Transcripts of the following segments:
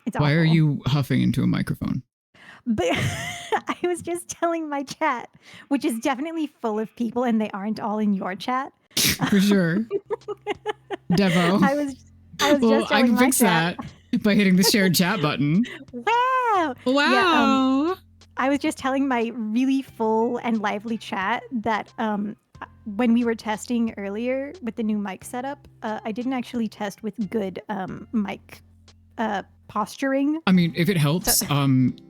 It's Why are awful. you huffing into a microphone? But I was just telling my chat, which is definitely full of people, and they aren't all in your chat. For sure. Devo. I was just I telling can my fix chat. that by hitting the shared chat button. Wow. Wow. Yeah, I was just telling my really full and lively chat that when we were testing earlier with the new mic setup, I didn't actually test with good mic posturing. I mean, if it helps,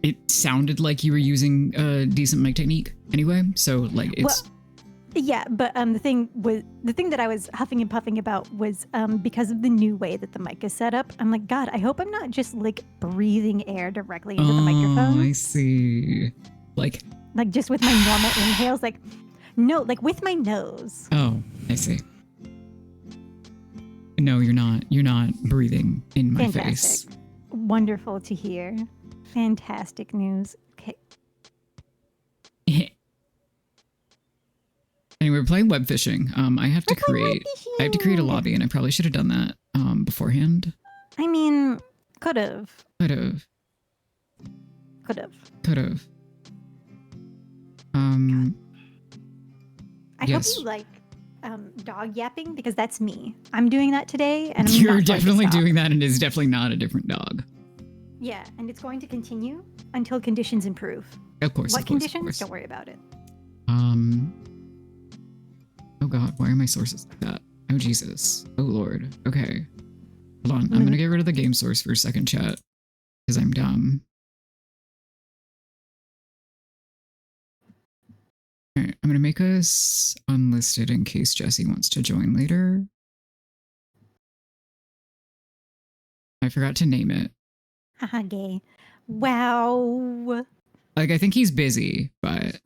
it sounded like you were using a decent mic technique anyway. So like it's. Well, yeah, but the thing that I was huffing and puffing about was because of the new way that the mic is set up. I'm like, God, I hope I'm not just like breathing air directly into the microphone. I see. Like just with my normal inhales, like no, like with my nose. Oh, I see. No, you're not. You're not breathing in my Fantastic. face. Wonderful to hear. Fantastic news. Okay. Anyway, we're playing web fishing. I have to create a lobby, and I probably should have done that beforehand. I mean, could have. Could have. I hope you like dog yapping, because that's me. I'm doing that today, and you're definitely doing that, and it's definitely not a different dog. Yeah, and it's going to continue until conditions improve. Of course. What conditions? Don't worry about it. Oh God, why are my sources like that? Oh Jesus. Oh Lord. Okay. Hold on. I'm gonna get rid of the game source for a second, chat, because I'm dumb. All right, I'm gonna make us unlisted in case Jesse wants to join later. I forgot to name it. Haha, gay. Wow. Like, I think he's busy, but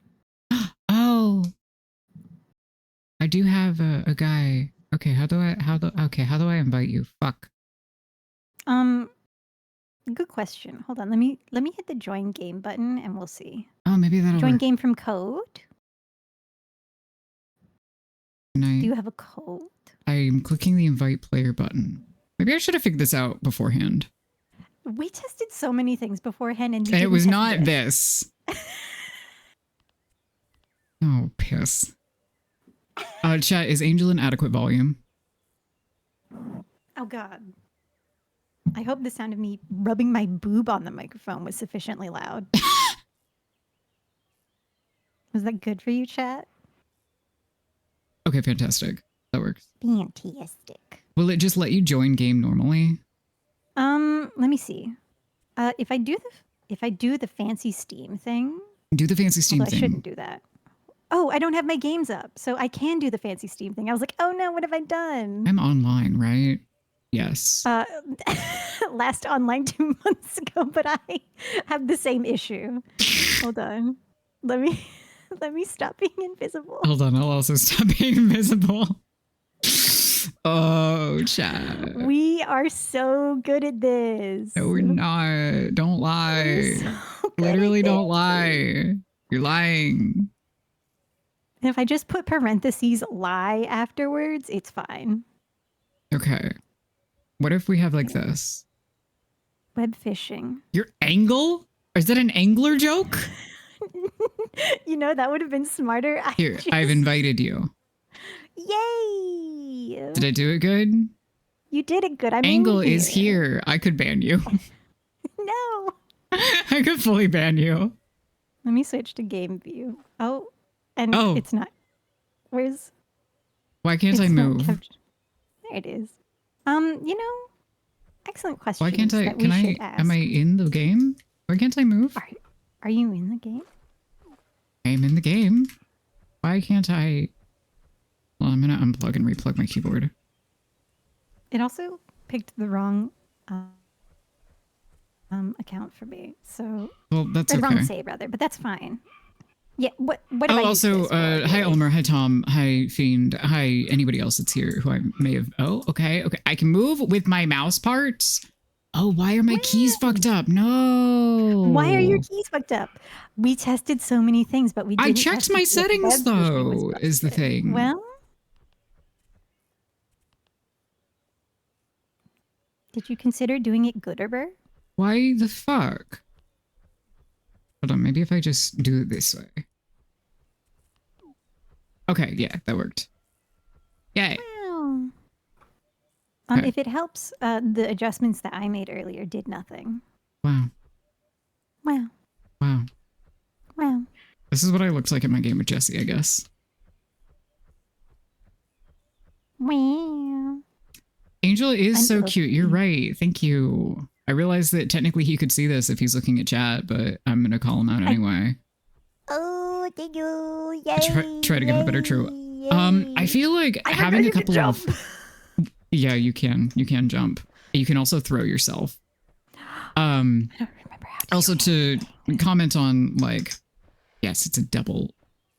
oh, I do have a guy. Okay, how do I invite you? Fuck. Good question. Hold on. Let me hit the join game button and we'll see. Oh, maybe that'll join work. Game from code. Do you have a code? I'm clicking the invite player button. Maybe I should have figured this out beforehand. We tested so many things beforehand, and it was not this. Oh, piss. Chat, is Angel in adequate volume? Oh God. I hope the sound of me rubbing my boob on the microphone was sufficiently loud. Was that good for you, chat? Okay, fantastic. That works. Fantastic. Will it just let you join game normally? Let me see. If I do the fancy Steam thing. Do the fancy Steam thing. I shouldn't do that. Oh, I don't have my games up, so I can do the fancy Steam thing. I was like, oh no, what have I done? I'm online, right? Yes. Last online 2 months ago, but I have the same issue. Hold on. Let me stop being invisible. Hold on, I'll also stop being invisible. Oh, chat. We are so good at this. No, we're not. Don't lie. So literally don't lie. You're lying. And if I just put parentheses lie afterwards, it's fine. Okay. What if we have like this? Web fishing. Your angle? Is that an angler joke? You know, that would have been smarter. Here, I've invited you. Yay! Did I do it good? You did it good. I'm Angle is here. I could ban you. No. I could fully ban you. Let me switch to game view. Oh, and it's not. Where's? Why can't I move? There it is. You know, excellent question. Why can't I? Can I? Am I in the game? Why can't I move? Are you in the game? I'm in the game. Why can't I? Well, I'm gonna unplug and replug my keyboard. It also picked the wrong account for me, so that's okay. Wrong save rather, but that's fine. Yeah. What? Have I also, hi Elmer, hi Tom, hi Fiend, hi anybody else that's here who I may have. Oh, okay. I can move with my mouse parts. Oh, why are my keys fucked up? No. Why are your keys fucked up? We tested so many things, but we didn't. I checked my settings though. Is the thing. Well. Did you consider doing it Gooderber? Why the fuck? Hold on, maybe if I just do it this way. Okay, yeah, that worked. Yay. Wow. Okay. If it helps, the adjustments that I made earlier did nothing. Wow. Wow. Wow. Wow. This is what I looked like in my game with Jesse, I guess. Wow. Angel is I'm so so cute. You're cute. right. Thank you. I realized that technically he could see this if he's looking at chat, but I'm going to call him out anyway. Oh, thank you. Yay. Try to give a better true. I feel like I having a forgot you couple could of... jump. Yeah, you can. You can jump. You can also throw yourself. I don't remember how to Also to comment on, like, yes, it's a double.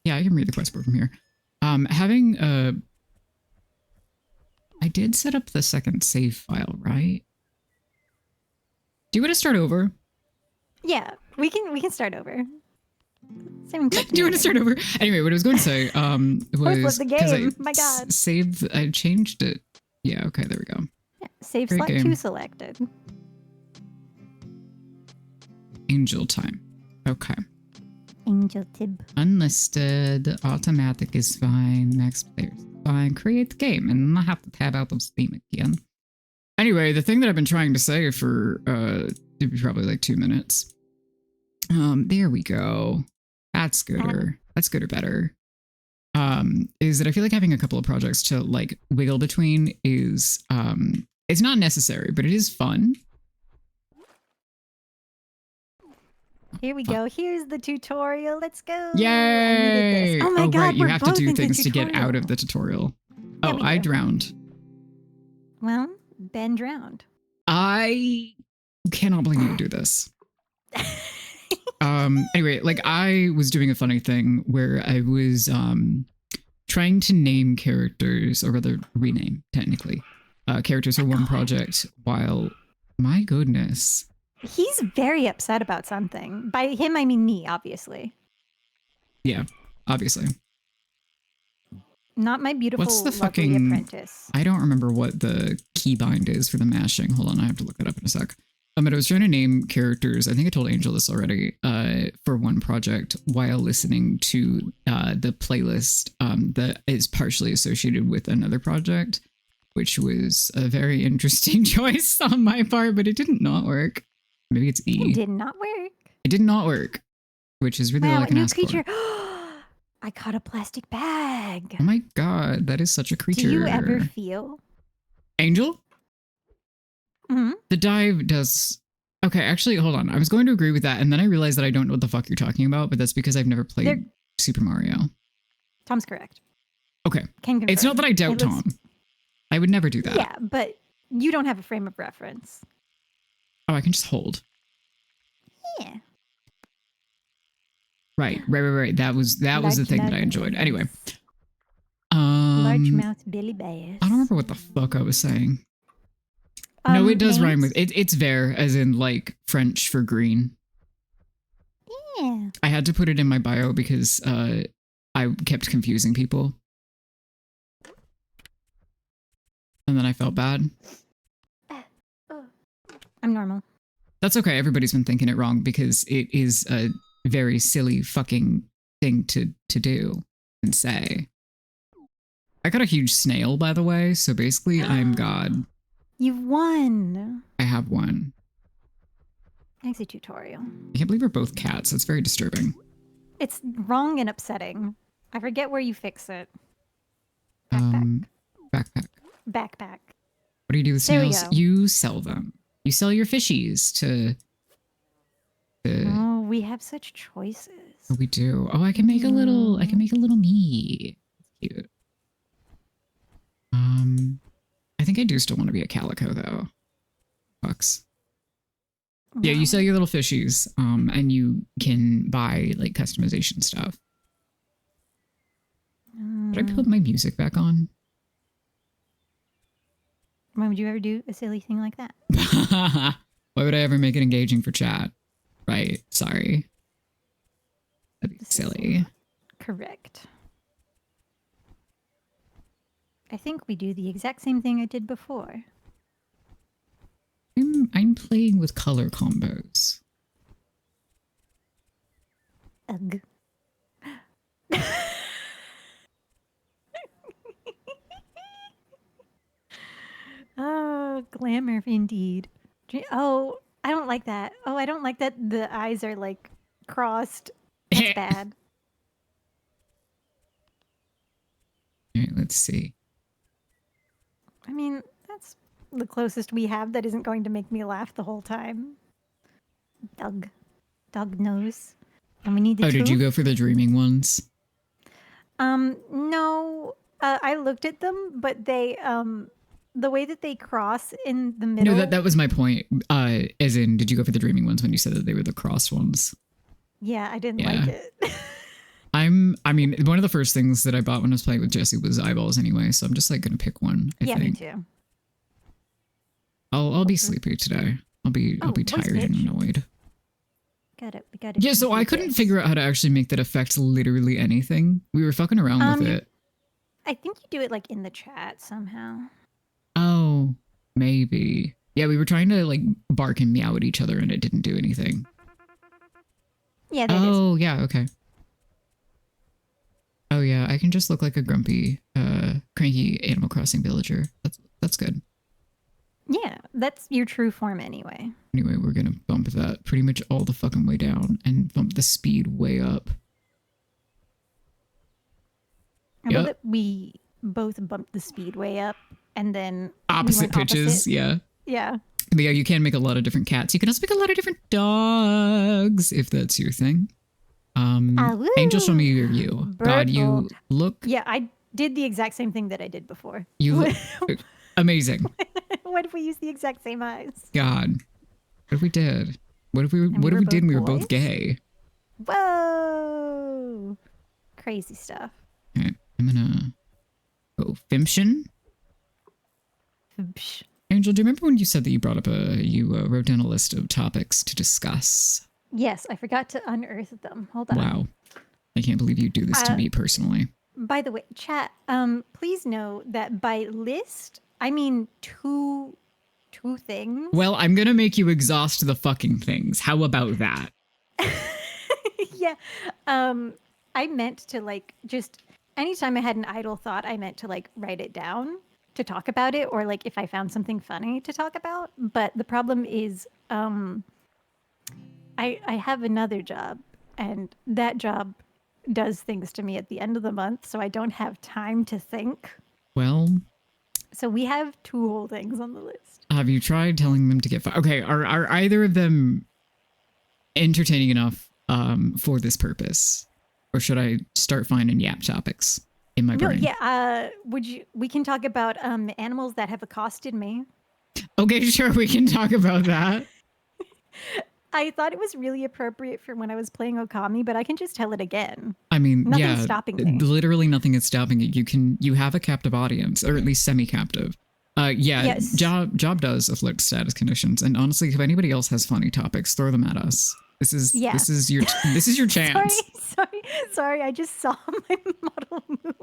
Yeah, I can read the quest board from here. Having a... I did set up the second save file, right? Do you want to start over? Yeah, we can start over. Same Do you want to start over? Anyway, what I was going to say was the because I game. My God. saved. I changed it. Yeah. Okay. There we go. Yeah, save Great slot game. 2 selected. Angel time. Okay. Angel Tib. Unlisted. Automatic is fine. Max players fine. Create the game, and then I have to tab out of Steam again. Anyway, the thing that I've been trying to say for probably like 2 minutes. There we go. That's gooder. That's good or better. Is that I feel like having a couple of projects to like wiggle between is it's not necessary, but it is fun. Here we go. Here's the tutorial. Let's go. Yay! Oh my God, right. You we're have to both do into things to get out tutorial. of the tutorial. Yeah, oh, we I do. drowned. Well, Ben drowned. I cannot believe you do this. Anyway, like I was doing a funny thing where I was trying to name characters, or rather rename technically characters for one project while, my goodness. He's very upset about something. By him, I mean me, obviously. Yeah, obviously. Not my beautiful, What's the lovely fucking apprentice. I don't remember what the keybind is for the mashing. Hold on, I have to look that up in a sec. But I was trying to name characters. I think I told Angel this already. For one project while listening to the playlist that is partially associated with another project, which was a very interesting choice on my part, but it didn't not work. Maybe it's E. It did not work. It did not work, which is really all I can ask creature. for. I caught a plastic bag. Oh my god, that is such a creature. Do you ever feel? Angel? Mm-hmm. The dive does... Okay, actually, hold on. I was going to agree with that, and then I realized that I don't know what the fuck you're talking about, but that's because I've never played Super Mario. Tom's correct. Okay. Can confirm. It's not that I doubt Tom. I would never do that. Yeah, but you don't have a frame of reference. Oh, I can just hold. Yeah. Right. That was the thing that I enjoyed. Anyway. Largemouth Billy Bass. I don't remember what the fuck I was saying. No, it does rhyme with it's vert, as in like French for green. Yeah. I had to put it in my bio because I kept confusing people. And then I felt bad. I'm normal. That's okay. Everybody's been thinking it wrong because it is a very silly fucking thing to do and say. I got a huge snail, by the way, so basically I'm God. You've won. I have one. Exit tutorial. I can't believe we're both cats. That's very disturbing. It's wrong and upsetting. I forget where you fix it. Backpack. Backpack. Backpack. What do you do with snails? You sell them. You sell your fishies to... Oh, we have such choices. Oh, we do. Oh, I can make a little me. Cute. I think I do still want to be a calico though. Fucks. Yeah, you sell your little fishies, and you can buy like customization stuff. Did I put my music back on? Why would you ever do a silly thing like that? Why would I ever make it engaging for chat? Right, sorry. That'd be silly. Correct. I think we do the exact same thing I did before. I'm playing with color combos. Ugh. Oh, glamour indeed. Oh, I don't like that. Oh, I don't like that the eyes are like crossed. That's bad. All right, let's see. I mean, that's the closest we have that isn't going to make me laugh the whole time. Doug. Doug nose. And we need the Oh, two. did you go for the dreaming ones? No. I looked at them, but they the way that they cross in the middle. No, that was my point. As in, did you go for the dreaming ones when you said that they were the crossed ones? Yeah, I didn't like it. I mean, one of the first things that I bought when I was playing with Jesse was eyeballs anyway, so I'm just like gonna pick one. I think. Me too. I'll be sleepy today. I'll be tired and annoyed. Got it. Yeah, so I couldn't figure out how to actually make that affect literally anything. We were fucking around with it. I think you do it like in the chat somehow. Oh, maybe. Yeah, we were trying to like bark and meow at each other and it didn't do anything. Yeah, yeah, okay. Oh yeah, I can just look like a grumpy, cranky Animal Crossing villager. That's good. Yeah, that's your true form anyway. Anyway, we're gonna bump that pretty much all the fucking way down and bump the speed way up. I love that we both bumped the speed way up and then opposite pitches. Yeah. Yeah. But yeah, you can make a lot of different cats. You can also make a lot of different dogs if that's your thing. Angel, show me your you. God, you look. Yeah, I did the exact same thing that I did before. You look amazing. What if we used the exact same eyes? God, what if we did? What if we did and we were both gay? Whoa, crazy stuff. All right, I'm gonna go Fimption. Angel, do you remember when you said that you brought up you wrote down a list of topics to discuss? Yes, I forgot to unearth them. Hold on. Wow, I can't believe you do this to me personally. By the way, chat, please know that by list, I mean two things. Well, I'm gonna make you exhaust the fucking things. How about that? Yeah. I meant to like just anytime I had an idle thought, I meant to like write it down to talk about it, or like if I found something funny to talk about. But the problem is I have another job, and that job does things to me at the end of the month, so I don't have time to think. Well, so we have two whole things on the list. Have you tried telling them to get okay, are either of them entertaining enough for this purpose? Or should I start finding yap topics in my brain? Yeah, we can talk about animals that have accosted me. Okay, sure, we can talk about that. I thought it was really appropriate for when I was playing Okami, but I can just tell it again. I mean, nothing's stopping me. Literally nothing is stopping it. You have a captive audience, or at least semi-captive. Yes. Job does afflict status conditions, and honestly, if anybody else has funny topics, throw them at us. This is your chance. Sorry. I just saw my model move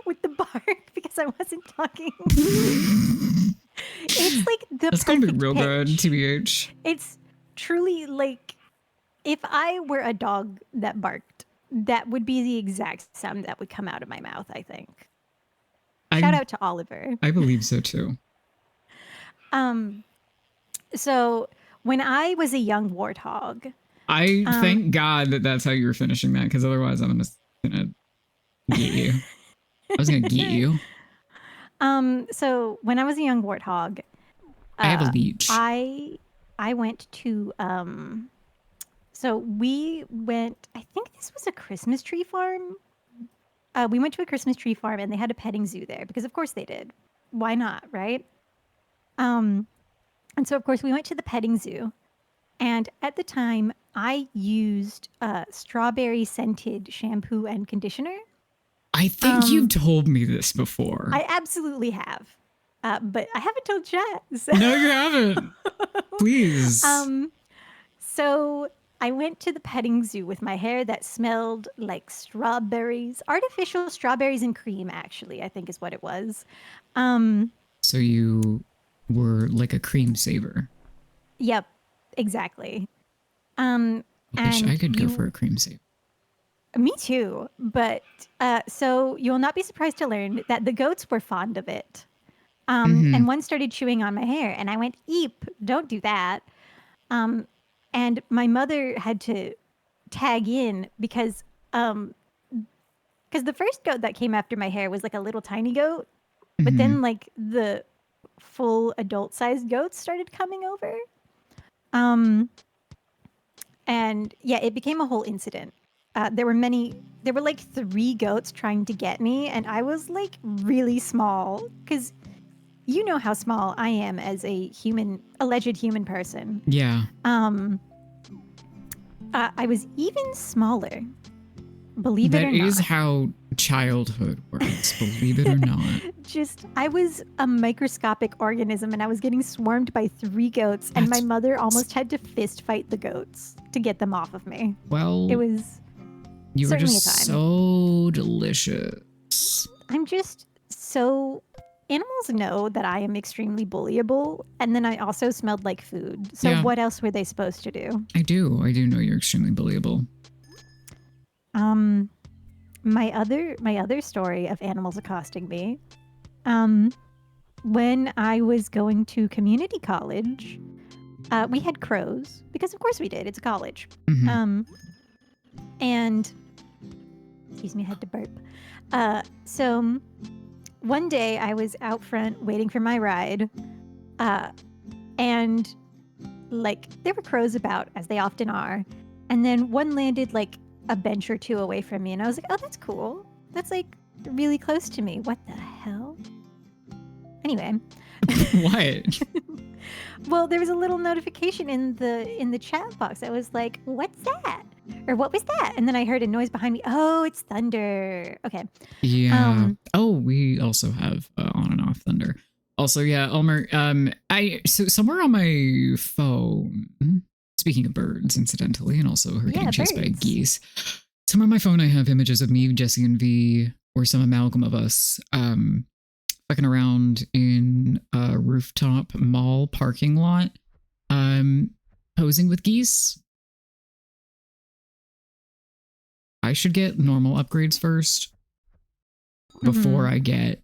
with the bark because I wasn't talking. It's like the That's gonna be real pitch. good, TBH. It's truly like if I were a dog that barked, that would be the exact sound that would come out of my mouth, I think. Shout out to Oliver. I believe so too. So when I was a young warthog, I thank God that that's how you were finishing that, because otherwise I'm gonna get you. I was gonna get you. So when I was a young warthog, I have a leech. I went to so we went, I think this was a Christmas tree farm. We went to a Christmas tree farm and they had a petting zoo there because of course they did. Why not, right? And so of course we went to the petting zoo, and at the time I used strawberry scented shampoo and conditioner. I think you've told me this before. I absolutely have. But I haven't told Jazz. No, you haven't. Please. So I went to the petting zoo with my hair that smelled like strawberries, artificial strawberries and cream, actually, I think is what it was. So you were like a cream saver. Yep, exactly. Um, I wish I and could go for you, a cream soup. me too. But so you'll not be surprised to learn that the goats were fond of it. Mm-hmm. And one started chewing on my hair, and I went, "Eep! Don't do that." And my mother had to tag in because the first goat that came after my hair was like a little tiny goat, but Mm-hmm. then like the full adult sized goats started coming over. Um, and yeah, it became a whole incident. There were like three goats trying to get me, and I was like really small because you know how small I am as a alleged human person. Yeah. Um, I was even smaller, believe it That or is not. how childhood works, believe it or not. I was a microscopic organism and I was getting swarmed by three goats, and my That's, mother almost had to fist fight the goats to get them off of me. It well, was you were certainly a just time. so delicious. I'm just so. Animals know that I am extremely bullyable, and then I also smelled like food. So, Yeah, what else were they supposed to do? I do. I do know you're extremely bullyable. Um, my other story of animals accosting me. Um, when I was going to community college, we had crows because, of course, we did. It's a college. Mm-hmm. Um, and excuse me, I had to burp. So one day I was out front waiting for my ride, and like there were crows about as they often are, and then one landed like a bench or two away from me, and I was like, "Oh, that's cool. That's like really close to me. What the hell?" Anyway, What? well, there was a little notification in the chat box that was like, "What's that?" or "What was that?" And then I heard a noise behind me. Oh, it's thunder. Okay. Yeah. Um, Oh, we also have on and off thunder. Also, yeah, Elmer. So somewhere on my phone. Speaking of birds, incidentally, and also her getting yeah, chased by birds. geese. Somewhere on my phone, I have images of me, Jesse, and V, or some amalgam of us, fucking around in a rooftop mall parking lot, posing with geese. I should get normal upgrades first before Mhm. I get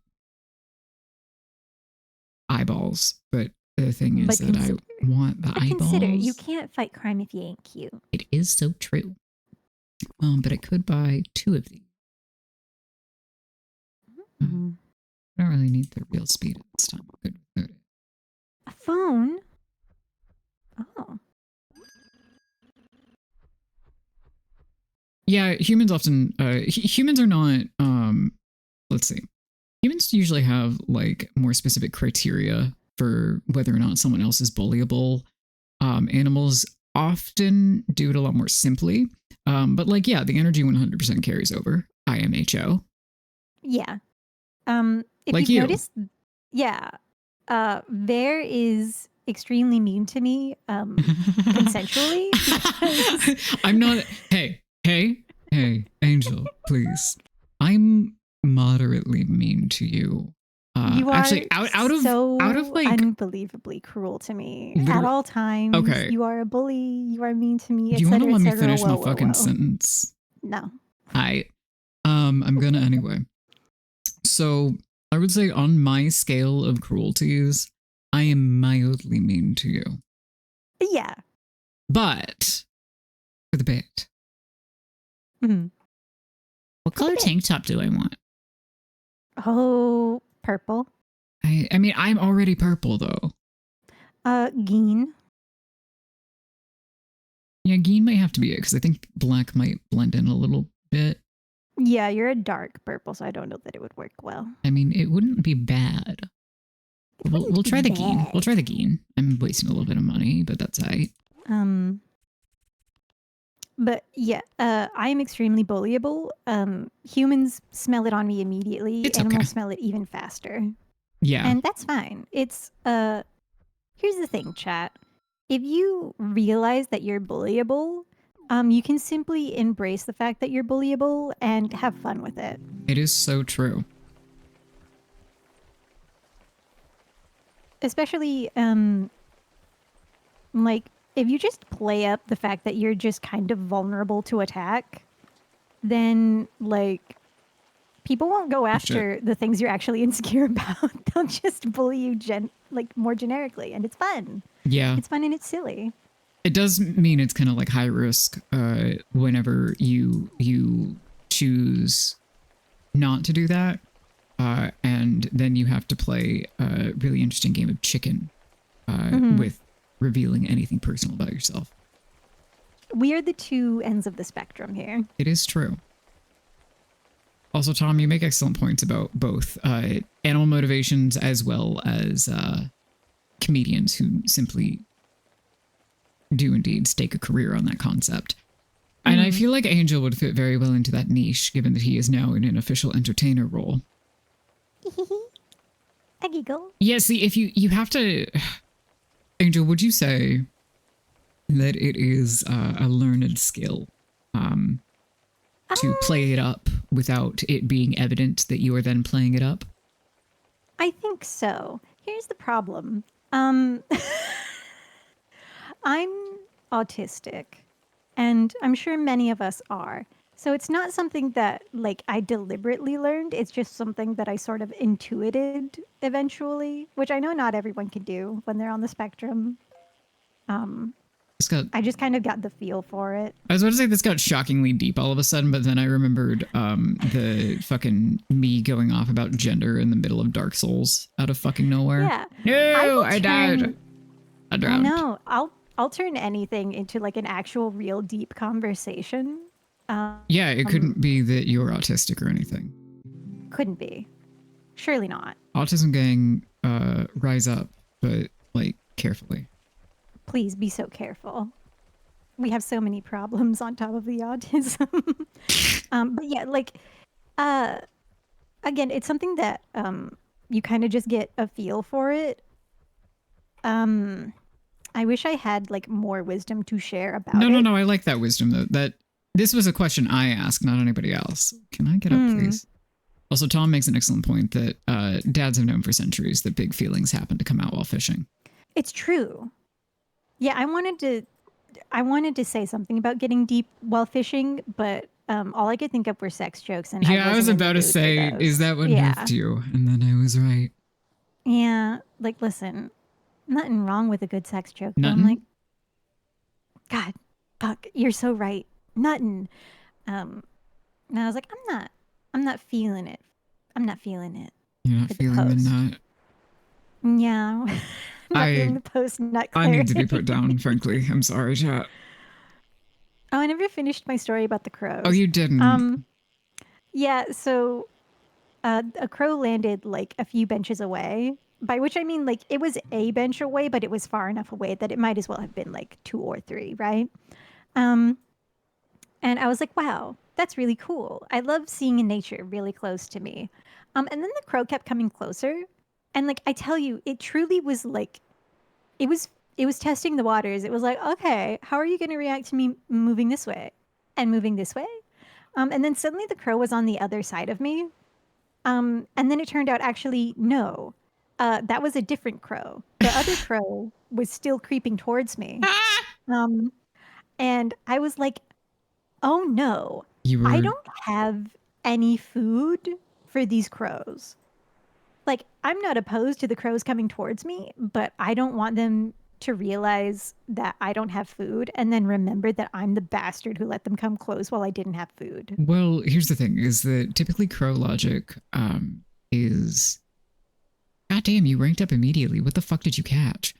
eyeballs. But the thing is But that I want the consider, you eyeballs. can't fight crime if you ain't cute. It is so true. But I could buy two of these. Mhm. I don't really need the real speed at this time. I'm good without it. A phone? Oh. Yeah, humans often humans are not let's see. Humans usually have like more specific criteria for whether or not someone else is bullyable. Animals often do it a lot more simply. But like, yeah, the energy 100% carries over. IMHO. Yeah. If Like you've you. noticed, yeah, Bear is extremely mean to me, consensually because I'm not. Hey, Angel, please. I'm moderately mean to you. you are Actually, out of so like unbelievably cruel to me at literally. all times. Okay, You are a bully. You are mean to me, do you want to etc., let me etc. finish Whoa, my whoa, fucking whoa. sentence? No. I'm gonna anyway. So I would say on my scale of cruelties, I am mildly mean to you, Yeah. but for the bit. Mhm. What For the color bit. tank top do I want? Oh, purple. I mean, I'm already purple though. Geen. Yeah, green might have to be it because I think black might blend in a little bit. Yeah, you're a dark purple, so I don't know that it would work well. I mean, it wouldn't be bad. It We'll wouldn't be try the Geen. We'll bad. try the Geen. I'm wasting a little bit of money, but that's alright. Um, but yeah, I am extremely bullyable. Humans smell it on me immediately. It's okay. Animals smell it even faster, Yeah, and that's fine. It's here's the thing, chat. If you realize that you're bullyable, you can simply embrace the fact that you're bullyable and have fun with it. it is so true. Especially, Like, if you just play up the fact that you're just kind of vulnerable to attack, then, like, people won't go Oh, shit. after the things you're actually insecure about. They'll just bully you like more generically, and it's fun. Yeah. It's fun and it's silly. It does mean it's kind of like high risk whenever you choose not to do that. And then you have to play a really interesting game of chicken with revealing anything personal about yourself. We are the two ends of the spectrum here. It is true. Also, Tom, you make excellent points about both animal motivations as well as comedians who simply do indeed stake a career on that concept. And I feel like Angel would fit very well into that niche, given that he is now in an official entertainer role. A giggle. Yeah, see, if you have to... Angel, would you say that it is a learned skill to play it up without it being evident that you are then playing it up? I think so. Here's the problem. I'm autistic, and I'm sure many of us are. So it's not something that like I deliberately learned. It's just something that I sort of intuited eventually, which I know not everyone can do when they're on the spectrum. I just kind of got the feel for it. I was about to say this got shockingly deep all of a sudden, but then I remembered the fucking me going off about gender in the middle of Dark Souls out of fucking nowhere. Yeah. No, I died. I drowned. I know. I'll turn anything into like an actual real deep conversation. Yeah, it couldn't be that you're autistic or anything. Couldn't be. Surely not. Autism gang, rise up, but like carefully. Please be so careful. We have so many problems on top of the autism. But yeah, like, again, it's something that you kind of just get a feel for it. I wish I had like more wisdom to share about it. No, I like that wisdom though. That this was a question I asked, not anybody else. Can I get up, please? Also, Tom makes an excellent point that dads have known for centuries that big feelings happen to come out while fishing. It's true. Yeah, I wanted to say something about getting deep while fishing, but all I could think of were sex jokes. And yeah, I was about to say, is that what moved you? And then I was right. Yeah, like listen, nothing wrong with a good sex joke. Nothing? I'm like, God, fuck, you're so right. Nothing. And I was like, I'm not feeling it. I'm not feeling it. You're not feeling the nut. Yeah. Not feeling the post nut clarity. I need to be put down, frankly. I'm sorry, chat. Oh, I never finished my story about the crows. Oh, you didn't? Yeah, so a crow landed like a few benches away, by which I mean like it was a bench away, but it was far enough away that it might as well have been like 2 or 3, right? And I was like, wow, that's really cool. I love seeing in nature really close to me. And then the crow kept coming closer. And like I tell you, it truly was like it was testing the waters. It was like, okay, how are you going to react to me moving this way and moving this way? And then suddenly the crow was on the other side of me. And then it turned out actually, no, that was a different crow. The other crow was still creeping towards me. And I was like, oh no, I don't have any food for these crows. Like, I'm not opposed to the crows coming towards me, but I don't want them to realize that I don't have food and then remember that I'm the bastard who let them come close while I didn't have food. Well, here's the thing, is that typically crow logic is... God damn, you ranked up immediately. What the fuck did you catch?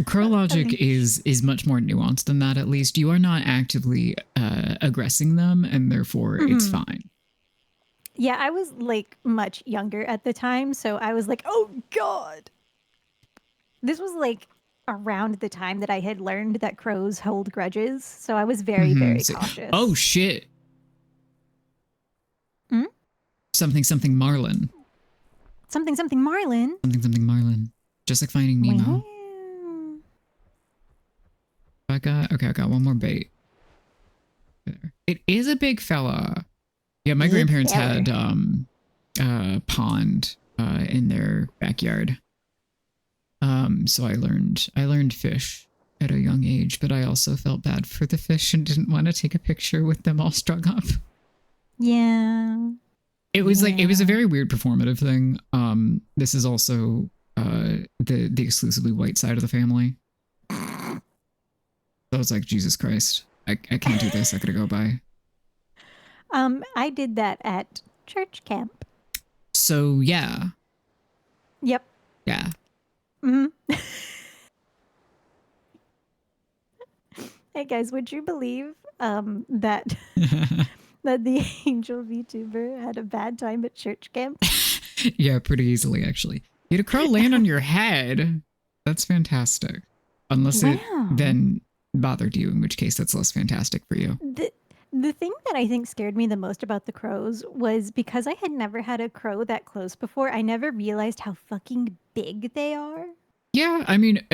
Crow logic is much more nuanced than that, at least. You are not actively aggressing them, and therefore it's fine. Yeah, I was like much younger at the time, so I was like, oh God. This was like around the time that I had learned that crows hold grudges, so I was very, very cautious. Oh shit. Something Marlin. Something Marlin? Something Marlin. Just like Finding Nemo. Wow. I got one more bait. There. It is a big fella. Yeah, my grandparents had a pond in their backyard. So I learned fish at a young age, but I also felt bad for the fish and didn't want to take a picture with them all strung up. Yeah. It was like, it was a very weird performative thing. This is also the exclusively white side of the family. So I was like, Jesus Christ, I can't do this. I gotta go by. I did that at church camp. So yeah. Yep. Yeah. Hmm. Hey guys, would you believe that that the angel VTuber had a bad time at church camp? Yeah, pretty easily actually. You had a crow land on your head. That's fantastic. Unless it then bothered you, in which case that's less fantastic for you. The thing that I think scared me the most about the crows was because I had never had a crow that close before, I never realized how fucking big they are. Yeah, I mean,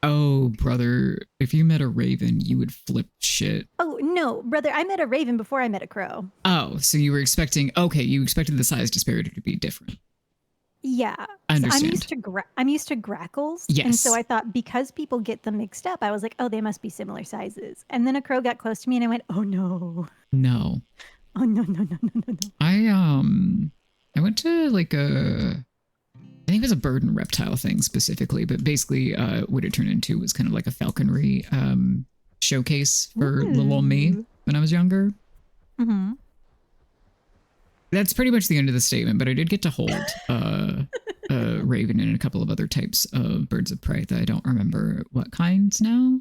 oh, brother, if you met a raven, you would flip shit. Oh, no, brother, I met a raven before I met a crow. Oh, so you were expecting, okay, you expected the size disparity to be different. Yeah. I understand. So I'm used to grackles. Yes. And so I thought because people get them mixed up, I was like, oh, they must be similar sizes. And then a crow got close to me and I went, oh no. No. Oh no, no, no, no, no, no. I went to like I think it was a bird and reptile thing specifically, but basically what it turned into was kind of like a falconry showcase for little old me when I was younger. Mm-hmm. That's pretty much the end of the statement, but I did get to hold a raven and a couple of other types of birds of prey that I don't remember what kinds now.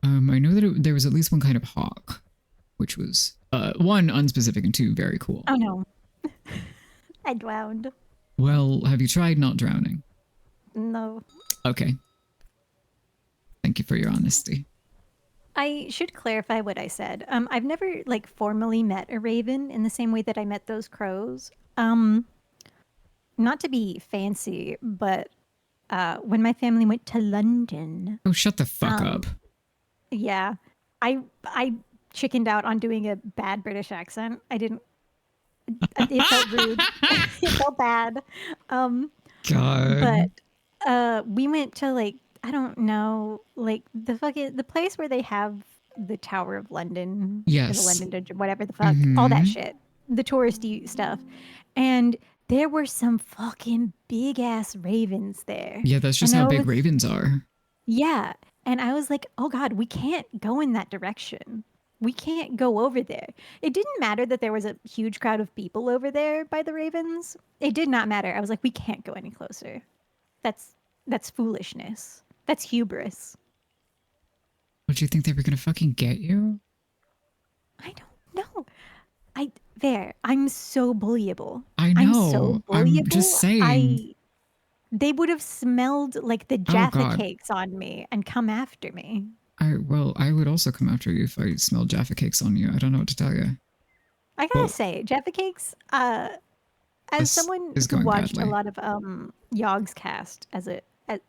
I know that there was at least one kind of hawk, which was one, unspecific, and two, very cool. Oh no. I drowned. Well, have you tried not drowning? No. Okay. Thank you for your honesty. I should clarify what I said. I've never like formally met a raven in the same way that I met those crows. Not to be fancy, but when my family went to London. Oh, shut the fuck up. Yeah. I chickened out on doing a bad British accent. I didn't. It felt rude. It felt bad. God. But we went to like, I don't know, like the place where they have the Tower of London. Yes. Or the London Dungeon, whatever the fuck. All that shit. The touristy stuff. And there were some fucking big ass ravens there. Yeah, that's just how big ravens are. Yeah. And I was like, oh God, we can't go in that direction. We can't go over there. It didn't matter that there was a huge crowd of people over there by the ravens. It did not matter. I was like, we can't go any closer. That's foolishness. That's hubris. What, do you think they were gonna fucking get you? I don't know. I'm so bullyable. I know. I'm so bullyable. I'm just saying. They would have smelled like the Jaffa cakes on me and come after me. I would also come after you if I smelled Jaffa cakes on you. I don't know what to tell you. I gotta say, Jaffa cakes, as someone who watched a lot of Yogg's cast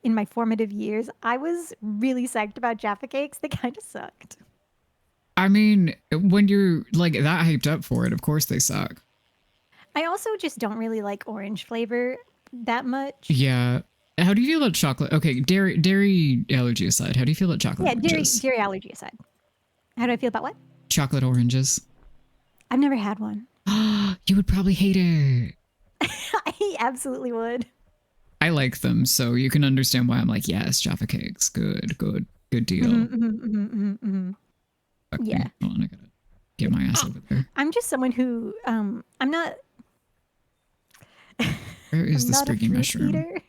in my formative years, I was really psyched about Jaffa cakes. They kind of sucked. I mean, when you're like that hyped up for it, of course they suck. I also just don't really like orange flavor that much. Yeah. How do you feel about chocolate? Okay, dairy allergy aside, how do you feel about chocolate oranges? Dairy allergy aside. How do I feel about what? Chocolate oranges. I've never had one. You would probably hate it. I absolutely would. I like them, so you can understand why I'm like, yes, Jaffa cakes, good deal. Yeah. Hold on, I gotta get my ass over there. I'm just someone who, I'm not. Where is the spriggy mushroom? Eater.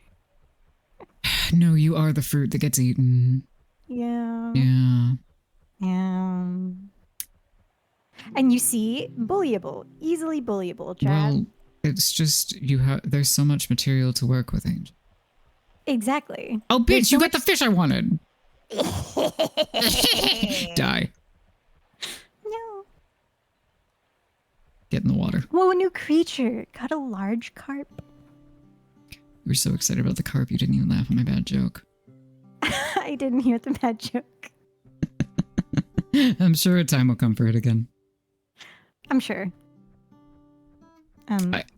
No, you are the fruit that gets eaten. Yeah. Yeah. Yeah. And you see, bullyable, easily bullyable, Chad. Well, it's just there's so much material to work with, Angel. Exactly. Oh, bitch, you got the fish I wanted. Die. No. Get in the water. Whoa, a new creature. Got a large carp. You were so excited about the carp, you didn't even laugh at my bad joke. I didn't hear the bad joke. I'm sure a time will come for it again. I'm sure.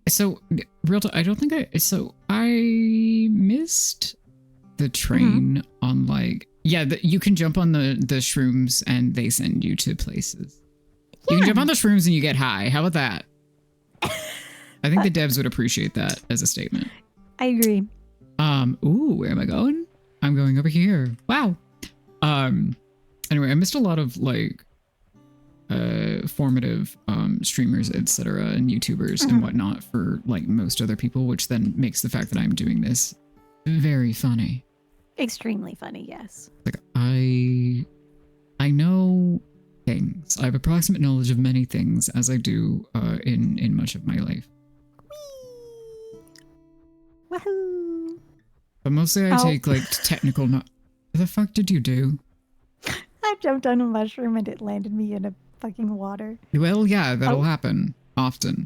So, real talk, I don't think I missed the train on like, yeah, you can jump on the shrooms and they send you to places. You can jump on the shrooms and you get high. How about that? I think the devs would appreciate that as a statement. I agree. Ooh, where am I going? I'm going over here. Wow. Anyway, I missed a lot of like formative streamers, etc., and YouTubers and whatnot for like most other people, which then makes the fact that I'm doing this very funny. Extremely funny, yes. Like I know things. I have approximate knowledge of many things, as I do in much of my life. Whee! Woohoo! But mostly I take like technical. What the fuck did you do? I jumped on a mushroom and it landed me in a fucking water. Well, yeah, that'll happen often.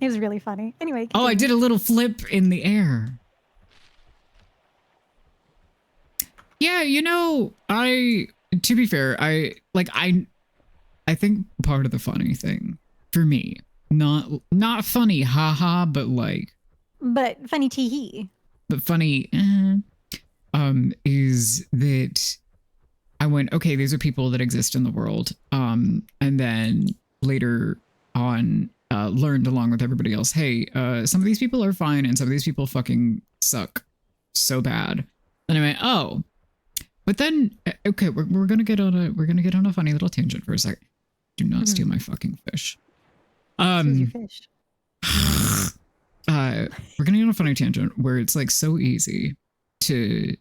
It was really funny. Anyway. Continue. Oh, I did a little flip in the air. Yeah, you know, to be fair, I think part of the funny thing for me, not funny, haha, but like. But funny tee-hee. But funny, is that I went, okay, these are people that exist in the world. And then later on, learned along with everybody else, hey, some of these people are fine and some of these people fucking suck so bad. And I went, oh, but then, okay, we're gonna get on a funny little tangent for a sec. Do not steal my fucking fish. Steal your fish. We're gonna get on a funny tangent where it's like so easy to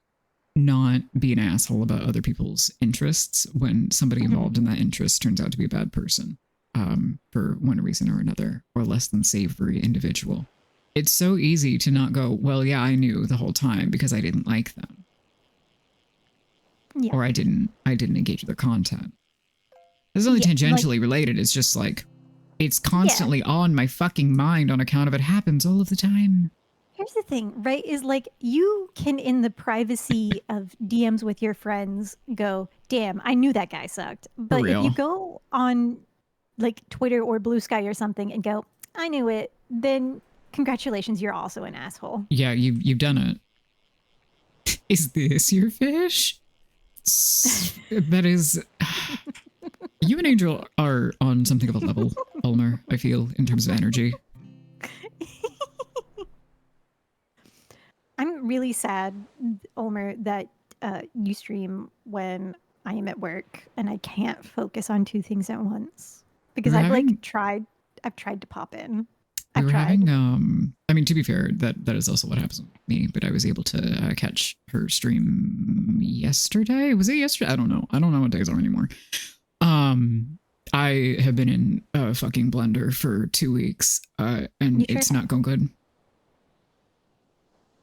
not be an asshole about other people's interests when somebody involved in that interest turns out to be a bad person, for one reason or another, or less than savory individual. It's so easy to not go, well, yeah, I knew the whole time because I didn't like them. Yeah. Or I didn't engage with their content. It's only tangentially related. It's just like, it's constantly on my fucking mind on account of it happens all of the time. Here's the thing, right? Is like you can, in the privacy of DMs with your friends, go, damn, I knew that guy sucked. But if you go on like Twitter or Blue Sky or something and go, I knew it, then congratulations, you're also an asshole. Yeah, you've done it. Is this your fish? That is. You and Angel are on something of a level, Ulmer, I feel, in terms of energy. I'm really sad, Ulmer, that you stream when I am at work and I can't focus on two things at once. Because I've tried to pop in. I've tried. I mean, to be fair, that is also what happens with me, but I was able to catch her stream yesterday. Was it yesterday? I don't know what days are anymore. I have been in a fucking blender for 2 weeks, and it's not going good.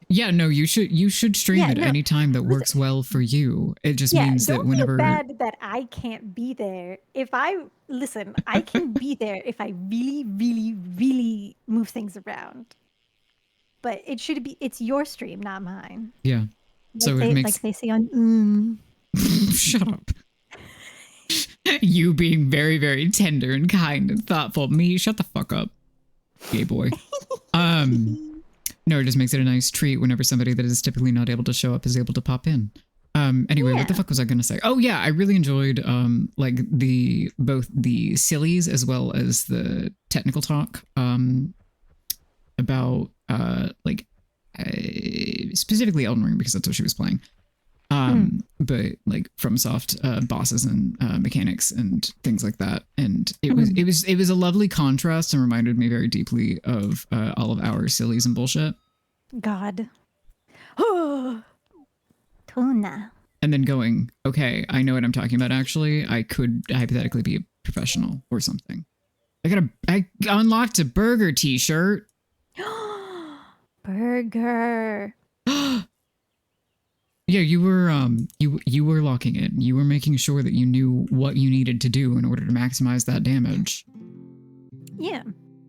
Yeah, no, you should stream at any time that works well for you. It just means that whenever. Don't feel bad that I can't be there. I can be there if I really, really, really move things around. But it's your stream, not mine. Yeah. So like they say on. Shut up. You being very, very tender and kind and thoughtful. Me, shut the fuck up, gay boy. No, it just makes it a nice treat whenever somebody that is typically not able to show up is able to pop in. Anyway, what the fuck was I going to say? Oh yeah, I really enjoyed like both the sillies as well as the technical talk about specifically Elden Ring because that's what she was playing. But like FromSoft bosses and mechanics and things like that, and it was a lovely contrast and reminded me very deeply of all of our sillies and bullshit. God, oh, tuna. And then going, okay, I know what I'm talking about. Actually, I could hypothetically be a professional or something. I unlocked a burger T-shirt. Burger. Yeah, you were locking in. You were making sure that you knew what you needed to do in order to maximize that damage. Yeah,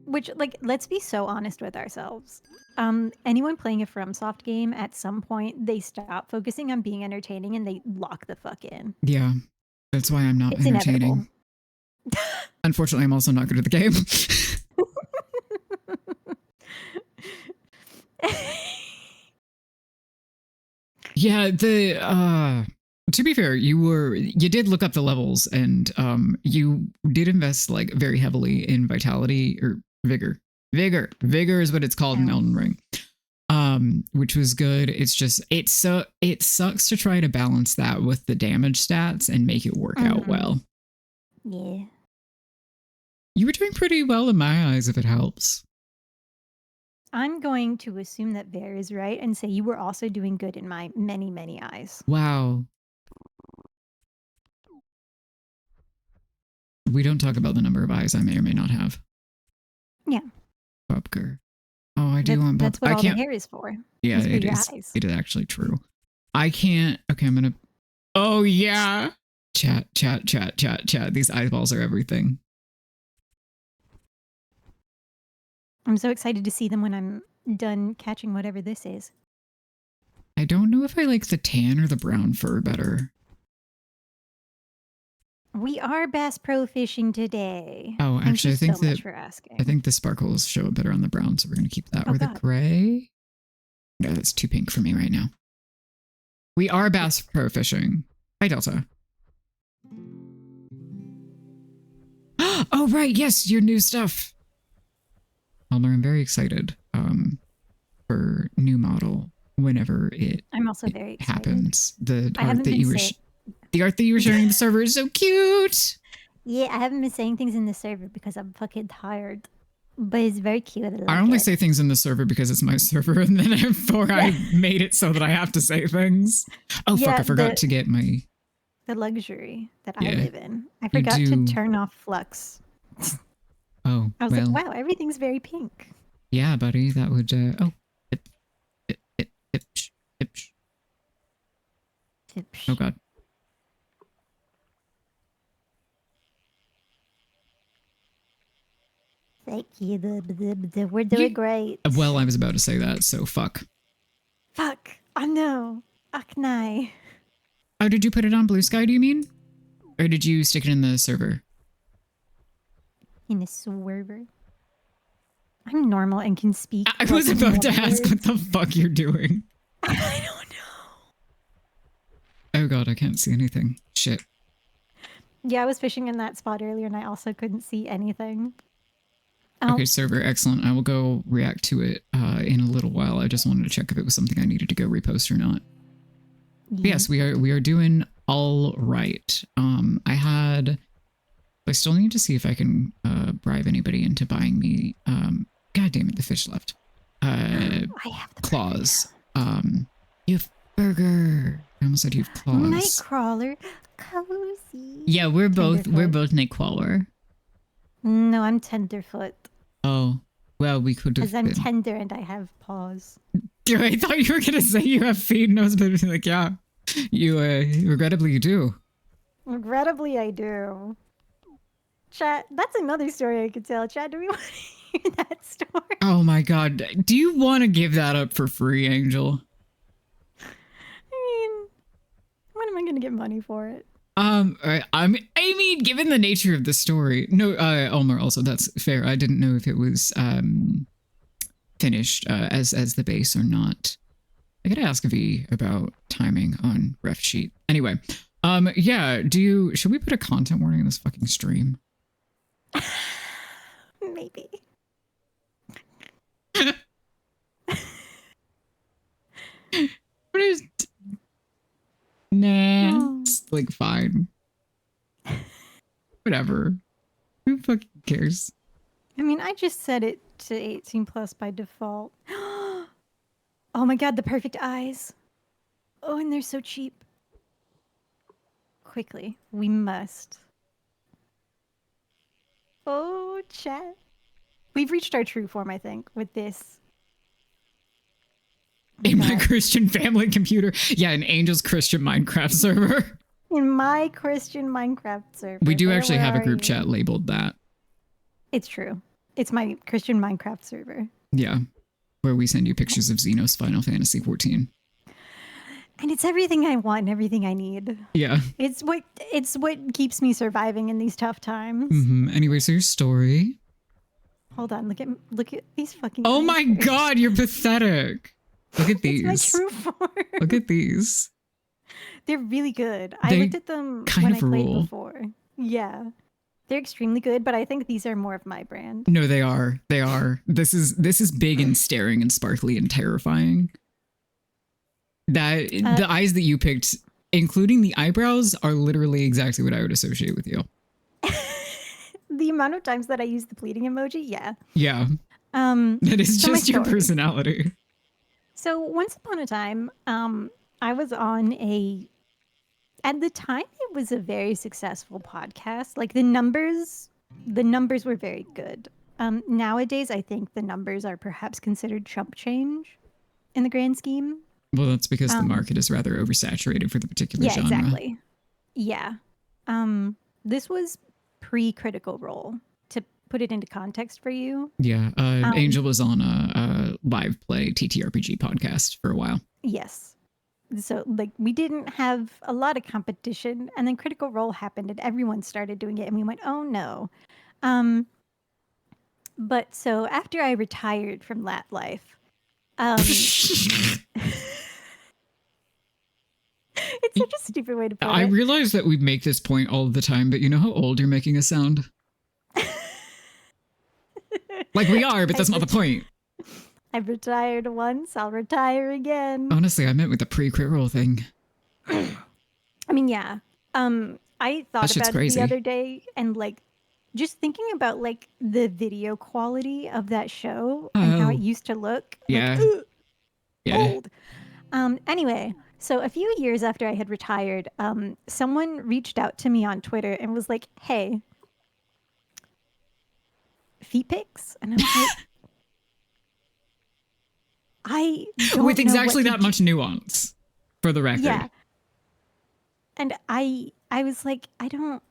which let's be so honest with ourselves. Anyone playing a FromSoft game at some point they stop focusing on being entertaining and they lock the fuck in. Yeah, that's why I'm not entertaining. Unfortunately, I'm also not good at the game. Yeah, to be fair, you did look up the levels, and you did invest like very heavily in vitality or vigor. Vigor is what it's called in Elden Ring. Which was good. It's just it sucks to try to balance that with the damage stats and make it work out well. Yeah. You were doing pretty well in my eyes, if it helps. I'm going to assume that Bear is right and say you were also doing good in my many, many eyes. Wow. We don't talk about the number of eyes I may or may not have. Yeah. Bubker. Oh, I do want Bubker. That's what all the hair is for. Yeah, it's for it your is. eyes. It is actually true. I can't. Okay, I'm gonna. Oh yeah. Chat. These eyeballs are everything. I'm so excited to see them when I'm done catching whatever this is. I don't know if I like the tan or the brown fur better. We are Bass Pro fishing today. Oh, actually, Thank you so much for asking. I think the sparkles show it better on the brown, so we're going to keep that. Or the gray? No, that's too pink for me right now. We are Bass Pro fishing. Hi, Delta. Oh, right. Yes, your new stuff. Elmer, I'm very excited for new model whenever I'm also very excited. Happens. The art that you were sharing in the server is so cute. Yeah, I haven't been saying things in the server because I'm fucking tired. But it's very cute. I only say things in the server because it's my server, and then I made it so that I have to say things. Oh, fuck, I forgot to get the luxury that I live in. I forgot to turn off flux. Oh, I was like, wow, everything's very pink. Yeah, buddy, that would, oh, God. Thank you. We're doing great. Well, I was about to say that, so fuck. Fuck. Oh, no. Aknai. Oh, did you put it on Blue Sky, do you mean? Or did you stick it in the server? In the server? I'm normal and can speak. I was about to ask what the fuck you're doing. I don't know. Oh god, I can't see anything. Shit. Yeah, I was fishing in that spot earlier and I also couldn't see anything. Okay, server, excellent. I will go react to it in a little while. I just wanted to check if it was something I needed to go repost or not. Yeah. Yes, we are doing all right. I still need to see if I can bribe anybody into buying me. God damn it, the fish left. I have the claws. You have burger. I almost said you have claws. Nightcrawler, cozy. Yeah, we're both Nightcrawler. No, I'm Tenderfoot. Oh, well, we could have. Because I'm tender and I have paws. I thought you were gonna say you have feet, and I was about to be like, yeah, you regrettably you do. Regrettably, I do. Chat, that's another story I could tell. Chat, do we want to hear that story? Oh my god. Do you want to give that up for free, Angel? I mean, when am I going to get money for it? I mean, given the nature of the story. No, Elmer, also, that's fair. I didn't know if it was finished as the base or not. I gotta ask V about timing on ref sheet. Anyway, yeah, should we put a content warning in this fucking stream? Maybe. Nah, it's like fine. Whatever. Who fucking cares? I mean, I just set it to 18 plus by default. Oh my god, the perfect eyes. Oh, and they're so cheap. Quickly, we must. Oh, chat. We've reached our true form, I think, with this. In my Christian family computer. Yeah, in Angel's Christian Minecraft server. In my Christian Minecraft server. We do actually have a group chat labeled that. It's true. It's my Christian Minecraft server. Yeah, where we send you pictures of Xenos Final Fantasy 14. And it's everything I want and everything I need. Yeah. It's what keeps me surviving in these tough times. Mm-hmm. Anyway, so your story. Hold on, look at these fucking. Oh my god, you're pathetic. Look at It's my these. true form. Look at these. They're really good. I They looked at them kind when of I played rule. before. Yeah. They're extremely good, but I think these are more of my brand. No, they are. They are. This is big and staring and sparkly and terrifying. That the eyes that you picked, including the eyebrows, are literally exactly what I would associate with you. The amount of times that I use the bleeding emoji, yeah. Yeah. That is so my just your story. personality. So once upon a time, I was on at the time it was a very successful podcast. Like the numbers were very good. Nowadays, I think the numbers are perhaps considered chump change in the grand scheme. Well, that's because the market is rather oversaturated for the particular genre. Exactly. Yeah. This was pre-Critical Role, to put it into context for you. Yeah. Angel was on a live play TTRPG podcast for a while. Yes. So like we didn't have a lot of competition, and then Critical Role happened and everyone started doing it and we went, oh no. But so after I retired from that life, it's such a stupid way to put it. I realize that we make this point all the time, but you know how old you're making us sound? Like we are, but that's not the point. I've retired once, I'll retire again. Honestly, I meant with the pre-crit roll thing. I mean, yeah. I thought about it the other day, and like just thinking about like the video quality of that show and how it used to look. Yeah. Like, yeah. Old. Anyway, so a few years after I had retired, someone reached out to me on Twitter and was like, hey, feet pics? And I was like, I don't with exactly know that much nuance, for the record. Yeah. And I was like, I don't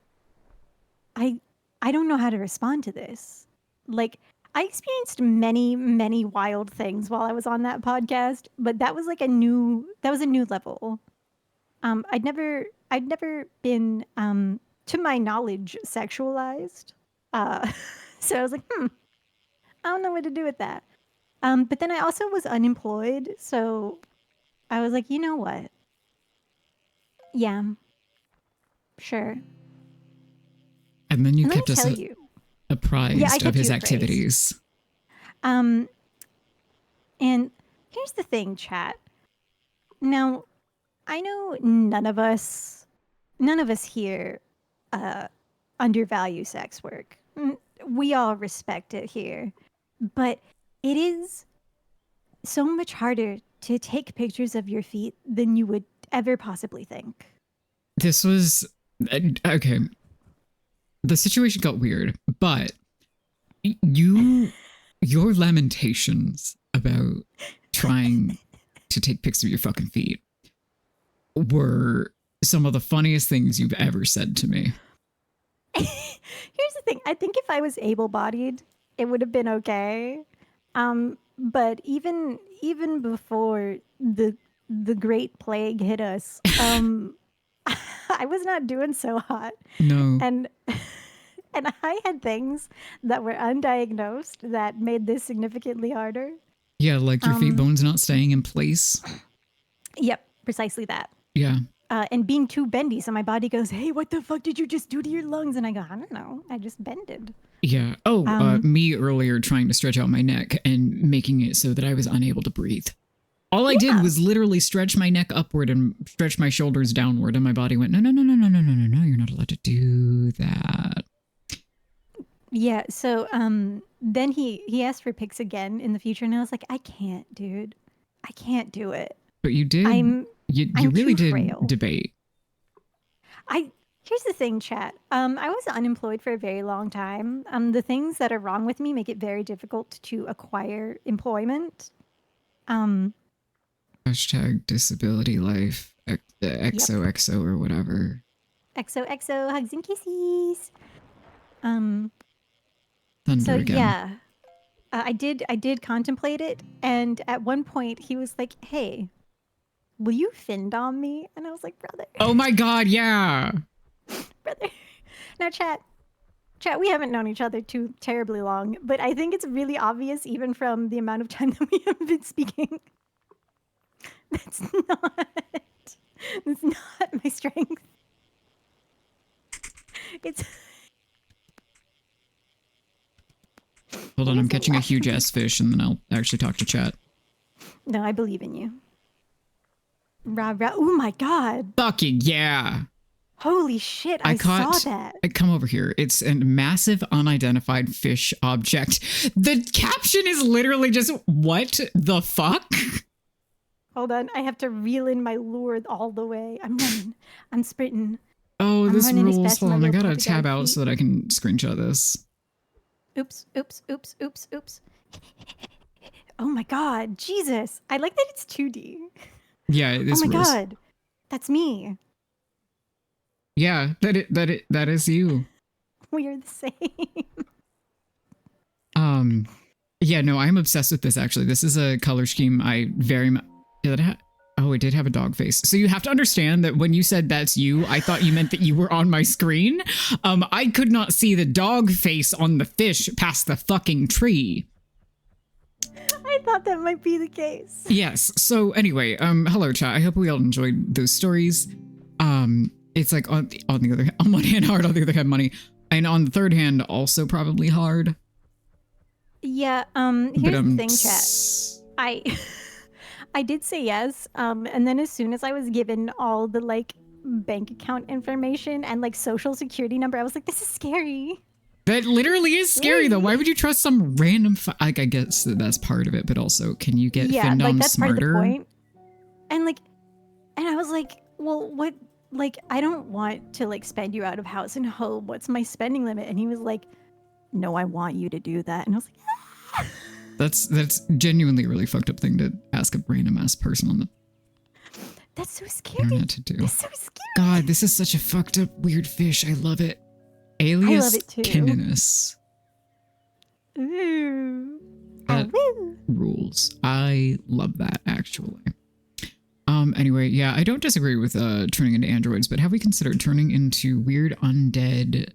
know how to respond to this. Like, I experienced many, many wild things while I was on that podcast, but that was like a new level. I'd never been, to my knowledge, sexualized. So I was like, I don't know what to do with that. But then I also was unemployed, so I was like, you know what? Yeah, sure. And then you kept us apprised of his activities. And here's the thing, chat. Now, I know none of us here undervalue sex work. We all respect it here. But it is so much harder to take pictures of your feet than you would ever possibly think. This was okay. The situation got weird, but your lamentations about trying to take pics of your fucking feet were some of the funniest things you've ever said to me. Here's the thing. I think if I was able-bodied, it would have been okay. But even before the Great Plague hit us, I was not doing so hot. No. And I had things that were undiagnosed that made this significantly harder. Yeah, like your feet bones not staying in place. Yep, precisely that. Yeah. And being too bendy, so my body goes, hey, what the fuck did you just do to your lungs? And I go, I don't know, I just bended. Yeah. Oh, me earlier trying to stretch out my neck and making it so that I was unable to breathe. All I did was literally stretch my neck upward and stretch my shoulders downward, and my body went, no, you're not allowed to do that. Yeah. So then he asked for pics again in the future, and I was like, I can't, dude. I can't do it. But you did. You really did frail. Debate. Here's the thing, chat. I was unemployed for a very long time. The things that are wrong with me make it very difficult to acquire employment. Hashtag disability life, XOXO or whatever. XOXO, hugs and kisses. Thunder again. Yeah, I did contemplate it, and at one point he was like, "Hey, will you Findom me?" And I was like, "Brother." Oh my god, yeah. Brother. Now, chat, we haven't known each other too terribly long, but I think it's really obvious, even from the amount of time that we have been speaking, That's not. That's not my strength. It's. Hold It on, I'm is a catching a lot. huge ass fish, and then I'll actually talk to chat. No, I believe in you. Rah rah. Oh my god. Fucking yeah. Holy shit! I I saw caught. that. Come over here. It's a massive unidentified fish object. The caption is literally just, what the fuck? Hold on. I have to reel in my lure all the way. I'm running. I'm sprinting. Oh, I'm this running as rules. fast as Hold my on, I little gotta poppy tab dog out feet. so that I can screenshot this. Oops, oops, oops, oops, oops. Oh my god, Jesus. I like that it's 2D. Yeah, Oh this my rules. god. That's me. Yeah, that is you. We are the same. Yeah, no, I'm obsessed with this actually. This is a color scheme I very much. Oh, it did have a dog face. So you have to understand that when you said that's you, I thought you meant that you were on my screen. I could not see the dog face on the fish past the fucking tree. I thought that might be the case. Yes. So anyway, hello chat. I hope we all enjoyed those stories. It's like on the other hand, on one hand hard, on the other hand money, and on the third hand also probably hard. Yeah, But here's the thing, chat. I I did say yes, and then as soon as I was given all the like bank account information and like social security number, I was like, this is scary. That literally is scary though. Why would you trust some random? Like, I guess that's part of it, but also, can you get Yeah, like Findom that's part of the smarter? point. And like, and I was like, well, what? Like, I don't want to like spend you out of house and home. What's my spending limit? And he was like, no, I want you to do that. And I was like, ah. That's genuinely a really fucked up thing to ask a random ass person on the That's so scary. internet to do. That's so scary. God, this is such a fucked up weird fish. I love it. I Alias love it too. Kininus. Ooh. That Woo. rules. I love that actually. Anyway, yeah, I don't disagree with turning into androids, but have we considered turning into weird undead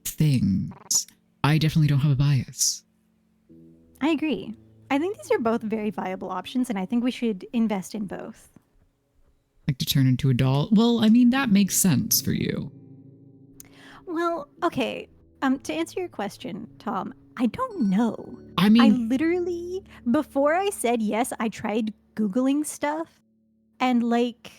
things? I definitely don't have a bias. I agree. I think these are both very viable options, and I think we should invest in both. Like to turn into a doll? Well, I mean, that makes sense for you. Well, okay. To answer your question, Tom, I don't know. I mean, I literally, before I said yes, I tried Googling stuff, and like,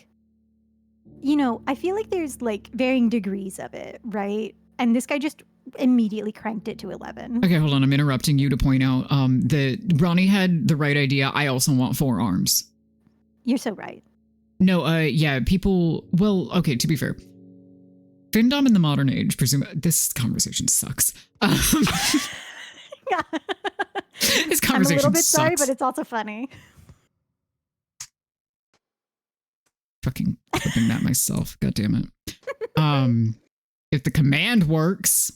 you know, I feel like there's like varying degrees of it, right? And this guy just immediately cranked it to 11. okay, hold on. I'm interrupting you to point out that Ronnie had the right idea. I also want 4 arms. You're so right. No, yeah, people, well, okay, to be fair. Findom in the modern age, this conversation sucks. Yeah. This conversation I'm a little bit sucks. sorry, but it's also funny. Fucking flipping that myself. God damn it. If the command works.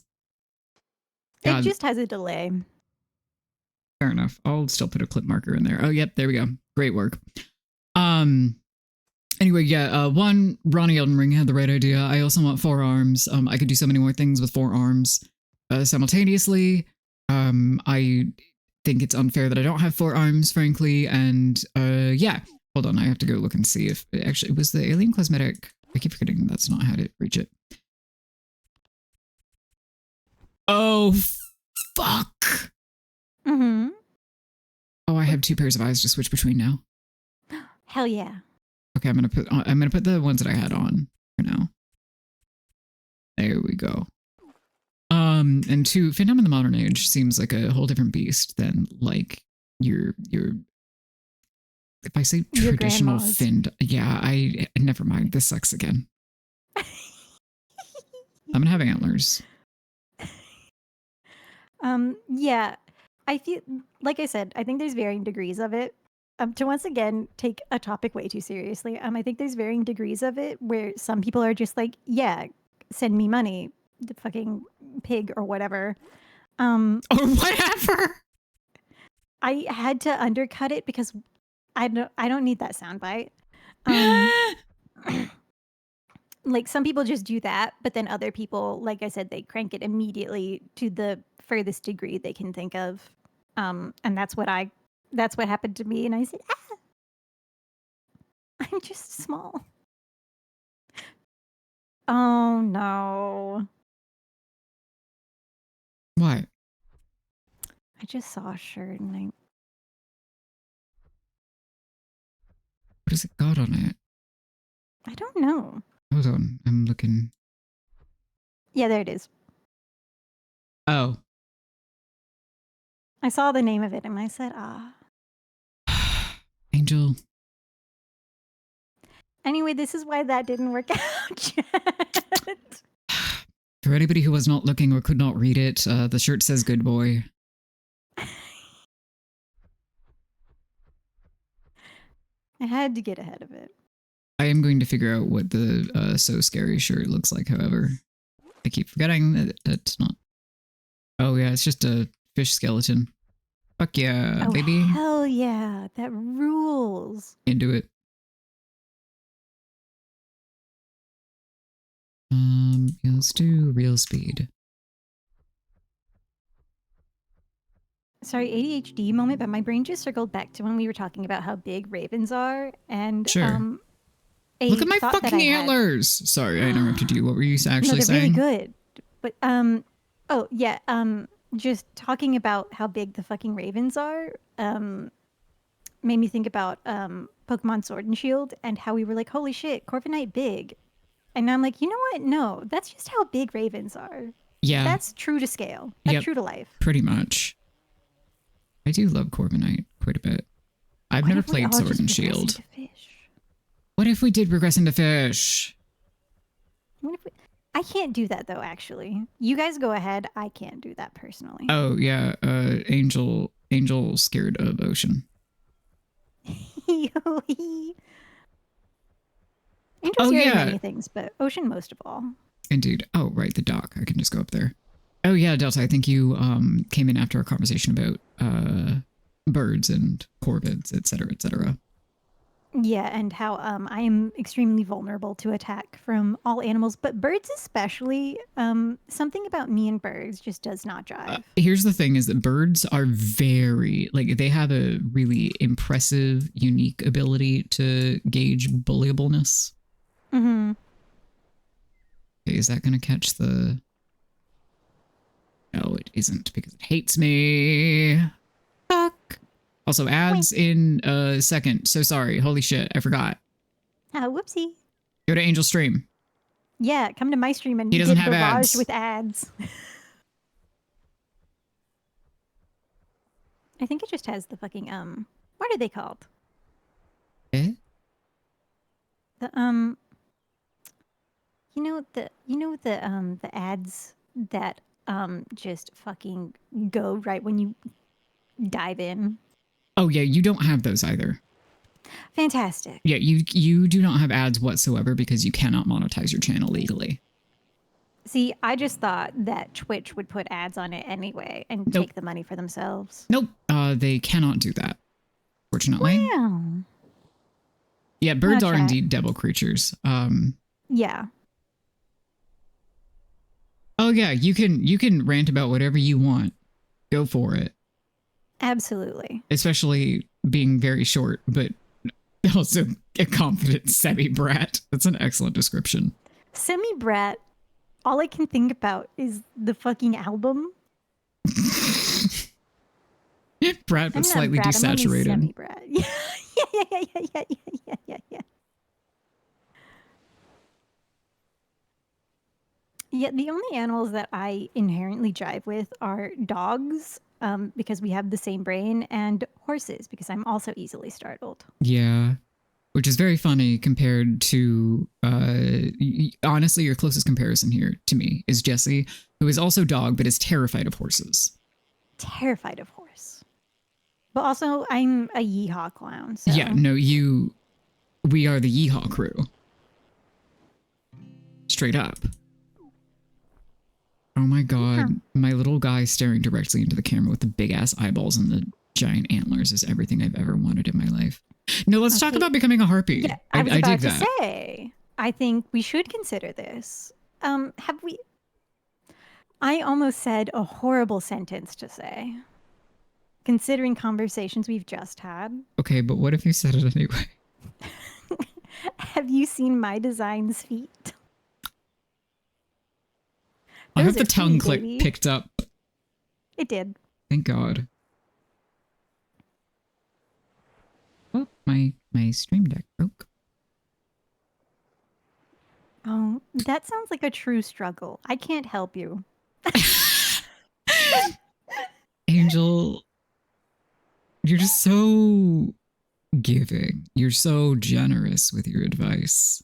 It God, just has a delay. fair enough. I'll still put a clip marker in there. Oh, yep, there we go. Great work. Anyway, yeah, one, Ronnie Elden Ring had the right idea. I also want 4 arms. I could do so many more things with 4 arms simultaneously. I think it's unfair that I don't have 4 arms, frankly. And yeah, hold on. I have to go look and see if it was the alien cosmetic. I keep forgetting that's not how to reach it. Oh, fuck. Mm-hmm. Oh, I have 2 pairs of eyes to switch between now. Hell yeah. Okay, I'm gonna put the ones that I had on for now. There we go. And 2, Findom in the modern age seems like a whole different beast than like your if I say Your traditional grandma's. yeah, I never mind. This sucks again. I'm gonna have antlers. Yeah. I feel like I said, I think there's varying degrees of it. To once again take a topic way too seriously. I think there's varying degrees of it where some people are just like, yeah, send me money, the fucking pig or whatever. Or whatever. I had to undercut it because I don't need that soundbite. Like some people just do that, but then other people, like I said, they crank it immediately to the furthest degree they can think of. And that's what happened to me. And I said, ah. I'm just small. Oh no. What? I just saw a shirt and What has it got on it? I don't know. Hold on. I'm looking. Yeah, there it is. Oh. I saw the name of it and I said, ah. Angel. Anyway, this is why that didn't work out yet. For anybody who was not looking or could not read it, the shirt says good boy. I had to get ahead of it. I am going to figure out what the So Scary shirt looks like, however. I keep forgetting that that's not. Oh, yeah, it's just a fish skeleton. Fuck yeah, Oh, baby. hell yeah. That rules. Into it. Yeah, let's do real speed. Sorry, ADHD moment, but my brain just circled back to when we were talking about how big ravens are, and Sure. a Look at my thought that fucking I had- antlers. Sorry, I interrupted you. What were you actually no, they're saying? really good. But oh yeah, just talking about how big the fucking ravens are, made me think about Pokemon Sword and Shield and how we were like, holy shit, Corviknight big. And I'm like, you know what? No, that's just how big ravens are. Yeah. That's true to scale. That's true to life. Pretty much. I do love Corviknight quite a bit. I've never played Sword and Shield. What if we did regress into fish? What if we... I can't do that though, actually. You guys go ahead. I can't do that personally. Oh yeah, Angel scared of ocean. Angel's scared of many things, but ocean most of all. Indeed. Oh, right, the dock. I can just go up there. Oh yeah, Delta, I think you came in after our conversation about birds and corvids, etc., etc. Yeah, and how I am extremely vulnerable to attack from all animals, but birds especially. Something about me and birds just does not jive. Here's the thing: is that birds are very they have a really impressive, unique ability to gauge bullyableness. Mm-hmm. Okay, is that going to catch the? No, it isn't because it hates me. Fuck. Also, ads in a second. So sorry. Holy shit. I forgot. Whoopsie. Go to Angel Stream. Yeah, come to my stream and he doesn't get have barraged ads. with ads. I think it just has the fucking what are they called? Eh? The the ads that just fucking go right when you dive in. Oh yeah, you don't have those either. Fantastic. Yeah, you do not have ads whatsoever because you cannot monetize your channel legally. See, I just thought that Twitch would put ads on it anyway and take the money for themselves. Nope. They cannot do that, fortunately. Wow. Yeah, birds are indeed devil creatures. Yeah. Oh yeah, you can rant about whatever you want. Go for it. Absolutely. Especially being very short, but also a confident semi-brat. That's an excellent description. Semi-brat. All I can think about is the fucking album. Brat, but slightly brat, desaturated. I'm semi-brat. Yeah. Yeah, the only animals that I inherently jive with are dogs, because we have the same brain, and horses, because I'm also easily startled. Yeah, which is very funny compared to, honestly, your closest comparison here to me is Jessie, who is also dog, but is terrified of horses. Terrified of horse. But also, I'm a yeehaw clown. So. Yeah, no, we are the yeehaw crew. Straight up. Oh my god, my little guy staring directly into the camera with the big ass eyeballs and the giant antlers is everything I've ever wanted in my life. No, let's talk about becoming a harpy. Yeah, I was about to say, I think we should consider this. Have we... I almost said a horrible sentence to say, considering conversations we've just had. Okay, but what if you said it anyway? Have you seen my design's feet? I hope Those the are tongue feet, click baby. picked up. It did. Thank God. Oh, my stream deck broke. Oh, that sounds like a true struggle. I can't help you. Angel, you're just so giving. You're so generous with your advice.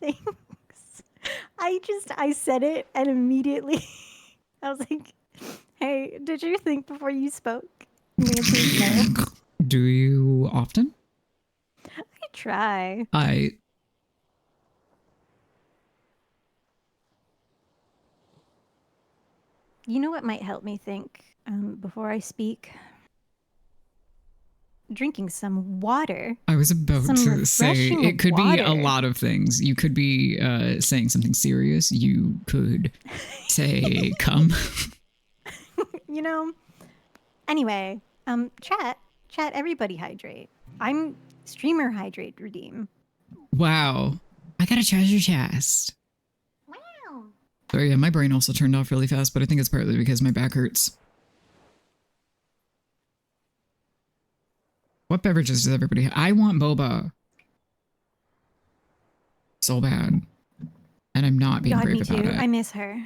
Thanks. I said it and immediately I was like, hey, did you think before you spoke? And the answer is no. Do you often? I try. You know what might help me think before I speak? Drinking some water. I was about Some to say refreshing it could be a water. lot of things. You could be saying something serious. You could say come. You know? Anyway, chat, everybody hydrate. I'm streamer hydrate redeem. Wow. I got a treasure chest. Wow. Sorry, yeah, my brain also turned off really fast, but I think it's partly because my back hurts. What beverages does everybody have? I want boba. So bad. And I'm not being God, brave me about too. it. I miss her.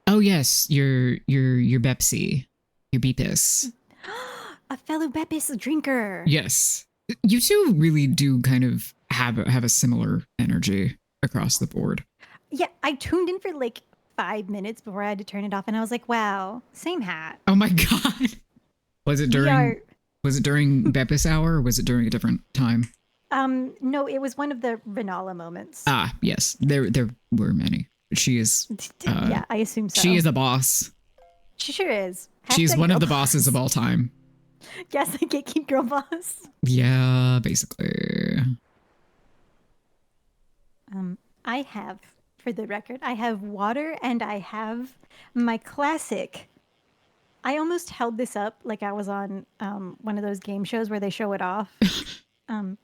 Oh yes, your Bepsi. Your Beepis. A fellow Beppis drinker. Yes. You two really do kind of have a similar energy across the board. Yeah, I tuned in for like 5 minutes before I had to turn it off, and I was like, wow, same hat. Oh my God. Was it during Bepis hour or was it during a different time? No, it was one of the Renala moments. Ah, yes. There were many. She is yeah, I assume so. She is a boss. She sure is. She is one of the boss. bosses of all time. Yes, the gatekeep girl boss. Yeah, basically. I have, for the record, I have water and I have my classic. I almost held this up like I was on one of those game shows where they show it off. I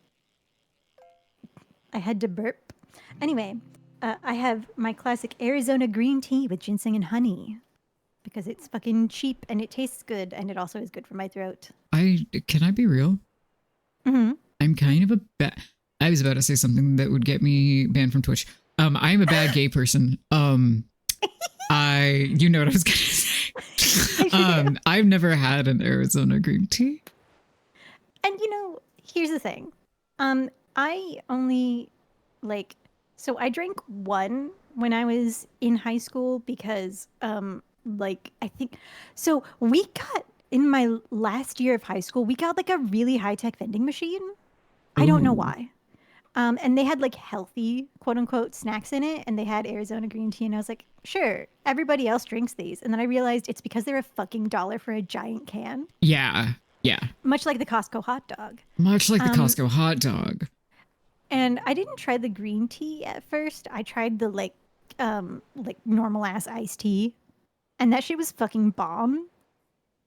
had to burp. Anyway, I have my classic Arizona green tea with ginseng and honey because it's fucking cheap and it tastes good and it also is good for my throat. Can I be real? Mm-hmm. I'm kind of I was about to say something that would get me banned from Twitch. I'm a bad gay person. You know what I was gonna say. I've never had an Arizona green tea. And here's the thing. I only so I drank one when I was in high school because I think so we got in my last year of high school, we got like a really high-tech vending machine. I don't know why. And they had like healthy, quote unquote, snacks in it. And they had Arizona green tea. And I was like, sure, everybody else drinks these. And then I realized it's because they're a fucking $1 for a giant can. Yeah. Yeah. Much like the Costco hot dog. Much like the Costco hot dog. And I didn't try the green tea at first. I tried the like normal ass iced tea. And that shit was fucking bomb.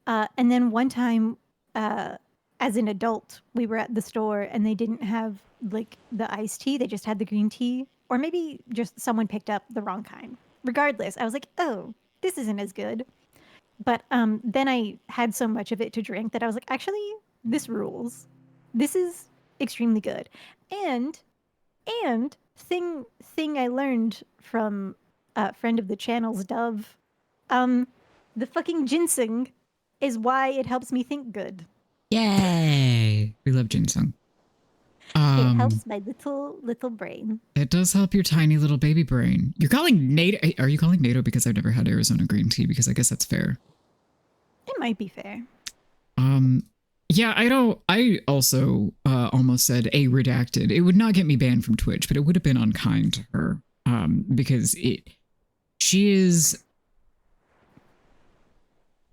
And then one time, as an adult, we were at the store and they didn't have like the iced tea. They just had the green tea. Or maybe just someone picked up the wrong kind. Regardless, I was like, oh, this isn't as good. But then I had so much of it to drink that I was like, actually, this rules. This is extremely good. And thing I learned from a friend of the channel's Dove, the fucking ginseng is why it helps me think good. Yay! We love ginseng. It helps my little brain. It does help your tiny little baby brain. You're calling NATO? Are you calling NATO because I've never had Arizona green tea? Because I guess that's fair. It might be fair. Yeah, I also almost said a redacted. It would not get me banned from Twitch, but it would have been unkind to her. Because she is.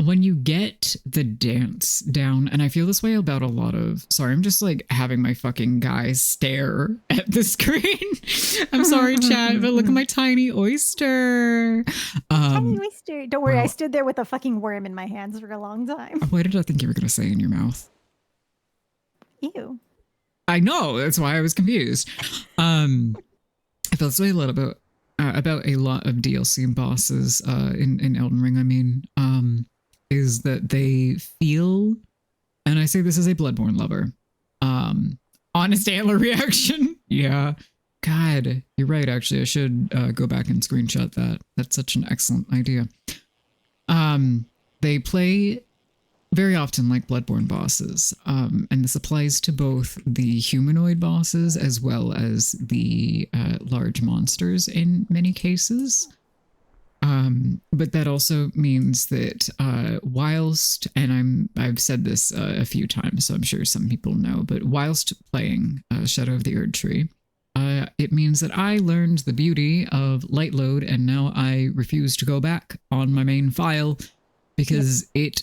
When you get the dance down, and I feel this way about a lot of, sorry, I'm just like having my fucking guys stare at the screen. I'm sorry, chat, but look at my tiny oyster. Tiny oyster. Don't worry, I stood there with a fucking worm in my hands for a long time. What did I think you were going to say in your mouth? Ew. I know. That's why I was confused. I feel this way a little bit about a lot of DLC bosses in Elden Ring. I mean, is that they feel, and I say this as a Bloodborne lover, honest antler reaction. Yeah. God, you're right. Actually, I should go back and screenshot that. That's such an excellent idea. They play very often like Bloodborne bosses, and this applies to both the humanoid bosses as well as the large monsters in many cases. But that also means that whilst, and I've said this a few times, so I'm sure some people know, but whilst playing Shadow of the Erdtree, it means that I learned the beauty of light load, and now I refuse to go back on my main file because it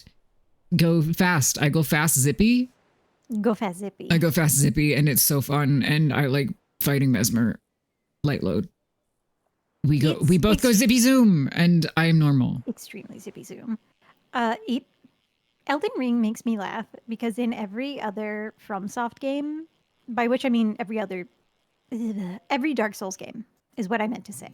go fast. I go fast zippy. Go fast zippy. I go fast zippy, and it's so fun, and I like fighting Mesmer light load. We both go zippy zoom, and I am normal. Extremely zippy zoom. Elden Ring makes me laugh because in every other FromSoft game, by which I mean every Dark Souls game is what I meant to say.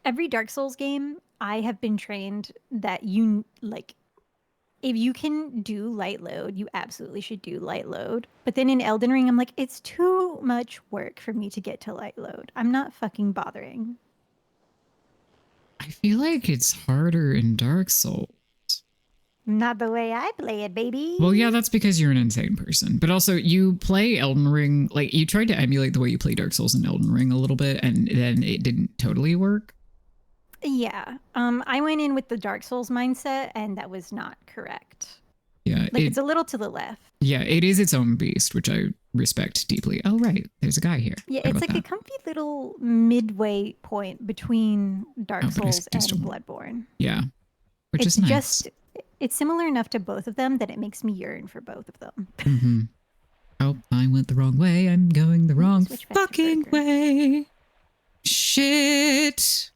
Every Dark Souls game, I have been trained that if you can do light load, you absolutely should do light load. But then in Elden Ring, I'm like, it's too much work for me to get to light load. I'm not fucking bothering. I feel like it's harder in Dark Souls. Not the way I play it, baby. Well, yeah, that's because you're an insane person. But also, you play Elden Ring, like, you tried to emulate the way you play Dark Souls in Elden Ring a little bit, and then it didn't totally work. Yeah. I went in with the Dark Souls mindset, and that was not correct. Yeah. It's a little to the left. Yeah, it is its own beast, which I respect deeply. Oh, right. There's a guy here. Yeah, it's like a comfy little midway point between Dark Souls and Bloodborne. Yeah. Which is nice. It's similar enough to both of them that it makes me yearn for both of them. Mm-hmm. Oh, I went the wrong way. I'm going the wrong fucking way. Shit.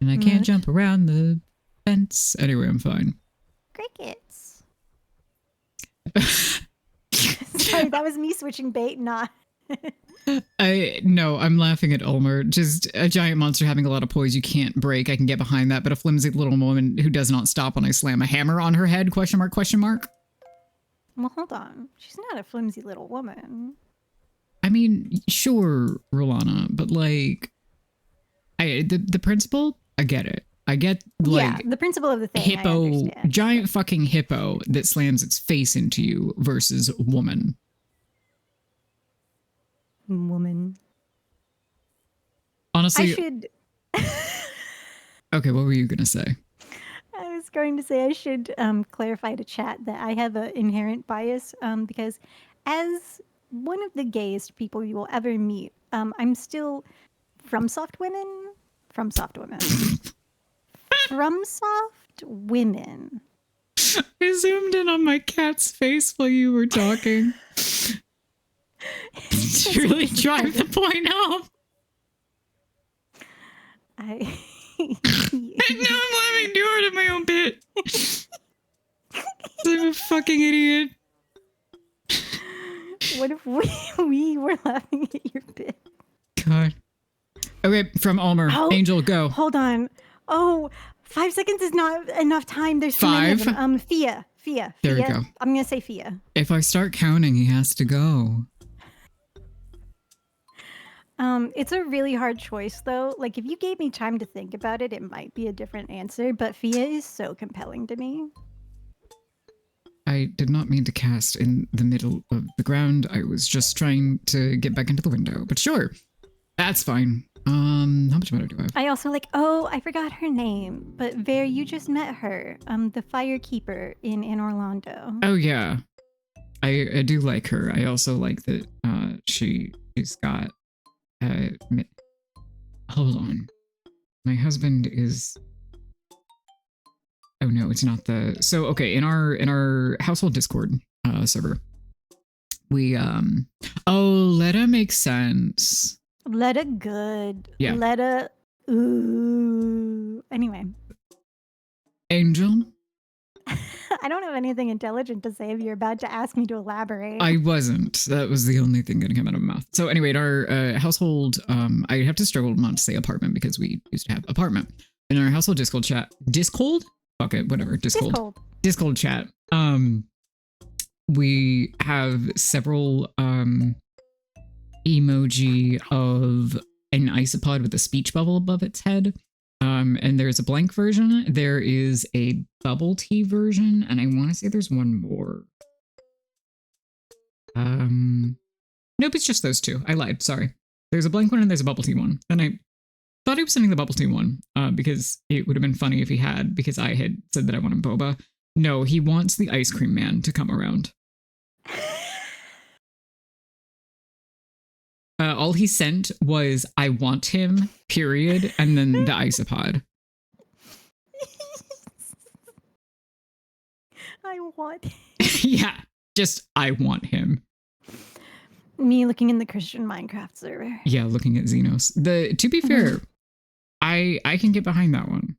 And I can't jump around the fence. Anyway, I'm fine. Crickets. Sorry, that was me switching bait, not... No, I'm laughing at Ulmer. Just a giant monster having a lot of poise you can't break. I can get behind that, but a flimsy little woman who does not stop when I slam a hammer on her head? Question mark, question mark. Well, hold on. She's not a flimsy little woman. I mean, sure, Rolana, but like, the principle, I get it. I get, like, yeah, the principle of the thing. Hippo, giant fucking hippo that slams its face into you versus woman. Honestly, I should. Okay, what were you gonna say? I was going to say I should clarify to chat that I have an inherent bias because as one of the gayest people you will ever meet, I'm still FromSoft women. FromSoft women. FromSoft women. I zoomed in on my cat's face while you were talking. To really drive the point home. I know I'm laughing too hard at my own bit. I'm a fucking idiot. What if we were laughing at your bit? God. Okay, from Ulmer. Angel, go. Hold on. Oh, 5 seconds is not enough time. There's too many of them. Fia. There we go. I'm gonna say Fia. If I start counting, he has to go. It's a really hard choice, though. Like, if you gave me time to think about it, it might be a different answer, but Fia is so compelling to me. I did not mean to cast in the middle of the ground. I was just trying to get back into the window, but sure. That's fine. How much money do I have? I also I forgot her name, but Ver, you just met her. The Firekeeper in Orlando. Oh, yeah. I do like her. I also like that she's got hold on. My husband is... Oh no, it's not the... So, okay, in our household Discord server, we... Oh, Letta makes sense. Letta good. Yeah. Letta... Ooh. Anyway. Angel? I don't have anything intelligent to say if you're about to ask me to elaborate. I wasn't. That was the only thing going to come out of my mouth. So anyway, in our household, I have to struggle not to say apartment because we used to have apartment. In our household Discord chat, Discord? Fuck it, whatever. Discord chat. We have several emoji of an isopod with a speech bubble above its head. And there's a blank version. There is a bubble tea version, and I want to say there's one more. Nope, it's just those two. I lied. Sorry. There's a blank one and there's a bubble tea one. And I thought he was sending the bubble tea one because it would have been funny if he had, because I had said that I wanted boba. No, he wants the ice cream man to come around. All he sent was, I want him, period, and then the isopod. I want him. Yeah, just, I want him. Me looking in the Christian Minecraft server. Yeah, looking at Xenos. To be fair, I can get behind that one.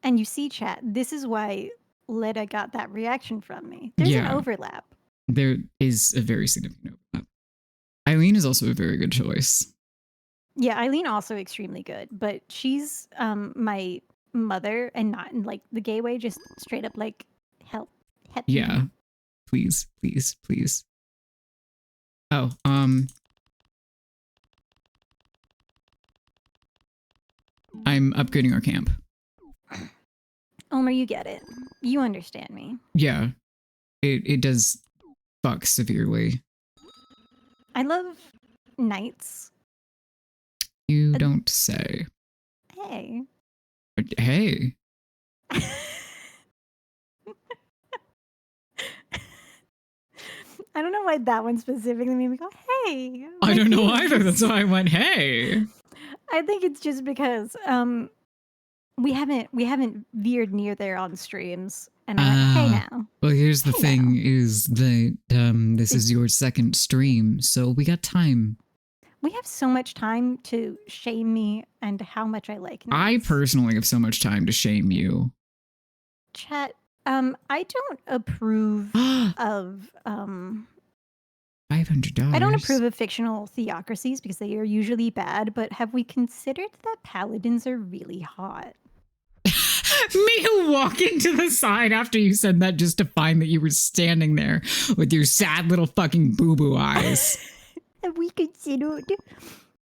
And you see, chat, this is why Leda got that reaction from me. There's an overlap. There is a very significant overlap. Eileen is also a very good choice. Yeah, Eileen also extremely good, but she's my mother and not in like the gay way, just straight up like help yeah me. Please oh I'm upgrading our camp. Omer, you get it, you understand me. Yeah, it does fuck severely. I love nights. You don't say. Hey. I don't know why that one specifically made me go, hey. I don't know either. That's why I went, hey. I think it's just because we haven't veered near there on streams. And I went, hey now. Well, here's the thing is that this is your second stream, so we got time. We have so much time to shame me and how much I like nights. I personally have so much time to shame you. Chat, I don't approve of $500. I don't approve of fictional theocracies because they are usually bad, but have we considered that paladins are really hot? Me walking to the side after you said that just to find that you were standing there with your sad little fucking boo-boo eyes. Have we considered?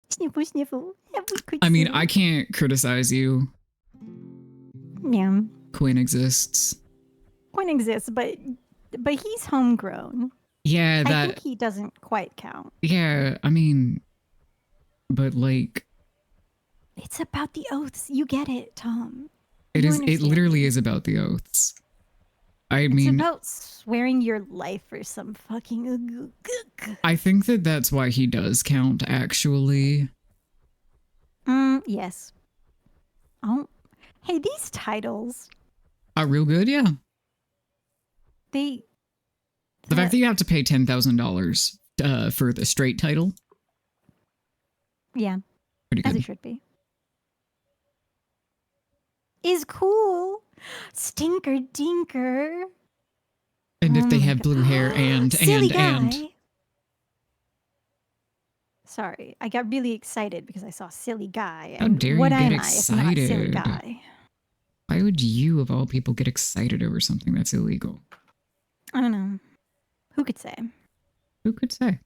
Sniffle, sniffle. Have we considered? I mean, I can't criticize you. Yeah. Quinn exists. Quinn exists, but he's homegrown. Yeah, I think he doesn't quite count. Yeah, I mean, but like... It's about the oaths. You get it, Tom. It literally is about the oaths. It's about swearing your life for some fucking... I think that's why he does count, actually. Yes. Oh, hey, these titles are real good, yeah. The fact that you have to pay $10,000 for the straight title. Yeah. Pretty good. As it should be. Is cool. Stinker dinker. And if they have blue hair and Sorry, I got really excited because I saw silly guy. How dare you get excited? If not silly guy? Why would you, of all people, get excited over something that's illegal? I don't know. Who could say? Who could say?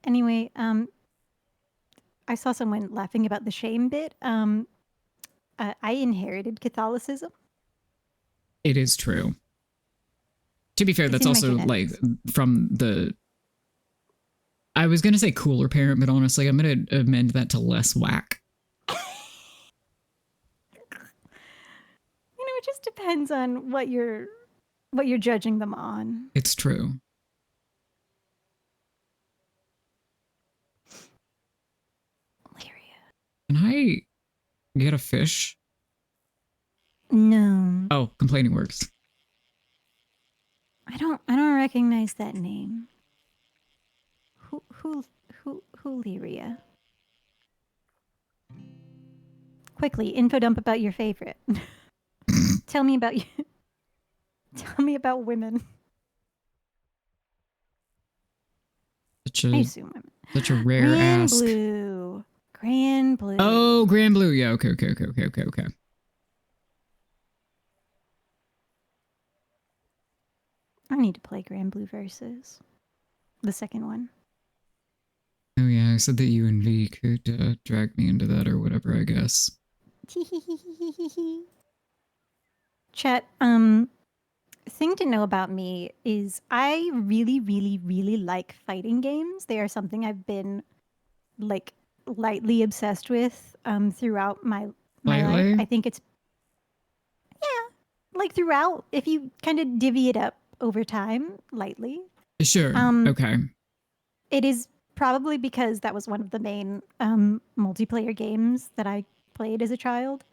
Anyway, I saw someone laughing about the shame bit. I inherited Catholicism. It is true. To be fair, that's also like from the... I was going to say cooler parent, but honestly, I'm going to amend that to less whack. It just depends on what you're judging them on. It's true. Can I get a fish? No. Oh, complaining works. I don't recognize that name. Who Lyria? Quickly, info dump about your favorite. Tell me about you. Tell me about women. Such I a assume women. such a rare Grand ask. Blue. Grand Blue. Oh, Grand Blue. Yeah. Okay. Okay. I need to play Grand Blue Versus. The second one. Oh yeah, I said that you and V could drag me into that or whatever. I guess. Chat. Thing to know about me is I really, really, really like fighting games. They are something I've been like lightly obsessed with throughout my life. Lightly. I think it's like throughout if you kind of divvy it up over time lightly. Sure. Um Okay. it is probably because that was one of the main multiplayer games that I played as a child.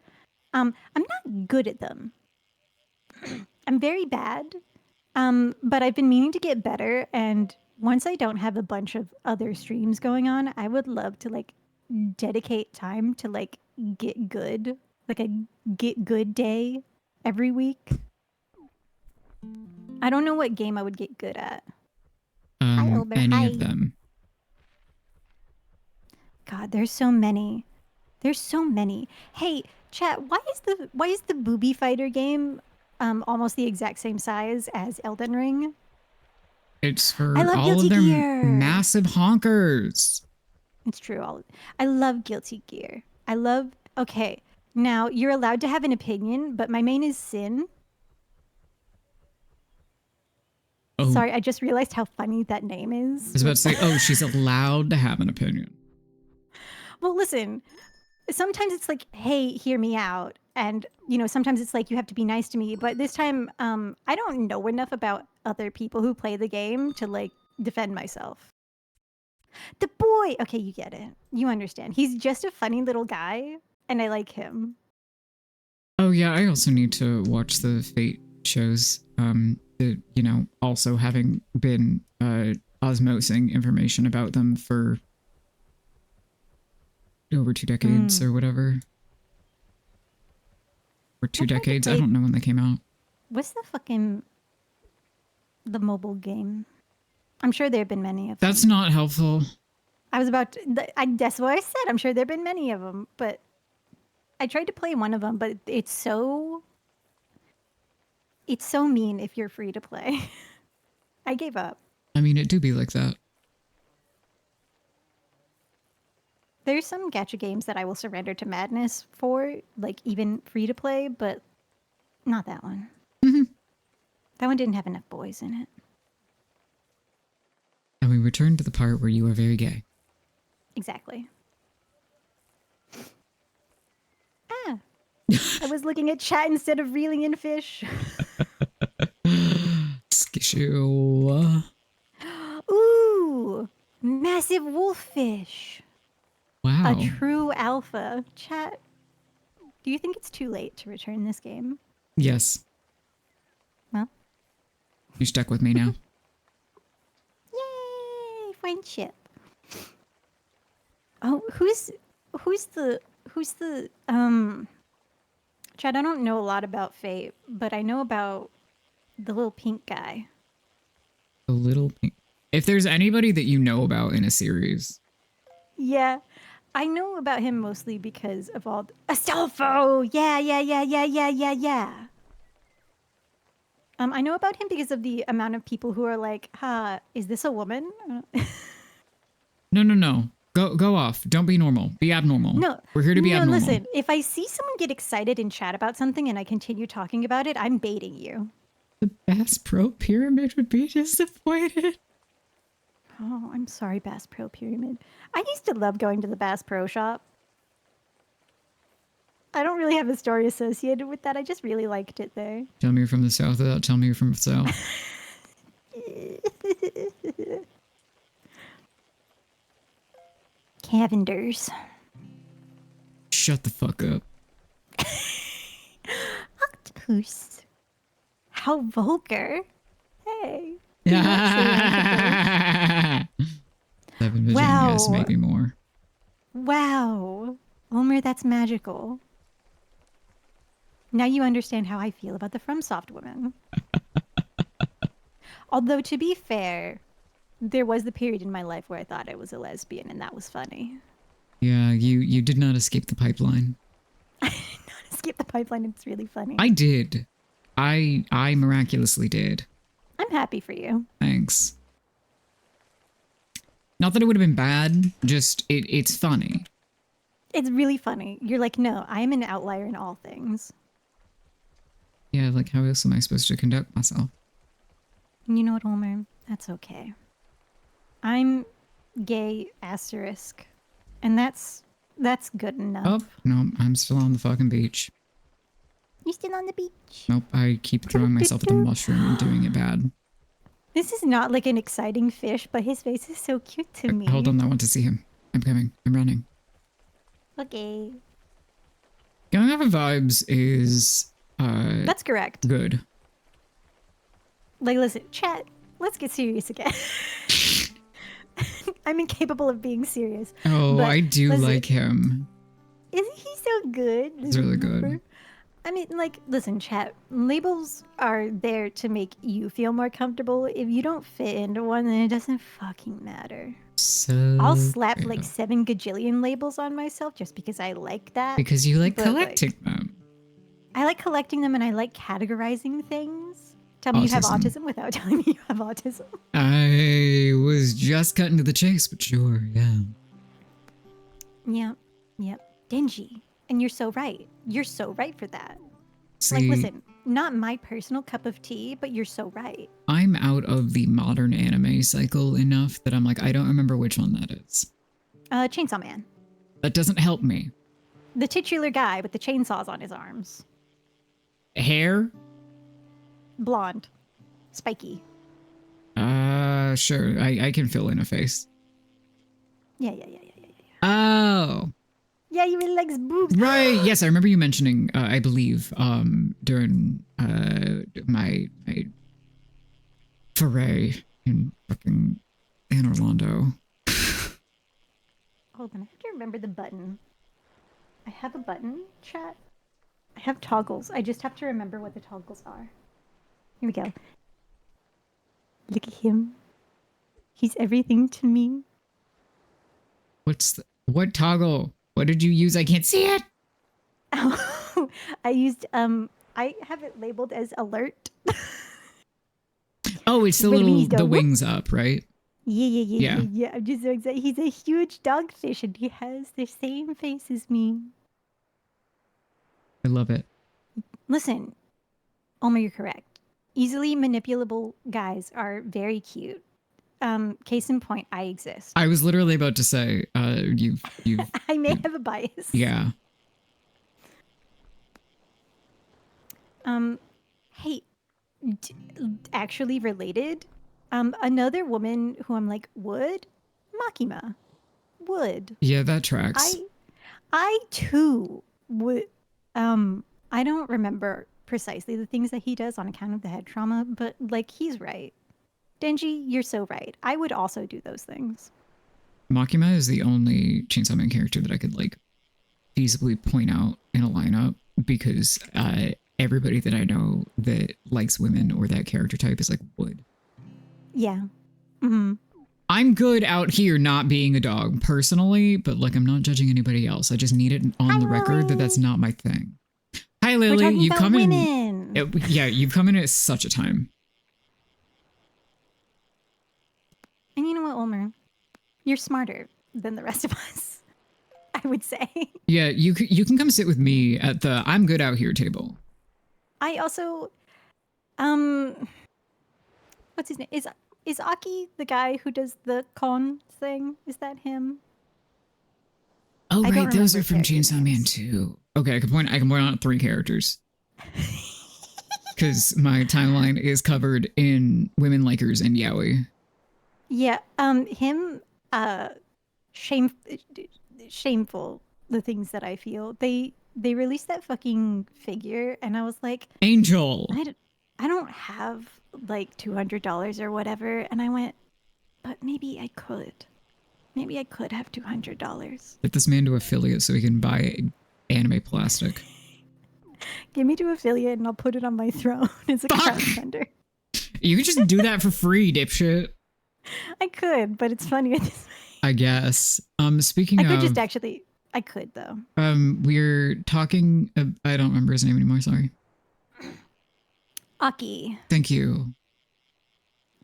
I'm not good at them. I'm very bad. But I've been meaning to get better, and once I don't have a bunch of other streams going on, I would love to like dedicate time to like get good, like a get good day every week. I don't know what game I would get good at. Hi, Elber. Any of Hi. them. God, there's so many. There's so many. Hey, chat. Why is the booby fighter game almost the exact same size as Elden Ring? It's I for love all Guilty of their Gear. massive honkers. It's true. I love Guilty Gear. I love. Okay, now you're allowed to have an opinion, but my main is Sin. Oh, Sorry, I just realized how funny that name I is. was about to say, oh, she's allowed to have an opinion. Well, listen. Sometimes it's like, hey, hear me out, and you know, sometimes it's like you have to be nice to me. But this time, I don't know enough about other people who play the game to like defend myself. The boy. Okay, you get it. You understand. He's just a funny little guy, and I like him. Oh yeah, I also need to watch the Fate shows. You know, also having been osmosing information about them for over 2 decades or whatever. Or 2 decades. I don't know when they came out. What's the mobile game? I'm sure there have been many of them. That's not helpful. I was about to, that's what I said. I'm sure there have been many of them, but I tried to play one of them, but it's so mean if you're free to play. I gave up. I mean, it do be like that. There's some gacha games that I will surrender to madness for, like even free to play, but not that one. That one didn't have enough boys in it. And we return to the part where you are very gay. Exactly. Ah. I was looking at chat instead of reeling in fish. Skishu. Ooh, massive wolffish. Wow. A true alpha. Chat, do you think it's too late to return this game? Yes. Well. You're stuck with me now. Yay, friendship. Oh, who's the Chad, I don't know a lot about Fate, but I know about the little pink guy. The little pink. If there's anybody that you know about in a series. Yeah. I know about him mostly because of all Astolfo. Yeah. I know about him because of the amount of people who are like, is this a woman? No. Go off. Don't be normal. Be abnormal. No. We're here to be abnormal. Listen, if I see someone get excited in chat about something and I continue talking about it, I'm baiting you. The Bass Pro Pyramid would be disappointed. Oh, I'm sorry, Bass Pro Pyramid. I used to love going to the Bass Pro shop. I don't really have a story associated with that. I just really liked it there. Tell me you're from the South without telling me you're from the South. Cavenders. Shut the fuck up. Octopus. How vulgar. Hey. Yeah. 7 vision, Wow. yes, maybe more. Wow. Omer, that's magical. Now you understand how I feel about the FromSoft woman. Although, to be fair, there was the period in my life where I thought I was a lesbian, and that was funny. Yeah, you did not escape the pipeline. I did not escape the pipeline. It's really funny. I did. I miraculously did. I'm happy for you. Thanks. Not that it would have been bad, just it's funny. It's really funny. You're like, no, I am an outlier in all things. Yeah, like how else am I supposed to conduct myself? You know what, Homer? That's okay. I'm gay asterisk, and that's good enough. Oh, no, I'm still on the fucking beach. You still on the beach? Nope, I keep throwing myself at the mushroom and doing it bad. This is not like an exciting fish, but his face is so cute to me. Hold on, I want to see him. I'm coming. I'm running. Okay. Going off of vibes is That's correct. good. Like, listen, chat, let's get serious again. I'm incapable of being serious. Oh, but I do listen, like him. Isn't he so good? He's really good. I mean, like, listen, chat, labels are there to make you feel more comfortable. If you don't fit into one, then it doesn't fucking matter. So I'll slap good. like 7 gajillion labels on myself just because I like that. Because you like but, collecting them. I like collecting them and I like categorizing things. Tell me you have autism without telling me you have autism. I was just cutting to the chase, but sure, yeah. Yep. Dingy. And you're so right. You're so right for that. See, like, listen, not my personal cup of tea, but you're so right. I'm out of the modern anime cycle enough that I'm like, I don't remember which one that is. Chainsaw Man. That doesn't help me. The titular guy with the chainsaws on his arms. Hair? Blonde. Spiky. Sure. I can fill in a face. Yeah. Oh. Yeah, he really likes boobs. Right. Yes, I remember you mentioning, I believe, during my foray in fucking Anne Orlando. Hold on, I have to remember the button. I have a button, chat. I have toggles. I just have to remember what the toggles are. Here we go. Look at him. He's everything to me. What toggle? What did you use? I can't see it. Oh, I used I have it labeled as alert. Oh, it's the the wings up, right? Yeah. I'm just so excited. He's a huge dogfish and he has the same face as me. I love it. Listen, Omar, you're correct. Easily manipulable guys are very cute. Case in point, I exist. I was literally about to say, you've I may have a bias. Yeah. Hey, actually related, another woman who I'm like, Makima. Would. Yeah, that tracks. I too would, I don't remember precisely the things that he does on account of the head trauma, but like, he's right. Denji, you're so right. I would also do those things. Makima is the only Chainsaw Man character that I could like feasibly point out in a lineup because everybody that I know that likes women or that character type is like Wood. Yeah. Mm-hmm. I'm good out here not being a dog personally, but like I'm not judging anybody else. I just need it on the record that that's not my thing. Hi Lily, you come in. Yeah, you come in at such a time. And you know what, Ulmer? You're smarter than the rest of us, I would say. Yeah, you can come sit with me at the I'm good out here table. I also, what's his name? Is Aki the guy who does the con thing? Is that him? Oh, right, those are from Chainsaw Man 2. Okay, I can point out 3 characters. Because my timeline is covered in women likers and yaoi. Yeah, him, shameful, the things that I feel. They released that fucking figure, and I was like, Angel! I don't have, like, $200 or whatever, and I went, but maybe I could. Maybe I could have $200. Get this man to affiliate so he can buy anime plastic. Give me to affiliate and I'll put it on my throne as a crowdfunder. You could just do that for free, dipshit. I could, but it's funnier this way. I guess. Speaking I of, could just actually. I could though. we're talking. I don't remember his name anymore. Sorry. Aki. Thank you.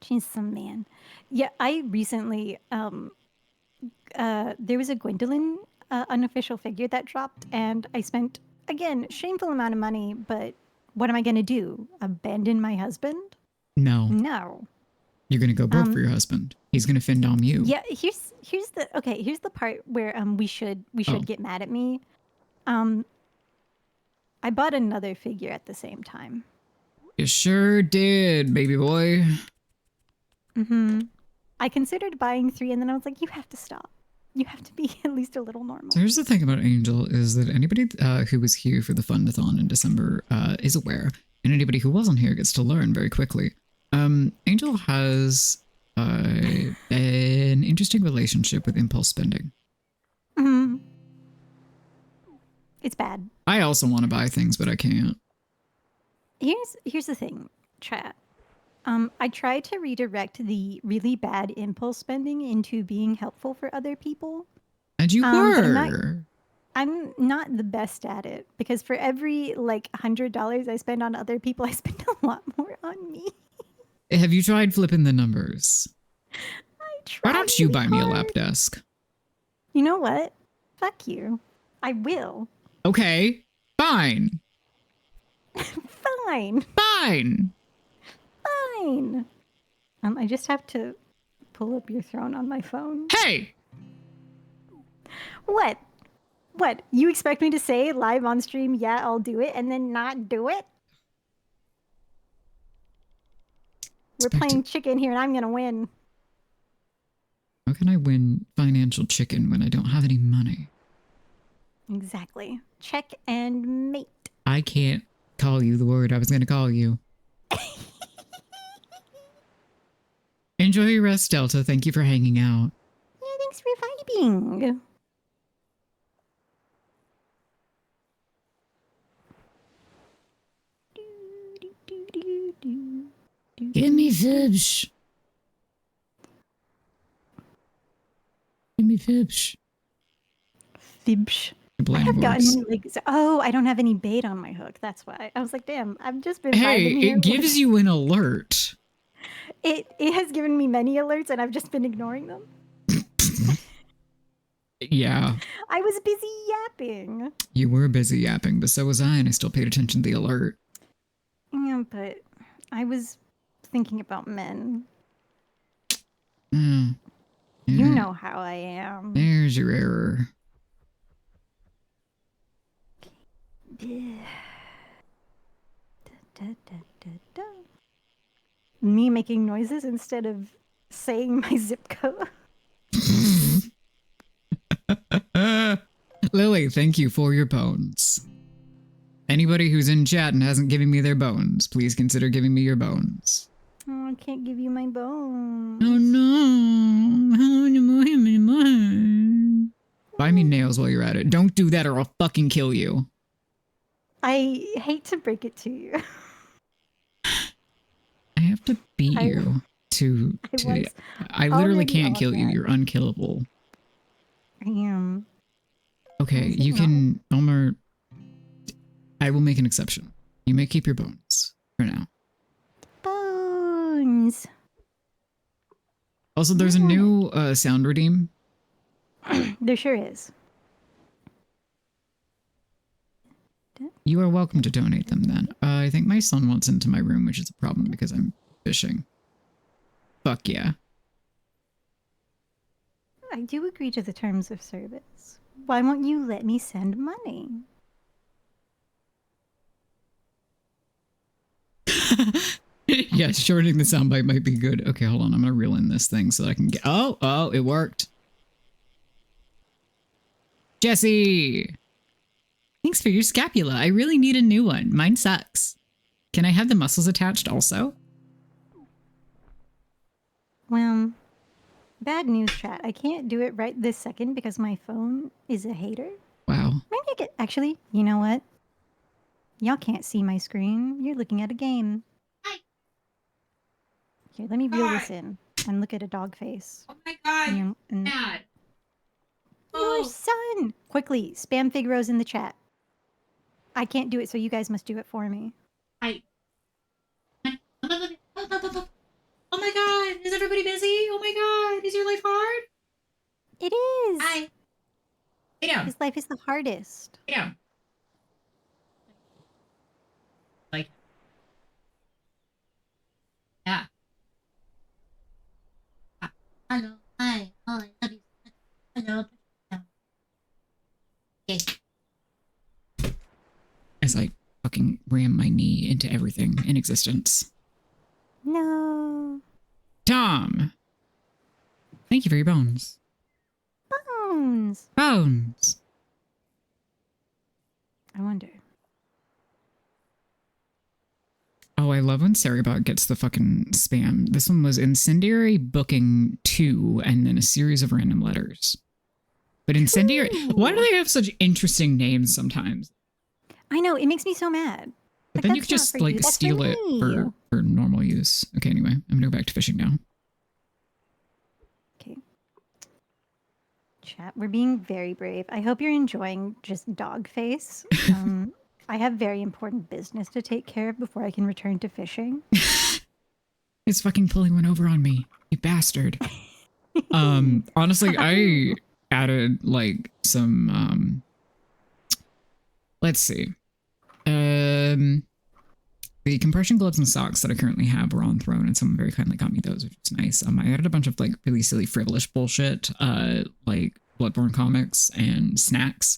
She's some man. Yeah, I recently there was a Gwendolyn unofficial figure that dropped, and I spent again shameful amount of money. But what am I gonna do? Abandon my husband? No, No. you're gonna go broke for your husband. He's gonna fend on you. Yeah, here's the part where we should get mad at me. I bought another figure at the same time. You sure did, baby boy. Mm-hmm. I considered buying 3, and then I was like, you have to stop. You have to be at least a little normal. So here's the thing about Angel is that anybody who was here for the Fundathon in December is aware, and anybody who wasn't here gets to learn very quickly. Angel has an interesting relationship with impulse spending. Mm-hmm. It's bad. I also want to buy things, but I can't. Here's the thing, chat. I tried to redirect the really bad impulse spending into being helpful for other people. And you were. I'm not the best at it because for every like $100 I spend on other people, I spend a lot more on me. Have you tried flipping the numbers? I tried. Why don't you buy me a lap desk? You know what? Fuck you. I will. Okay, fine. Fine. Fine. Fine. I just have to pull up your throne on my phone. Hey! What? What? You expect me to say live on stream, yeah, I'll do it, and then not do it? We're playing chicken here, and I'm gonna win. How can I win financial chicken when I don't have any money? Exactly. Check and mate. I can't call you the word I was going to call you. Enjoy your rest, Delta. Thank you for hanging out. Yeah, thanks for vibing. Give me fish. Give me fish. Fibsh. I have gotten like, oh, I don't have any bait on my hook. That's why. I was like, damn, I've just been. Hey, it gives you an alert. It has given me many alerts, and I've just been ignoring them. Yeah. I was busy yapping. You were busy yapping, but so was I, and I still paid attention to the alert. Yeah, but I was thinking about men. Mm. You know how I am. There's your error. Me making noises instead of saying my zip code. Lily, thank you for your bones. Anybody who's in chat and hasn't given me their bones, please consider giving me your bones. Oh, I can't give you my bones. Oh no. Buy me nails while you're at it. Don't do that or I'll fucking kill you. I hate to break it to you. I have to beat you to I literally can't kill you. You're unkillable. I am. Okay, you can, Elmer, I will make an exception. You may keep your bones for now. Bones. Also, there's a new sound redeem. There sure is. You are welcome to donate them then. I think my son wants into my room, which is a problem because I'm fishing. Fuck yeah. I do agree to the terms of service. Why won't you let me send money? Yes, shortening the soundbite might be good. Okay, hold on. I'm going to reel in this thing so that I can get... Oh, it worked. Jesse! Thanks for your scapula. I really need a new one. Mine sucks. Can I have the muscles attached also? Well, bad news, chat. I can't do it right this second because my phone is a hater. Wow. Maybe I could... Actually, you know what? Y'all can't see my screen. You're looking at a game. Here, let me reel this in and look at a dog face. Oh my god. And Dad. your son! Quickly, spam Fig Rose in the chat. I can't do it, so you guys must do it for me. Oh my god, is everybody busy? Oh my god, is your life hard? It is! Hi. Lay down. His life is the hardest. Lay down. Like. Yeah. Hello. Hi. Oh, I love you. Hello. Okay. As I fucking ram my knee into everything in existence. No. Tom. Thank you for your bones. Bones. Bones. I wonder. Oh, I love when Saribot gets the fucking spam. This one was Incendiary Booking 2 and then a series of random letters. But Incendiary, why do they have such interesting names sometimes? I know, it makes me so mad. But then you could just like steal it for normal use. Okay, anyway, I'm gonna go back to fishing now. Okay. Chat, we're being very brave. I hope you're enjoying just dog face. I have very important business to take care of before I can return to fishing. It's fucking pulling one over on me, you bastard. Honestly, I added like some let's see. The compression gloves and socks that I currently have were on Throne, and someone very kindly got me those, which is nice. I added a bunch of like really silly, frivolous bullshit, like Bloodborne comics and snacks.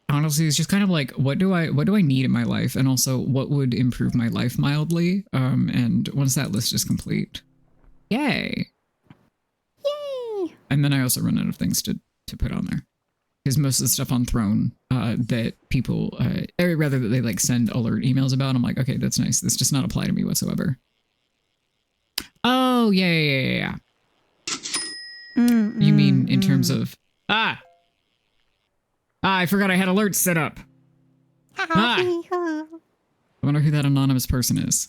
Honestly, it's just kind of like, what do I need in my life, and also what would improve my life mildly. And once that list is complete, yay! And then I also run out of things to put on there. Because most of the stuff on Throne that people, or rather that they like send alert emails about, I'm like, okay, that's nice. This does not apply to me whatsoever. Oh, yeah. You mean in terms of, I forgot I had alerts set up. I wonder who that anonymous person is.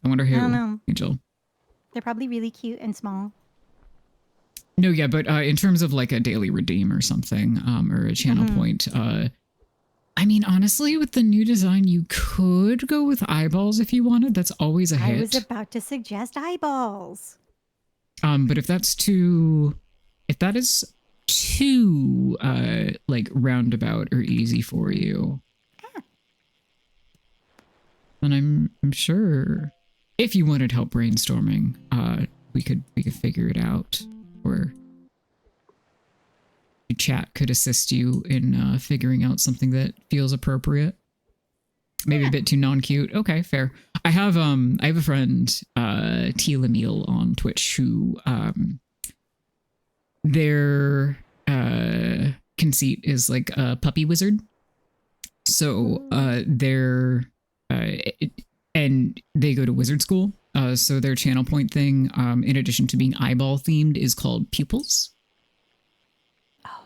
I wonder who. I don't know. Angel. They're probably really cute and small. No, yeah, but in terms of like a daily redeem or something, or a channel point, I mean, honestly, with the new design, you could go with eyeballs if you wanted. That's always a hit. I was about to suggest eyeballs. But if that is too like roundabout or easy for you, then I'm sure if you wanted help brainstorming, we could figure it out. Or the chat could assist you in figuring out something that feels appropriate. Maybe a bit too non-cute. Okay, fair. I have a friend, T. Lamille on Twitch, who their conceit is like a puppy wizard. So and they go to wizard school. So their channel point thing, in addition to being eyeball themed, is called pupils. Oh,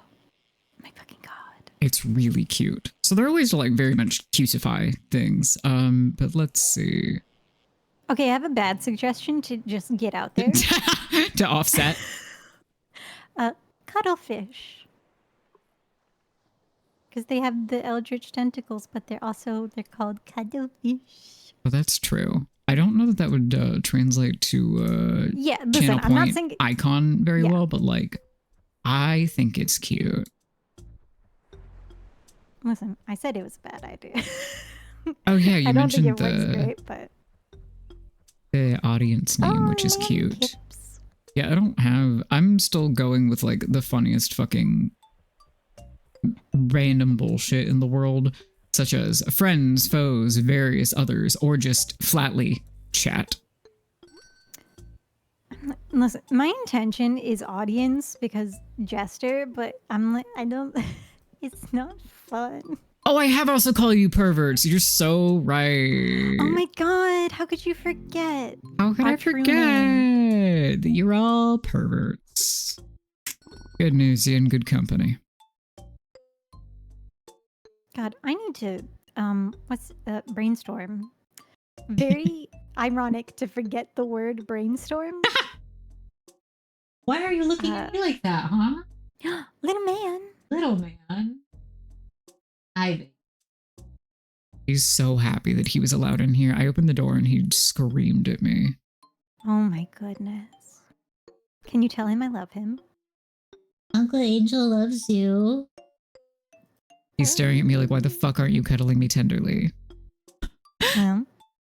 my fucking god. It's really cute. So there are ways to like very much cutify things. But let's see. Okay, I have a bad suggestion to just get out there. To offset. Cuttlefish. Because they have the eldritch tentacles, but they're called cuttlefish. Well, that's true. I don't know that would translate to yeah, listen, channel I'm not point saying icon very well, but like, I think it's cute. Listen, I said it was a bad idea. Oh yeah, you mentioned I don't think it works great, but the audience name, which is cute. Kips. Yeah, I'm still going with like the funniest fucking random bullshit in the world, such as friends, foes, various others, or just flatly chat. Listen, my intention is audience because Jester, but I'm like, I don't, it's not fun. Oh, I have also called you perverts. You're so right. Oh my god, how could you forget? How could I forget that you're all perverts? Good news, you're in good company. God, I need to what's brainstorm? Very ironic to forget the word brainstorm. Why are you looking at me like that, huh? Little man. Little man. He's so happy that he was allowed in here. I opened the door and he screamed at me. Oh my goodness. Can you tell him I love him? Uncle Angel loves you. He's staring at me like, why the fuck aren't you cuddling me tenderly? Well,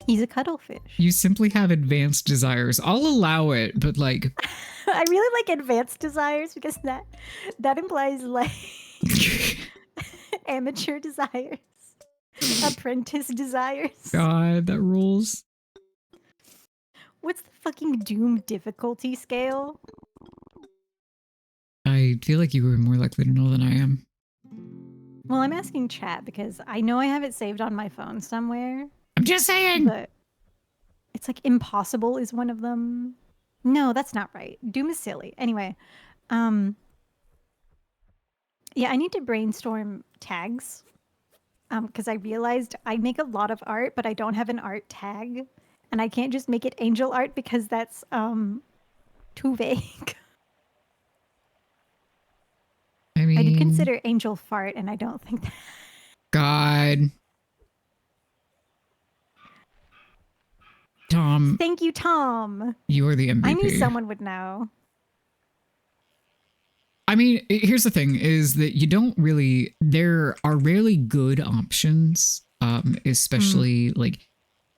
he's a cuddlefish. You simply have advanced desires. I'll allow it, but like... I really like advanced desires because that implies like amateur desires. Apprentice desires. God, that rules. What's the fucking Doom difficulty scale? I feel like you were more likely to know than I am. Well, I'm asking chat because I know I have it saved on my phone somewhere. I'm just saying! But it's like impossible is one of them. No, that's not right. Doom is silly. Anyway, yeah, I need to brainstorm tags because I realized I make a lot of art, but I don't have an art tag. And I can't just make it angel art because that's too vague. I mean... I did consider angel fart, and I don't think that... God. Tom. Thank you, Tom. You are the MVP. I knew someone would know. I mean, here's the thing, is that you don't really... There are rarely good options, especially like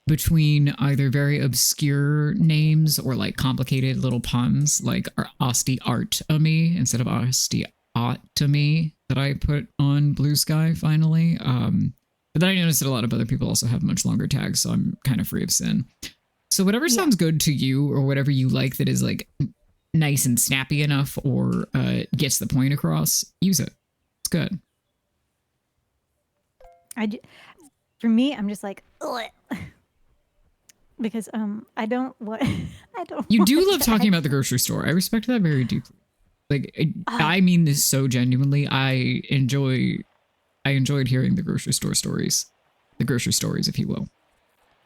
between either very obscure names or like complicated little puns, like osteotomy instead of osteotomy that I put on Blue Sky finally. But then I noticed that a lot of other people also have much longer tags, so I'm kind of free of sin. So whatever sounds good to you or whatever you like that is like nice and snappy enough or gets the point across, use it. It's good. For me, I'm just like, ugh. Because I don't want. I don't. You do love talking about the grocery store. I respect that very deeply. Like I mean this so genuinely. I enjoyed hearing the grocery store stories, the grocery stories, if you will.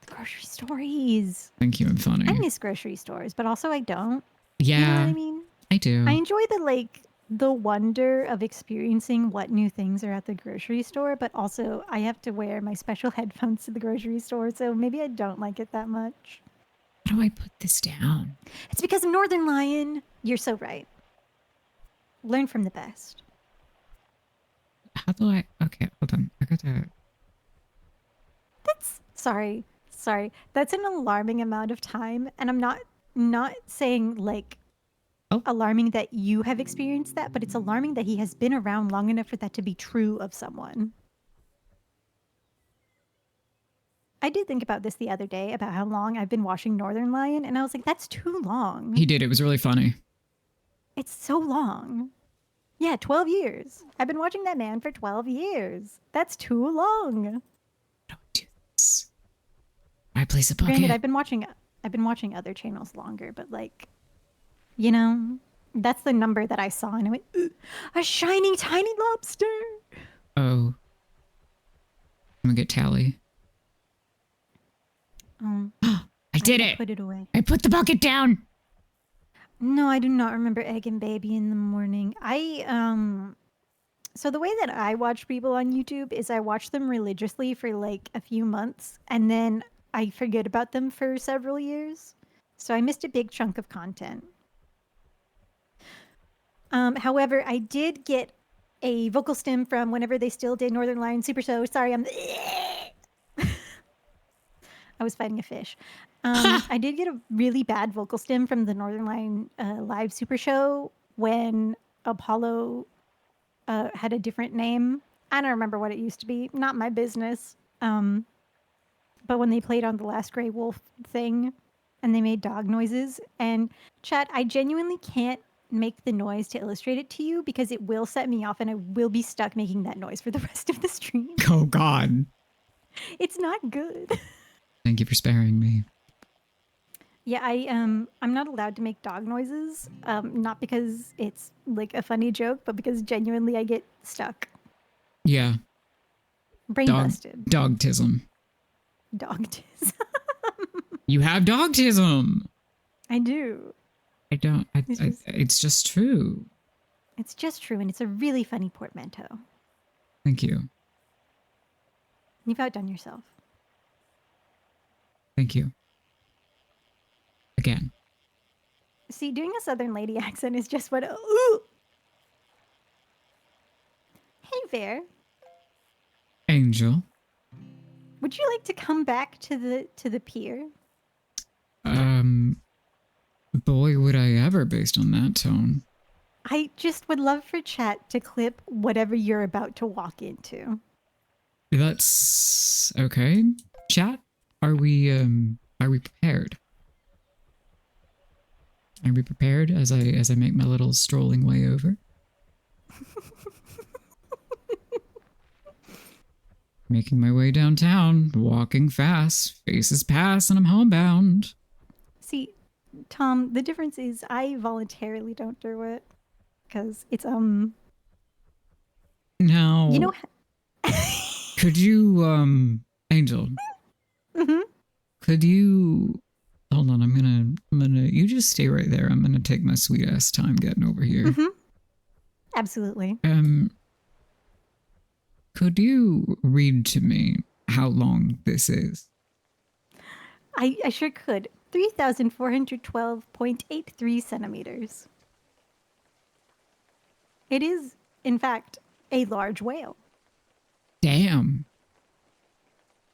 Grocery stories. Thank you. I'm funny. I miss grocery stores, but also I don't. Yeah, you know what I mean. I do. I enjoy the wonder of experiencing what new things are at the grocery store, but also I have to wear my special headphones to the grocery store, so maybe I don't like it that much. How do I put this down? It's because of Northern Lion. You're so right. Learn from the best. How do I? Okay, hold on. I got to. That's sorry. That's an alarming amount of time, and I'm not saying like alarming that you have experienced that, but it's alarming that he has been around long enough for that to be true of someone. I did think about this the other day about how long I've been watching Northern Lion, and I was like, that's too long. He did. It was really funny. It's so long. Yeah, 12 years. I've been watching that man for 12 years. That's too long. Don't do this. I place a bucket. Granted, I've been watching other channels longer, but like, you know, that's the number that I saw, and I went, a shiny tiny lobster. Oh. I'm gonna get Tally. I did it. Put it away. I put the bucket down. No, I do not remember Egg and Baby in the morning. So the way that I watch people on YouTube is I watch them religiously for like a few months, and then I forget about them for several years. So I missed a big chunk of content. However, I did get a vocal stim from whenever they still did Northern Lion Super Show. Sorry, I was fighting a fish. I did get a really bad vocal stim from the Northern Lion live Super Show when Apollo had a different name. I don't remember what it used to be. Not my business. But when they played on the Last Grey Wolf thing and they made dog noises. And chat, I genuinely can't make the noise to illustrate it to you because it will set me off and I will be stuck making that noise for the rest of the stream. Oh, God. It's not good. Thank you for sparing me. Yeah, I'm not allowed to make dog noises. Not because it's like a funny joke, but because genuinely I get stuck. Yeah. Brain busted. Dogtism. Dogtism. You have dogtism. I do. I don't. It's just true. It's just true, and it's a really funny portmanteau. Thank you. You've outdone yourself. Thank you. Again. See, doing a Southern lady accent is just what. Ooh. Hey, Bear. Angel. Would you like to come back to the pier? Boy, would I ever, based on that tone. I just would love for chat to clip whatever you're about to walk into. That's okay. Chat, are we prepared? Are we prepared as I make my little strolling way over? Making my way downtown, walking fast, faces pass, and I'm homebound. See, Tom, the difference is I voluntarily don't do it because it's Now, you know. could you Angel? Mm-hmm. Could you hold on? I'm gonna. You just stay right there. I'm gonna take my sweet ass time getting over here. Mm-hmm. Absolutely. Could you read to me how long this is? I sure could. 3,412.83 centimeters. It is, in fact, a large whale. Damn.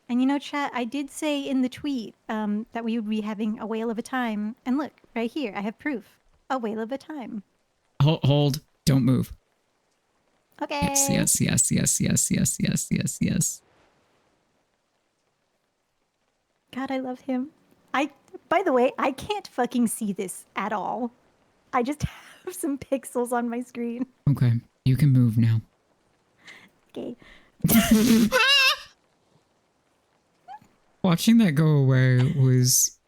And you know, chat, I did say in the tweet that we would be having a whale of a time. And look, right here, I have proof. A whale of a time. Hold. Don't move. Okay. Yes. God, I love him. By the way, I can't fucking see this at all. I just have some pixels on my screen. Okay, you can move now. Okay. Watching that go away was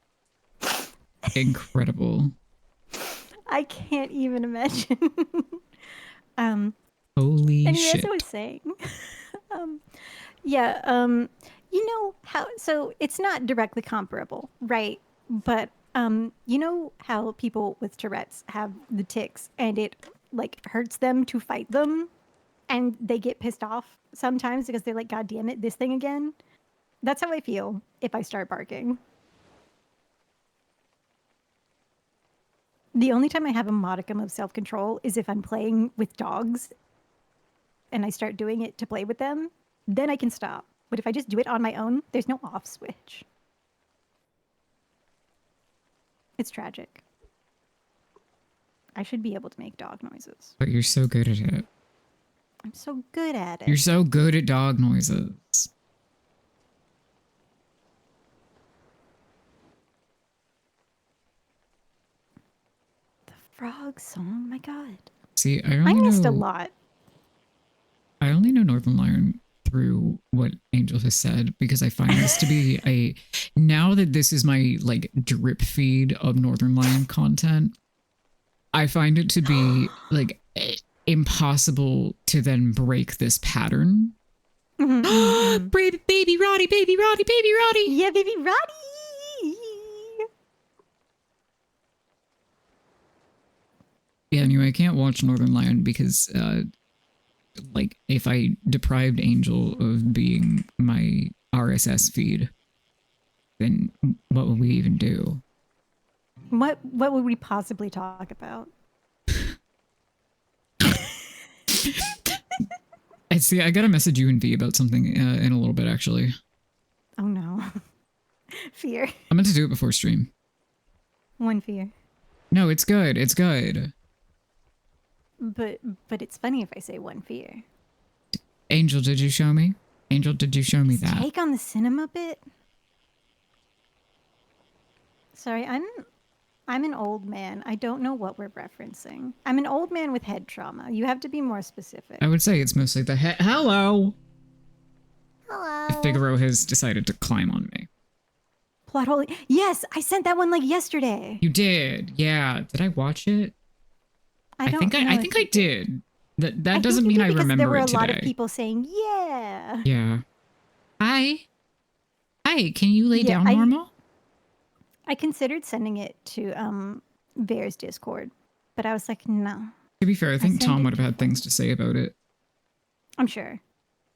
incredible. I can't even imagine. Holy anyway, shit. as I was saying, you know how, so it's not directly comparable, right? But you know how people with Tourette's have the tics and it like hurts them to fight them and they get pissed off sometimes because they're like, God damn it, this thing again. That's how I feel if I start barking. The only time I have a modicum of self-control is if I'm playing with dogs and I start doing it to play with them, then I can stop. But if I just do it on my own, there's no off switch. It's tragic. I should be able to make dog noises. But you're so good at it. I'm so good at it. You're so good at dog noises. The frog song, my god. See, I missed a lot. I only know Northern Lion through what Angel has said because I find this to be now that this is my like drip feed of Northern Lion content, I find it to be like impossible to then break this pattern. Mm-hmm. Baby Roddy. Yeah, baby Roddy. Yeah, anyway, I can't watch Northern Lion because like if I deprived Angel of being my RSS feed, then what would we even do? What would we possibly talk about? See, I gotta message you and V about something in a little bit, actually. Oh no. Fear. I meant to do it before stream. One fear. No, it's good. It's good. But it's funny if I say one fear. Angel, did you show me? Angel, did you show me that? Take on the cinema bit? Sorry, I'm an old man. I don't know what we're referencing. I'm an old man with head trauma. You have to be more specific. I would say it's mostly the hello. Hello. Figaro has decided to climb on me. Plot hole. Yes, I sent that one like yesterday. You did, yeah. Did I watch it? I think I did. That doesn't mean I remember it today. There were a lot of people saying, yeah. Yeah. Hi. Hi, can you lay Yeah, down normal? I considered sending it to Bear's Discord, but I was like, no. To be fair, I think sent Tom it would have to had things to say about it. I'm sure.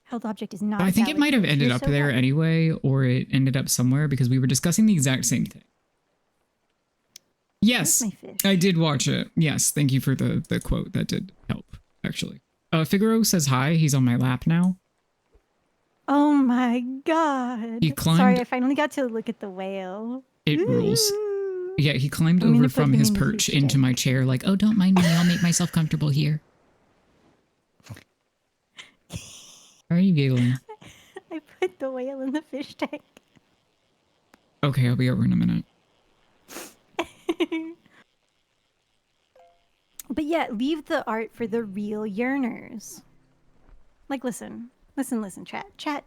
Held object is not But a I think it valid might have fish. ended You're up so there right. anyway, or it ended up somewhere because we were discussing the exact same thing. Where's Yes, my fish? I did watch it. Yes, thank you for the quote. That did help, actually. Figaro says hi. He's on my lap now. Oh my god. He Sorry, climbed. I finally got to look at the whale. It rules. Ooh. Yeah, he climbed I'm gonna over put from him his in the perch fish into my tank. chair like, oh, don't mind me. I'll make myself comfortable here. Why are you giggling? I put the whale in the fish tank. Okay, I'll be over in a minute. But yeah, leave the art for the real yearners. Like, listen, chat.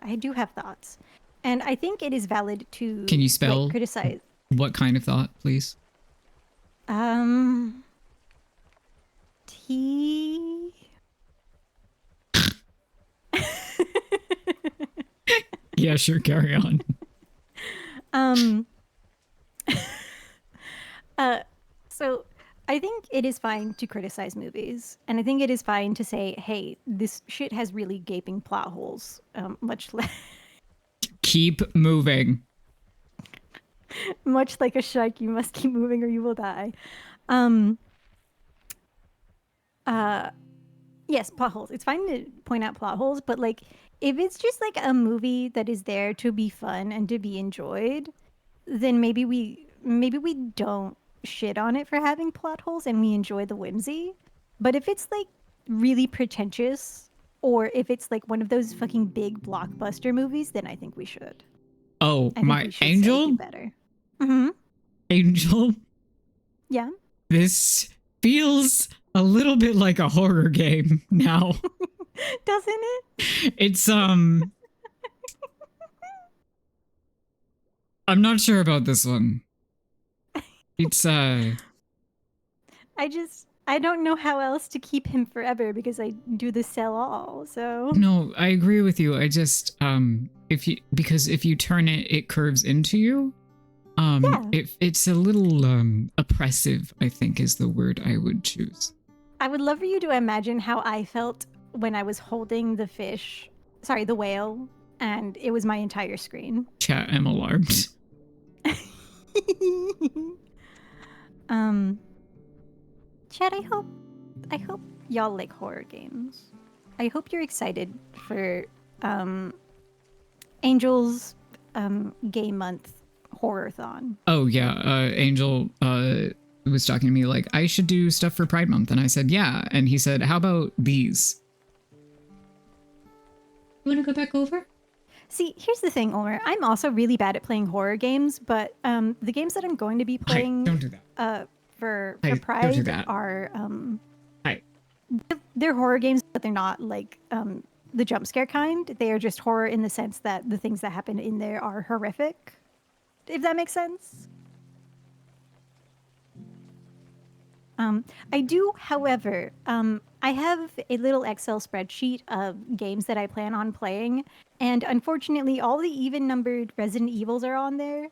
I do have thoughts. And I think it is valid to Can you spell like criticize. what kind of thought, please? T. Yeah, sure, carry on. So I think it is fine to criticize movies, and I think it is fine to say, "Hey, this shit has really gaping plot holes." Much like Keep moving. much like a shark, you must keep moving or you will die. Um, yes, plot holes. It's fine to point out plot holes, but like if it's just like a movie that is there to be fun and to be enjoyed, then maybe we don't shit on it for having plot holes and we enjoy the whimsy. But if it's like really pretentious or if it's like one of those fucking big blockbuster movies, then I think we should. Oh, I think my we should say do angel? better. Mm-hmm. Angel? Yeah. This feels a little bit like a horror game now. Doesn't it? It's I'm not sure about this one. It's I don't know how else to keep him forever because I do the sell all. So no, I agree with you. I just if you turn it, it curves into you. yeah, It's a little oppressive, I think is the word I would choose. I would love for you to imagine how I felt when I was holding the whale, and it was my entire screen. Chat, I'm alarmed. Chad, I hope y'all like horror games. I hope you're excited for Angel's Game Month Horror-thon. Oh yeah, Angel was talking to me like I should do stuff for Pride Month, and I said yeah, and he said, "How about these?" You want to go back over? See, here's the thing, Omer. I'm also really bad at playing horror games, but the games that I'm going to be Hey, playing don't do that. For Hey, Pride don't do that. are Hey. they're horror games, but they're not like the jump scare kind. They are just horror in the sense that the things that happen in there are horrific. If that makes sense. I do, however, I have a little Excel spreadsheet of games that I plan on playing, and unfortunately, all the even-numbered Resident Evils are on there,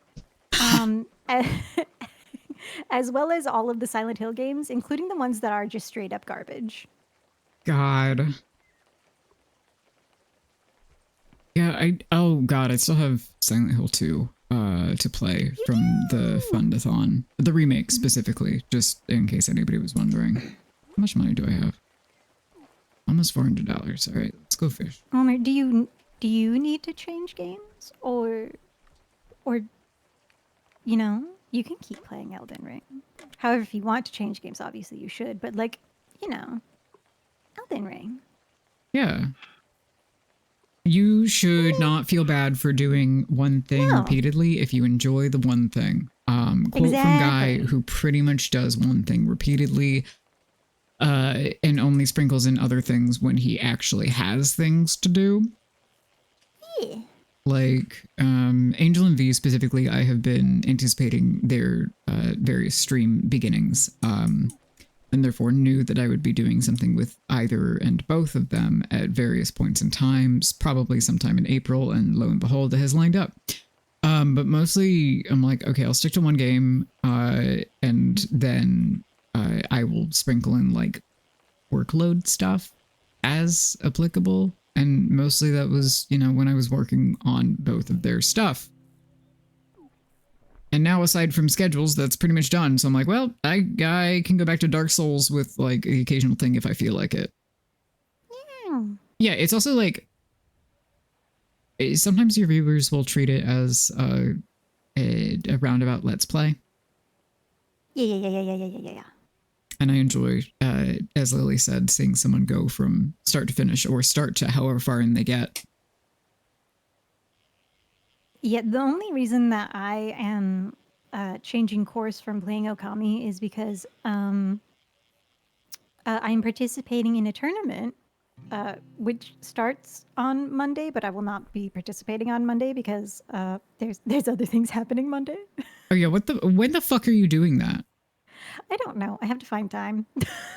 as well as all of the Silent Hill games, including the ones that are just straight-up garbage. God. Yeah, oh god, I still have Silent Hill 2 to play from the Fundathon. The remake specifically, just in case anybody was wondering. How much money do I have? Almost $400. All right, let's go fish. Homer, do you need to change games, or you can keep playing Elden Ring. However, if you want to change games, obviously you should. But like, Elden Ring. Yeah. You should not feel bad for doing one thing No. repeatedly if you enjoy the one thing. Quote from guy Exactly. who pretty much does one thing repeatedly and only sprinkles in other things when he actually has things to do. Yeah. Like Angel and V specifically, I have been anticipating their various stream beginnings. and therefore knew that I would be doing something with either and both of them at various points in times, probably sometime in April, and lo and behold, it has lined up. But mostly I'm like, okay, I'll stick to one game, and then I will sprinkle in like workload stuff as applicable. And mostly that was, when I was working on both of their stuff. And now, aside from schedules, that's pretty much done. So I'm like, well, I can go back to Dark Souls with like the occasional thing if I feel like it. Yeah. Yeah, it's also like sometimes your viewers will treat it as a roundabout let's play. Yeah. And I enjoy, as Lily said, seeing someone go from start to finish or start to however far in they get. Yeah, the only reason that I am changing course from playing Okami is because I'm participating in a tournament, which starts on Monday, but I will not be participating on Monday because there's other things happening Monday. Oh yeah, when the fuck are you doing that? I don't know. I have to find time.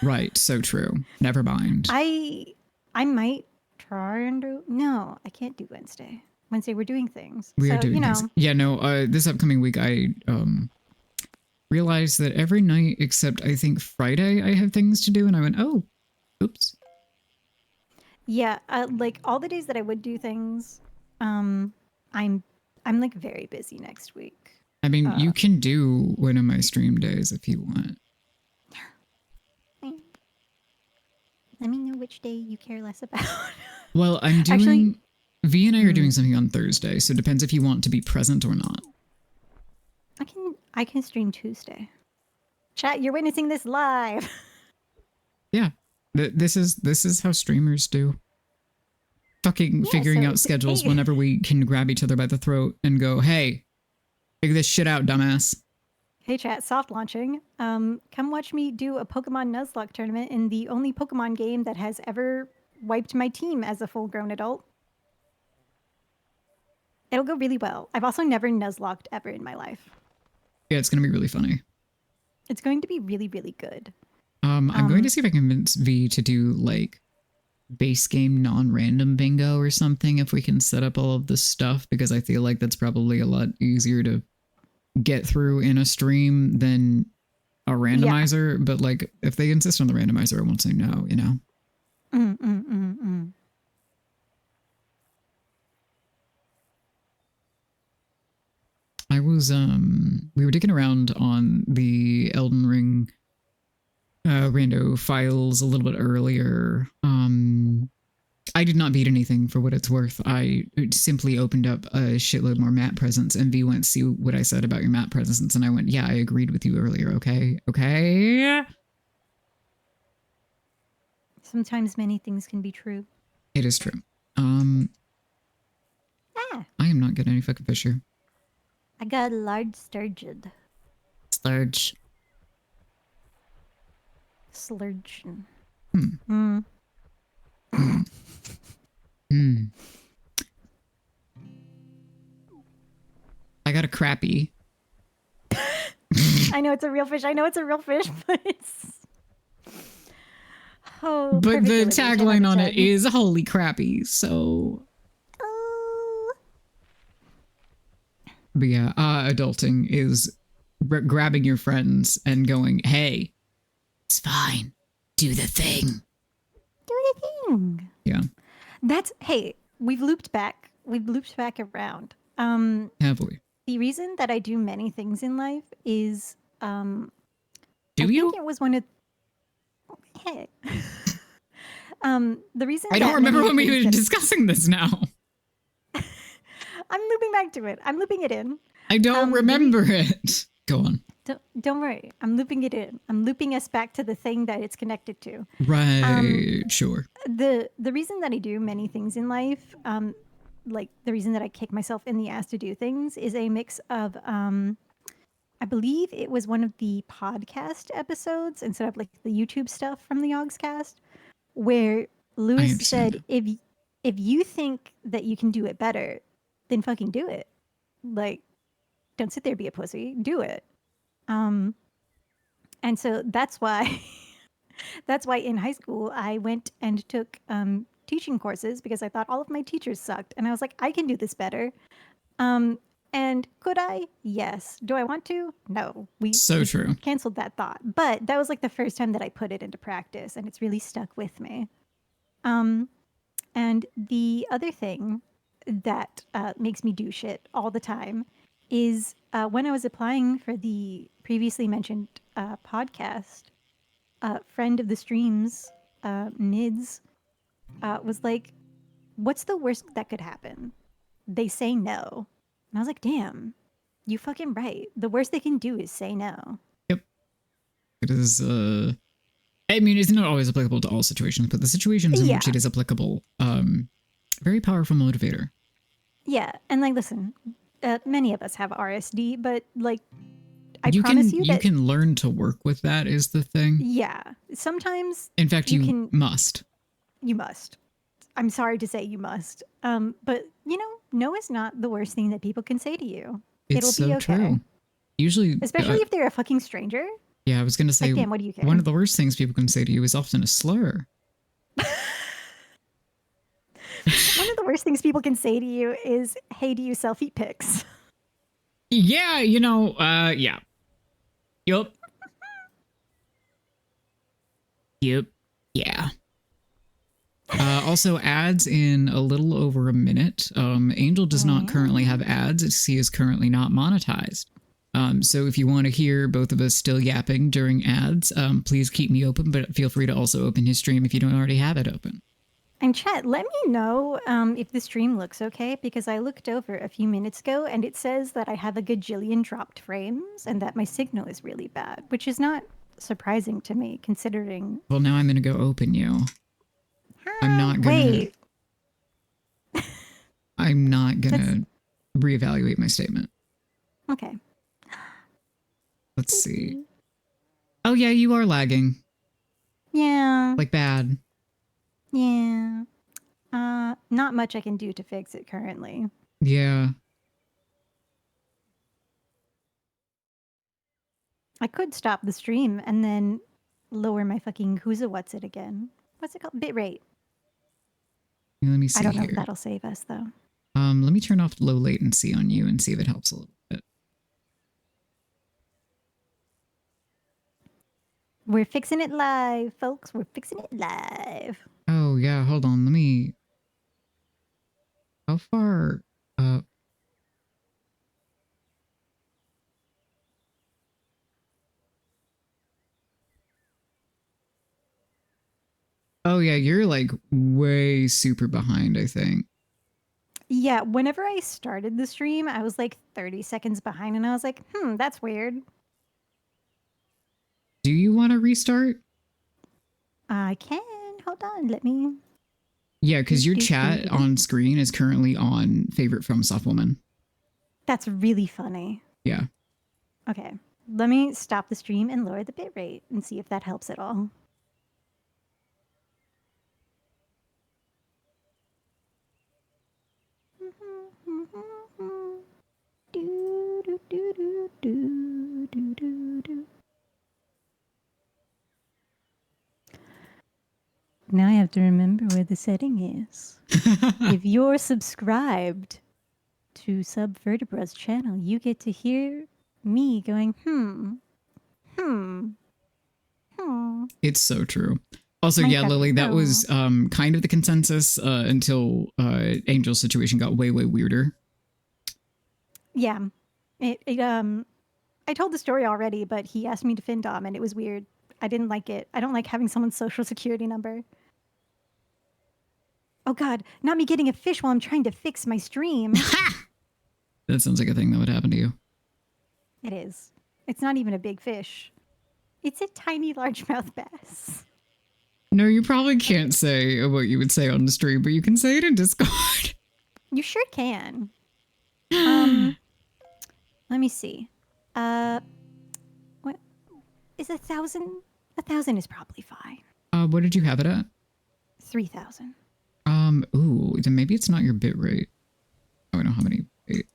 Right, so true. Never mind. I might try and do. No, I can't do Wednesday. Wednesday we're doing things. We are doing things. Yeah, no. This upcoming week, I realized that every night except I think Friday, I have things to do, and I went, oh, oops. Yeah, like all the days that I would do things, I'm like very busy next week. I mean, you can do one of my stream days if you want. Let me know which day you care less about. Well, I'm doing... Actually, V and I are doing something on Thursday, so it depends if you want to be present or not. I can stream Tuesday. Chat, you're witnessing this live. Yeah. This is how streamers do. Fucking figuring out schedules whenever we can grab each other by the throat and go, hey, figure this shit out, dumbass. Hey chat, soft launching. Come watch me do a Pokemon Nuzlocke tournament in the only Pokemon game that has ever wiped my team as a full-grown adult. It'll go really well. I've also never Nuzlocked ever in my life. Yeah, it's going to be really funny. It's going to be really, really good. I'm going to see if I can convince V to do like base game non-random bingo or something if we can set up all of this stuff, because I feel like that's probably a lot easier to get through in a stream than a randomizer. Yeah. But like if they insist on the randomizer, I won't say no, you know? I was, we were digging around on the Elden Ring rando files a little bit earlier. I did not beat anything for what it's worth. I simply opened up a shitload more map presence, and V went, see what I said about your map presence, and I went, yeah, I agreed with you earlier, okay? Sometimes many things can be true. It is true. I am not good at any fucking fisher. I got a large sturgeon. Slurge. Slurgeon. I got a crappie. I know it's a real fish. But it's... Oh, but the tagline on it is holy crappie, so... But yeah, adulting is grabbing your friends and going, hey, it's fine. Do the thing. Yeah. Hey, we've looped back around. Have we? The reason that I do many things in life is, do you? think it was one of... Hey. The reason I don't remember when we were discussing this now. I'm looping back to it. I'm looping it in. I don't remember it. Go on. Don't worry. I'm looping it in. I'm looping us back to the thing that it's connected to. Right. Sure. The reason that I do many things in life, like the reason that I kick myself in the ass to do things, is a mix of, I believe it was one of the podcast episodes instead of like the YouTube stuff from the Yogscast, where Lewis said, if you think that you can do it better, then fucking do it. Like, don't sit there, be a pussy. Do it. And so that's why That's why in high school I went and took teaching courses because I thought all of my teachers sucked, and I was like, I can do this better. Um, and could I? Yes. Do I want to? No. We So just true. canceled that thought. But that was like the first time that I put it into practice, and it's really stuck with me. Um, and the other thing that makes me do shit all the time is when I was applying for the previously mentioned podcast, friend of the streams, Nids, was like, what's the worst that could happen? They say no. And I was like, damn, you fucking right. The worst they can do is say no. Yep. It is, I mean, it's not always applicable to all situations, but the situations in which Yeah. it is applicable, very powerful motivator. Yeah. And like, listen, many of us have RSD, but like, I you promise can you you that. can learn to work with that is the thing. Yeah. Sometimes In fact, you can. must. You must. I'm sorry to say you must. But you know, no is not the worst thing that people can say to you. It's It'll so be okay. true. Usually, Especially if they're a fucking stranger. yeah, I was gonna say, like, damn, what do you care? one of the worst things people can say to you is often a slur. One of the worst things people can say to you is, hey, do you selfie pics? Yeah, yeah. Yup. Yep. Yeah. Also, ads in a little over a minute. Angel does not currently have ads. He is currently not monetized. So if you want to hear both of us still yapping during ads, please keep me open, but feel free to also open his stream if you don't already have it open. And chat, let me know if the stream looks okay, because I looked over a few minutes ago and it says that I have a gajillion dropped frames and that my signal is really bad, which is not surprising to me considering. Well, now I'm going to go open you. I'm not going Wait. to. I'm not going to reevaluate my statement. Okay. Let's see. Oh, yeah, you are lagging. Yeah. Like bad. Yeah. Not much I can do to fix it currently. Yeah. I could stop the stream and then lower my fucking what's it again? What's it called? Bitrate. Let me see. I don't know here. if that'll save us though. Let me turn off low latency on you and see if it helps a little bit. We're fixing it live, folks. We're fixing it live. Oh, yeah. Hold on. Let me. How far? Oh, yeah. You're like way super behind, I think. Yeah. Whenever I started the stream, I was like 30 seconds behind and I was like, that's weird. Do you want to restart? I can. Hold on. Let me. Yeah, because your chat on screen is currently on favorite from Soft Woman. That's really funny. Yeah. Okay. Let me stop the stream and lower the bitrate and see if that helps at all. Now I have to remember where the setting is. If you're subscribed to Subvertebra's channel, you get to hear me going, It's so true. Also, Minecraft yeah, Lily, that was kind of the consensus until Angel's situation got way, way weirder. Yeah. I told the story already, but he asked me to Findom and it was weird. I didn't like it. I don't like having someone's social security number. Oh God, not me getting a fish while I'm trying to fix my stream. That sounds like a thing that would happen to you. It is. It's not even a big fish. It's a tiny largemouth bass. No, you probably can't say what you would say on the stream, but you can say it in Discord. You sure can. Let me see. What is 1,000? 1,000 is probably fine. What did you have it at? 3,000. Ooh, then maybe it's not your bit rate. Oh, I don't have any bait.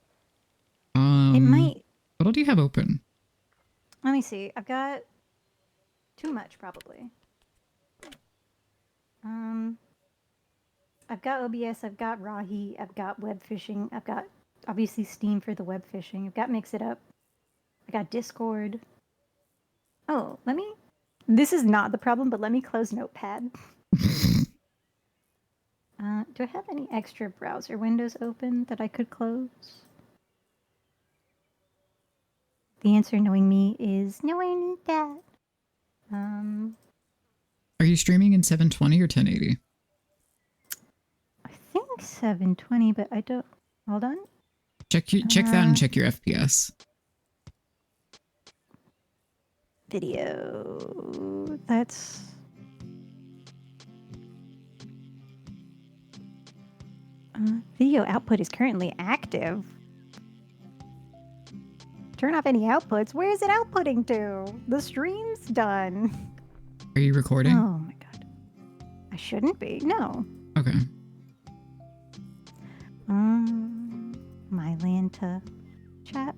It might. What all do you have open? Let me see. I've got too much, probably. I've got OBS, I've got Rahi, I've got web fishing, I've got obviously Steam for the web fishing, I've got Mix It Up, I got Discord. Oh, this is not the problem, but let me close Notepad. Do I have any extra browser windows open that I could close? The answer, knowing me, is no, I need that. Are you streaming in 720 or 1080? I think 720, but I don't. Hold on. Check that and check your FPS. Video. That's. Video output is currently active. Turn off any outputs. Where is it outputting to? The stream's done. Are you recording? Oh my god. I shouldn't be. No. Okay. My Lanta chat.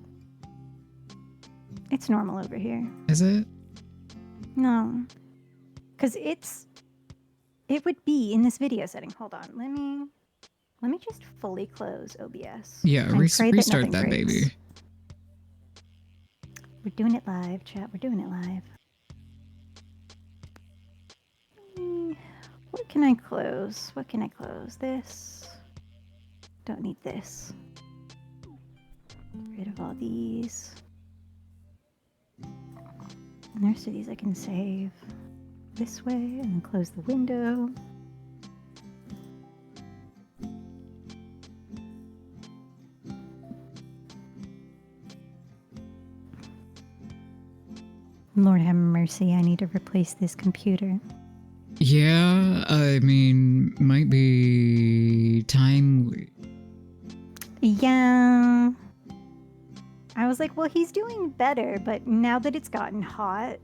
It's normal over here. Is it? No. Because it would be in this video setting. Hold on. Let me just fully close OBS. Yeah, and pray restart that nothing breaks. baby. We're doing it live, chat. We're doing it live. What can I close? What can I close? This. Don't need this. Get rid of all these. And there's these I can save this way and then close the window. Lord have mercy, I need to replace this computer. Yeah, I mean, might be timely. Yeah. I was like, well, he's doing better, but now that it's gotten hot,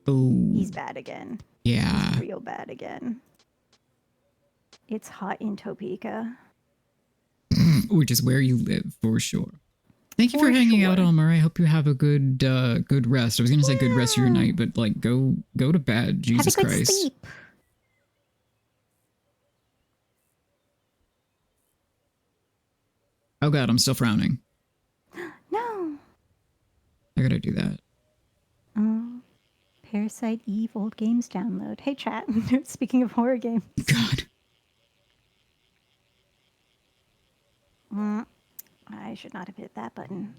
Oh, he's bad again. yeah. He's real bad again. It's hot in Topeka. Which is where you live, for sure. Thank you for For hanging out, sure. Elmer. I hope you have a good rest. I was gonna say good rest of your night, but like go to bed. Jesus Have a good Christ. sleep. Oh god, I'm still frowning. No. I gotta do that. Oh, Parasite Eve old games download. Hey chat. Speaking of horror games. God. I should not have hit that button.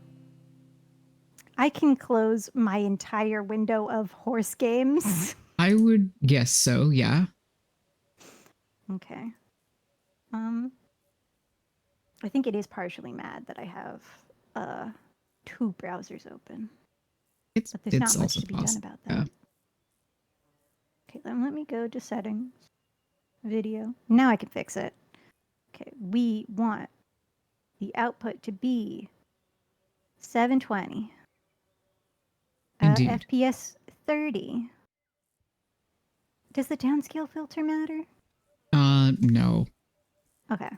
I can close my entire window of horse games. I would guess so, yeah. Okay. I think it is partially mad that I have 2 browsers open. But there's not much also to be done possible. about that. Yeah. Okay, then let me go to settings. Video. Now I can fix it. Okay, we want the output to be 720. Indeed. FPS 30. Does the downscale filter matter? No. Okay.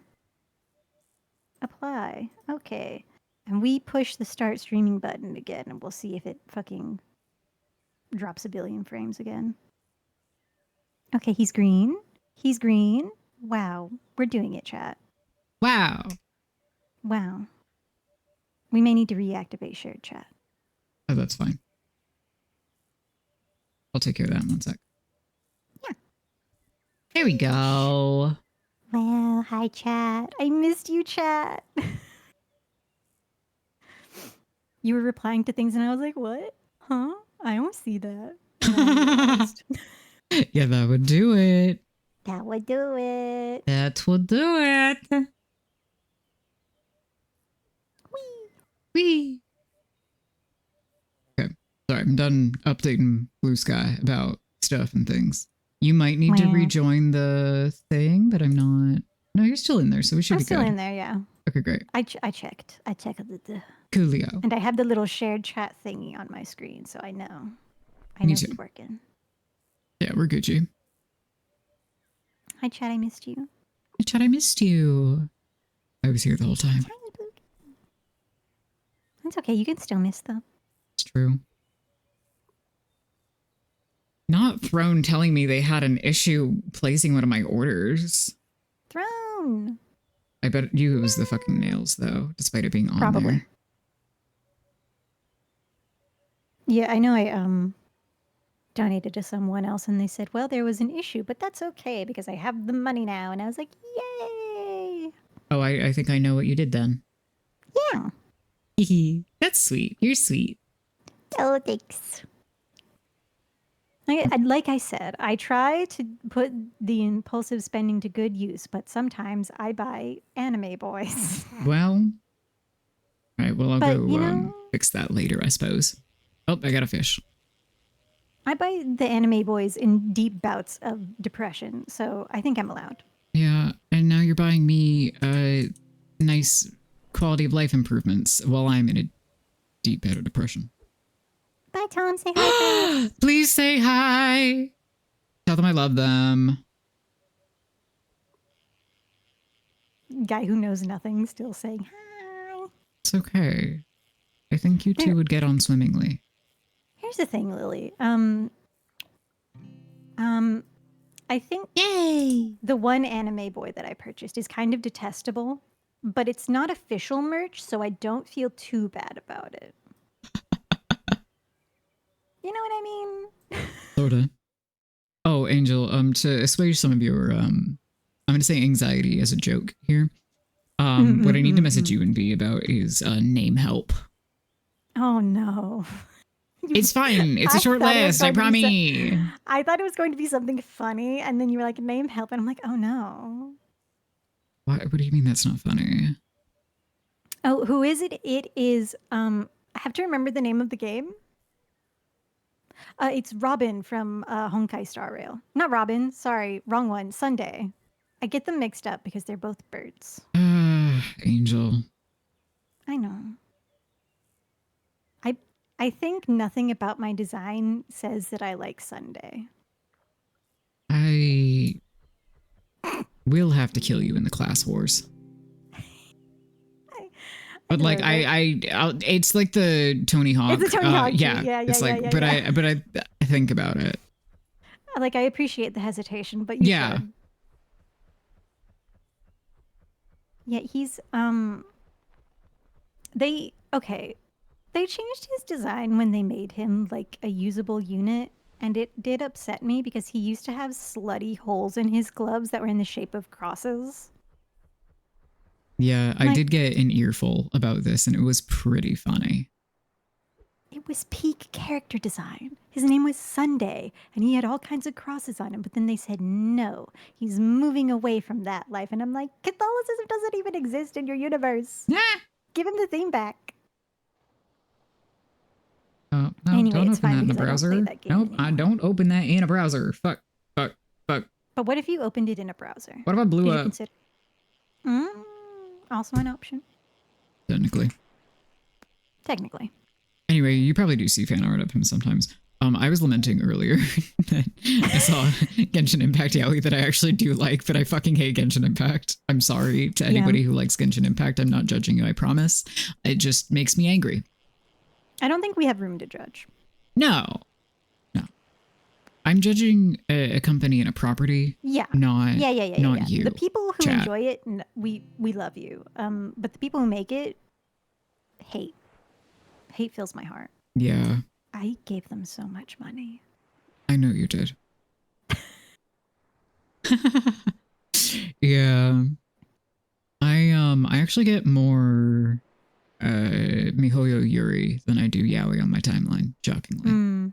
Apply. Okay. And we push the start streaming button again, and we'll see if it fucking drops a billion frames again. Okay, he's green. He's green. Wow. We're doing it, chat. Wow. Wow. We may need to reactivate shared chat. Oh, that's fine. I'll take care of that in 1 sec. Yeah. There we go. Well, hi, chat. I missed you, chat. You were replying to things, and I was like, what? Huh? I don't see that. And then I realized. Yeah, that would do it. That would do it. That would do it. Whee! Whee! Okay. Sorry, I'm done updating Blue Sky about stuff and things. You might need to Wow. rejoin the thing, but I'm not. No, you're still in there, so we should I'm be still good. in there, yeah. Okay, great. I checked. I checked the Coolio. and I have the little shared chat thingy on my screen, so I know. I Me know too. it's working. Yeah, we're Gucci. Hi, chat. I missed you. Hey, Chad, I missed you. I was here the whole time. Tiny book. That's okay. You can still miss them. It's true. Not Throne telling me they had an issue placing one of my orders. Throne. down. I bet you it was the fucking nails, though, despite it being on Probably. there. Yeah, I know I donated to someone else and they said, well, there was an issue, but that's okay because I have the money now. And I was like, yay. Oh, I think I know what you did then. Yeah. That's sweet. You're sweet. Oh, thanks. Like I said, I try to put the impulsive spending to good use, but sometimes I buy anime boys. Well, all right. Well, I'll But, go you know, fix that later, I suppose. Oh, I got a fish. I buy the anime boys in deep bouts of depression, so I think I'm allowed. Yeah, and now you're buying me nice quality of life improvements while I'm in a deep bout of depression. Bye, Tom. Say hi, friends. Please say hi. Tell them I love them. Guy who knows nothing still saying hi. It's okay. I think you two would get on swimmingly. Here's the thing, Lily. I think the one anime boy that I purchased is kind of detestable, but it's not official merch, so I don't feel too bad about it. You know what I mean? Sorta. Oh, Angel, to assuage some of your I'm gonna say anxiety as a joke here. What I need to message you and be about is name help. Oh no. It's fine. It's a short list, I promise. I thought it was going to be something funny, and then you were like, name help, and I'm like, oh no. What do you mean that's not funny? Oh, who is it? It is, I have to remember the name of the game. It's Robin from Honkai Star Rail. Not Robin, sorry, wrong one. Sunday. I get them mixed up because they're both birds. Angel. I know. I think nothing about my design says that I like Sunday. I will have to kill you in the class wars. But like it's like the Tony Hawk. It's a Tony Hawk. Yeah, it's like, yeah, but yeah. I think about it. Like I appreciate the hesitation, but you should. Yeah, he's They changed his design when they made him like a usable unit, and it did upset me because he used to have slutty holes in his gloves that were in the shape of crosses. Yeah, I did get an earful about this, and it was pretty funny. It was peak character design. His name was Sunday, and he had all kinds of crosses on him, but then they said, no, he's moving away from that life. And I'm like, Catholicism doesn't even exist in your universe. Give him the theme back. No, anyway, don't open that in a browser. Nope, I don't open that in a browser. Fuck. But what if you opened it in a browser? What if I blew up? Also an option. Technically. Anyway, you probably do see fan art of him sometimes. I was lamenting earlier that I saw Genshin Impact Yaoi that I actually do like, but I fucking hate Genshin Impact. I'm sorry to anybody who likes Genshin Impact. I'm not judging you, I promise. It just makes me angry. I don't think we have room to judge. No. I'm judging a company and a property. Yeah. Not you. The people who enjoy it, we love you. But the people who make it, hate. Hate fills my heart. Yeah. I gave them so much money. I know you did. Yeah. I actually get more MiHoYo Yuri than I do Yaoi on my timeline, shockingly.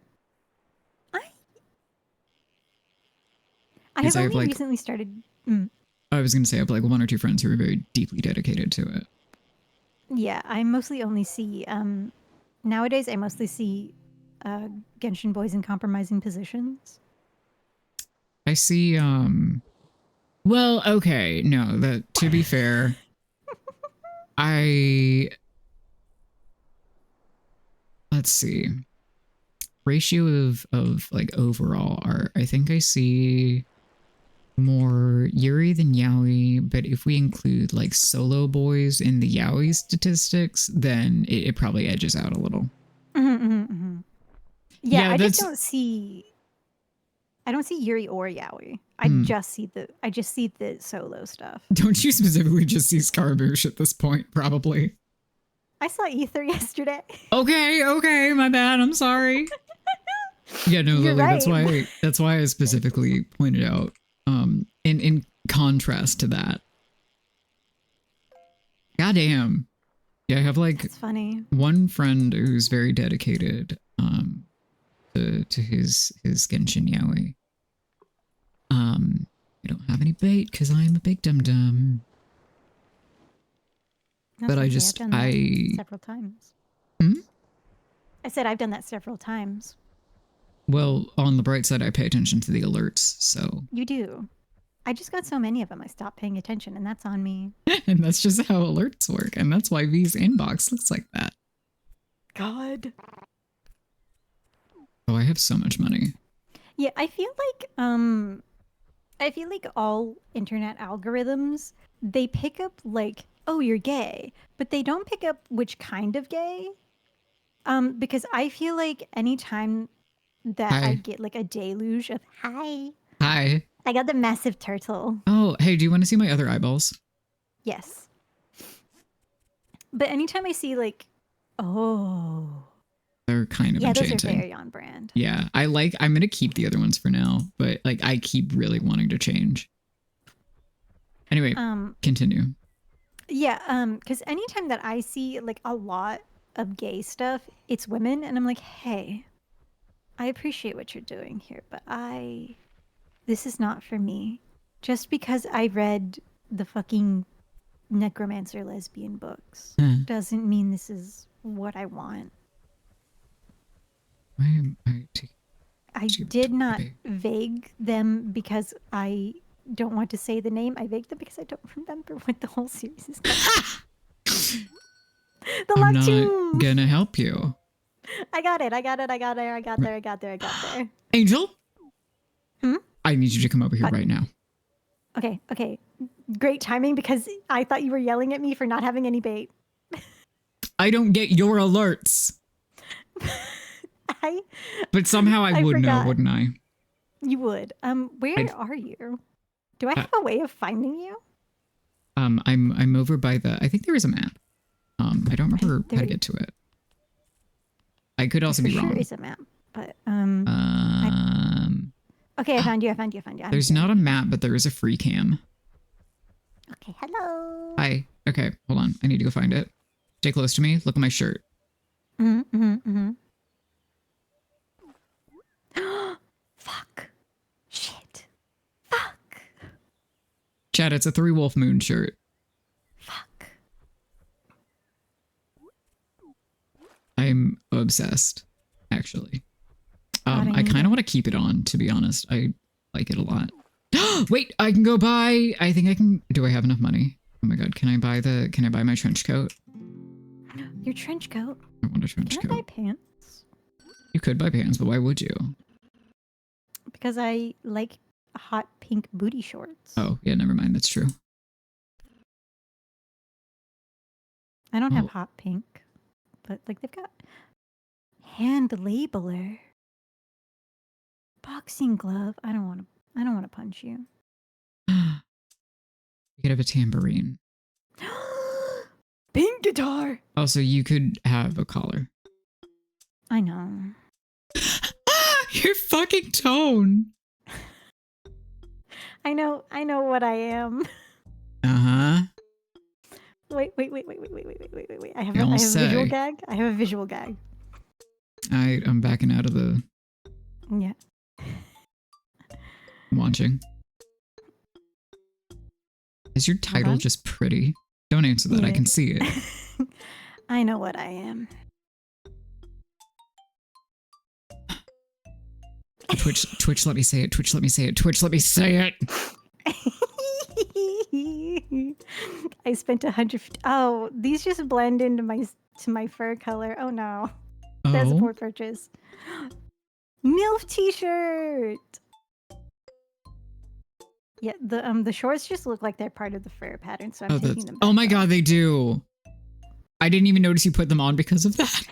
I have only recently started. I was going to say I have like one or two friends who are very deeply dedicated to it. Yeah, I mostly only see nowadays. I mostly see Genshin boys in compromising positions. I see. Well, okay, no. That to be fair, let's see. Ratio of like overall art. I think I see more Yuri than Yaoi, but if we include like solo boys in the Yaoi statistics, then it probably edges out a little. Yeah, I just don't see I don't see Yuri or Yaoi. I just see the solo stuff. Don't you specifically just see Scaramouche at this point? Probably. I saw Ether yesterday. Okay, my bad. I'm sorry. Yeah, no, You're Lily, right. that's why I specifically pointed out. In contrast to that. Goddamn. Yeah, I have like That's funny. one friend who's very dedicated to his Genshin Yaoi. I don't have any bait because I'm a big dum dum. But I've done that several times. Hmm? I said I've done that several times. Well, on the bright side, I pay attention to the alerts, so. You do. I just got so many of them, I stopped paying attention, and that's on me. And that's just how alerts work, and that's why V's inbox looks like that. God. Oh, I have so much money. Yeah, I feel like all internet algorithms, they pick up like, oh, you're gay, but they don't pick up which kind of gay. Because I feel like anytime that I get like a deluge of hi, I got the massive turtle. Oh, hey, do you want to see my other eyeballs? Yes. But anytime I see like, oh, they're kind of enchanting. Those are very on brand. Yeah, I'm gonna keep the other ones for now, but like I keep really wanting to change. Anyway, continue. Yeah, because anytime that I see like a lot of gay stuff, it's women, and I'm like, hey, I appreciate what you're doing here, but this is not for me. Just because I read the fucking necromancer lesbian books doesn't mean this is what I want. Why am I taking? I did not vague them because I don't want to say the name. I vagued them because I don't remember what the whole series is called. I'm not gonna help you. I got there. Angel? Hmm? I need you to come over here right now. Okay. Great timing because I thought you were yelling at me for not having any bait. I don't get your alerts. But somehow I would know, wouldn't I? You would. Where are you? Do I have a way of finding you? I'm over by I think there is a map. I don't remember how to get to it. I could also be wrong. There is a map, but okay, I found you. There's not a map, but there is a free cam. Okay, hello. Hi. Okay, hold on. I need to go find it. Stay close to me. Look at my shirt. Fuck. Shit. Fuck. Chad, it's a 3 Wolf Moon shirt. Fuck. I'm obsessed, actually. I kind of want to keep it on, to be honest. I like it a lot. Wait, I can go buy. I think I can. Do I have enough money? Oh my god, can I buy my trench coat? Your trench coat? I want a trench coat. Can I buy pants? You could buy pants, but why would you? Because I like hot pink booty shorts. Oh, yeah, never mind. That's true. I don't have hot pink, but like they've got hand labeler. Boxing glove. I don't want to punch you. You could have a tambourine. Pink guitar. Also, you could have a collar. I know. Your fucking tone. I know what I am. Uh-huh. Wait. I have a visual gag. I have a visual gag. I'm backing out of the... Yeah. Watching. Is your title just pretty? Don't answer that. Yeah. I can see it. I know what I am. Twitch, let me say it. Twitch, let me say it. Twitch, let me say it. I spent 150. Oh, these just blend into my fur color. Oh no. That's a poor purchase. MILF t-shirt. Yeah, the shorts just look like they're part of the fur pattern, so I'm taking them back. Oh my god, they do. I didn't even notice you put them on because of that.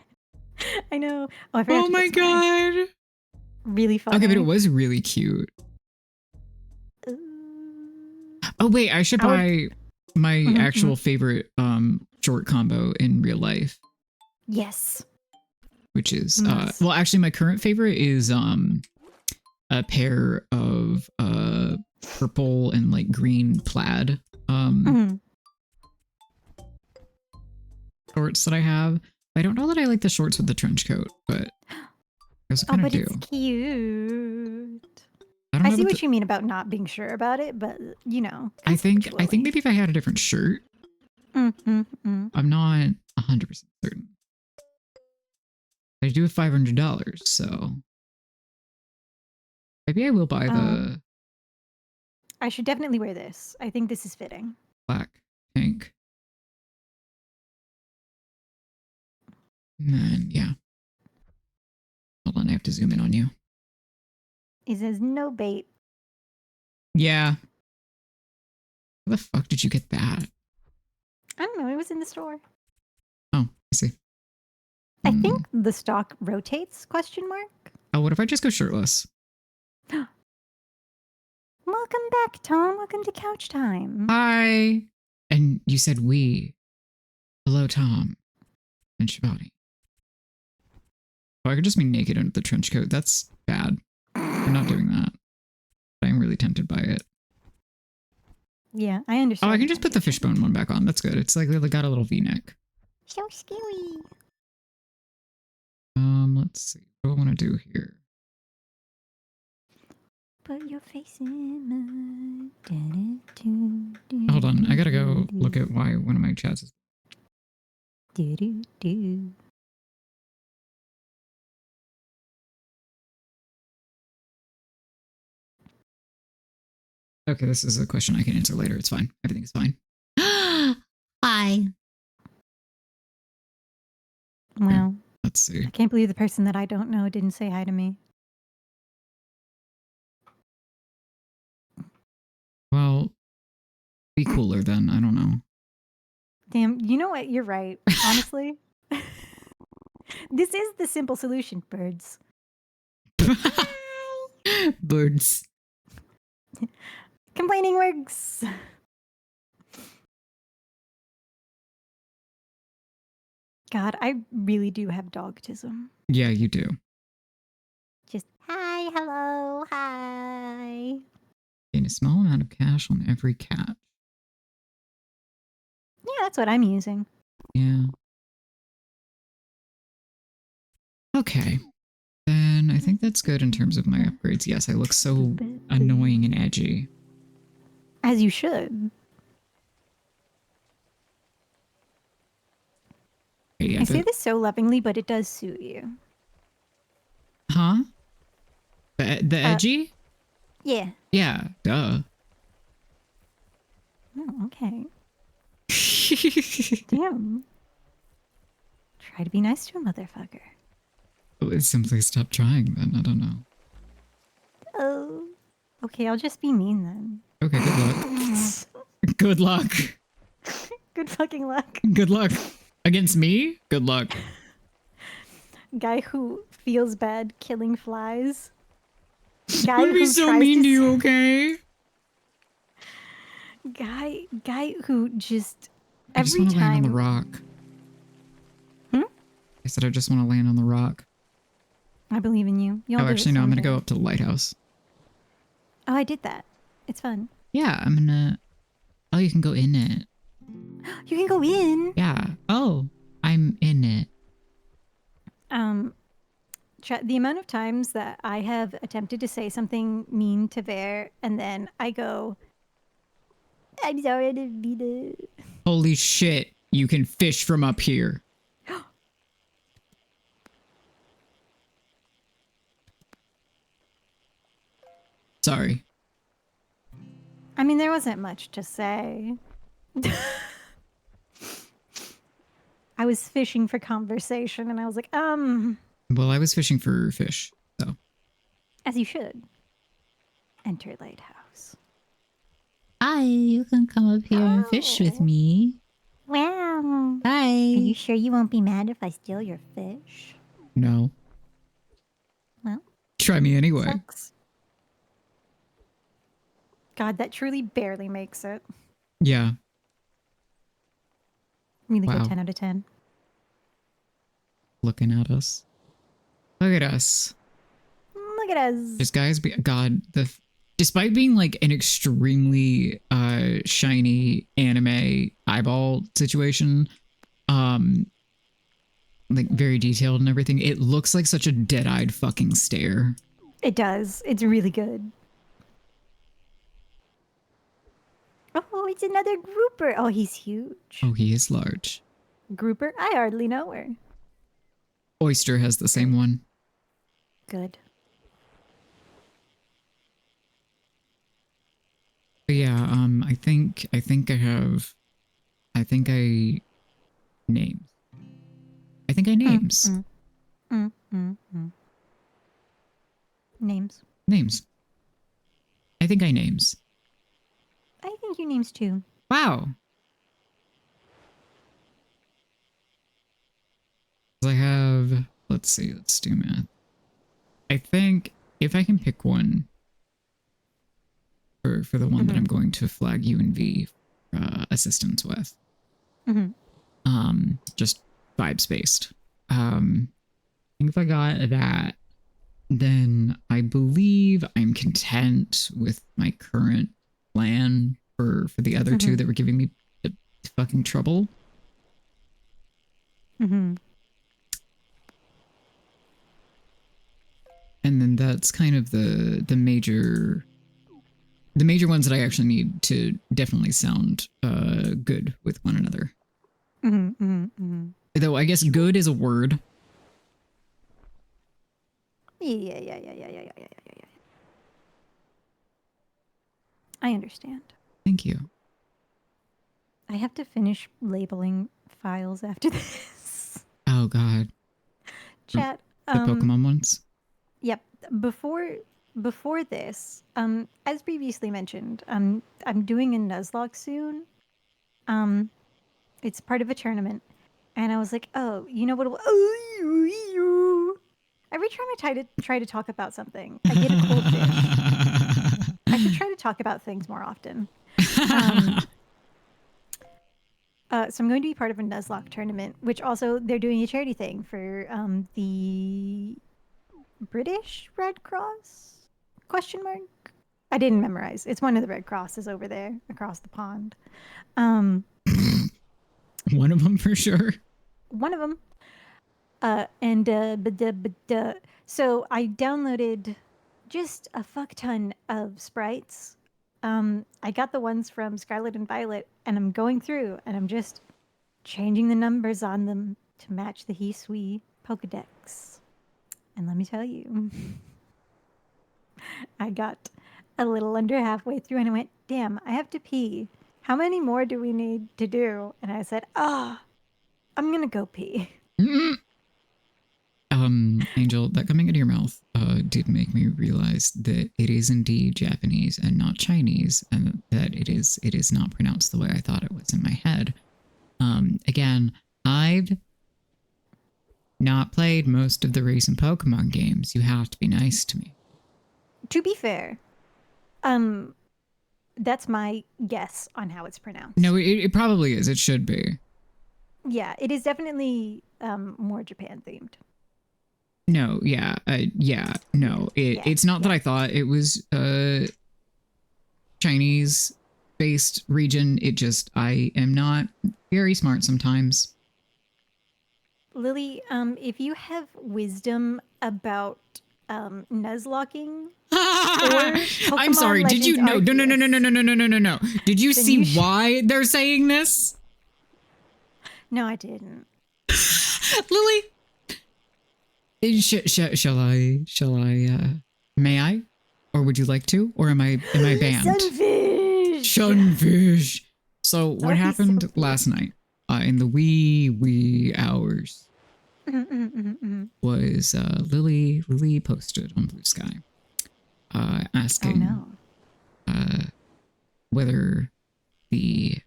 I know. Oh, I forgot my god. really funny. Okay, but it was really cute. Uh, Oh wait, I should I would- buy my Mhm, actual favorite short combo in real life, Yes. which is Must. well, actually my current favorite is a pair of purple and like green plaid Mhm. shorts that I have. I don't know that I like the shorts with the trench coat, but I also Oh, kind of but do. it's cute. I don't I know see about what you mean about not being sure about it, but you know, I think conceptually. maybe if I had a different shirt, Mm. I'm not 100% certain. I do have $500, so maybe I will buy the I should definitely wear this. I think this is fitting. black pink. And then, yeah. Hold on, I have to zoom in on you. It says no bait. Yeah. Where the fuck did you get that? I don't know. It was in the store. Oh, I see. I think the stock rotates? Question mark. Oh, what if I just go shirtless? Welcome back, Tom. Welcome to Couch Time. Hi. And you said we. Hello, Tom. And Shivani. Oh, I could just be naked under the trench coat. That's bad. We're not doing that. But I'm really tempted by it. Yeah, I Oh, understand. I can just put the fishbone one back on. That's good. It's like they got a little V-neck. So scary. Let's see. What do I want to do here? Put your face in my. Hold on. I gotta go look at why one of my chats is. Okay, this is a question I can answer later. It's fine. Everything's fine. Hi. Wow. Let's see. I can't believe the person that I don't know didn't say hi to me. Well, be cooler then. I don't know. Damn, you know what? You're right. Honestly. This is the simple solution, birds. Birds. Complaining works. God, I really do have dogtism. Yeah, you do. Just hi, hello, hi. Gain a small amount of cash on every cat. Yeah, that's what I'm using. Yeah. Okay. Then I think that's good in terms of my upgrades. Yes, I look so annoying and edgy. As you should. Okay, yeah, I say this so lovingly, but it does suit you. Huh? The edgy? Yeah. Yeah, duh. Oh, okay. Damn. Try to be nice to a motherfucker. Simply stop trying then. I don't know. Oh. Okay, I'll just be mean then. Okay, good luck. Good luck. Good fucking luck. Good luck. Against me? Good luck. Guy who feels bad killing flies. Guy I'm gonna be who so tries mean to s- you, okay? Guy who just I just every want to land on the time. rock. Hmm? I said I just want to land on the rock. I believe in you. You'll Oh, do it actually, no, I'm gonna someday. go up to the lighthouse. Oh, I did that. It's fun. Yeah, I'm gonna... Oh, you can go in it. You can go in. Yeah. Oh, I'm in it. The amount of times that I have attempted to say something mean to Bear, and then I go, "I'm sorry, I didn't mean it." Holy shit, you can fish from up here. Sorry. I mean, there wasn't much to say. I was fishing for conversation, and I was like, Well, I was fishing for fish, so. as you should. Enter lighthouse. Hi, you can come up here and fish with Oh. me. Wow. Hi. Are you sure you won't be mad if I steal your fish? No. Well, Try me anyway. Sucks. God, that truly barely makes it. Yeah. Really Wow. good 10 out of 10. Looking at us. Look at us. Look at us. Just guys, God, despite being like an extremely shiny anime eyeball situation, like very detailed and everything, it looks like such a dead-eyed fucking stare. It does. It's really good. Oh, it's another grouper. Oh, he's huge. Oh, he is large. Grouper? I hardly know her. Oyster has the same one. Good. But yeah, I think I names. I think I names. Names. Names. I think I names. I think you names too. Wow. I have, let's see, let's do math. I think if I can pick one for the one that I'm going to flag U and V assistance with, just vibes based. I think if I got that, then I believe I'm content with my current plan for the other two that were giving me fucking trouble. And then that's kind of the major ones that I actually need to definitely sound good with one another. Though I guess good is a word. Yeah. I understand. Thank you. I have to finish labeling files after this. Oh God. Chat. The Pokemon ones? Yep. Before this, as previously mentioned, I'm doing a Nuzlocke soon. It's part of a tournament, and I was like, oh, you know what? Every time I try to talk about something, I get a cold fish. I should try to talk about things more often. So I'm going to be part of a Nuzlocke tournament, which also they're doing a charity thing for the British Red Cross? Question mark? I didn't memorize. It's one of the Red Crosses over there across the pond. One of them for sure. One of them. So I downloaded just a fuck ton of sprites. I got the ones from Scarlet and Violet, and I'm going through and I'm just changing the numbers on them to match the Hisui Pokedex. And let me tell you, I got a little under halfway through and I went, damn, I have to pee. How many more do we need to do? And I said, I'm going to go pee. Angel, that coming out of your mouth did make me realize that it is indeed Japanese and not Chinese, and that it is not pronounced the way I thought it was in my head. Again, I've not played most of the recent Pokemon games. You have to be nice to me. To be fair, that's my guess on how it's pronounced. No, it probably is. It should be. Yeah, it is definitely more Japan themed. No, yeah, no. It's not that I thought it was Chinese based region. It just, I am not very smart sometimes. Lily, if you have wisdom about Nuzlocking, I'm sorry. Did you know? No. Did you see why they're saying this? No, I didn't. Lily, shall I? May I? Or would you like to? Or am I banned? Sunfish. So what happened last night in the wee hours was Lily posted on Blue Sky asking whether the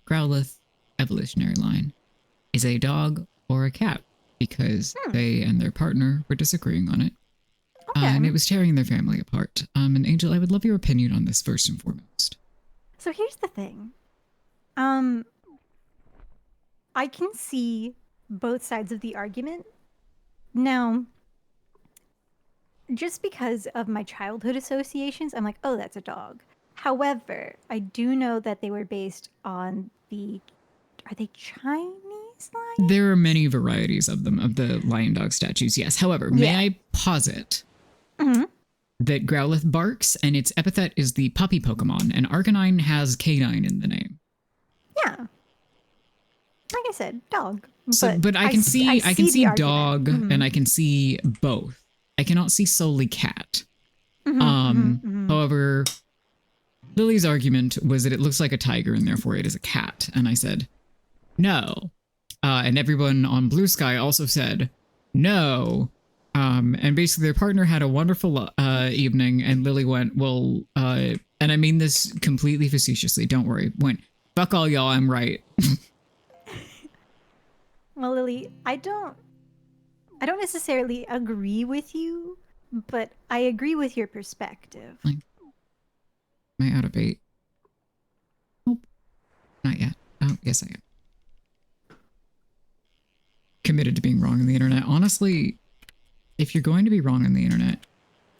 Growlithe evolutionary line is a dog or a cat, because they and their partner were disagreeing on it. Okay. and it was tearing their family apart. And Angel, I would love your opinion on this first and foremost. So here's the thing. I can see both sides of the argument. Now, just because of my childhood associations, I'm like, oh, that's a dog. However, I do know that they were based on are they Chinese lions? There are many varieties of them, of the lion dog statues, yes. However, may I posit that Growlithe barks and its epithet is the puppy Pokemon, and Arcanine has canine in the name. Yeah. Like I said, dog. So, but I can see the dog argument. and I can see both. I cannot see solely cat. However, Lily's argument was that it looks like a tiger and therefore it is a cat. And I said, no. And everyone on Blue Sky also said, no. And basically their partner had a wonderful evening and Lily went, well, and I mean this completely facetiously, don't worry, went, fuck all y'all, I'm right. Well, Lily, I don't necessarily agree with you, but I agree with your perspective. Am I out of bait? Nope. Not yet. Oh, yes, I am. Committed to being wrong on the internet. Honestly, if you're going to be wrong on the internet,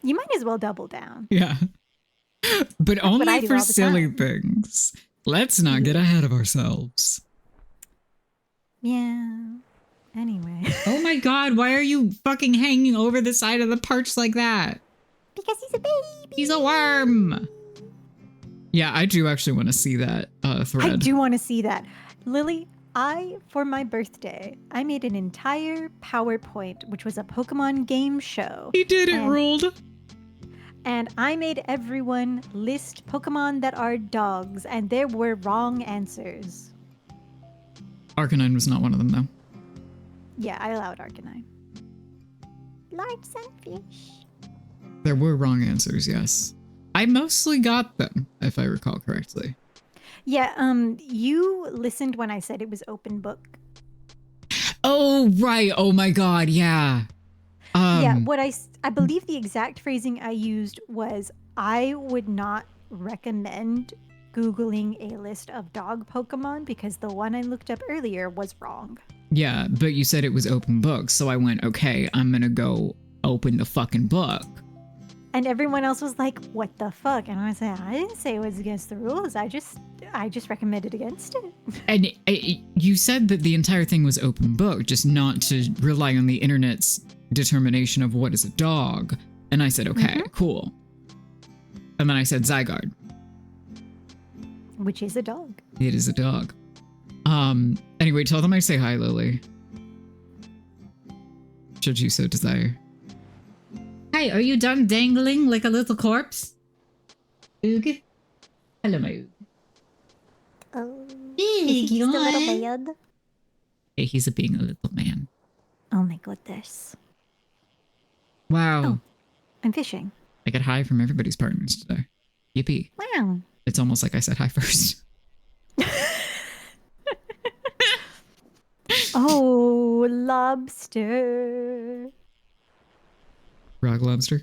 You might as well double down. yeah. But what I only do for all the silly time. things. Let's not get ahead of ourselves. Yeah. Anyway. Oh my god, why are you fucking hanging over the side of the perch like that? Because he's a baby. He's a worm. Yeah, I do actually want to see that thread. I do want to see that. Lily, for my birthday, I made an entire PowerPoint, which was a Pokemon game show. He did it, ruled. And I made everyone list Pokemon that are dogs, and there were wrong answers. Arcanine was not one of them, though. Yeah, I allowed Arcanine. Large sunfish. There were wrong answers, yes. I mostly got them, if I recall correctly. Yeah, you listened when I said it was open book. Oh, right. Oh my god, yeah. Yeah, what I believe the exact phrasing I used was, I would not recommend Googling a list of dog Pokemon because the one I looked up earlier was wrong. Yeah, but you said it was open book, so I went, okay, I'm gonna go open the fucking book. And everyone else was like, what the fuck? And I said, I didn't say it was against the rules. I just recommended against it. And you said that the entire thing was open book, just not to rely on the internet's determination of what is a dog. And I said, okay, cool. And then I said Zygarde. Which is a dog. It is a dog. Anyway, tell them I say hi, Lily. Should you so desire. Hi, are you done dangling like a little corpse? Oog. Hello, my Oog. Oh, Hey, he's a little man. Hey, he's being a little man. Oh my goodness. Wow. Oh. I'm fishing. I got hi from everybody's partners today. Yippee. Wow. It's almost like I said hi first. Oh, lobster. Rock lobster.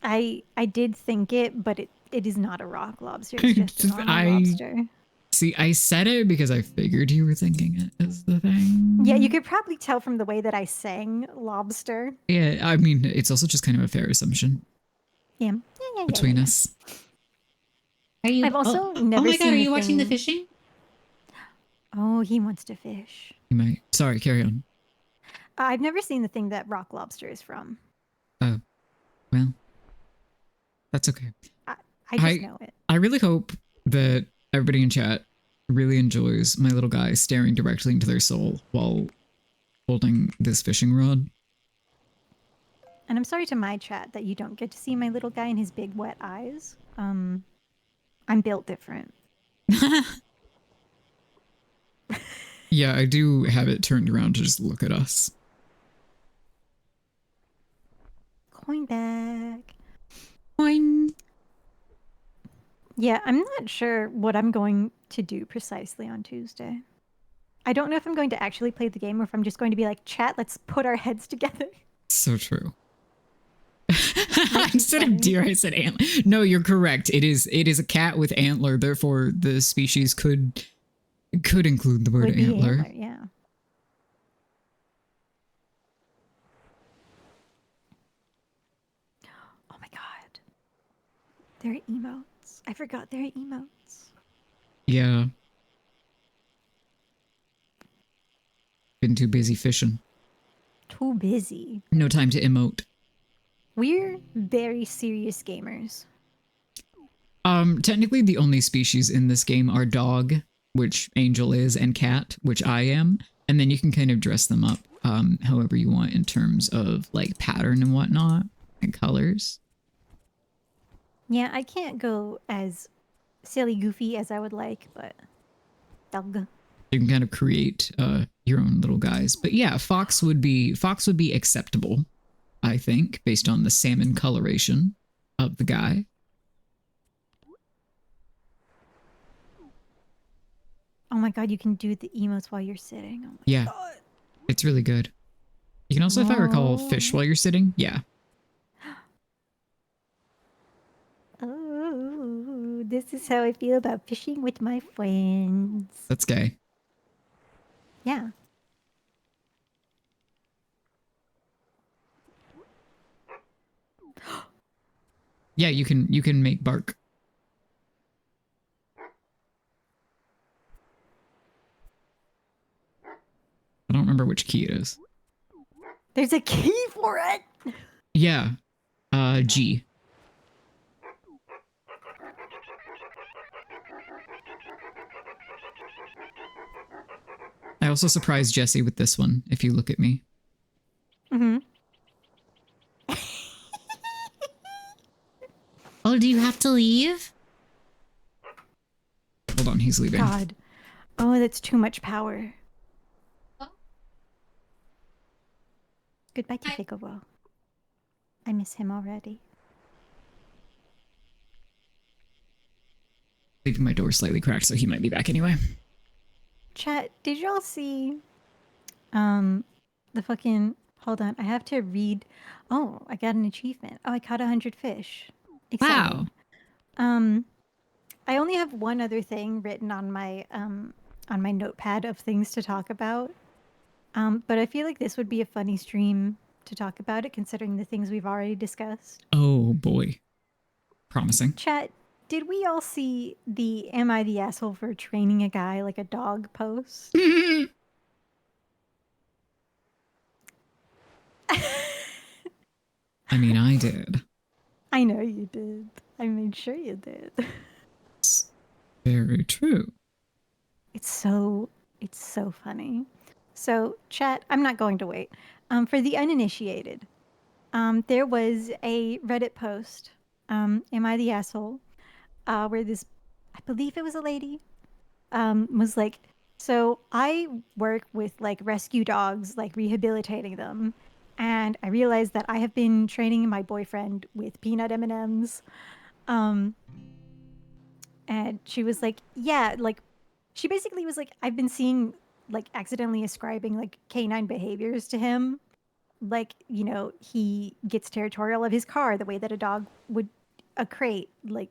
I did think it, but it is not a rock lobster. It's just a normal lobster. See, I said it because I figured you were thinking it is the thing. Yeah, you could probably tell from the way that I sang lobster. Yeah, I mean, it's also just kind of a fair assumption Yeah. between us. Are you? I've also oh never my seen god, are the you watching the thing- fishing? Oh, he wants to fish. You might. Sorry, carry on. I've never seen the thing that rock lobster is from. Oh, well, that's okay. I just know it. I really hope that everybody in chat really enjoys my little guy staring directly into their soul while holding this fishing rod. And I'm sorry to my chat that you don't get to see my little guy and his big wet eyes. I'm built different. Yeah, I do have it turned around to just look at us. Coin back. Coin. Yeah, I'm not sure what I'm going to do precisely on Tuesday. I don't know if I'm going to actually play the game or if I'm just going to be like, chat, let's put our heads together. So true. Instead of deer, I said antler. No, you're correct. It is a cat with antler. Therefore, the species could include the word Would be antler. yeah. Oh my god. They're emotes. I forgot they're emotes. Yeah. Been too busy fishing. Too busy. No time to emote. We're very serious gamers. Technically the only species in this game are dog, which Angel is, and cat, which I am. And then you can kind of dress them up however you want in terms of like pattern and whatnot and colors. Yeah, I can't go as silly goofy as I would like, but dog. You can kind of create your own little guys. But yeah, fox would be acceptable, I think, based on the salmon coloration of the guy. Oh my god, you can do the emotes while you're sitting. Oh my Yeah, god. it's really good. You can also, if I recall, fish while you're sitting. Yeah. Oh, this is how I feel about fishing with my friends. That's gay. Yeah. Yeah, you can make bark. I don't remember which key it is. There's a key for it. Yeah. G. I also surprised Jesse with this one, if you look at me. Mm-hmm. Oh, do you have to leave? Hold on, he's leaving. God. Oh, that's too much power. Goodbye, Kifikobo. I miss him already. Leaving my door slightly cracked, so he might be back anyway. Chat, did y'all see the fucking hold on, I have to read. Oh, I got an achievement. Oh, I caught 100 fish. Exciting. Wow. I only have one other thing written on my notepad of things to talk about. But I feel like this would be a funny stream to talk about it, considering the things we've already discussed. Oh boy. Promising. Chat, did we all see the "Am I the asshole for training a guy like a dog" post? I mean, I did. I know you did. I made sure you did. It's very true. It's so funny. So, chat, I'm not going to wait. For the uninitiated, there was a Reddit post, "Am I the asshole?" Where this, I believe it was a lady, was like, so I work with like rescue dogs, like rehabilitating them, and I realized that I have been training my boyfriend with peanut M&Ms. And she was like, yeah, like, she basically was like, I've been seeing, like, accidentally ascribing, like, canine behaviors to him. Like, you know, he gets territorial of his car the way that a dog would a crate. Like,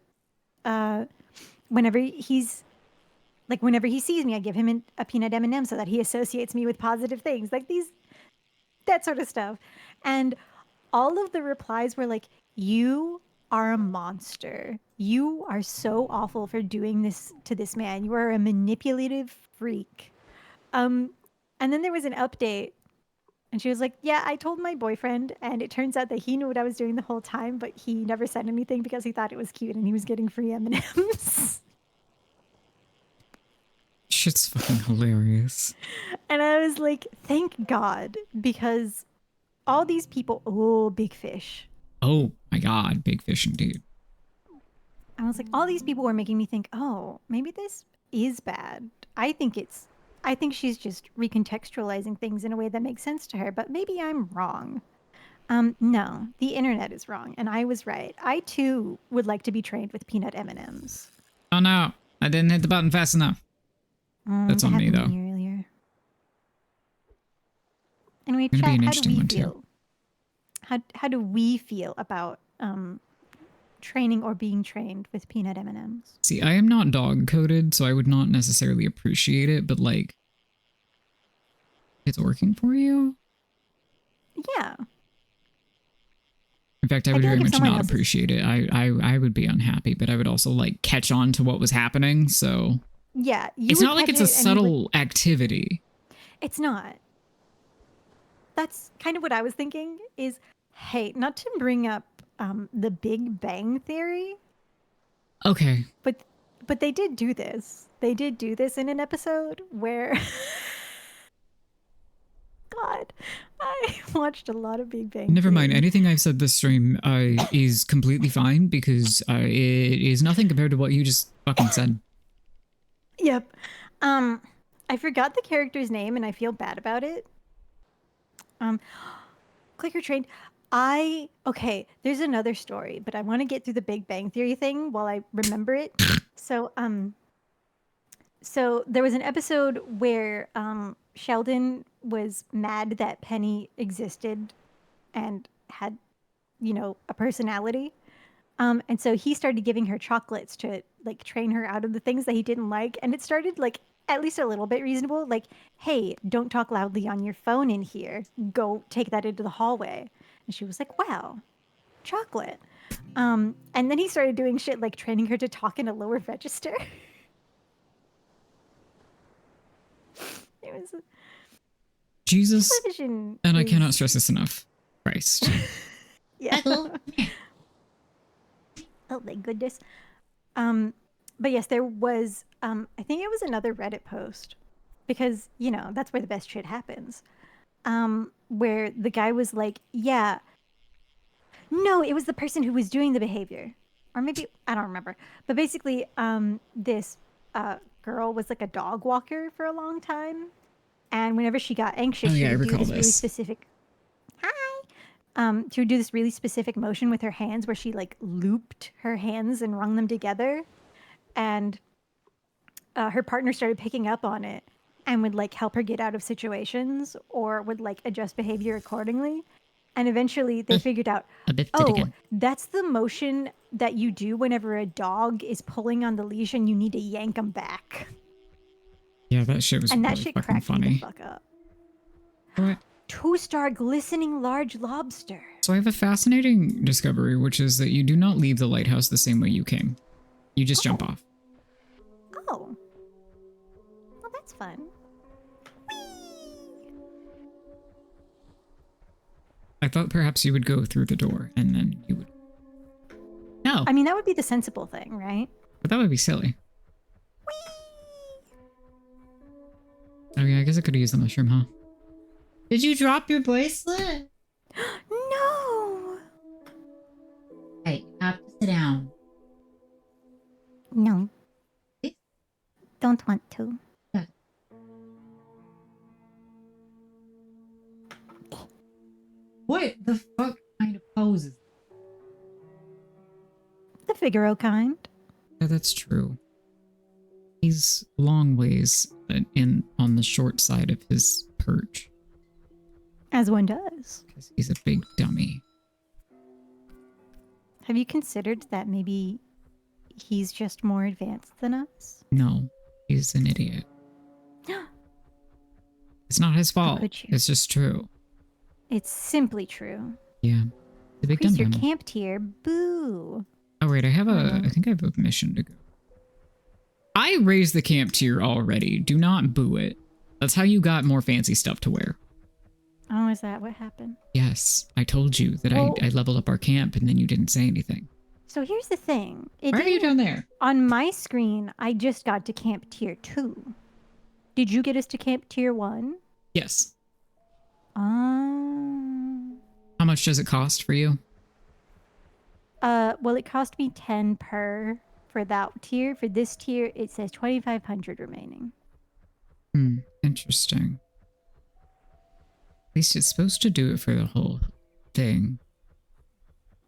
whenever he's, like, whenever he sees me, I give him a peanut M&M so that he associates me with positive things. Like, that sort of stuff. And all of the replies were like, you are a monster. You are so awful for doing this to this man. You are a manipulative freak. And then there was an update, and she was like, yeah, I told my boyfriend, and it turns out that he knew what I was doing the whole time, but he never said anything because he thought it was cute and he was getting free M&Ms. Shit's fucking hilarious. And I was like, thank God, because all these people, oh, big fish. Oh my god, big fish indeed. I was like, all these people were making me think, oh, maybe this is bad. I think she's just recontextualizing things in a way that makes sense to her, but maybe I'm wrong. No, the internet is wrong, and I was right. I too would like to be trained with peanut M&Ms. Oh no, I didn't hit the button fast enough. That's That on me, happened to though. me earlier. Anyway, Gonna be chat, an how do interesting we one, too. feel? how do we feel about training or being trained with peanut M&Ms? See, I am not dog coded, so I would not necessarily appreciate it, but like, it's working for you? Yeah. In fact, I I would feel very like if much someone not else is, appreciate it. I would be unhappy, but I would also like catch on to what was happening. So yeah, you it's would not like catch it's a it and you would. subtle activity. It's not. That's kind of what I was thinking. Is hey, not to bring up the Big Bang Theory, Okay. but they did do this. They did do this in an episode where God, I watched a lot of Big Bang Never mind. Theory. Anything I've said this stream is completely fine because it is nothing compared to what you just fucking said. Yep. I forgot the character's name and I feel bad about it. Clicker trained. Okay, there's another story, but I want to get through the Big Bang Theory thing while I remember it. So there was an episode where Sheldon was mad that Penny existed and had, a personality. And so he started giving her chocolates to like train her out of the things that he didn't like. And it started like at least a little bit reasonable. Like, hey, don't talk loudly on your phone in here. Go take that into the hallway. And she was like, wow, chocolate. And then he started doing shit like training her to talk in a lower register. It was Jesus. television. And I cannot stress this enough. Christ. Yeah. Michael, Oh my goodness. But yes, there was I think it was another Reddit post because, that's where the best shit happens. Where the guy was like, yeah. No, it was the person who was doing the behavior. Or maybe I don't remember. But basically, this girl was like a dog walker for a long time. And whenever she got anxious, Oh, she yeah, I would do recall this really this. specific she would do this really specific motion with her hands where she like looped her hands and wrung them together. And her partner started picking up on it and would like help her get out of situations or would like adjust behavior accordingly. And eventually they figured out, A bit oh, again. that's the motion that you do whenever a dog is pulling on the leash and you need to yank them back. Yeah, that shit was And that really shit fucking cracked me the funny. fuck up. What? 2-star glistening large lobster. So I have a fascinating discovery, which is that you do not leave the lighthouse the same way you came. You just jump off. Oh. Well, that's fun. I thought perhaps you would go through the door and then you would. No, I mean, that would be the sensible thing, right? but that would be silly. Oh yeah, I guess I could have used the mushroom, huh? did you drop your bracelet? No. Hey, you have to sit down. No. Eh? Don't want to. What the fuck kind of poses? The Figaro kind. Yeah, that's true. He's long ways on the short side of his perch As one does. because he's a big dummy. Have you considered that maybe he's just more advanced than us? No, he's an idiot. It's not his fault. could you? It's just true. It's simply true. Yeah, the big dumb Increase your dummy. camp tier. Boo. Oh wait, I think I have a mission to go. I raised the camp tier already. Do not boo it. That's how you got more fancy stuff to wear. Oh, is that what happened? Yes, I told you that Well- I leveled up our camp and then you didn't say anything. So here's the thing. Why are you down there? On my screen, I just got to camp tier 2. Did you get us to camp tier 1? Yes. Um. How much does it cost for you? Well, it cost me 10 per for that tier. For this tier, it says 2,500 remaining. Interesting. At least it's supposed to do it for the whole thing.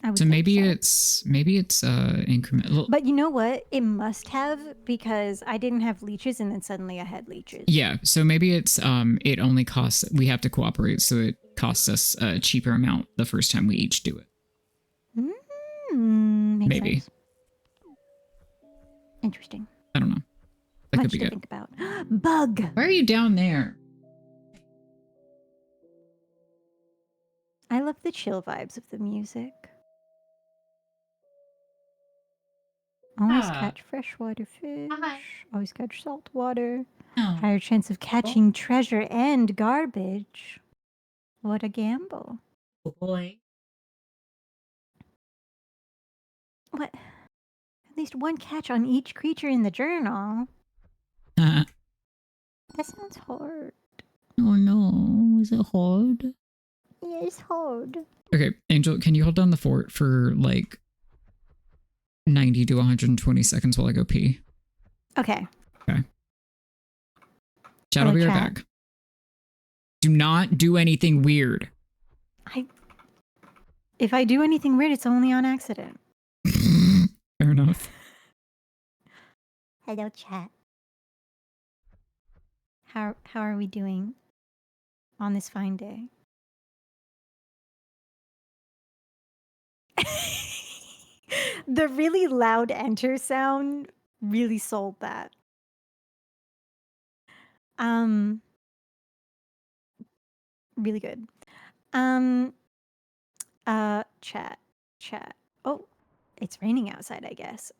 I would So think maybe it's incremental. But you know what? It must have, because I didn't have leeches and then suddenly I had leeches. Yeah, so maybe it's it only costs, we have to cooperate, so costs us a cheaper amount the first time we each do it. Makes Maybe. sense. Interesting. I don't know. That Much could be to good. think about. Bug. Why are you down there? I love the chill vibes of the music. Always catch freshwater fish. Always catch saltwater. Oh, Higher chance of catching treasure and garbage. What a gamble. boy. What? At least one catch on each creature in the journal. Oh That sounds hard. no, is it hard? Yeah, it's hard. Okay, Angel, can you hold down the fort for like 90 to 120 seconds while I go pee? Okay. Chat, I'll be right chat. back. Do not do anything weird. If I do anything weird, it's only on accident. Fair enough. Hello, chat. How are we doing on this fine day? The really loud enter sound really sold that. Really good. Chat. Oh, it's raining outside, I guess.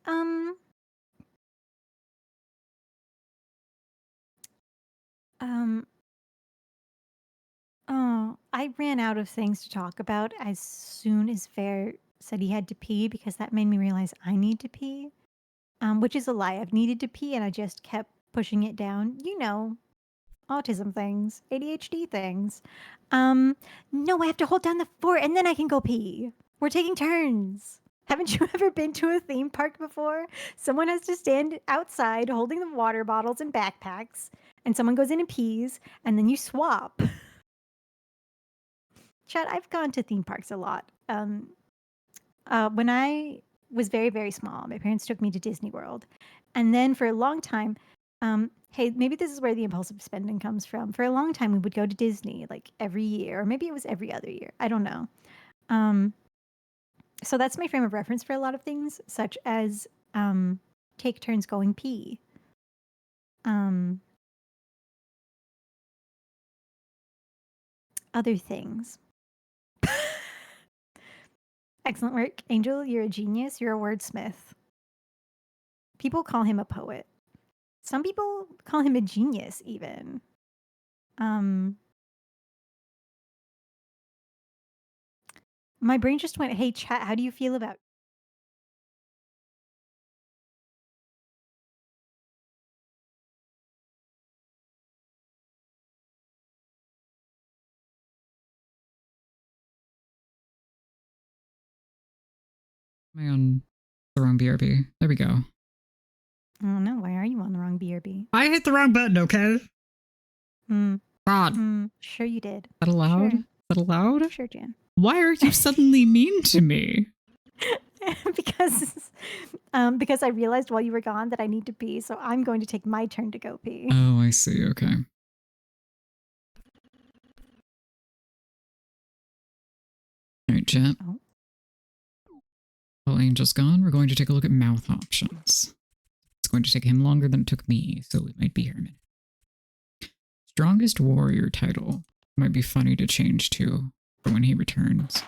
Oh, I ran out of things to talk about as soon as Fair said he had to pee because that made me realize I need to pee. Which is a lie. I've needed to pee and I just kept pushing it down. You know, autism things, ADHD things. No, I have to hold down the fort and then I can go pee. We're taking turns. Haven't you ever been to a theme park before? Someone has to stand outside holding the water bottles and backpacks, and someone goes in and pees, and then you swap. Chad, I've gone to theme parks a lot. When I was very, very small, my parents took me to Disney World. And then for a long time, hey, maybe this is where the impulsive spending comes from. For a long time, we would go to Disney like every year, or maybe it was every other year. I don't know. So that's my frame of reference for a lot of things, such as take turns going pee. Other things. Excellent work. Angel, you're a genius. You're a wordsmith. People call him a poet. Some people call him a genius, even. My brain just went, hey, chat, how do you feel about... Am I on the wrong BRB? There we go. I don't know. Why are you on the wrong BRB? I hit the wrong button, okay? God. Sure you did. Is that allowed? Sure. Is that allowed? Sure, Jan. Why are you suddenly mean to me? because I realized while you were gone that I need to pee, so I'm going to take my turn to go pee. Oh, I see. Okay. All right, chat. Oh. While Angel's gone, we're going to take a look at mouth options. It's going to take him longer than it took me, so we might be here a minute. Strongest warrior title might be funny to change to for when he returns.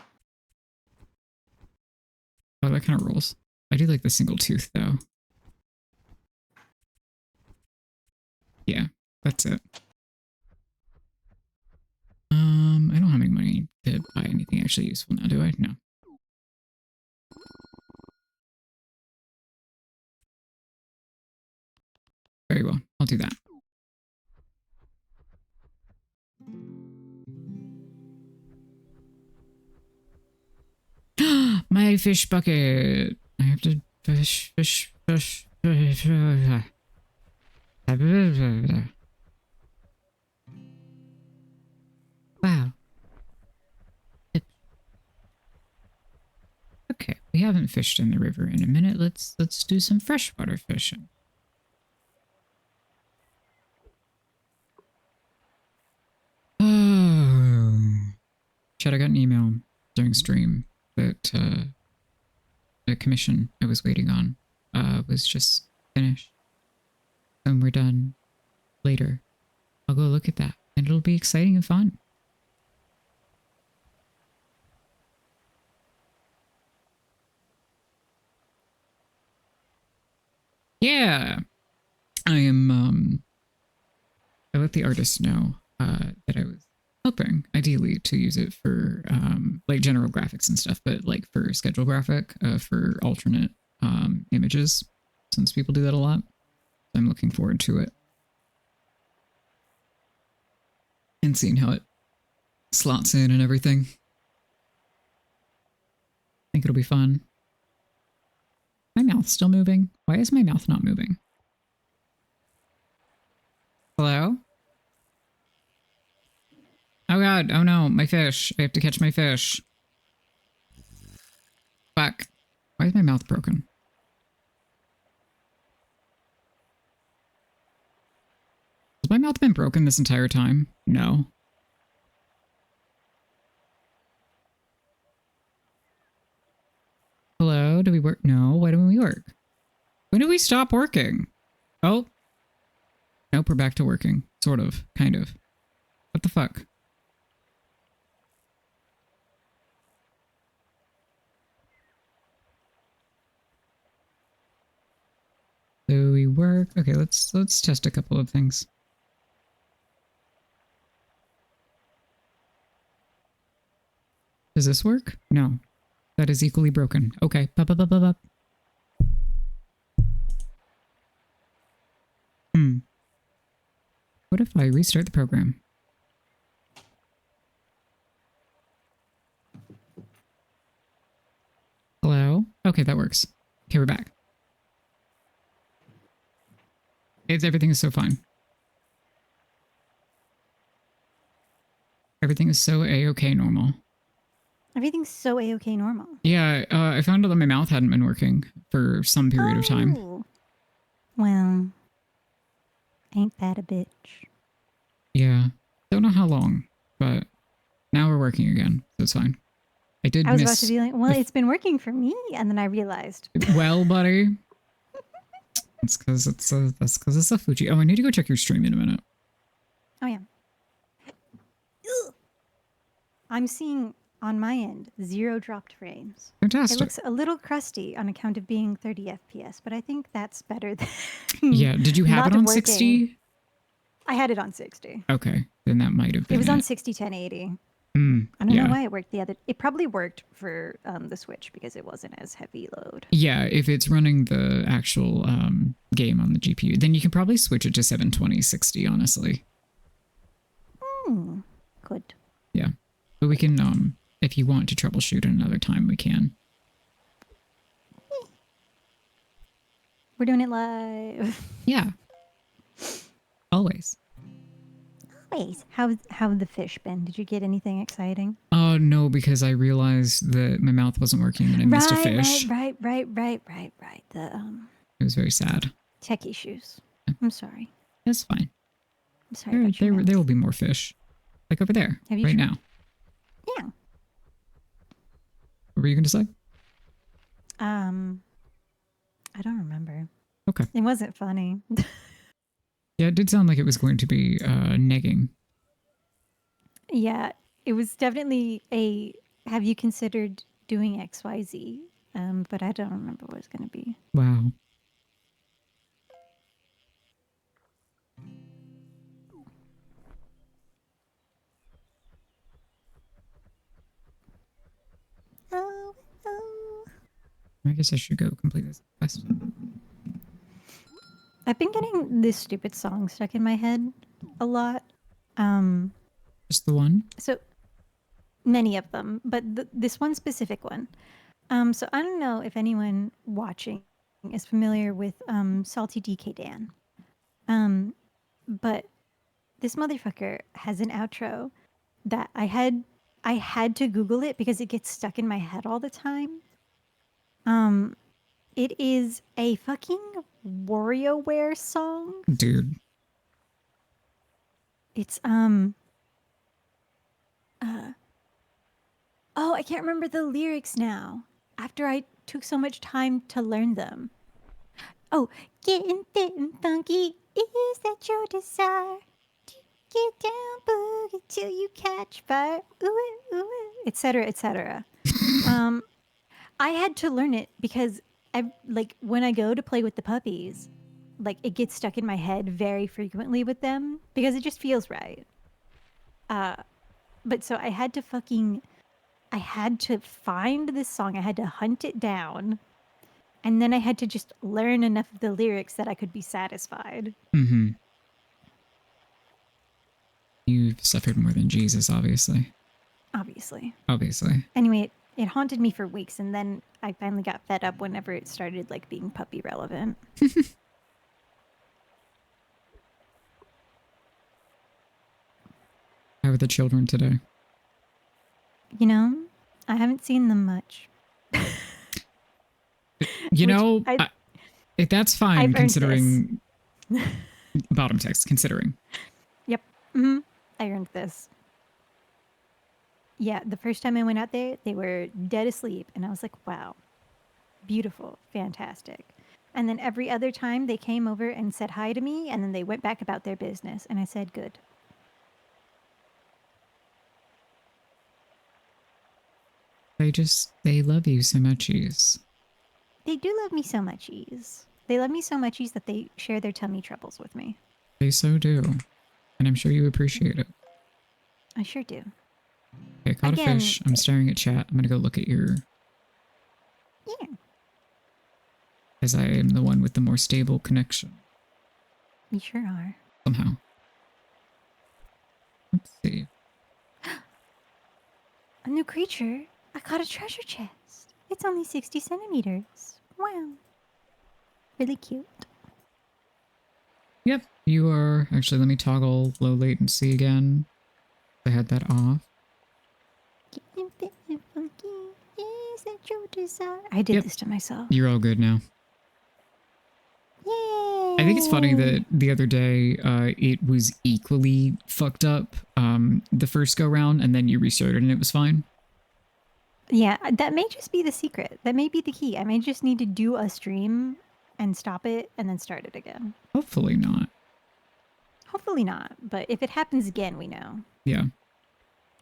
Oh, that kind of rolls. I do like the single tooth, though. Yeah, that's it. I don't have any money to buy anything actually useful now, do I? No. Very well, I'll do that. My fish bucket. I have to fish. Wow. Okay, we haven't fished in the river in a minute. Let's do some freshwater fishing. Oh. Chad, I got an email during stream that the commission I was waiting on was just finished. And we're done later. I'll go look at that. And it'll be exciting and fun. Yeah. I let the artist know that I was hoping, ideally, to use it for like general graphics and stuff, but like for schedule graphic, for alternate images, since people do that a lot. I'm looking forward to it. And seeing how it slots in and everything. I think it'll be fun. My mouth's still moving. Why is my mouth not moving? Hello? Oh god, oh no, my fish. I have to catch my fish. Fuck. Why is my mouth broken? Has my mouth been broken this entire time? No. Hello? Do we work? No. Why don't we work? When do we stop working? Oh. Nope, we're back to working. Sort of. Kind of. What the fuck? Do we work? Okay, let's test a couple of things. Does this work? No. That is equally broken. Okay. Ba-ba-ba-ba-ba. What if I restart the program? Hello? Okay, that works. Okay, we're back. Everything is so fine. Everything is so A-okay normal. Everything's so A-okay normal. Yeah, I found out that my mouth hadn't been working for some period of time. Oh. Well, ain't that a bitch? Yeah. Don't know how long, but now we're working again, so it's fine. I was about to be like, well, it's been working for me, and then I realized. Well, buddy. It's because it's a Fuji. Oh, I need to go check your stream in a minute. Oh, yeah. Ugh. I'm seeing, on my end, 0 dropped frames. Fantastic. It looks a little crusty on account of being 30 FPS, but I think that's better than Yeah, did you have it on working. 60? I had it on 60. Okay, then that might have been It was on 60 1080. I don't know why it worked it probably worked for the Switch because it wasn't as heavy load. Yeah, if it's running the actual game on the GPU, then you can probably switch it to 720 60, honestly. Good. Yeah. But we can, if you want to troubleshoot another time, we can. We're doing it live. Yeah. Always. Always. How have the fish been? Did you get anything exciting? Oh, no, because I realized that my mouth wasn't working and I missed a fish. Right. The It was very sad. tech issues. I'm sorry. It's fine. I'm sorry about your There will be more fish. Like over there, Have you right tried? now. Yeah. What were you going to say? I don't remember. Okay. It wasn't funny. Yeah, it did sound like it was going to be negging. Yeah, it was definitely a have you considered doing XYZ? But I don't remember what it's going to be. Wow. Oh. I guess I should go complete this quest. I've been getting this stupid song stuck in my head a lot. Just the one? So many of them, but this one specific one. So I don't know if anyone watching is familiar with Salty DK Dan. But this motherfucker has an outro that I had to Google it because it gets stuck in my head all the time. It is a fucking WarioWare song. Dude. It's Oh, I can't remember the lyrics now. After I took so much time to learn them. Oh, getting fit and funky, is that your desire? Get down, boogie till you catch fire, etc., etc. I had to learn it because when I go to play with the puppies, like it gets stuck in my head very frequently with them because it just feels right. But so I had to find this song. I had to hunt it down. And then I had to just learn enough of the lyrics that I could be satisfied. Mm-hmm. You've suffered more than Jesus, obviously. Obviously. Obviously. Anyway, it haunted me for weeks, and then I finally got fed up whenever it started like being puppy relevant. How are the children today? You know, I haven't seen them much. You Which know, that's fine I've earned considering bottom text, considering. Yep. Mm-hmm. I earned this. Yeah, the first time I went out there, they were dead asleep, and I was like, wow, beautiful, fantastic. And then every other time they came over and said hi to me, and then they went back about their business, and I said, good. They love you so muchies. They do love me so muchies. They love me so muchies that they share their tummy troubles with me. They so do. And I'm sure you appreciate it. I sure do. Okay, caught a fish. I'm staring at chat. I'm gonna go look at your... Yeah. Because I am the one with the more stable connection. You sure are. Somehow. Let's see. A new creature? I caught a treasure chest. It's only 60 centimeters. Wow. Really cute. Yep, you are... Actually, let me toggle low latency again. I had that off. Getting fit and funky, is that your desire? I did this to myself. You're all good now. Yay! I think it's funny that the other day it was equally fucked up the first go round, and then you restarted and it was fine. Yeah, that may just be the secret. That may be the key. I may just need to do a stream and stop it and then start it again. Hopefully not. Hopefully not, but if it happens again, we know. Yeah.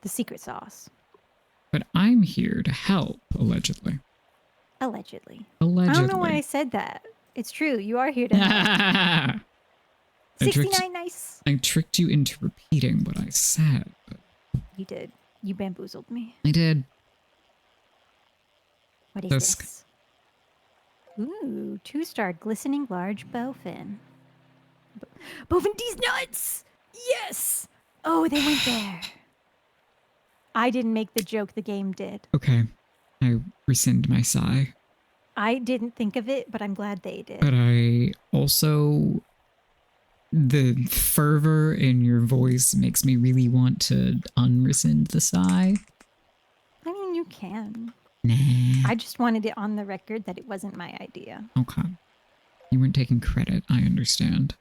The secret sauce. But I'm here to help, allegedly. Allegedly. Allegedly. I don't know why I said that. It's true. You are here to help. 69, nice. I tricked you into repeating what I said. But You did. You bamboozled me. I did. What is Tusk. this? Ooh, 2-star glistening large bowfin. Bowfin D's nuts! Yes! Oh, they went there. I didn't make the joke, the game did. Okay. I rescind my sigh. I didn't think of it, but I'm glad they did. But I also... The fervor in your voice makes me really want to unrescind the sigh. I mean, you can. Nah. I just wanted it on the record that it wasn't my idea. Okay. You weren't taking credit, I understand.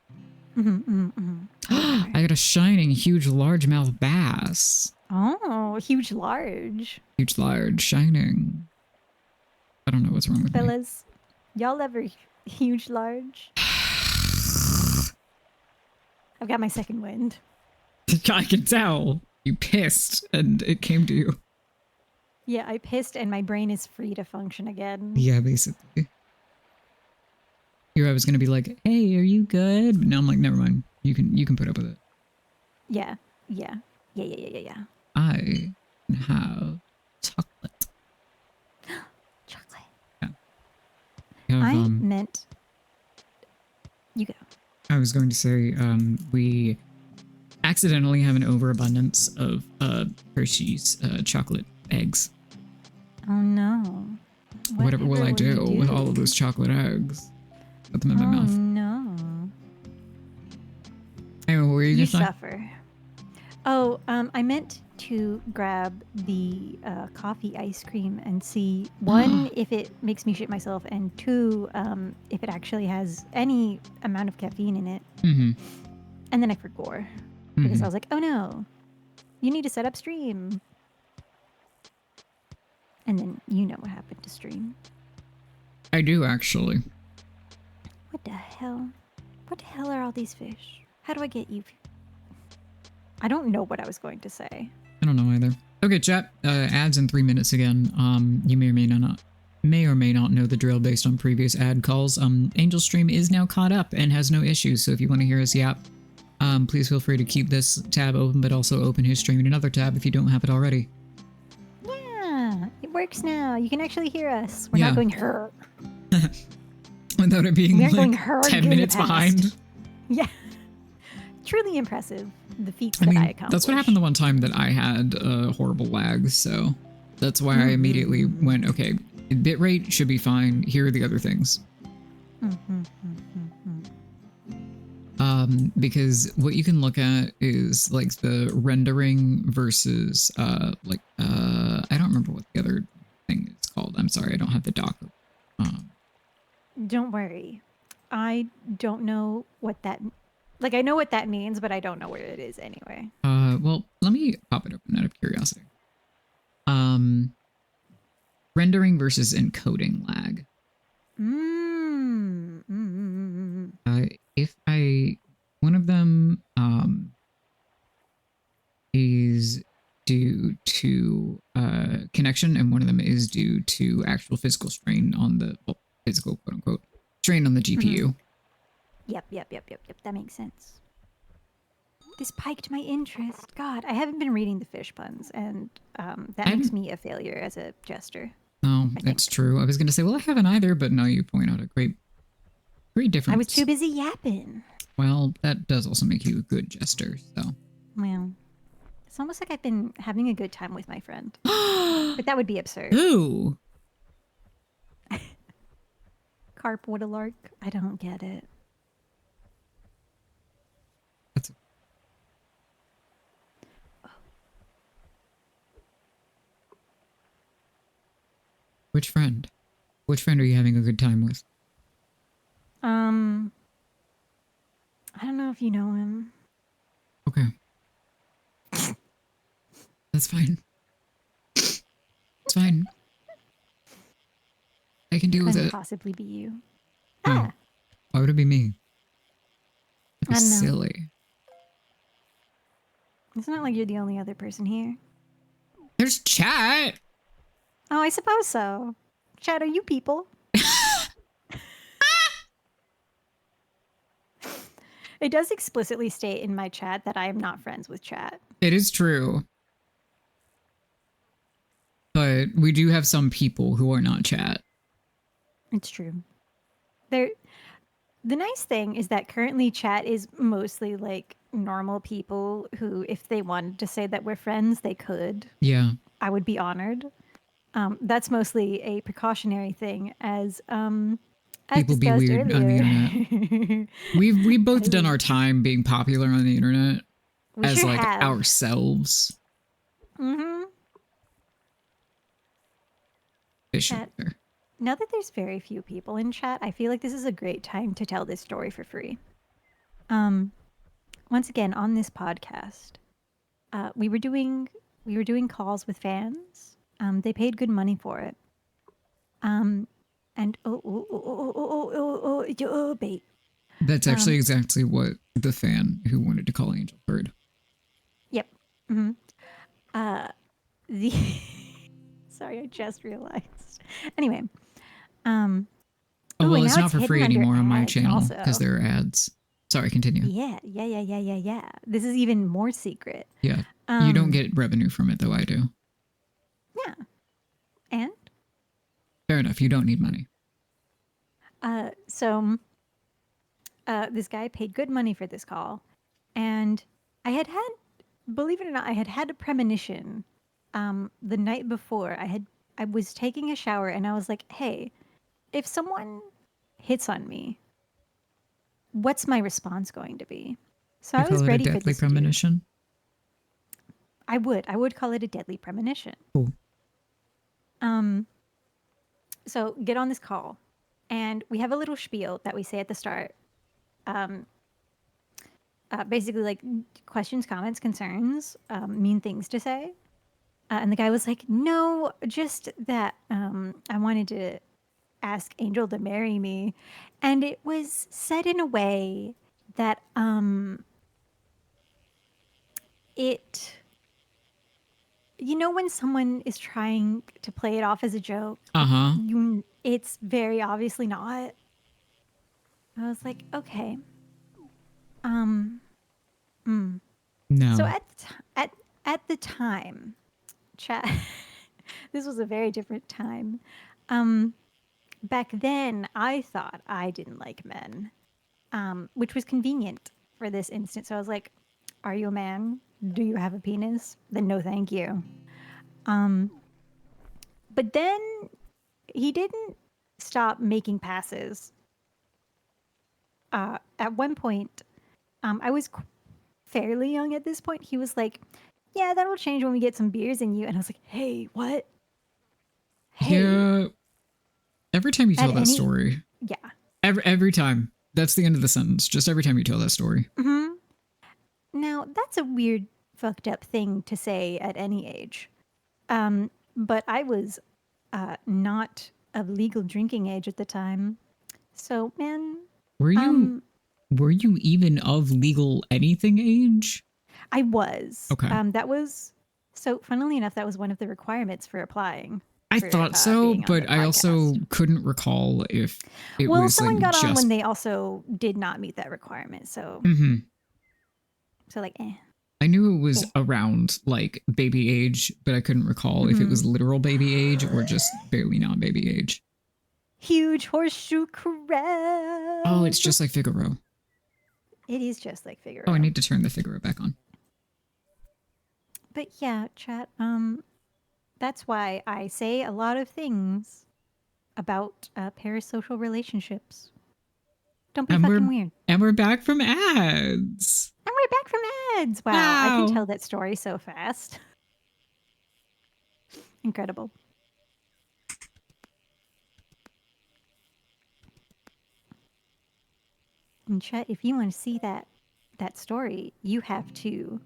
I got a shining, huge, largemouth bass. Oh, huge, large. Huge, large, shining. I don't know what's wrong with me. Fellas, y'all ever huge, large? I've got my second wind. I can tell. You pissed and it came to you. Yeah, I pissed and my brain is free to function again. Yeah, basically. Here I was gonna be like, hey, are you good? But now I'm like, never mind. You can put up with it. Yeah. I can have chocolate. Chocolate. Yeah. Have, I meant... You go. I was going to say, we accidentally have an overabundance of Hershey's chocolate eggs. Oh no. Whatever will I do with all of those chocolate eggs? Put them in my mouth. No. Anyway, what were you You gonna say? suffer. Oh, I meant to grab the coffee ice cream and see, one, if it makes me shit myself, and two, if it actually has any amount of caffeine in it. Mm-hmm. And then I forgot. Because I was like, oh no, you need to set up stream. And then you know what happened to stream. I do, actually. What the hell? What the hell are all these fish? How do I get you? I don't know what I was going to say. I don't know either. Okay, chat. Ads in 3 minutes again. You may or may not know the drill based on previous ad calls. Angel Stream is now caught up and has no issues. So if you want to hear us yap, please feel free to keep this tab open, but also open his stream in another tab if you don't have it already. Yeah, it works now. You can actually hear us. We're Yeah. not going her. Without it being We're going like her 10 good minutes past. behind. Yeah. Truly impressive. The feats I that mean, I accomplished. that's what happened the one time that I had horrible lag, so that's why I immediately went, okay, bitrate should be fine. Here are the other things. Because what you can look at is like the rendering versus I don't remember what the other thing is called. I'm sorry, I don't have the doc. Don't worry. I don't know what that... Like, I know what that means, but I don't know where it is anyway. Well, let me pop it open out of curiosity. Rendering versus encoding lag. If one of them is due to connection and one of them is due to actual physical strain on the physical quote unquote strain on the GPU. Yep. That makes sense. This piqued my interest. God, I haven't been reading the fish puns, and that makes me a failure as a jester. No, that's true. I was going to say, well, I haven't either, but no, you point out a great difference. I was too busy yapping. Well, that does also make you a good jester, so. Well, it's almost like I've been having a good time with my friend. But that would be absurd. Ooh. Carp Woodlark? I don't get it. Which friend? Which friend are you having a good time with? I don't know if you know him. Okay. That's fine. It's fine. I can deal with Couldn't it. possibly be you. No. Why would it be me? That'd be I don't know. silly. It's not like you're the only other person here. There's chat. Oh, I suppose so. Chat, are you people? It does explicitly state in my chat that I am not friends with chat. It is true. But we do have some people who are not chat. It's true. The nice thing is that currently chat is mostly like normal people who, if they wanted to say that we're friends, they could. Yeah. I would be honored. That's mostly a precautionary thing, as People be discussed weird earlier. on the internet. We've both done our time being popular on the internet We as sure like have. ourselves. Chat. Now that there's very few people in chat, I feel like this is a great time to tell this story for free. Once again, on this podcast, we were doing calls with fans. They paid good money for it. And bait. That's actually exactly what the fan who wanted to call Angel heard. Yep. Sorry, I just realized. Anyway. Oh, well, it's not for free anymore on my ads channel also. because there are ads. Sorry, continue. Yeah. This is even more secret. Yeah. You don't get revenue from it, though I do. Yeah. And? Fair enough. You don't need money. So this guy paid good money for this call. And I had, believe it or not, I had a premonition the night before. I was taking a shower and I was like, hey, if someone hits on me, what's my response going to be? So I was ready for this. Deadly premonition? I would call it a deadly premonition. Cool. So get on this call, and we have a little spiel that we say at the start. Basically, like questions, comments, concerns, mean things to say. And the guy was like, no, just that I wanted to ask Angel to marry me. And it was said in a way that it, you know, when someone is trying to play it off as a joke, but Uh-huh. it's very obviously not. I was like, okay. Um, So No. at the time, chat. This was a very different time. Um, Back then, I thought I didn't like men, which was convenient for this instance. So I was like, "Are you a man? Do you have a penis? Then no, thank you." But then he didn't stop making passes. At one point, I was fairly young at this point. He was like, "Yeah, that'll change when we get some beers in you." And I was like, "Hey, what? Hey." Yeah. Every time you At tell that any, story, yeah. every time, that's the end of the sentence. Just every time you tell that story. Now, that's a weird, fucked up thing to say at any age. But I was not of legal drinking age at the time. So, man, Were you um, were you even of legal anything age? I was. Okay. That was, so funnily enough, that was one of the requirements for applying I for thought so, being on the but I also podcast. couldn't recall if it Well, was like someone got on when just they also did not meet that requirement. So, Mhm. so like, eh. I knew it was eh. around like baby age, but I couldn't recall if it was literal baby age or just barely not baby age. Huge horseshoe crab. Oh, it's just like Figaro. It is just like Figaro. Oh, I need to turn the Figaro back on. But yeah, chat, that's why I say a lot of things about parasocial relationships. Don't be And fucking weird. we're back from ads. And we're back from ads. Wow, I can Wow. tell that story so fast. Incredible. And chat, if you want to see that story, you have to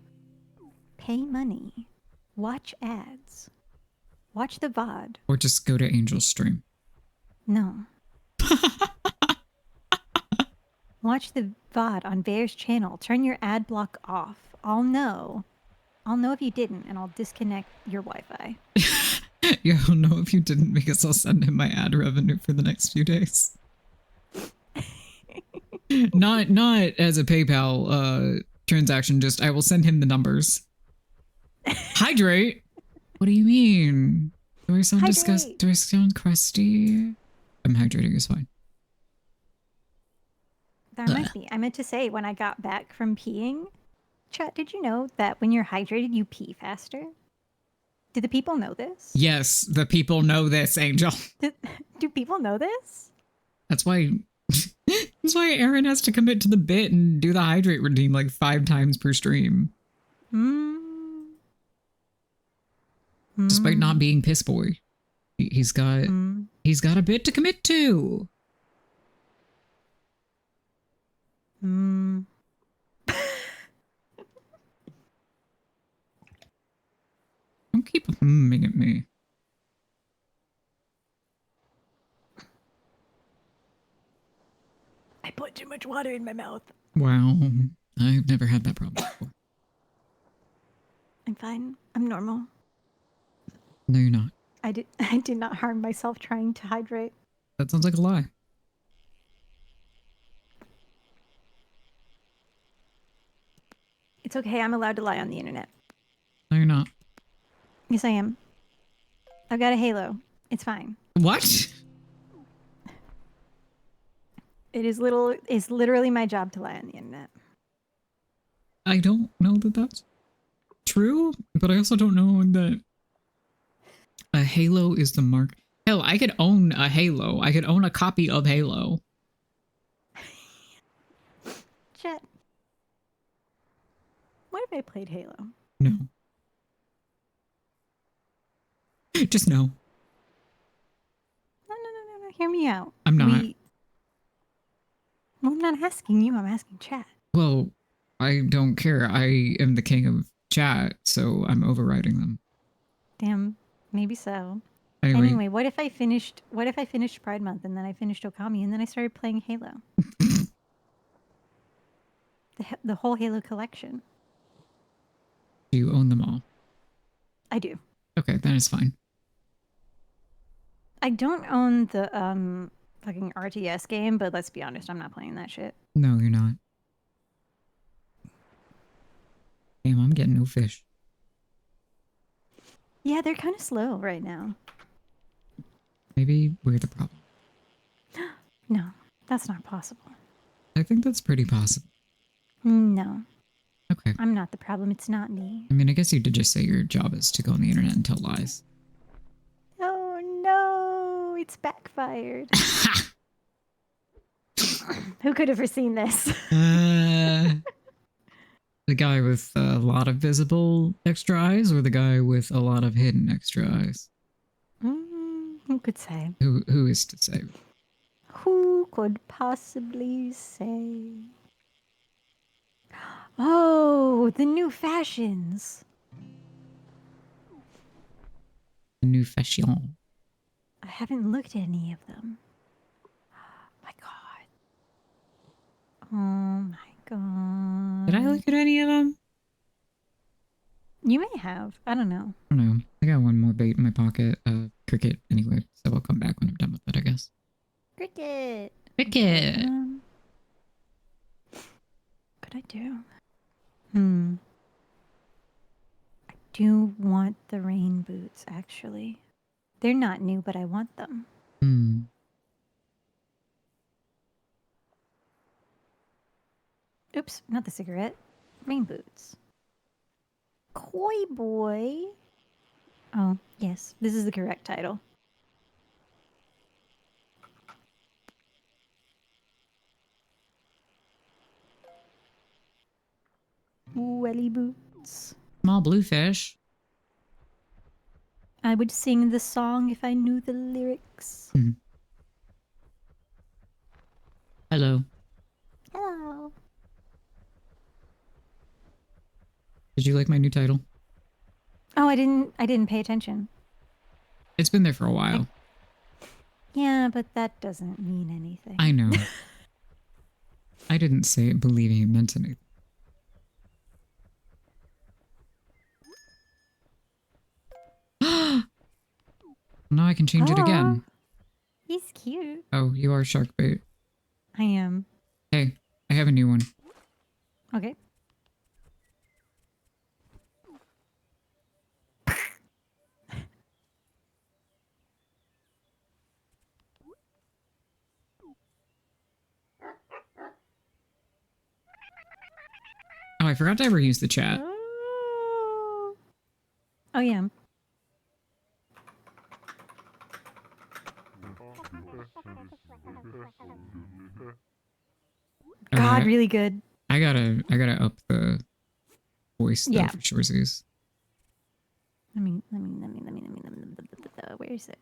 pay money, watch ads, watch the VOD. Or just go to Angel's stream. No. Watch the VOD on Bear's channel. Turn your ad block off. I'll know. I'll know if you didn't, and I'll disconnect your Wi-Fi. You'll know if you didn't because I'll send him my ad revenue for the next few days. not as a PayPal transaction, just I will send him the numbers. Hydrate? What do you mean? Do I sound disgusting? Do I sound crusty? I'm hydrating, it's fine. That reminds me, I meant to say when I got back from peeing, chat, did you know that when you're hydrated, you pee faster? Do the people know this? Yes, the people know this, Angel. Do people know this? That's why Aaron has to commit to the bit and do the hydrate routine like 5 times per stream. Despite not being piss boy. He's got a bit to commit to. Don't keep humming at me. I put too much water in my mouth. Wow. I've never had that problem before. I'm fine. I'm normal. No, you're not. I did not harm myself trying to hydrate. That sounds like a lie. It's okay. I'm allowed to lie on the internet. No, you're not. Yes, I am. I've got a halo. It's fine. What? It's literally my job to lie on the internet. I don't know that that's true, but I also don't know that a Halo is the mark. Hell, I could own a Halo. I could own a copy of Halo. Jet. What if I played Halo? No. Just no. No. Hear me out. I'm not. Well, I'm not asking you. I'm asking chat. Well, I don't care. I am the king of chat, so I'm overriding them. Damn, maybe so. Anyway, Anyway, what if I finished Pride Month and then I finished Okami and then I started playing Halo? The whole Halo collection. do you own them all? I do. Okay, then it's fine. I don't own the fucking RTS game, but let's be honest, I'm not playing that shit. No, you're not. Damn, I'm getting no fish. Yeah, they're kind of slow right now. Maybe we're the problem. No, that's not possible. I think that's pretty possible. No, Okay. I'm not the problem. It's not me. I mean, I guess you did just say your job is to go on the internet and tell lies. Oh no, it's backfired. Who could have foreseen this? The guy with a lot of visible extra eyes or the guy with a lot of hidden extra eyes? Who could say? Who is to say? Who could possibly say? Oh, the new fashions. The new fashion. I haven't looked at any of them. My God. Oh my God. Did I look at any of them? You may have. I don't know. I don't know. I got one more bait in my pocket. Cricket anyway. So I'll come back when I'm done with it, I guess. Cricket. Cricket. What could I do? I do want the rain boots, actually. They're not new, but I want them. Oops, not the cigarette. Rain boots. Koi boy. Oh, yes, this is the correct title. Welly boots. Small blue fish. I would sing the song if I knew the lyrics. Hello. Hello. Did you like my new title? Oh, I didn't pay attention. It's been there for a while. Yeah, but that doesn't mean anything. I know. I didn't say it believing it meant anything. Now I can change it again. He's cute. Oh, you are shark bait. I am. Hey, I have a new one. Okay. Oh, I forgot to ever use the chat. Oh yeah. God, really good. I gotta up the voice though, Yeah. for shortsies. Let me. Where is it?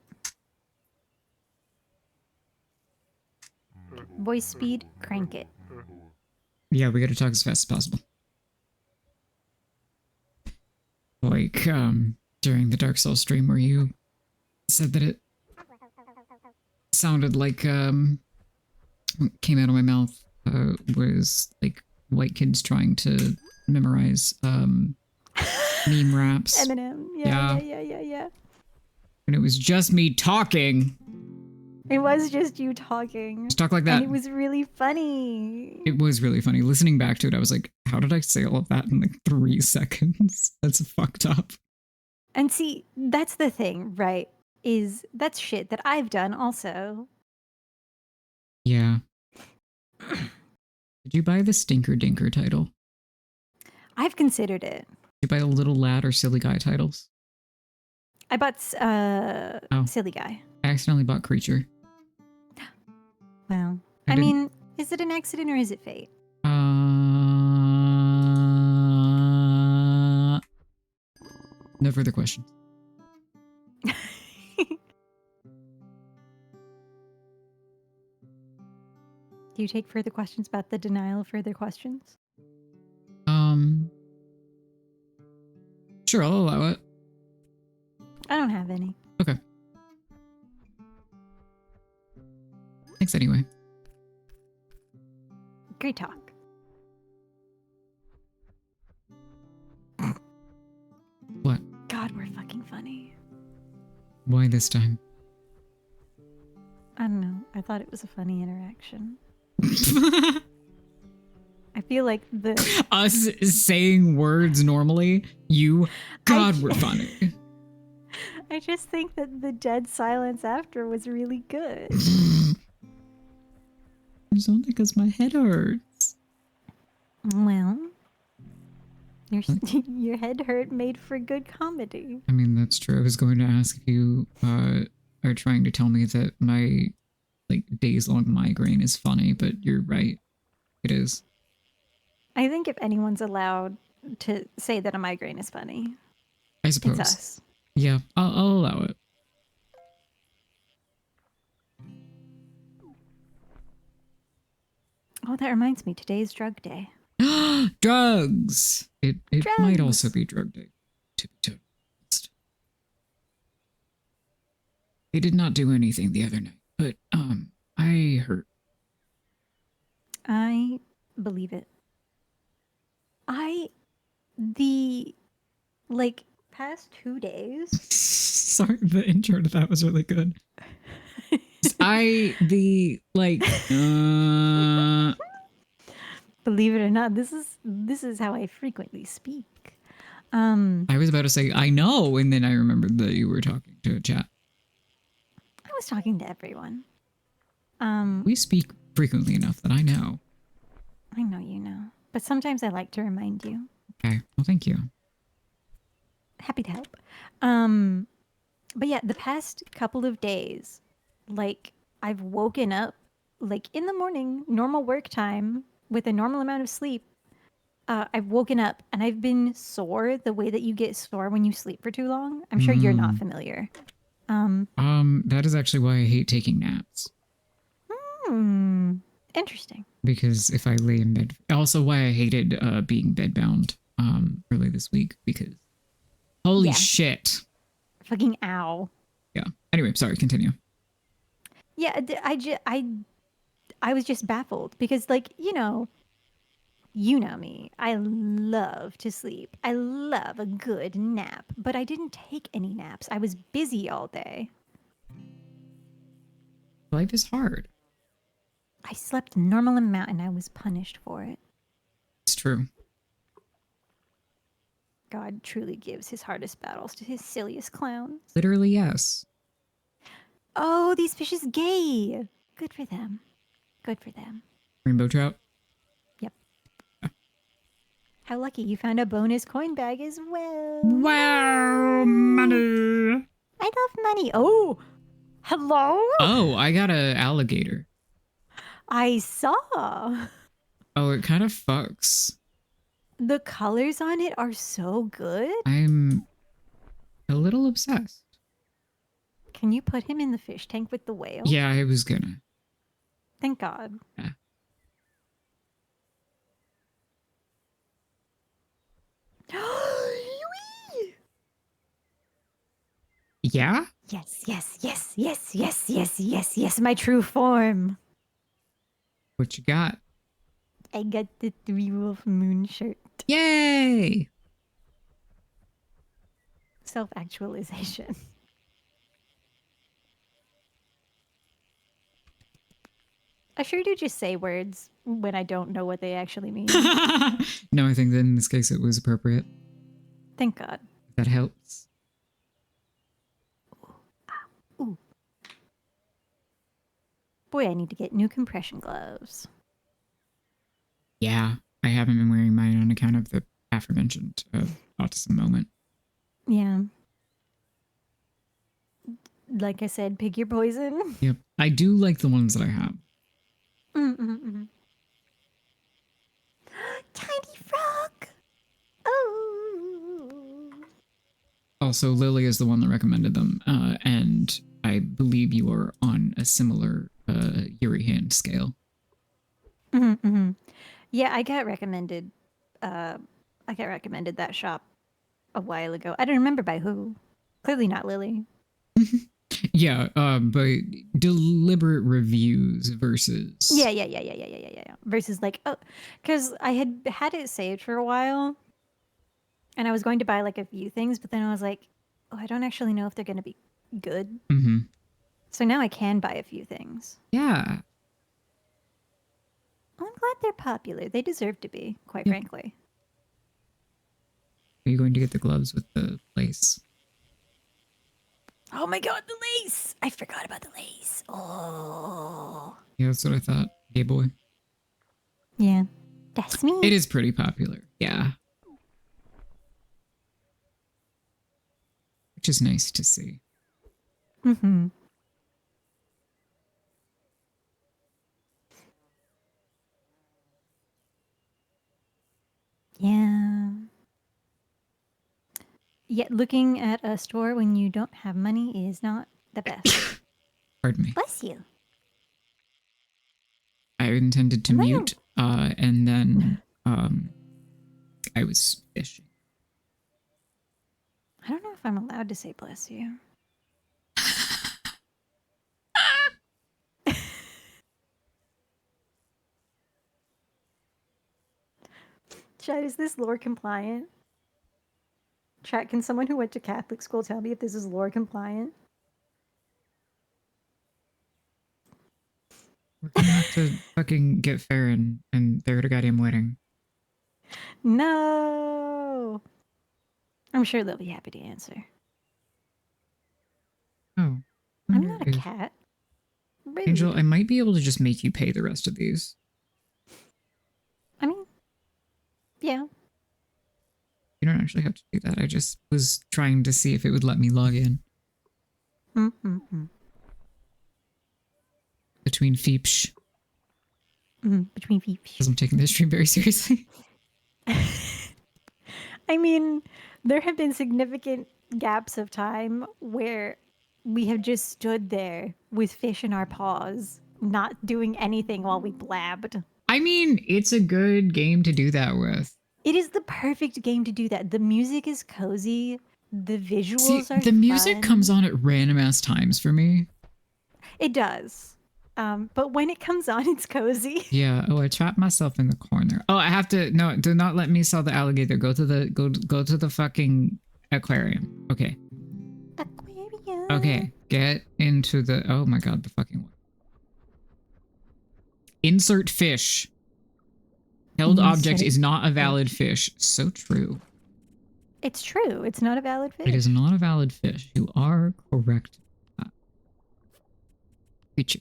Voice speed, crank it. Yeah, we gotta talk as fast as possible. Like, during the Dark Souls stream where you said that it sounded like, what came out of my mouth, was like white kids trying to memorize, meme raps. Eminem. Yeah. And it was just me talking. It was just you talking. Just talk like that. And it was really funny. It was really funny. Listening back to it, I was like, how did I say all of that in like 3 seconds? That's fucked up. And see, that's the thing, right? Is that's shit that I've done also. Yeah. Did you buy the Stinker Dinker title? I've considered it. Did you buy the Little Lad or Silly Guy titles? I bought Silly Guy. I accidentally bought Creature. Well, I I didn't- mean, is it an accident or is it fate? No further questions. Do you take further questions about the denial of further questions? Sure, I'll allow it. I don't have any. Okay. Thanks anyway. Great talk. What? God, we're fucking funny. Why this time? I don't know. I thought it was a funny interaction. I feel like the Us saying words normally, God, we're funny. I just think that the dead silence after was really good. It's only because my head hurts. Well, your head hurt made for good comedy. I mean, that's true. I was going to ask if you are trying to tell me that my days-long migraine is funny, but you're right. It is. I think if anyone's allowed to say that a migraine is funny, I suppose. it's us. Yeah, I'll allow it. Oh, that reminds me. Today's drug day. Drugs. It might Drugs. also be drug day. To be totally honest. They did not do anything the other night, but I hurt. I believe it. The past 2 days. Sorry, the intro to that was really good. Believe it or not, this is how I frequently speak. I was about to say I know, and then I remembered that you were talking to a chat. I was talking to everyone. We speak frequently enough that I know. I know you know, but sometimes I like to remind you. Okay, well, thank you. Happy to help. But yeah, the past couple of days, I've woken up in the morning, normal work time with a normal amount of sleep. I've woken up and I've been sore the way that you get sore when you sleep for too long. I'm sure you're not familiar. That is actually why I hate taking naps. Interesting. Because if I lay in bed, also why I hated being bedbound early this week, because holy shit. Fucking ow. Yeah. Anyway, sorry, continue. Yeah, I was just baffled because you know me. I love to sleep. I love a good nap, but I didn't take any naps. I was busy all day. Life is hard. I slept a normal amount and I was punished for it. It's true. God truly gives his hardest battles to his silliest clowns. Literally, yes. Oh, these fish is gay. Good for them. Good for them. Rainbow trout? Yep. How lucky you found a bonus coin bag as well. Wow, money. I love money. Oh, hello? Oh, I got a alligator. I saw. Oh, it kind of fucks. The colors on it are so good. I'm a little obsessed. Can you put him in the fish tank with the whale? Yeah, I was gonna. Thank God. Yeah. Yeah? Yes, yes, yes, yes, yes, yes, yes, yes, my true form. What you got? I got the 3-wolf moon shirt. Yay! Self-actualization. I sure do just say words when I don't know what they actually mean. No, I think that in this case it was appropriate. Thank God. That helps. Ooh. Boy, I need to get new compression gloves. Yeah, I haven't been wearing mine on account of the aforementioned autism moment. Yeah. Like I said, pick your poison. Yep. I do like the ones that I have. Tiny frog. Oh. Also, Lily is the one that recommended them, and I believe you are on a similar Yuri hand scale. Yeah, I got recommended. I got recommended that shop a while ago. I don't remember by who. Clearly not Lily. Yeah, but deliberate reviews versus. Yeah. Versus like, oh, because I had it saved for a while, and I was going to buy like a few things, but then I was like, oh, I don't actually know if they're going to be good. Mm-hmm. So now I can buy a few things. Yeah. Well, I'm glad they're popular. They deserve to be, quite Yep. frankly. Are you going to get the gloves with the lace? Oh my god, the lace! I forgot about the lace. Oh. Yeah, that's what I thought. Gay boy. Yeah. That's me. It is pretty popular. Yeah. Which is nice to see. Mm-hmm. Yeah. Yet looking at a store when you don't have money is not the best. Pardon me. Bless you. I intended to Am I mute, and then I was fishing. I don't know if I'm allowed to say bless you. Chad, is this lore compliant? Chat, can someone who went to Catholic school tell me if this is lore compliant? We're gonna have to fucking get Farron and they're at a goddamn wedding. No! I'm sure they'll be happy to answer. Oh. I'm not a cat. Rude. Angel, I might be able to just make you pay the rest of these. I mean, yeah. You don't actually have to do that. I just was trying to see if it would let me log in. Mm-hmm. Between Feepsh. Between feet. Because I'm taking this stream very seriously. I mean, there have been significant gaps of time where we have just stood there with fish in our paws, not doing anything while we blabbed. I mean, it's a good game to do that with. It is the perfect game to do that. The music is cozy. The visuals are the music fun. comes on at random ass times for me. It does. But when it comes on, it's cozy. Yeah. Oh, I trapped myself in the corner. Oh, I have to. No, do not let me sell the alligator. Go to the fucking aquarium. Okay. Aquarium. Okay. Get into the. Oh my god, the fucking one. Insert fish. Held object is not a valid fish. So true. It's true. It's not a valid fish. It is not a valid fish. You are correct. Creature.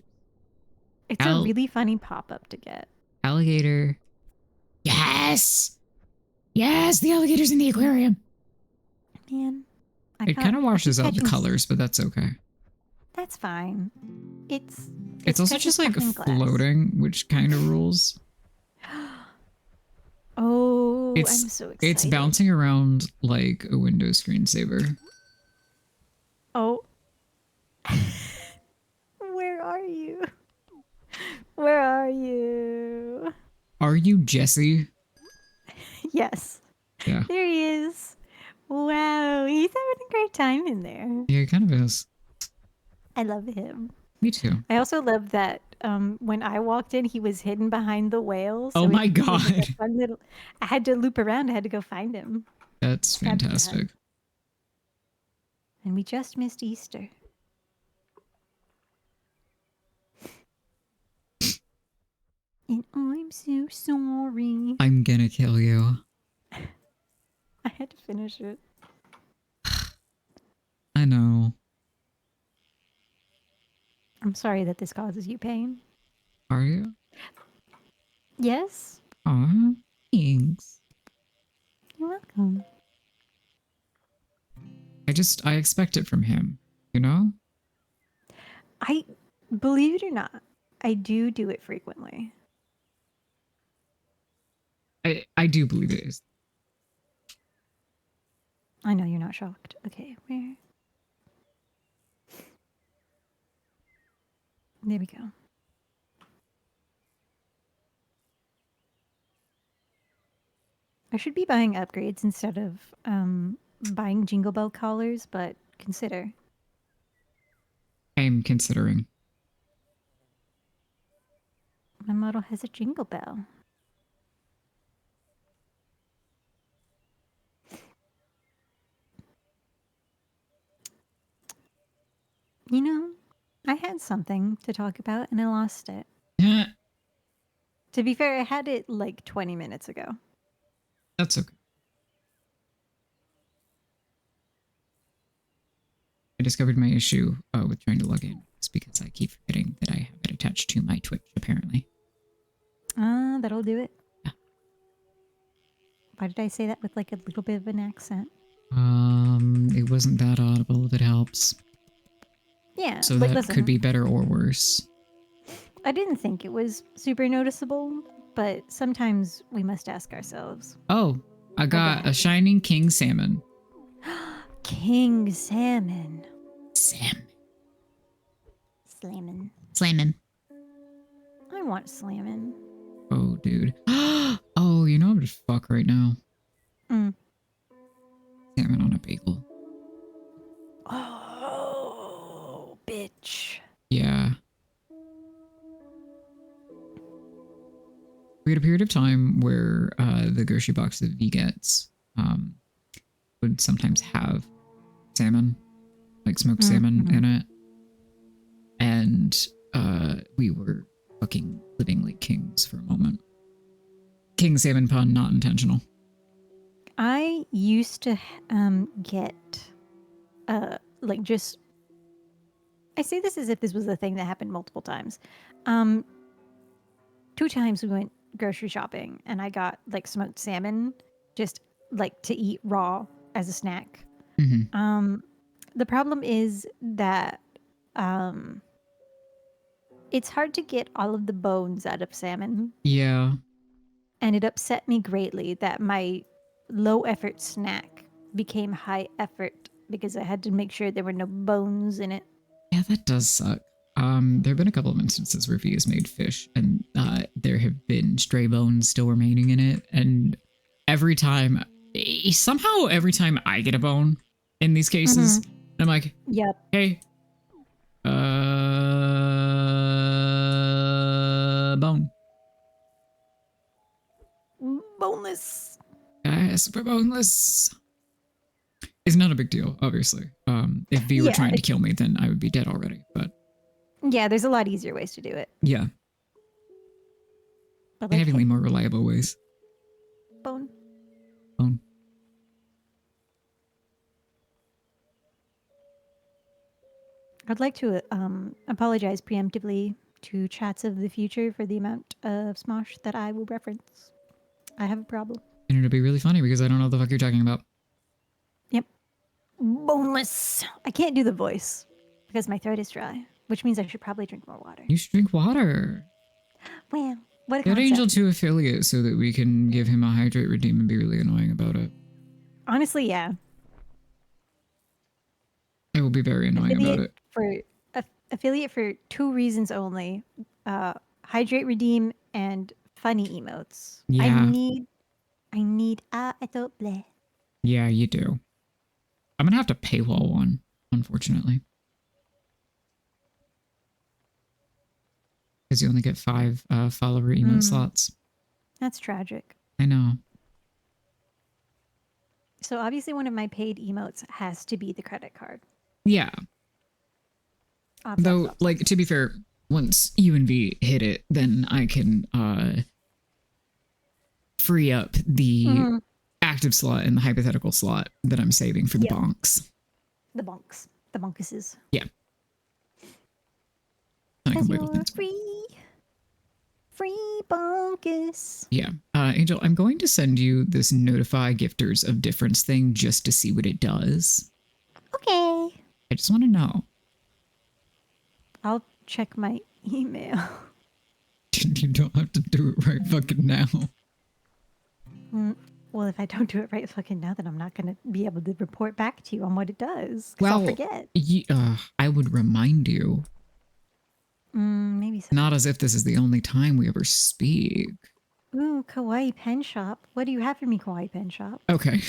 It's a really funny pop-up to get. Alligator. Yes! Yes, the alligator's in the aquarium. Man. It kind of washes out the colors, but that's okay. That's fine. It's also just like floating, which kind of rules. Oh, I'm so excited. It's bouncing around like a Windows screensaver. Oh. Where are you? Where are you? Are you Jesse? Yes. Yeah. There he is. Wow, he's having a great time in there. Yeah, he kind of is. I love him. Me too. I also love that when I walked in, he was hidden behind the whales. Oh my god. I had to loop around. I had to go find him. That's fantastic. And we just missed Easter. And I'm so sorry. I'm gonna kill you. I had to finish it. I know. I'm sorry that this causes you pain. Are you? Yes. Aw, thanks. You're welcome. I expect it from him, you know? I believe it or not, I do it frequently. I do believe it is. I know you're not shocked. Okay, where? There we go. I should be buying upgrades instead of buying Jingle Bell collars, but consider. I'm considering. My model has a jingle bell. You know, I had something to talk about and I lost it. Yeah, To be fair, I had it like 20 minutes ago. that's okay. I discovered my issue with trying to log in. It's because I keep forgetting that I have it attached to my Twitch, apparently. That'll do it. Yeah. Why did I say that with like a little bit of an accent? It wasn't that audible, if it helps. Yeah, So like that listen, could be better or worse. I didn't think it was super noticeable, but sometimes we must ask ourselves. Oh, I got a happened? shining king salmon. King salmon. Salmon. Slammin'. Slamming. I want slammin'. Oh, dude. Oh, you know I'm just fuck right now. Mm. Salmon on a bagel. Oh, bitch. Yeah. We had a period of time where the grocery box that V gets would sometimes have salmon, like smoked salmon in it. And we were fucking living like kings for a moment. King salmon pun, not intentional. I used to get like just I say this as if this was a thing that happened multiple times. 2 times we went grocery shopping and I got like smoked salmon just like to eat raw as a snack. Mm-hmm. The problem is that it's hard to get all of the bones out of salmon. Yeah. And it upset me greatly that my low effort snack became high effort because I had to make sure there were no bones in it. Yeah, that does suck. There have been a couple of instances where V has made fish and there have been stray bones still remaining in it. And somehow every time I get a bone in these cases, I'm like, Yep. hey, bone. Boneless. Guys, we're boneless. It's not a big deal, obviously. If V were trying to kill me, then I would be dead already. But yeah, there's a lot easier ways to do it. yeah, But like, significantly more reliable ways. bone. Bone. I'd like to apologize preemptively to chats of the future for the amount of Smosh that I will reference. I have a problem. And it'll be really funny because I don't know what the fuck you're talking about. Yep. Boneless. I can't do the voice because my throat is dry, which means I should probably drink more water. You should drink water. Well, what a Get concept. Angel to affiliate so that we can give him a hydrate redeem and be really annoying about it. Honestly, yeah. I will be very annoying about it. Affiliate for 2 reasons only: hydrate, redeem, and funny emotes. Yeah. I need a doble. Yeah, you do. I'm gonna have to paywall one, unfortunately, because you only get 5 follower emote slots. That's tragic. I know. So obviously, one of my paid emotes has to be the credit card. Yeah. Though, like, to be fair, once you and V hit it, then I can free up the active slot and the hypothetical slot that I'm saving for the bonks. The bonks. The bonkuses. Yeah. I can wiggle things. Free bonkus. Yeah. Angel, I'm going to send you this notify gifters of difference thing just to see what it does. Okay. I just want to know. I'll check my email. You don't have to do it right fucking now. Well, if I don't do it right fucking now, then I'm not going to be able to report back to you on what it does. Well, I'll forget. I would remind you. Maybe so. Not as if this is the only time we ever speak. Ooh, Kawaii Pen Shop. What do you have for me, Kawaii Pen Shop? Okay.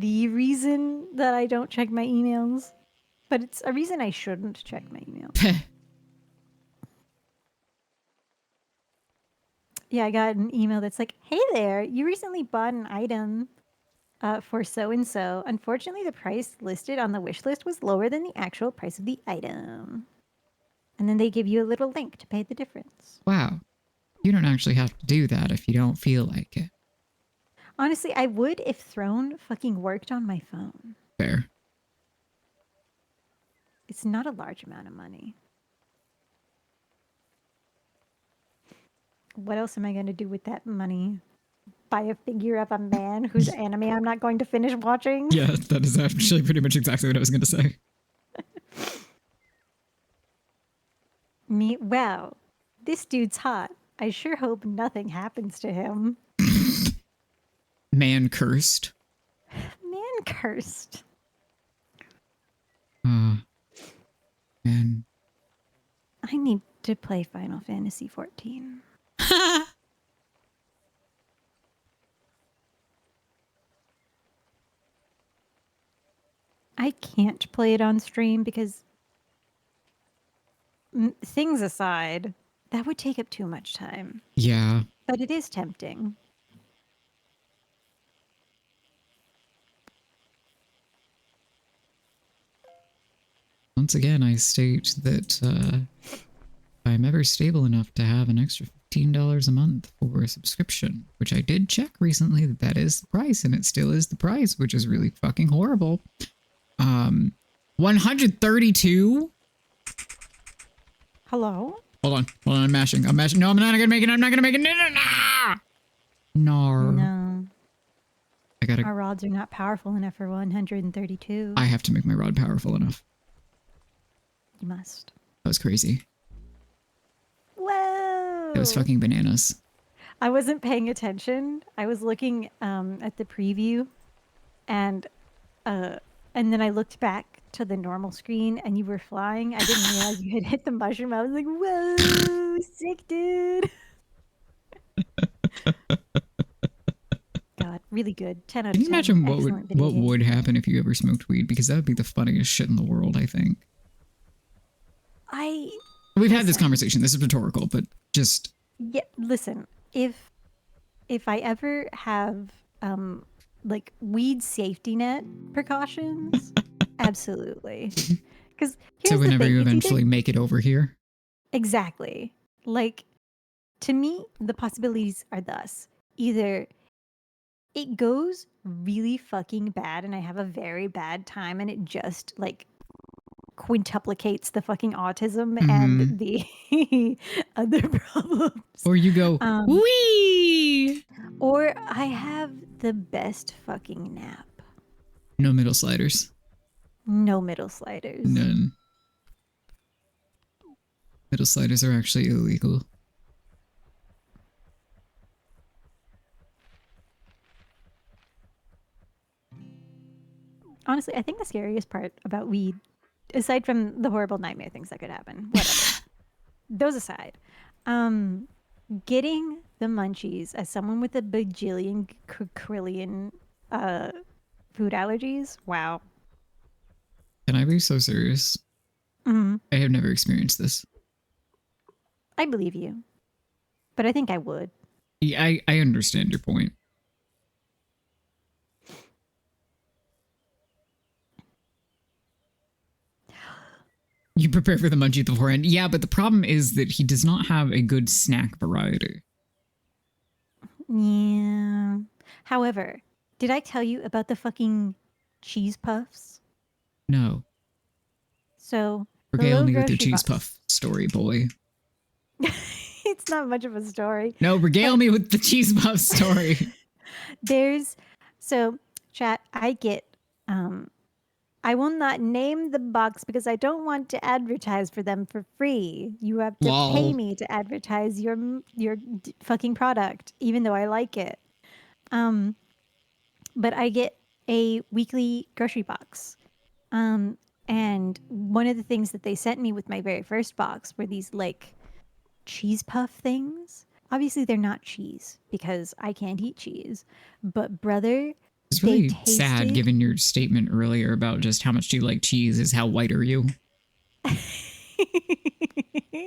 the reason that I don't check my emails, but it's a reason I shouldn't check my emails. Yeah, I got an email that's like, "Hey there, you recently bought an item for so and so. Unfortunately, the price listed on the wish list was lower than the actual price of the item." And then they give you a little link to pay the difference. Wow. You don't actually have to do that if you don't feel like it. Honestly, I would if Throne fucking worked on my phone. Fair. It's not a large amount of money. What else am I going to do with that money? Buy a figure of a man whose anime I'm not going to finish watching? Yeah, that is actually pretty much exactly what I was going to say. Well, this dude's hot. I sure hope nothing happens to him. Man cursed. Man cursed. Man. I need to play Final Fantasy 14. I can't play it on stream because things aside, that would take up too much time. Yeah. But it is tempting. Once again, I state that if I'm ever stable enough to have an extra $15 a month for a subscription, which I did check recently that is the price, and it still is the price, which is really fucking horrible. 132? Hello? Hold on, I'm mashing. No, I'm not gonna make it. No, No. I gotta. Our rods are not powerful enough for 132. I have to make my rod powerful enough. You must. That was crazy. Whoa! That was fucking bananas. I wasn't paying attention. I was looking at the preview, and then I looked back to the normal screen, and you were flying. I didn't realize you had hit the mushroom. I was like, "Whoa, sick, dude!" God, really good. 10 out Can of you 10. imagine Excellent video what game. would happen if you ever smoked weed? Because that would be the funniest shit in the world, I think. We've had this conversation. This is rhetorical, but just yeah. Listen, if I ever have like weed safety net precautions, absolutely. Because so whenever you eventually make it over here, exactly. Like to me, the possibilities are thus: either it goes really fucking bad, and I have a very bad time, and it just like quintuplicates the fucking autism and the other problems. Or you go, wee! Or I have the best fucking nap. No middle sliders. No middle sliders. None. Middle sliders are actually illegal. Honestly, I think the scariest part about weed, aside from the horrible nightmare things that could happen, whatever, those aside, getting the munchies as someone with a bajillion quillion food allergies, wow. Can I be so serious? Mm-hmm. I have never experienced this. I believe you, but I think I would. Yeah, I understand your point. You prepare for the munchie beforehand. Yeah, but the problem is that he does not have a good snack variety. Yeah. However, did I tell you about the fucking cheese puffs? No. So regale me with your cheese puff story, boy. It's not much of a story. No, regale me with the cheese puff story. So chat, I get I will not name the box because I don't want to advertise for them for free. You have to pay me to advertise your fucking product, even though I like it. But I get a weekly grocery box. And one of the things that they sent me with my very first box were these like cheese puff things. Obviously they're not cheese because I can't eat cheese. But brother, It's They really sad tasted. given your statement earlier about just how much do you like cheese is how white are you?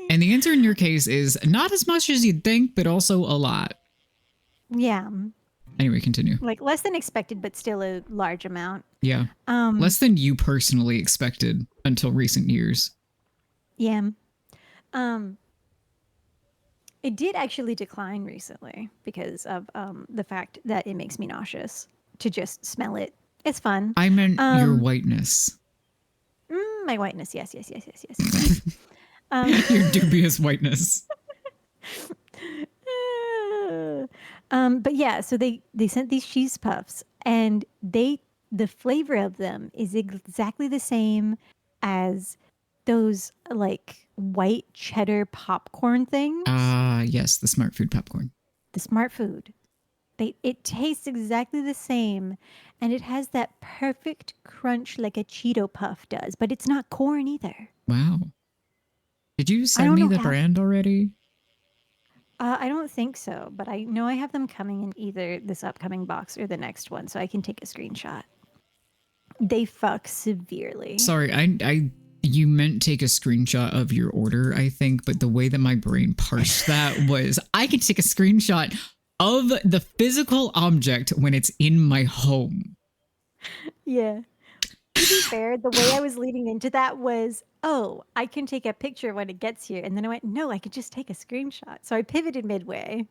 And the answer in your case is not as much as you'd think, but also a lot. Yeah, Anyway, continue. like less than expected, but still a large amount. Yeah. Less than you personally expected until recent years. Yeah. It did actually decline recently because of the fact that it makes me nauseous to just smell it. It's fun. I meant your whiteness. My whiteness, yes. Your dubious whiteness. But yeah, so they sent these cheese puffs, and the flavor of them is exactly the same as those like white cheddar popcorn things. Yes, the smart food popcorn. The Smart Food. It tastes exactly the same, and it has that perfect crunch like a Cheeto Puff does, but it's not corn either. Wow. Did you I send don't me know the how. brand already? I don't think so, but I know I have them coming in either this upcoming box or the next one, so I can take a screenshot. They fuck severely. Sorry, you meant take a screenshot of your order, I think, but the way that my brain parsed that was I could take a screenshot of the physical object when it's in my home. Yeah. To be fair, the way I was leading into that was, oh, I can take a picture when it gets here. And then I went, no, I could just take a screenshot. So I pivoted midway.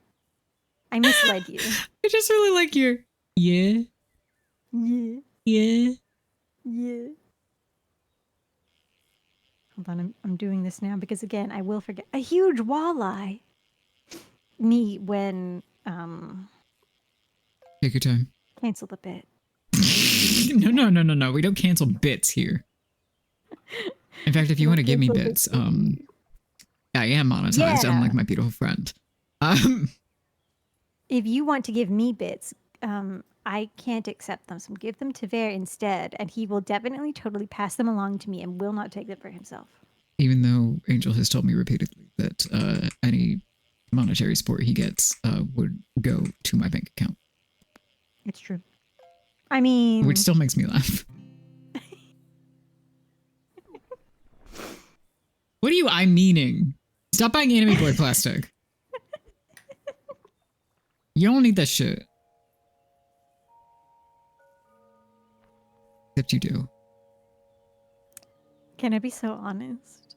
I misled you. I just really like your yeah. Yeah. Hold on, I'm doing this now because again, I will forget. A huge walleye. Me when Take your time. cancel the bit. No. We don't cancel bits here. In fact, if you want to give me bits, I am monetized, Yeah. unlike my beautiful friend. If you want to give me bits, I can't accept them. So give them to Ver instead, and he will definitely totally pass them along to me and will not take them for himself. Even though Angel has told me repeatedly that any monetary support he gets would go to my bank account. It's true. I mean, Which still makes me laugh. What are you meaning? Stop buying anime boy plastic. You don't need that shit. Except you do. can I be so honest?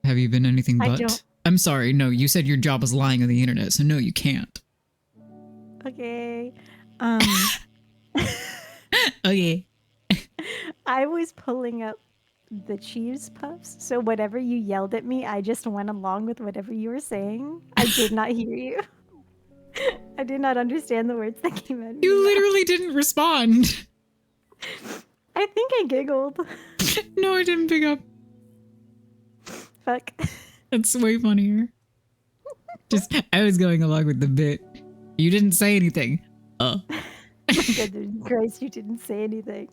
Have you been anything I but? don't. I'm sorry, no, you said your job was lying on the internet, so no, you can't. Okay. Okay. I was pulling up the cheese puffs, so whatever you yelled at me, I just went along with whatever you were saying. I did not hear you. I did not understand the words that came out of your You mouth. literally didn't respond. I think I giggled. No, I didn't pick up. Fuck. That's way funnier. Just, I was going along with the bit. You didn't say anything. Oh. My goodness Christ, you didn't say anything.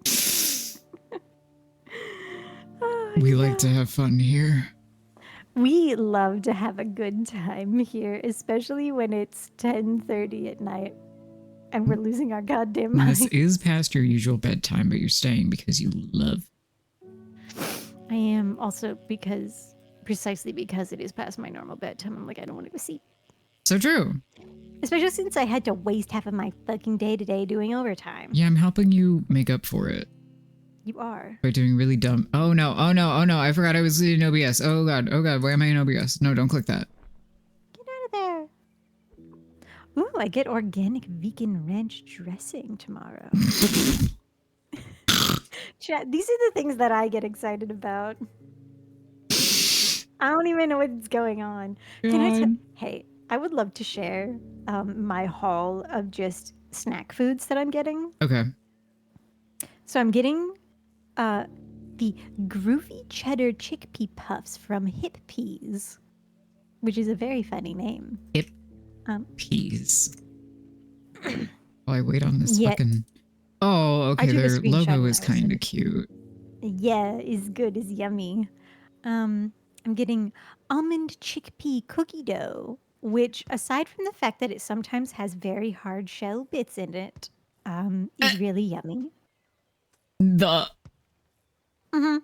Oh, We yeah. like to have fun here. We love to have a good time here, especially when it's 10:30 at night and we're losing our goddamn minds. This is past your usual bedtime, but you're staying because you love. I am also precisely because it is past my normal bedtime. I'm like, I don't want to go sleep. So true. Especially since I had to waste half of my fucking day today doing overtime. Yeah, I'm helping you make up for it You are. by doing really dumb. Oh no. I forgot I was in OBS. Oh god. Why am I in OBS? No, don't click that. Get out of there. Ooh, I get organic vegan ranch dressing tomorrow. Chat, these are the things that I get excited about. I don't even know what's going on. God. Hey, I would love to share my haul of just snack foods that I'm getting. Okay. So I'm getting the Groovy Cheddar Chickpea Puffs from Hip Peas, which is a very funny name. Hip Peas. While I wait on this fucking. Oh, okay. took a Their screenshot logo when is I was kind in- of cute. Yeah, is good, is yummy. I'm getting almond chickpea cookie dough, which aside from the fact that it sometimes has very hard shell bits in it, is really yummy. The Mm-hmm.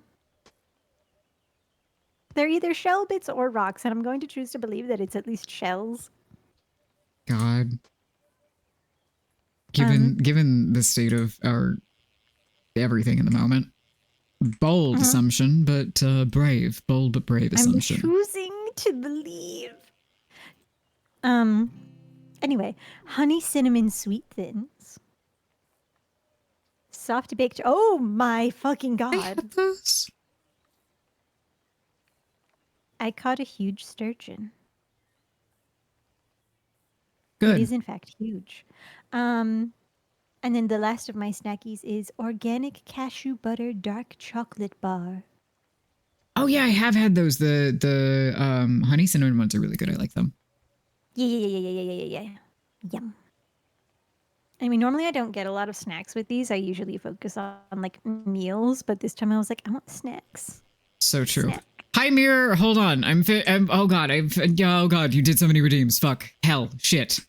They're either shell bits or rocks, and I'm going to choose to believe that it's at least shells. God. Given the state of our everything in the moment, bold assumption, but brave, bold but brave assumption. I'm choosing to believe. Anyway, honey cinnamon sweet thins. Soft baked. Oh my fucking I god! had those. I caught a huge sturgeon. Good. It is in fact huge. And then the last of my snackies is organic cashew butter dark chocolate bar. Oh yeah, I have had those. The honey cinnamon ones are really good. I like them. Yeah. Yum. I mean, normally I don't get a lot of snacks with these. I usually focus on like meals, but this time I was like, I want snacks. So true. Snack. Hi mirror, hold on. Oh god, you did so many redeems. Fuck. Hell. Shit.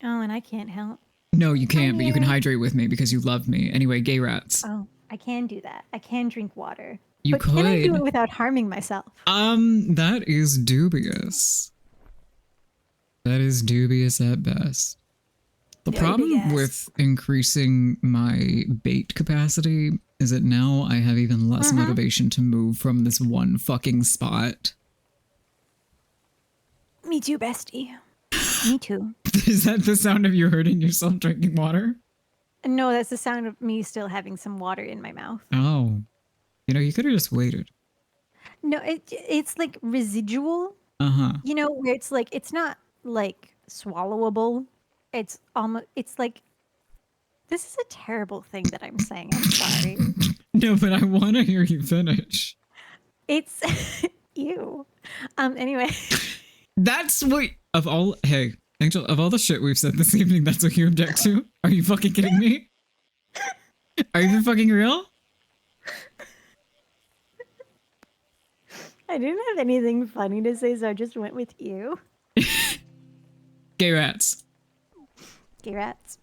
Oh, and I can't help. No, you can't, but you can Mirror. hydrate with me because you love me. Anyway, gay rats. Oh, I can do that. I can drink water. You but can I do could. it without harming myself? That is dubious. That is dubious at best. The Very problem big ass. with increasing my bait capacity is that now I have even less motivation to move from this one fucking spot. Me too, bestie. Me too. Is that the sound of you hurting yourself drinking water? No, that's the sound of me still having some water in my mouth. Oh. You could have just waited. No, it's like residual. Uh-huh. Where it's like it's not like swallowable. It's almost. It's like. This is a terrible thing that I'm saying. I'm sorry. No, but I want to hear you finish. It's ew. Anyway. That's what hey, Angel, of all the shit we've said this evening, that's what you object to? Are you fucking kidding me? Are you fucking real? I didn't have anything funny to say, so I just went with you. Gay rats. Gay rats.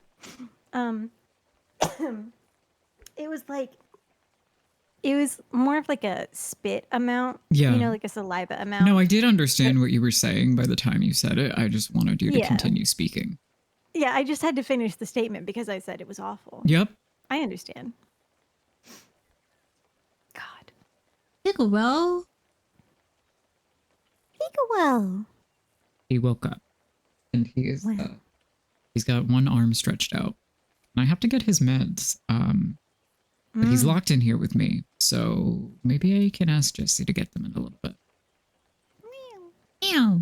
It was more of like a spit amount. Yeah. Like a saliva amount. No, I did understand what you were saying by the time you said it. I just wanted you to continue speaking. Yeah, I just had to finish the statement because I said it was awful. Yep. I understand. God. Well, Well. He woke up and he is Wow. he's got one arm stretched out. And I have to get his meds. But he's locked in here with me, so maybe I can ask Jesse to get them in a little bit. meow.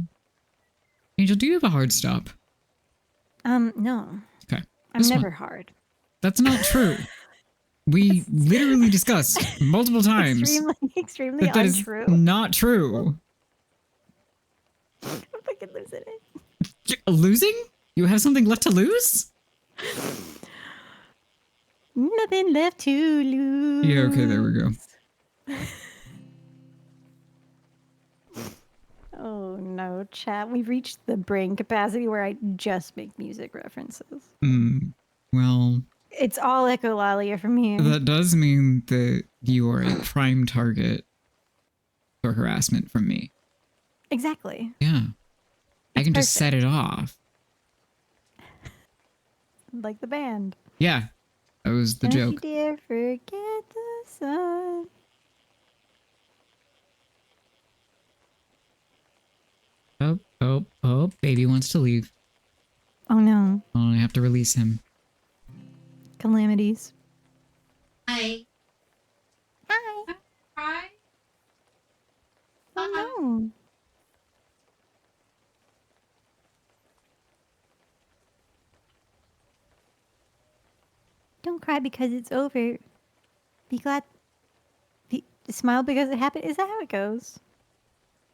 Angel, do you have a hard stop? No. Okay. I'm This one. never hard. That's not true. We literally discussed multiple times Extremely that is untrue. not true. I'm fucking losing it. Losing? You have something left to lose? Nothing left to lose. Yeah, okay, there we go. Oh no, chat. We've reached the brain capacity where I just make music references. Well, It's all echolalia from here. that does mean that you are a prime target for harassment from me. Exactly. Yeah. I can just set perfect. it off. Like the band. Yeah. That was the Don't joke. you dare forget the sun. Oh, baby wants to leave. Oh no. Oh, I have to release him. Calamities. Hi. Hi. Hi. Oh no. Don't cry because it's over. Be glad. Smile because it happened. Is that how it goes?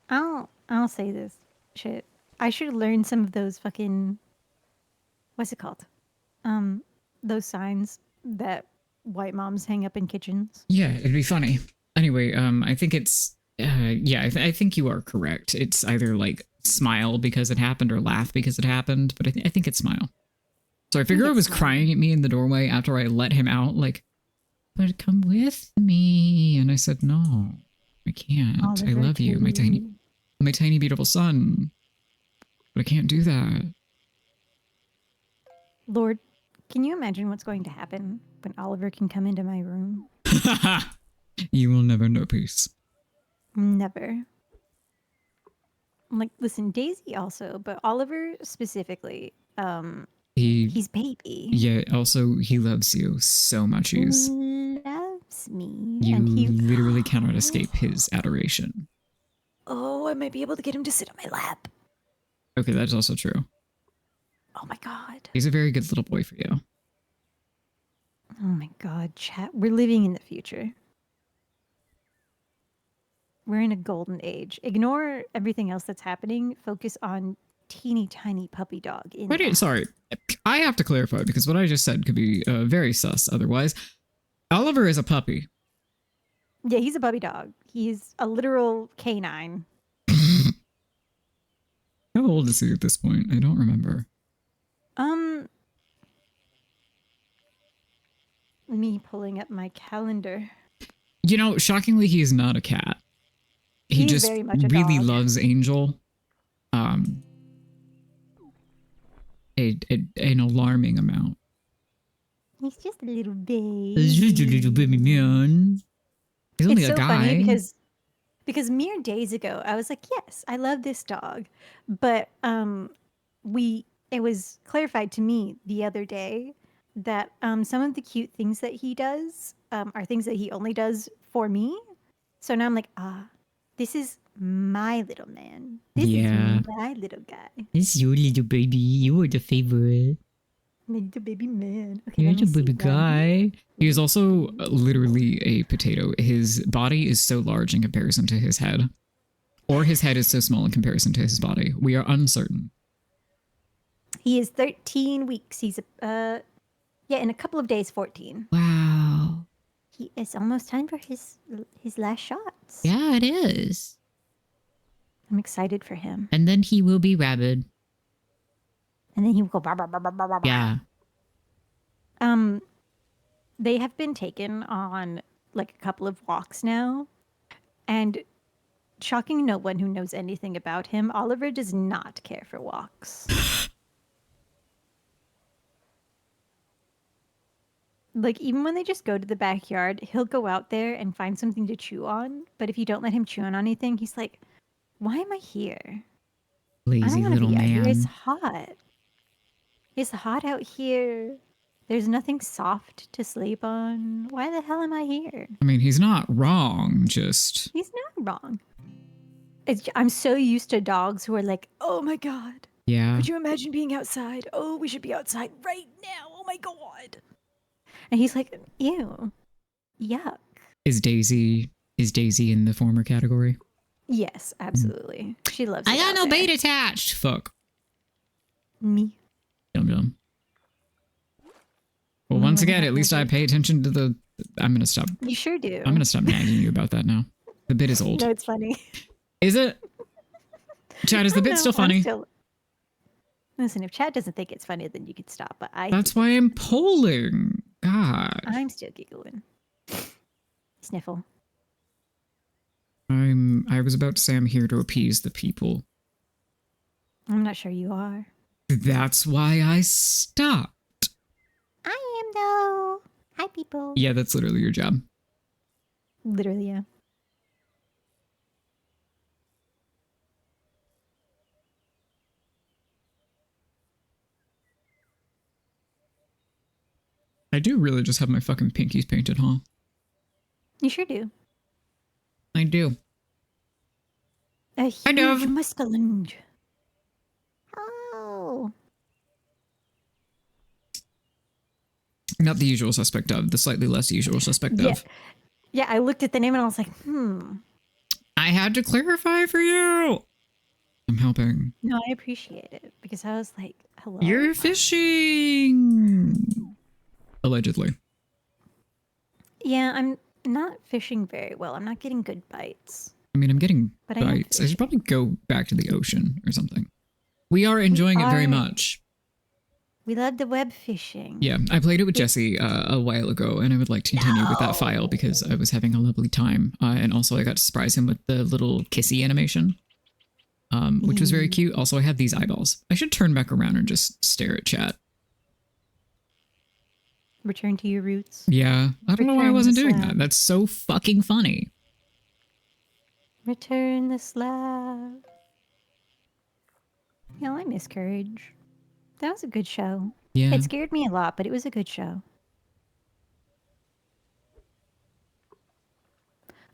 I'll say this shit. I should learn some of those fucking. What's it called? Those signs that white moms hang up in kitchens. Yeah, it'd be funny. Anyway, I think it's I think you are correct. It's either like smile because it happened or laugh because it happened, but I think it's smile. So I figure it was crying at me in the doorway after I let him out, like, but come with me. And I said, no, I can't. I Oliver, love you, my tiny beautiful son. But I can't do that. Lord, can you imagine what's going to happen when Oliver can come into my room? You will never know peace. Never. Like, listen, Daisy also, but Oliver specifically, he's baby. Yeah, also, he loves you so much. Loves me. You and he literally cannot escape his adoration. Oh, I might be able to get him to sit on my lap. Okay, that's also true. Oh my god. He's a very good little boy for you. Oh my god, chat. We're living in the future. We're in a golden age. Ignore everything else that's happening. Focus on teeny tiny puppy dog. Sorry, I have to clarify because what I just said could be very sus otherwise. Oliver is a puppy. Yeah, he's a puppy dog. He's a literal canine. How old is he at this point? I don't remember. Me pulling up my calendar. You know, shockingly, he is not a cat. He just very much a really dog. loves Angel. An alarming amount. He's just a little baby. He's just a little baby man. He's only It's a so guy. funny because mere days ago I was like, yes, I love this dog, but it was clarified to me the other day that some of the cute things that he does are things that he only does for me. So now I'm like, this is my little man. This is my little guy. This is your little baby. You are the favorite. My little baby man. Okay, You're let me the baby see. guy. He is also literally a potato. His body is so large in comparison to his head. Or his head is so small in comparison to his body. We are uncertain. He is 13 weeks. He's in a couple of days 14. Wow. It's almost time for his last shots. Yeah, it is. I'm excited for him. And then he will be rabid. And then he will go. Bah, bah, bah, bah, bah, bah. Yeah. They have been taken on like a couple of walks now, and shocking no one who knows anything about him, Oliver does not care for walks. Like, even when they just go to the backyard, he'll go out there and find something to chew on. But if you don't let him chew on anything, he's like, why am I here? I Lazy don't want to little be out here. man. It's hot. It's hot out here. There's nothing soft to sleep on. Why the hell am I here? I mean, he's not wrong, just... He's not wrong. I'm so used to dogs who are like, oh my god. Yeah. Could you imagine being outside? Oh, we should be outside right now. Oh my god. And he's like, ew. Yuck. Is Daisy in the former category? Yes, absolutely. She loves I it got out no there. bait attached. Fuck. Me. Yum yum. Well, once again, at least I pay attention to the... I'm going to stop. You sure do. I'm going to stop nagging you about that now. The bit is old. No, it's funny. Is it? Chad, is the bit still funny? Listen, if Chad doesn't think it's funny, then you could stop. But That's why I'm polling. God. I'm still giggling. Sniffle. I was about to say I'm here to appease the people. I'm not sure you are. That's why I stopped. I am though. Hi, people. Yeah, that's literally your job. Literally, yeah. I do really just have my fucking pinkies painted, huh? You sure do. I do. A Kind of. huge muskellunge. Oh. Not the usual suspect of, the slightly less usual suspect Yeah. of. Yeah, I looked at the name and I was like, I had to clarify for you. I'm helping. No, I appreciate it because I was like, hello. You're fishing. Allegedly. Yeah, I'm not fishing very well. I'm not getting good bites. I mean, I'm getting But I am bites. I should probably go back to the ocean or something. We are enjoying it very much. We love the web fishing. Yeah, I played it with Jesse a while ago, and I would like to continue with that file because I was having a lovely time. And also I got to surprise him with the little kissy animation, which was very cute. Also, I had these eyeballs. I should turn back around and just stare at chat. Return to your roots. Yeah, I don't know why I Return wasn't the doing slab. that. That's so fucking funny. Return the slab. Yeah, I miss Courage. That was a good show. Yeah. It scared me a lot, but it was a good show.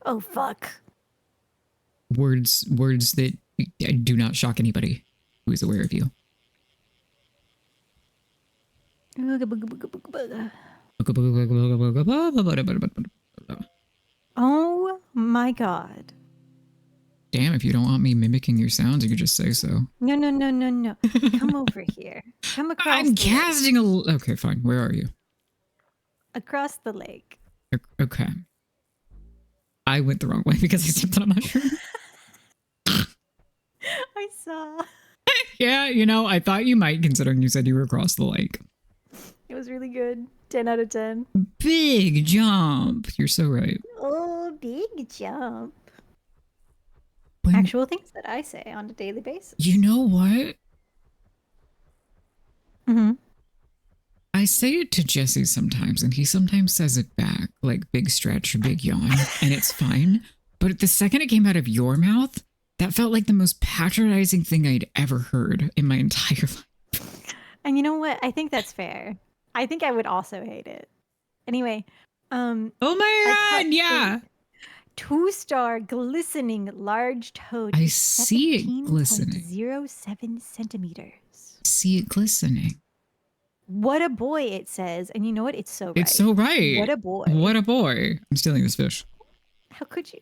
Oh, fuck. Words that do not shock anybody who is aware of you. Ooga booga booga booga booga. Oh my god. Damn, if you don't want me mimicking your sounds, you could just say so. No, no, no, no, no. Come over here. Come across I'm the lake. casting a... Okay, fine. Where are you? Across the lake. Okay. I went the wrong way because I stepped on a mushroom. I saw. Yeah, you know, I thought you might, considering you said you were across the lake. It was really good. 10 out of 10. Big jump. You're so right. Oh, big jump. When- Actual things that I say on a daily basis. You know what? Mm-hmm. I say it to Jesse sometimes, and he sometimes says it back, like big stretch or big yawn, and it's fine. But the second it came out of your mouth, that felt like the most patronizing thing I'd ever heard in my entire life. And you know what? I think that's fair. I think I would also hate it. Anyway, Oh my I god, yeah. 2-star glistening large toad. I see it glistening. 17.07 centimeters. See it glistening. What a boy, it says. And you know what? It's so right. It's so right. What a boy. What a boy. I'm stealing this fish. How could you?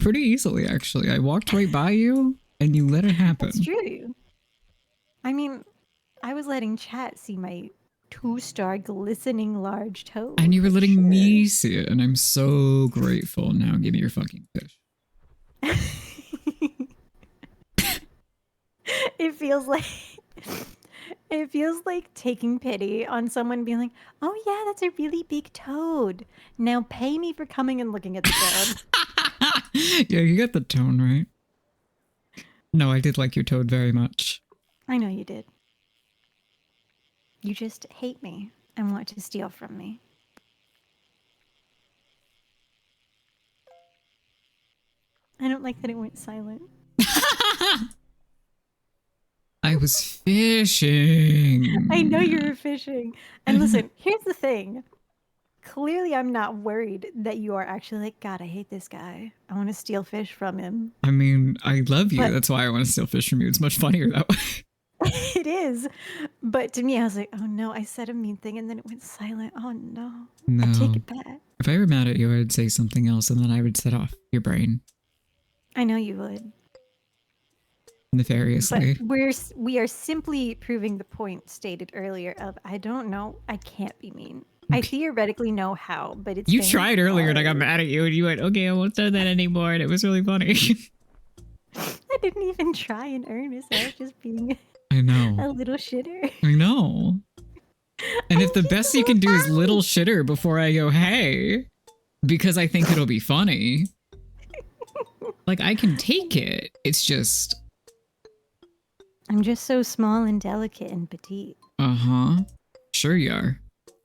Pretty easily, actually. I walked right by you, and you let it happen. That's true. I mean, I was letting chat see my 2-star glistening large toad. And you were for letting sure. me see it, and I'm so grateful. Now give me your fucking fish. It feels like taking pity on someone being like, oh yeah, that's a really big toad. Now pay me for coming and looking at the toad. Yeah, you got the tone right. No, I did like your toad very much. I know you did. You just hate me and want to steal from me. I don't like that it went silent. I was fishing. I know you were fishing. And listen, here's the thing. Clearly, I'm not worried that you are actually like, God, I hate this guy. I want to steal fish from him. I mean, I love you. But- That's why I want to steal fish from you. It's much funnier that way. It is. But to me, I was like, oh no, I said a mean thing and then it went silent. Oh no. No. I take it back. If I were mad at you, I'd say something else, and then I would set off your brain I know you would. nefariously. But we are simply proving the point stated earlier of I don't know, I can't be mean. I theoretically know how, but it's You very tried earlier, and I got hard. mad at you, and you went, "Okay, I won't do that anymore," and it was really funny. I didn't even try in earnest. I was just being I a know. little shitter. I know. And if the just best so you can do is funny. little shitter before I go, hey, because I think it'll be funny. Like, I can take it. It's just, I'm just so small and delicate and petite. uh-huh. Sure you are.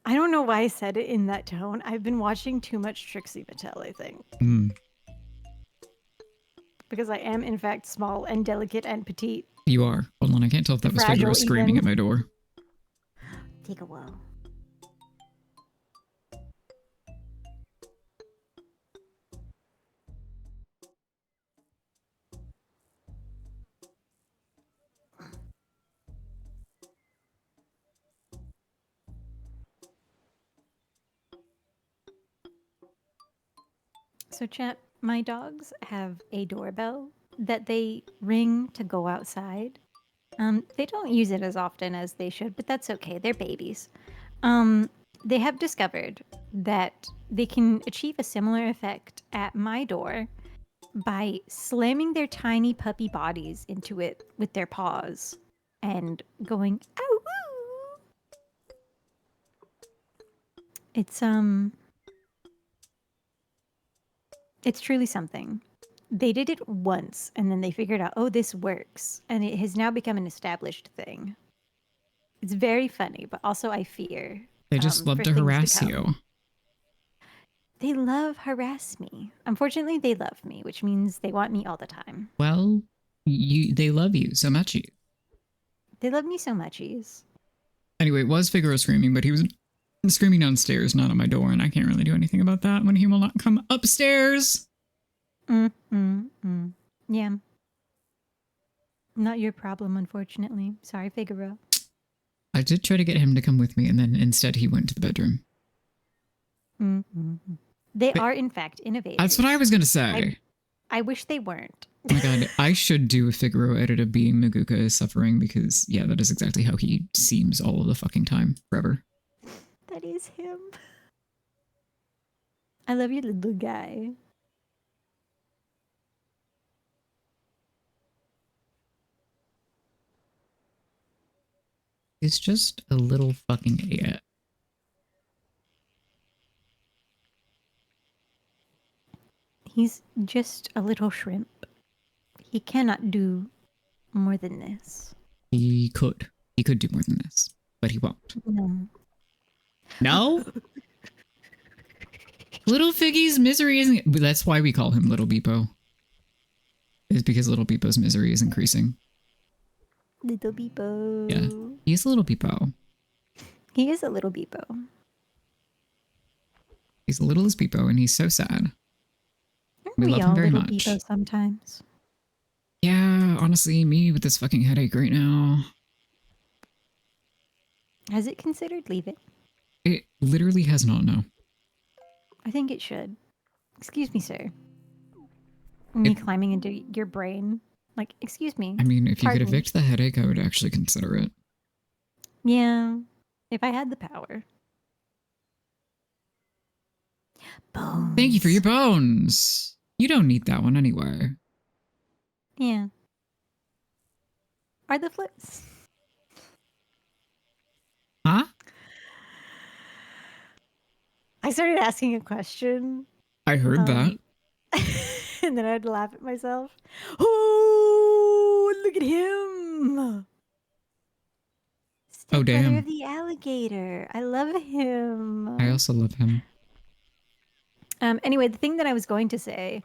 I don't know why I said it in that tone. I've been watching too much Trixie Mattel, I think. Because I am, in fact, small and delicate and petite. You are. Hold on, I can't tell if that was Fragile Figaro screaming even. at my door. Take a while. So, chat, my dogs have a doorbell that they ring to go outside. They don't use it as often as they should, but that's okay. They're babies. They have discovered that they can achieve a similar effect at my door by slamming their tiny puppy bodies into it with their paws and going, ow, woo. It's truly something. They did it once and then they figured out, oh, this works. And it has now become an established thing. It's very funny, but also I fear They just love for to things harass come. you. They love harass me. Unfortunately, they love me, which means they want me all the time. Well, they love you so much. They love me so muchies. Anyway, it was Figaro screaming, but he was screaming downstairs, not at my door, and I can't really do anything about that when he will not come upstairs. Yeah. Not your problem, unfortunately. Sorry, Figaro. I did try to get him to come with me, and then instead he went to the bedroom. They are, in fact, innovators. That's what I was going to say. I wish they weren't. Oh my god, I should do a Figaro edit of being Maguka is suffering because, yeah, that is exactly how he seems all of the fucking time, forever. That is him. I love your little guy. He's just a little fucking idiot. He's just a little shrimp. He cannot do more than this. He could. He could do more than this, but he won't. No. No? Little Figgy's misery isn't... That's why we call him Little Beepo. Is because Little Beepo's misery is increasing. Little Beepo. Yeah. He's a Little Beepo. He is a little Beepo. He's the littlest Beepo, and he's so sad. Aren't We love him all very little much. Beepo sometimes? Yeah, honestly, me with this fucking headache right now. Has it considered leaving? It literally has not, no. I think it should. Excuse me, sir. Me climbing into your brain. Like, excuse me. I mean, if you could Pardon me. evict the headache, I would actually consider it. Yeah, if I had the power. Bones. Thank you for your bones. You don't need that one anyway. Yeah. Are the flips? Huh? I started asking a question. I heard that. And then I had to laugh at myself. Oh, look at him. Oh, damn. Stepbrother of the alligator. I love him. I also love him. Anyway, the thing that I was going to say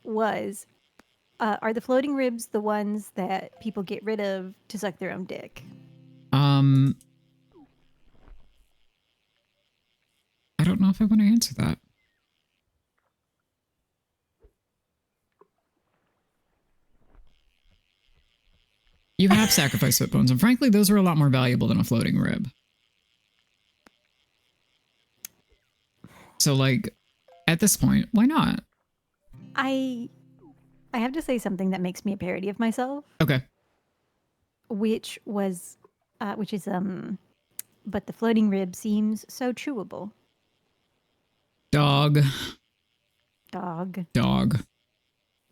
was, are the floating ribs the ones that people get rid of to suck their own dick? I don't know if I want to answer that. You have sacrificed foot bones, and frankly, those are a lot more valuable than a floating rib. So, like, at this point, why not? I have to say something that makes me a parody of myself, Okay. which is but the floating rib seems so chewable. Dog. Dog. Dog.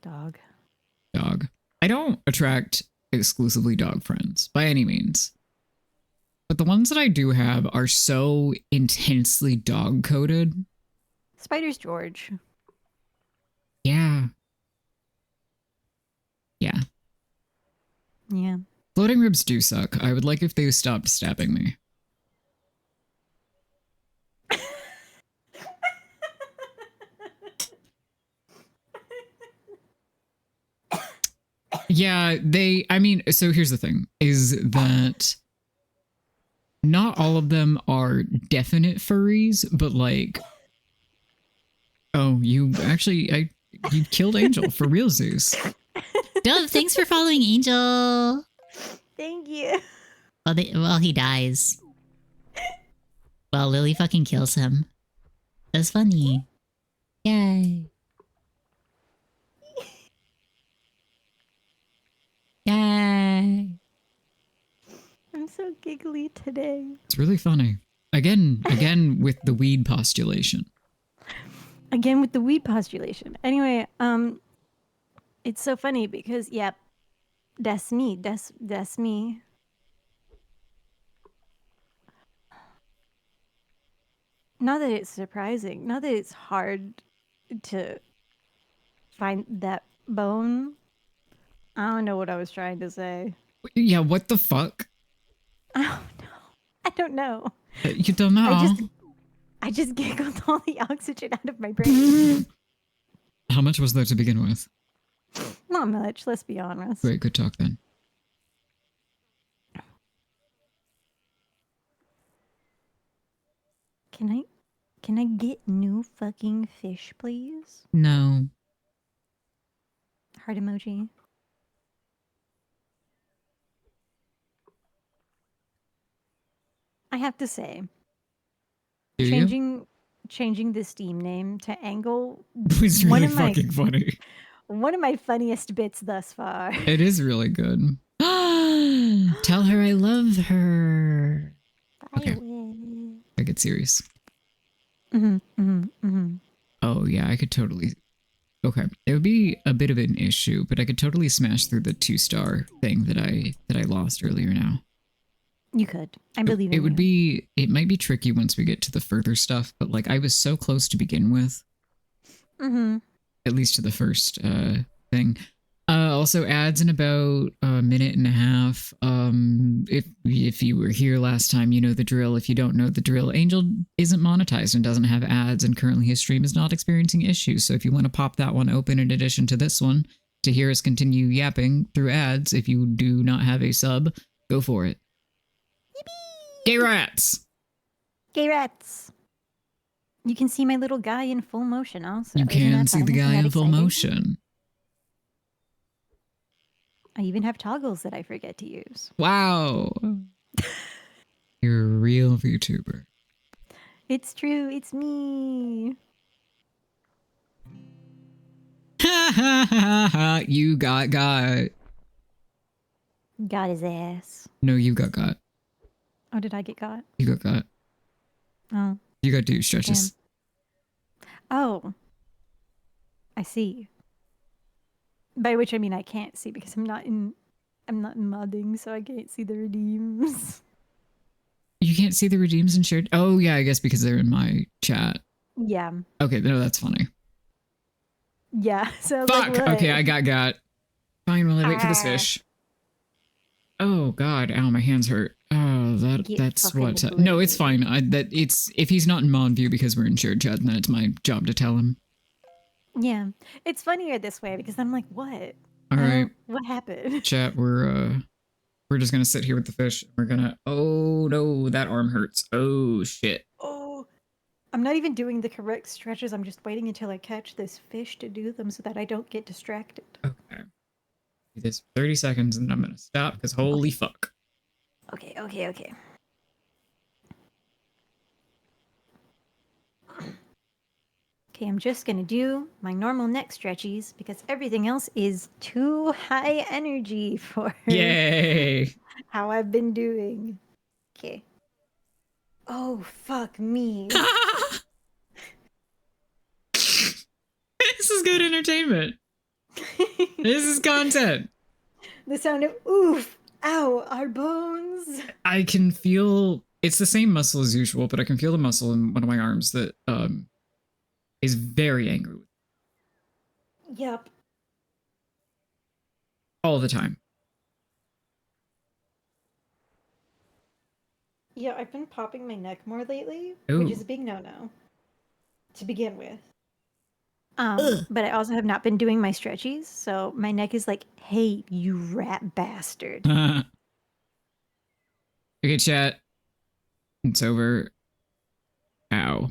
Dog. Dog. I don't attract exclusively dog friends by any means. But the ones that I do have are so intensely dog coded. Spider's George. Yeah. Yeah. Yeah. Floating ribs do suck. I would like if they stopped stabbing me. Yeah, I mean, so here's the thing, is that not all of them are definite furries, but like, oh, you killed Angel for real, Zeus. Dove, thanks for following Angel. Thank you. Well, he dies. Well, Lily fucking kills him. That's funny. Yay. Yay. I'm so giggly today. It's really funny. Again with the weed postulation. Again with the weed postulation. Anyway, it's so funny because that's me. That's me. Not that it's surprising. Not that it's hard to find that bone. I don't know what I was trying to say. Yeah, what the fuck? I don't know. I don't know. You don't know. I just giggled all the oxygen out of my brain. How much was there to begin with? Not much, let's be honest. Great, good talk then. Can I get new fucking fish, please? No. Heart emoji. I have to say, Do you? changing the Steam name to Angle It's really fucking funny. one of my funniest bits thus far. It is really good. Tell her I love her. Okay. I get serious. Oh yeah, I could totally. Okay, it would be a bit of an issue, but I could totally smash through the 2-star thing that I lost earlier. Now you could. I believe in you. It would be. It might be tricky once we get to the further stuff, but like I was so close to begin with. At least to the first thing. Also adds in about a minute and a half. If you were here last time, you know the drill. If you don't know the drill, Angel isn't monetized and doesn't have ads, and currently his stream is not experiencing issues. So if you want to pop that one open in addition to this one to hear us continue yapping through ads, if you do not have a sub, go for it. Yippee! Gay rats! Gay rats! You can see my little guy in full motion also. You can see the guy in full motion. I even have toggles that I forget to use. Wow. You're a real VTuber. It's true. It's me. Ha ha ha ha. You got. Got his ass. No, you got. Oh, did I get got? You got. Oh. You got to do stretches. Damn. Oh. I see. By which I mean I can't see because I'm not in modding, so I can't see the redeems. You can't see the redeems in shared? Oh yeah, I guess because they're in my chat. Yeah. Okay, no, that's funny. Yeah. So fuck. Like, okay, I got. Fine, while I wait for this fish. Oh god, ow, my hands hurt. Oh, that's what. No, it's fine. If he's not in mod view because we're in shared chat, then it's my job to tell him. Yeah, it's funnier this way because I'm like, what? All right. What happened? Chat, we're just gonna sit here with the fish. We're gonna. Oh no, that arm hurts. Oh shit. Oh, I'm not even doing the correct stretches. I'm just waiting until I catch this fish to do them so that I don't get distracted. Okay. Do this for 30 seconds and I'm gonna stop because holy fuck. Okay. Okay, I'm just gonna do my normal neck stretchies because everything else is too high energy for Yay! How I've been doing. Okay. Oh, fuck me. This is good entertainment. This is content. The sound of oof, ow, our bones. I can feel it's the same muscle as usual, but I can feel the muscle in one of my arms that is very angry. Yep. All the time. Yeah, I've been popping my neck more lately, Ooh. which is a big no-no to begin with. But I also have not been doing my stretchies, so my neck is like, hey, you rat bastard. Okay, chat. It's over. Ow.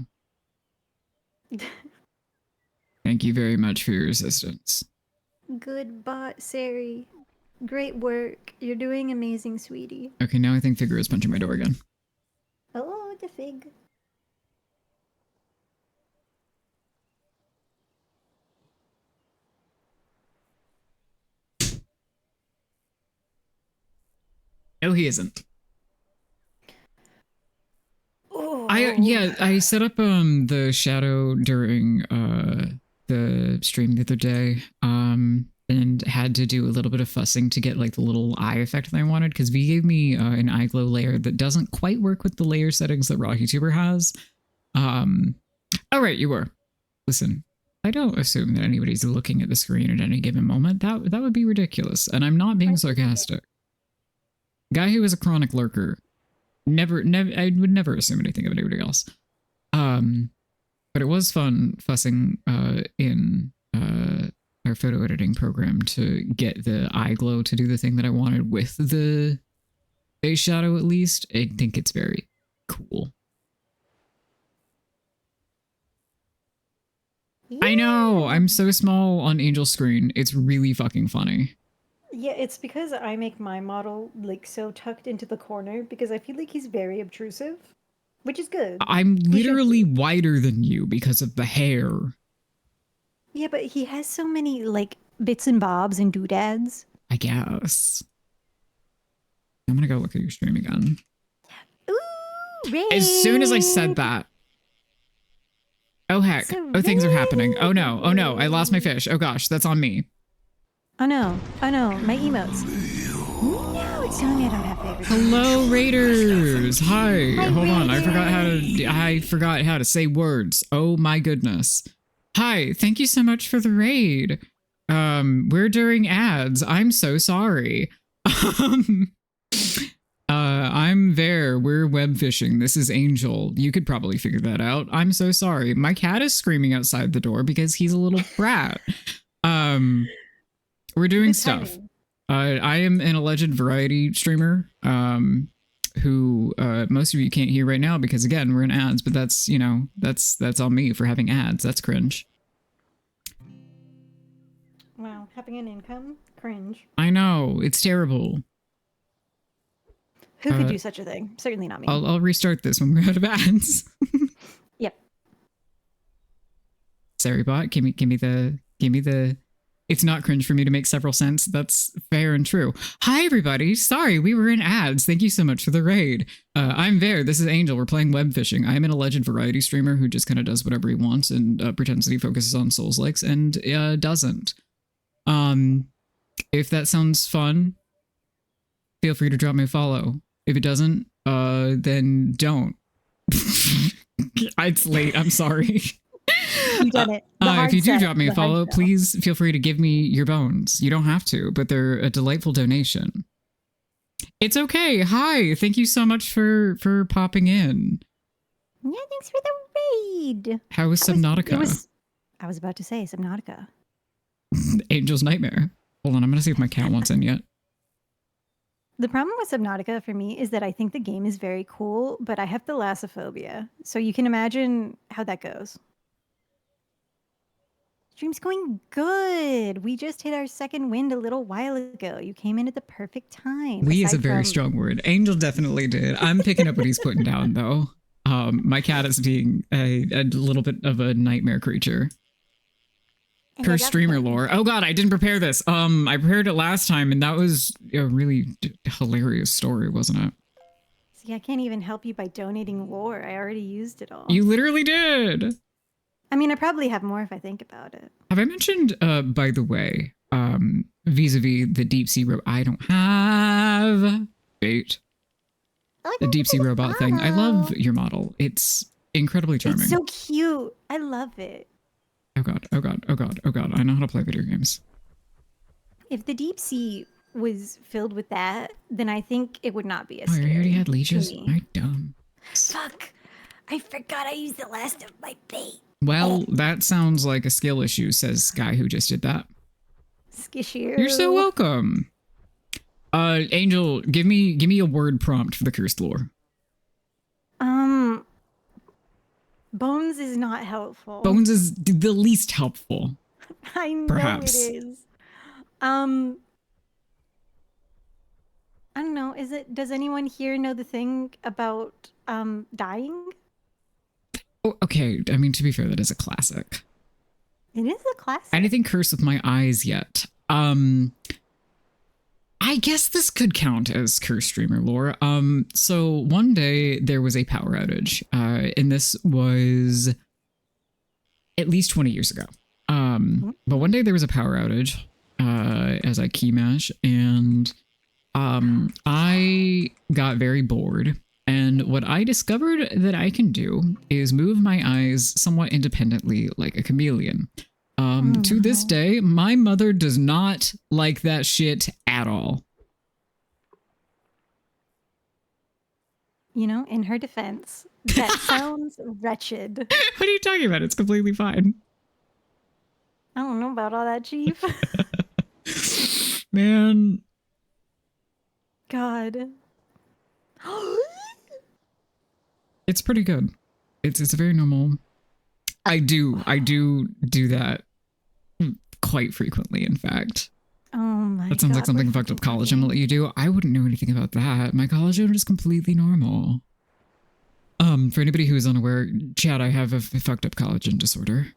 Thank you very much for your assistance. Good bot, Sari. Great work. You're doing amazing, sweetie. Okay, now I think Figure is punching my door again. Oh, the fig. No, he isn't. Oh. I set up the shadow during the stream the other day. And had to do a little bit of fussing to get like the little eye effect that I wanted because V gave me an eye glow layer that doesn't quite work with the layer settings that RawHeTuber has. Oh, right, you were. Listen, I don't assume that anybody's looking at the screen at any given moment. That would be ridiculous, and I'm not being sarcastic. Guy who is a chronic lurker, never, I would never assume anything of anybody else. But it was fun fussing in our photo editing program to get the eye glow to do the thing that I wanted with the face shadow, at least. I think it's very cool. Yeah. I know, I'm so small on Angel's screen. It's really fucking funny. Yeah, it's because I make my model like so tucked into the corner because I feel like he's very obtrusive, which is good. I'm He should literally be. wider than you because of the hair. Yeah, but he has so many like bits and bobs and doodads. I guess. I'm gonna go look at your stream again. Ooh, raid! As soon as I said that. Oh heck. It's a Oh, things are happening. Oh no. Oh no. I raid. lost my fish. Oh gosh, that's on me. Oh no. Oh no. My emotes. No, it's telling me I don't have favorites. Hello, Raiders. Hi. Hi, Hold on. I Raiders. forgot how to say words. Oh my goodness. Hi. Thank you so much for the raid. We're during ads. I'm so sorry. I'm there. We're web fishing. This is Angel. You could probably figure that out. I'm so sorry. My cat is screaming outside the door because he's a little brat. We're doing Good stuff. timing. I am an alleged variety streamer, who most of you can't hear right now because again we're in ads. But that's that's on me for having ads. That's cringe. Wow, having an income? Cringe. I know, it's terrible. Who could do such a thing? Certainly not me. I'll restart this when we're out of ads. Yep. Sorry, bot. Give me the. It's not cringe for me to make several cents. That's fair and true. Hi, everybody. Sorry, we were in ads. Thank you so much for the raid. I'm Ver. This is Angel. We're playing web fishing. I'm an alleged variety streamer who just kind of does whatever he wants and pretends that he focuses on Souls likes and doesn't. If that sounds fun, feel free to drop me a follow. If it doesn't, then don't. It's late. I'm sorry. You've done it. The hard If you do sell, drop me a the hard follow, sell. please feel free to give me your bones. You don't have to, but they're a delightful donation. It's okay. Hi. Thank you so much for popping in. Yeah, thanks for the raid. How was Subnautica? I was about to say Subnautica. Angel's Nightmare. Hold on. I'm going to see if my cat wants in yet. The problem with Subnautica for me is that I think the game is very cool, but I have thalassophobia. So you can imagine how that goes. Stream's going good. We just hit our second wind a little while ago. You came in at the perfect time. We is a aside very from- strong word. Angel definitely did. I'm picking up what he's putting down, though. My cat is being a little bit of a nightmare creature. And I Cursed got streamer paid. lore. Oh god, I didn't prepare this. I prepared it last time, and that was a really hilarious story, wasn't it? See, I can't even help you by donating lore. I already used it all. You literally did. I mean, I probably have more if I think about it. Have I mentioned, by the way, vis-a-vis the deep sea robot? I don't have bait. The deep sea robot thing. I love your model. It's incredibly charming. It's so cute. I love it. Oh god, oh god, oh god, oh god. I know how to play video games. If the deep sea was filled with that, then I think it would not be as Oh, scary. you already had leashes? to me. I'm dumb. Fuck. I forgot I used the last of my bait. Well, that sounds like a skill issue, says guy who just did that. Skishier. You're so welcome. Angel, give me a word prompt for the cursed lore. Bones is not helpful. Bones is the least helpful. I know perhaps. it is. I don't know. Does anyone here know the thing about dying? Oh, okay, I mean, to be fair, that is a classic. It is a classic. Anything cursed with my eyes yet? I guess this could count as cursed streamer lore. So one day there was a power outage, and this was at least 20 years ago. But one day there was a power outage, as I key mash, and I got very bored And what I discovered that I can do is move my eyes somewhat independently like a chameleon. To this day, my mother does not like that shit at all. You know, in her defense, that sounds wretched. What are you talking about? It's completely fine. I don't know about all that, Chief. Man. God. It's pretty good. It's very normal. I do that quite frequently, in fact. Oh my God. That sounds like something fucked up college I'm gonna let you do. I wouldn't know anything about that. My college is completely normal. For anybody who's unaware, Chad, I have a fucked up collagen disorder.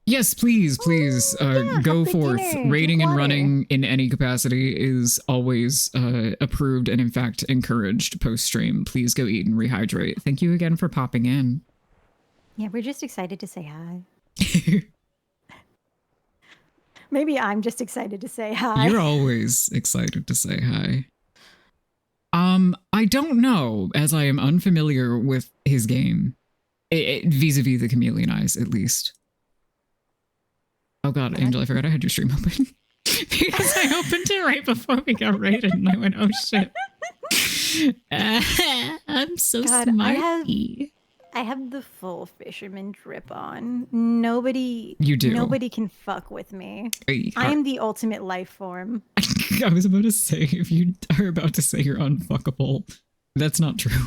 Yes, please, go forth. Dinner, Raiding and water. running in any capacity is always approved and in fact encouraged post-stream. Please go eat and rehydrate. Thank you again for popping in. Yeah, we're just excited to say hi. Maybe I'm just excited to say hi. You're always excited to say hi. I don't know, as I am unfamiliar with his game. Vis-a-vis the chameleon eyes, at least. Oh God, Angel, I forgot I had your stream open. Because I opened it right before we got raided and I went, oh shit. I'm so God, smarty. I have the full fisherman drip on. Nobody You do. Nobody can fuck with me. I am the ultimate life form. I was about to say, if you are about to say you're unfuckable, that's not true.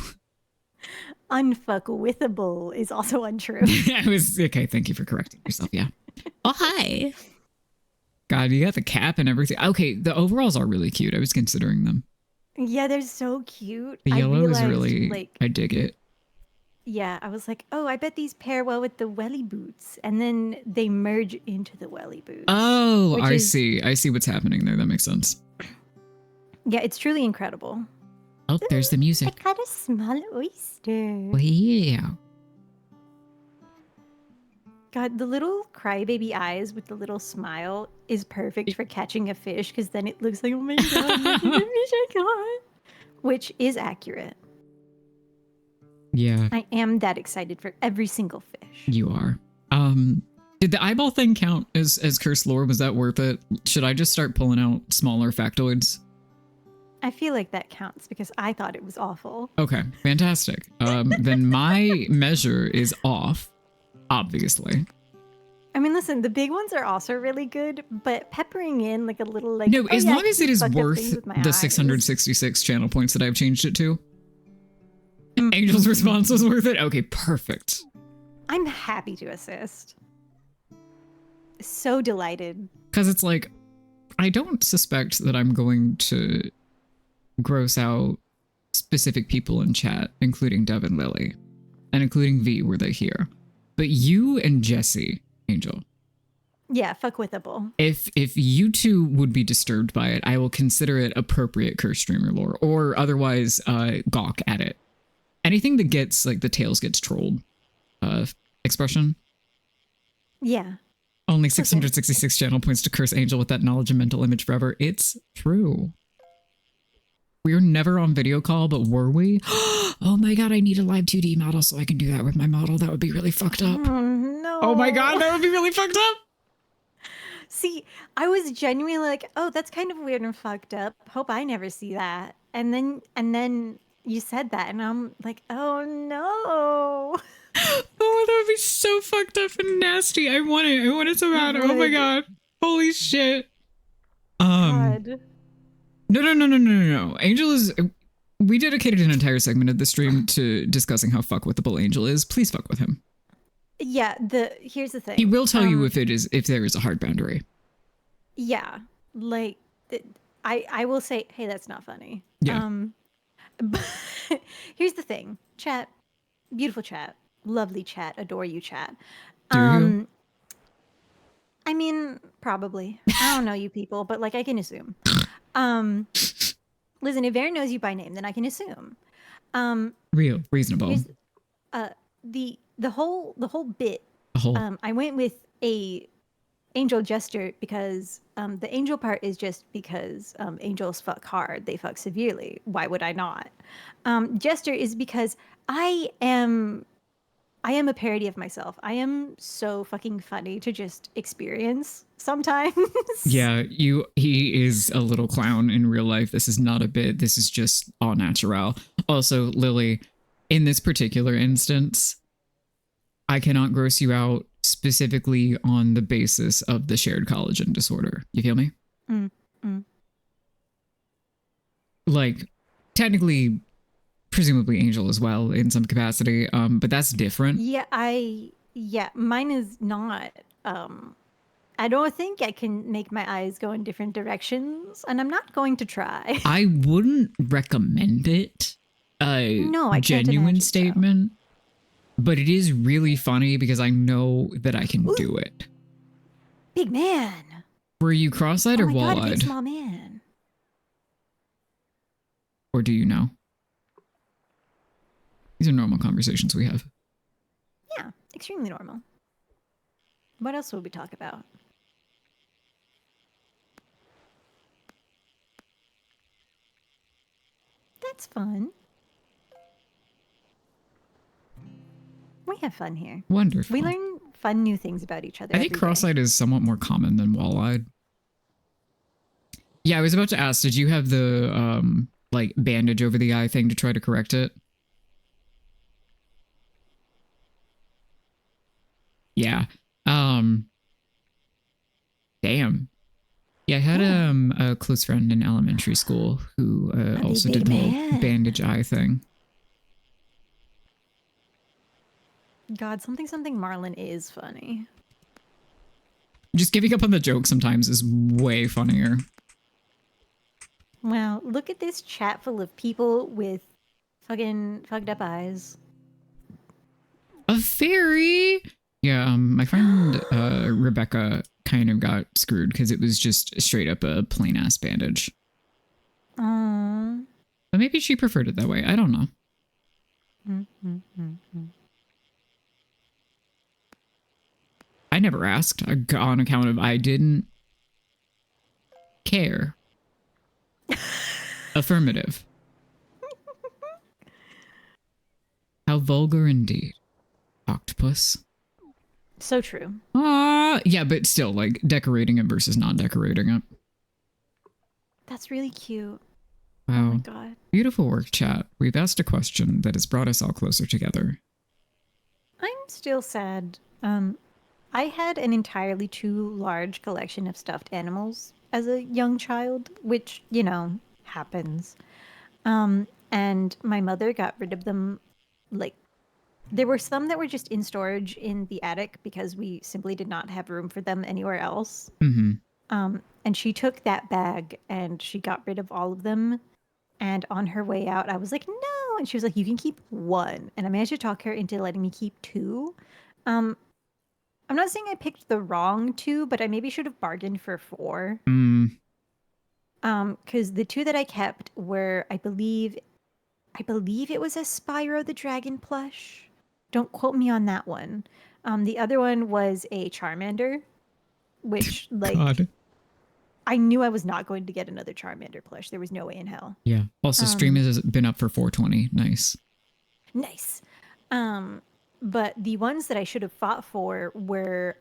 Unfuckwithable is also untrue. I was okay. Thank you for correcting yourself. Yeah. Oh, hi. God, you got the cap and everything. Okay, the overalls are really cute. I was considering them. Yeah, they're so cute. The yellow is really, like, I dig it. yeah, I was like, oh, I bet these pair well with the welly boots. And then they merge into the welly boots. Oh, I see. I see what's happening there. That makes sense. Yeah, it's truly incredible. Oh, there's the music. I caught a small oyster. Well, yeah. God, the little crybaby eyes with the little smile is perfect for catching a fish because then it looks like, oh my God, look at the fish I caught. Which is accurate. Yeah. I am that excited for every single fish. You are. Did the eyeball thing count as cursed lore? Was that worth it? Should I just start pulling out smaller factoids? I feel like that counts because I thought it was awful. Okay, fantastic. Then my measure is off, obviously. I mean, listen, the big ones are also really good, but peppering in like a little like No, as long as it is fucked up worth things with my the eyes. 666 channel points that I've changed it to. Angel's response was worth it? Okay, perfect. I'm happy to assist. So delighted. Because it's like, I don't suspect that I'm going to gross out specific people in chat, including Dev and Lily, and including V, were they here. But you and Jesse, Angel. Yeah, fuckwithable. If you two would be disturbed by it, I will consider it appropriate curse streamer lore, or otherwise gawk at it. Anything that gets like the tails gets trolled expression. Yeah. Only 666 channel points to curse Angel with that knowledge and mental image forever. It's true. We were never on video call, but were we? Oh my God, I need a live 2D model so I can do that with my model. That would be really fucked up. Oh no. Oh my God, that would be really fucked up. See, I was genuinely like, oh, that's kind of weird and fucked up. Hope I never see that. And then you said that and I'm like, oh no. Oh, that would be so fucked up and nasty. I want it. I want it so bad. Oh my God. Holy shit. God. No. Angel is... We dedicated an entire segment of the stream to discussing how fuckwithable Angel is. Please fuck with him. Yeah, here's the thing. He will tell you if there is a hard boundary. Yeah. Like I will say, hey, that's not funny. Yeah. But here's the thing. Chat, beautiful chat. Lovely chat. Adore you, chat. Do you? I mean, probably. I don't know you people, but like I can assume. Listen, if Aaron knows you by name, then I can assume. Reasonable. Here's, the whole bit. A whole. I went with a Angel Jester because the angel part is just because angels fuck hard, they fuck severely. Why would I not? Jester is because I am a parody of myself. I am so fucking funny to just experience sometimes. Yeah, he is a little clown in real life. This is not a bit. This is just all natural. Also, Lily, in this particular instance, I cannot gross you out specifically on the basis of the shared collagen disorder. You feel me? Mm, mm. Like, technically, presumably Angel as well in some capacity, but that's different. Yeah, mine is not. I don't think I can make my eyes go in different directions, and I'm not going to try. I wouldn't recommend it. A No, I can't genuine imagine so. statement, but it is really funny because I know that I can do it. Big man. Were you cross-eyed Oh or my god, wall-eyed? big small man. Or do you know? These are normal conversations we have. Yeah, extremely normal. What else would we talk about? That's fun. We have fun here. Wonderful. We learn fun new things about each other. I think every day. cross-eyed is somewhat more common than wall-eyed. Yeah, I was about to ask, did you have the like bandage over the eye thing to try to correct it? Yeah. Damn. Yeah, I had a close friend in elementary school who also big did the whole man. bandage eye thing. God, something Marlin is funny. Just giving up on the joke sometimes is way funnier. Wow, look at this chat full of people with fucking fucked up eyes. A fairy. Yeah, my friend Rebecca kind of got screwed because it was just straight up a plain ass bandage. Aww. But maybe she preferred it that way. I don't know. I never asked on account of I didn't care. Affirmative. How vulgar indeed. Octopus. So true. Yeah, but still, like, decorating it versus non-decorating it. That's really cute. Wow. Oh my god. Beautiful work, chat. We've asked a question that has brought us all closer together. I'm still sad. I had an entirely too large collection of stuffed animals as a young child, which, you know, happens. And my mother got rid of them. Like, there were some that were just in storage in the attic because we simply did not have room for them anywhere else. Mm-hmm. And she took that bag and she got rid of all of them. And on her way out, I was like, no. And she was like, you can keep one. And I managed to talk her into letting me keep two. I'm not saying I picked the wrong two, but I maybe should have bargained for four. Because the two that I kept were, I believe it was a Spyro the Dragon plush. Don't quote me on that one. The other one was a Charmander, which, like, God. I knew I was not going to get another Charmander plush. There was no way in hell. Yeah. Also, stream has been up for 420. Nice. Nice. But the ones that I should have fought for were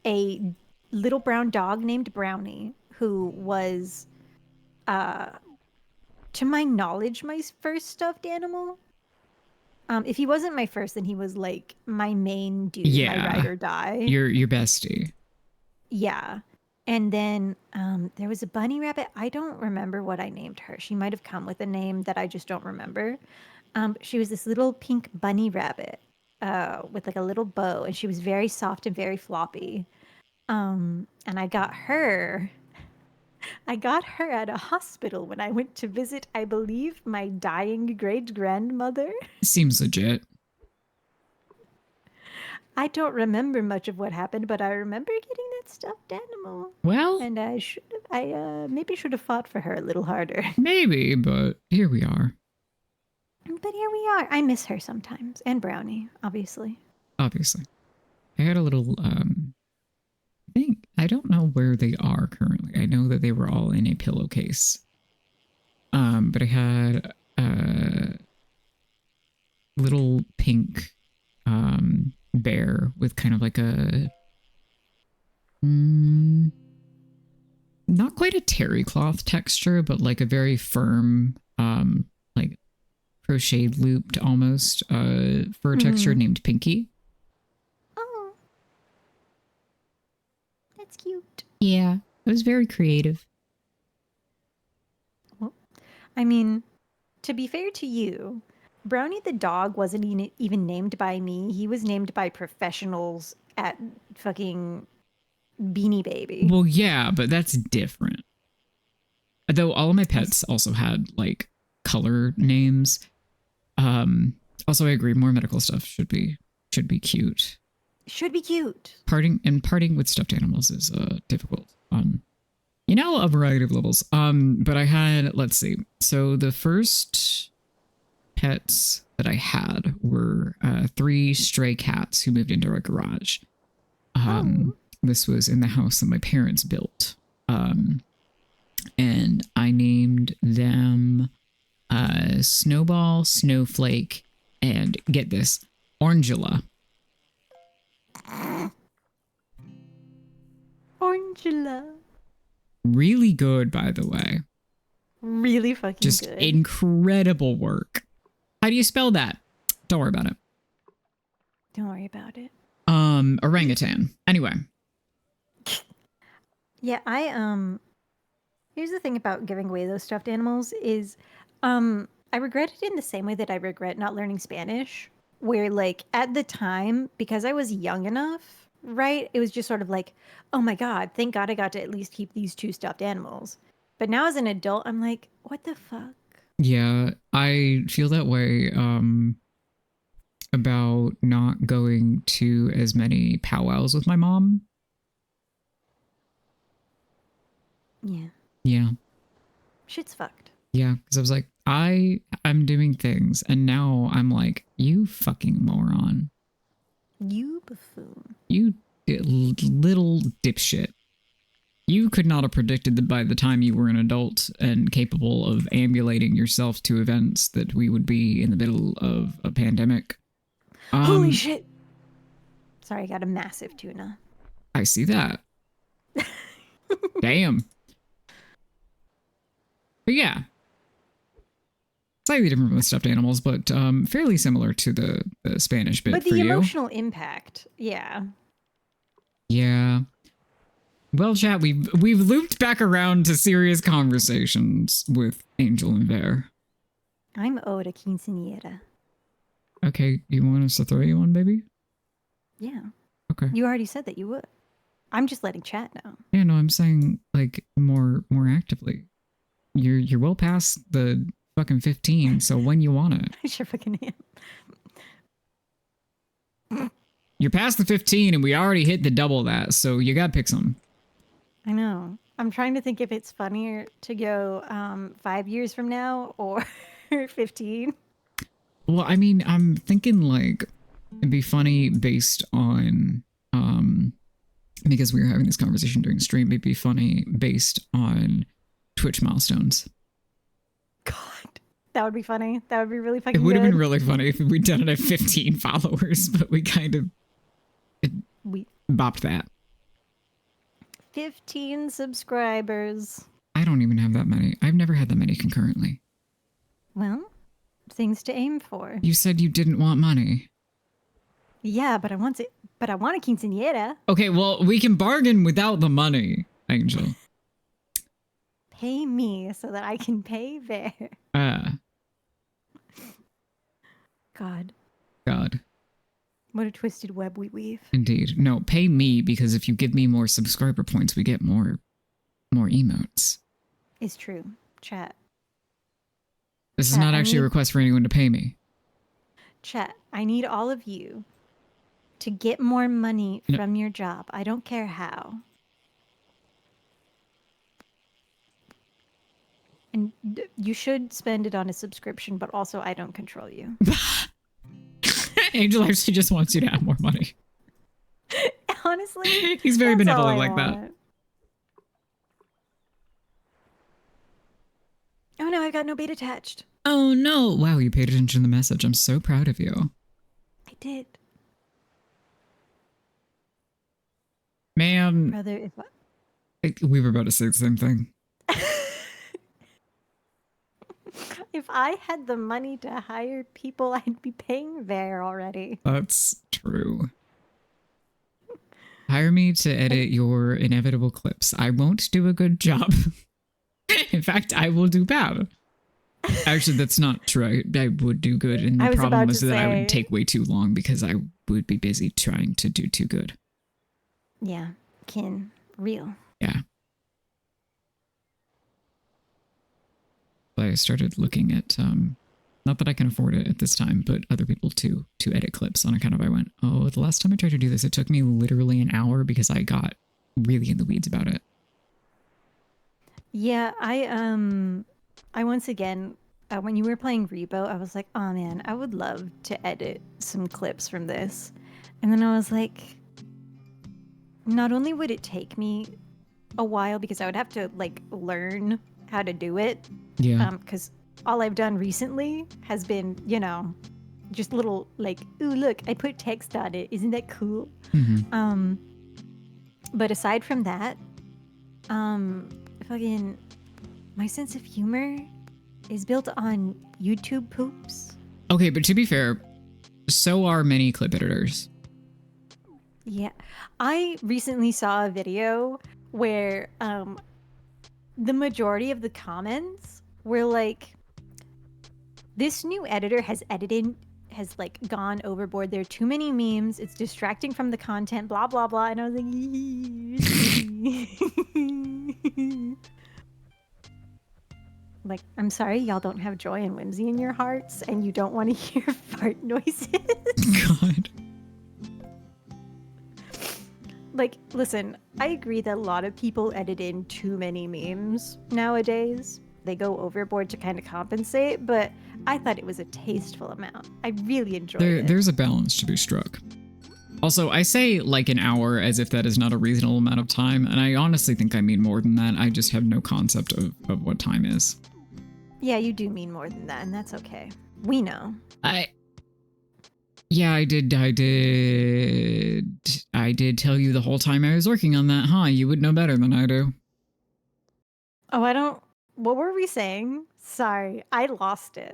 a little brown dog named Brownie, who was, to my knowledge, my first stuffed animal. If he wasn't my first, then he was like my main dude, my ride or die. Your bestie. Yeah. And then there was a bunny rabbit. I don't remember what I named her. She might have come with a name that I just don't remember. She was this little pink bunny rabbit with like a little bow, and she was very soft and very floppy. And I got her at a hospital when I went to visit, I believe, my dying great-grandmother. Seems legit. I don't remember much of what happened, but I remember getting that stuffed animal. Well, And I maybe should have fought for her a little harder. Maybe, but here we are. But here we are. I miss her sometimes. And Brownie, obviously. Obviously. I had a little I don't know where they are currently. I know that they were all in a pillowcase. But I had a little pink bear with kind of like a not quite a terry cloth texture, but like a very firm like crocheted looped almost fur texture named Pinky. Oh, that's cute. Yeah, it was very creative. Well, I mean, to be fair to you, Brownie the dog wasn't even named by me. He was named by professionals at fucking Beanie Baby. Well, yeah, but that's different. Though all of my pets also had like color names. Also, I agree. More medical stuff should be cute. Should be cute. Parting with stuffed animals is difficult on, you know, a variety of levels. But I had, let's see. So the first pets that I had were 3 stray cats who moved into our garage. This was in the house that my parents built. And I named them Snowball, Snowflake, and get this, Orangula. Orangula. Really good, by the way. Really fucking Just good. incredible work. How do you spell that? Don't worry about it. Don't worry about it. Orangutan. Anyway. Yeah, here's the thing about giving away those stuffed animals is I regret it in the same way that I regret not learning Spanish, where like at the time, because I was young enough, right? It was just sort of like, oh my God, thank God I got to at least keep these 2 stuffed animals. But now as an adult, I'm like, what the fuck? Yeah, I feel that way about not going to as many powwows with my mom. Yeah. Yeah. Shit's fucked. Yeah, because I was like, I'm doing things, and now I'm like, you fucking moron. You buffoon. You little dipshit. You could not have predicted that by the time you were an adult and capable of ambulating yourself to events that we would be in the middle of a pandemic. Holy shit! Sorry, I got a massive tuna. I see that. Damn. But yeah. Slightly different with stuffed animals, but fairly similar to the Spanish bit But for the you. emotional impact, yeah. Yeah. Well, chat, we've looped back around to serious conversations with Angel and Bear. I'm owed a quinceañera. Okay, you want us to throw you one, baby? Yeah. Okay. You already said that you would. I'm just letting chat know. Yeah, no, I'm saying like more actively. You're well past the fucking 15, so when you want it. I sure fucking am. You're past the 15 and we already hit the double that, so you gotta pick some. I know. I'm trying to think if it's funnier to go 5 years from now or 15. Well, I mean, I'm thinking like it'd be funny based on because we were having this conversation during stream, it'd be funny based on Twitch milestones. God, that would be funny. That would be really fucking It would have good. been really funny if we'd done it at 15 followers, but we kind of bopped that. 15 subscribers. I don't even have that many. I've never had that many concurrently. Well, things to aim for. You said you didn't want money. Yeah, but I want it. But I want a quinceañera. Okay, well, we can bargain without the money, Angel. Pay me so that I can pay Bear. God, God. what a twisted web we weave. Indeed. No, pay me, because if you give me more subscriber points, we get more emotes. It's true. Chat. This is not actually a request for anyone to pay me. Chat, I need all of you to get more money from your job. I don't care how. And you should spend it on a subscription, but also I don't control you. Angel actually just wants you to have more money. Honestly, Honestly, He's very that's all benevolent I like that. want. Oh no, I've got no bait attached. Oh no. Wow, you paid attention to the message. I'm so proud of you. I did. Ma'am, Brother, if we were about to say the same thing. if I had the money to hire people, I'd be paying there already. That's true. Hire me to edit your inevitable clips. I won't do a good job. In fact, I will do bad. Actually, that's not true. I would do good. And I the was problem about was to that I say- would take way too long because I would be busy trying to do too good. Yeah, real. Yeah. But I started looking at, not that I can afford it at this time, but other people to edit clips on account of I went, oh, the last time I tried to do this, it took me literally an hour because I got really in the weeds about it. Yeah, I once again, when you were playing Rebo, I was like, oh man, I would love to edit some clips from this. And then I was like, not only would it take me a while because I would have to like learn how to do it. Yeah. Because all I've done recently has been, just little like, ooh, look, I put text on it. Isn't that cool? Mm-hmm. But aside from that, fucking my sense of humor is built on YouTube poops. Okay, but to be fair, so are many clip editors. Yeah. I recently saw a video where the majority of the comments were like, this new editor has like gone overboard. There are too many memes. It's distracting from the content, blah, blah, blah. And I was like, like, I'm sorry, y'all don't have joy and whimsy in your hearts and you don't want to hear fart noises. God. Like, listen, I agree that a lot of people edit in too many memes nowadays. They go overboard to kind of compensate, but I thought it was a tasteful amount. I really enjoyed it. There's a balance to be struck. Also, I say like an hour as if that is not a reasonable amount of time, and I honestly think I mean more than that. I just have no concept of what time is. Yeah, you do mean more than that, and that's okay. We know. Yeah, I did tell you the whole time I was working on that, huh? You would know better than I do. Oh, I don't... What were we saying? Sorry, I lost it.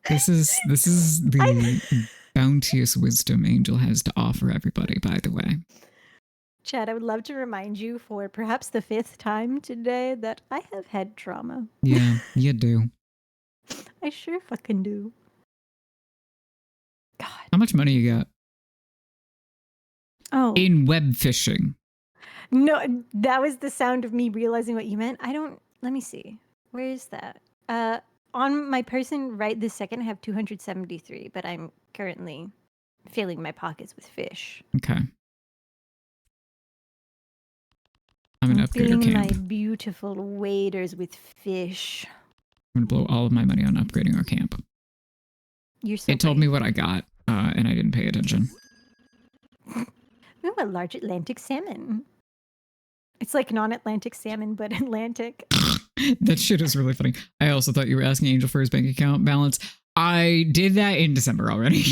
This is the bounteous wisdom Angel has to offer everybody, by the way. Chad, I would love to remind you for perhaps the 5th time today that I have head trauma. Yeah, you do. I sure fucking do. God. How much money you got? Oh. In web fishing. No, that was the sound of me realizing what you meant. Let me see. Where is that? On my person right this second, I have 273, but I'm currently filling my pockets with fish. Okay. I'm gonna upgrade our filling camp. my beautiful waders with fish. I'm gonna blow all of my money on upgrading our camp. You're so It told brave. me what I got, and I didn't pay attention. Ooh, a large Atlantic salmon. It's like non-Atlantic salmon, but Atlantic. That shit is really funny. I also thought you were asking Angel for his bank account balance. I did that in December already.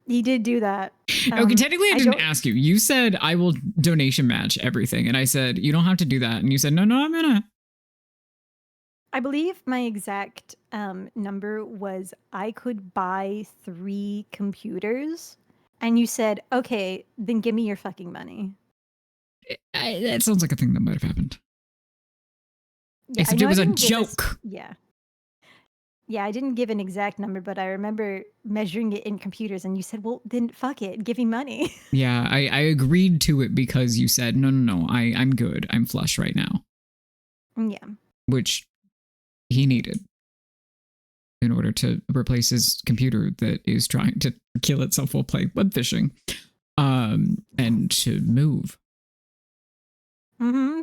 He did do that. Okay, technically I didn't don't- ask you. You said I will donation match everything. And I said, you don't have to do that. And you said, no, I'm gonna. I believe my exact number was I could buy 3 computers. And you said, okay, then give me your fucking money. That sounds like a thing that might have happened. Yeah, Except I know it was I a didn't give us- joke. Yeah. Yeah, I didn't give an exact number, but I remember measuring it in computers and you said, well, then fuck it, give me money. Yeah, I agreed to it because you said, no, I'm good. I'm flush right now. Yeah. Which he needed in order to replace his computer that is trying to kill itself while playing web fishing, and to move.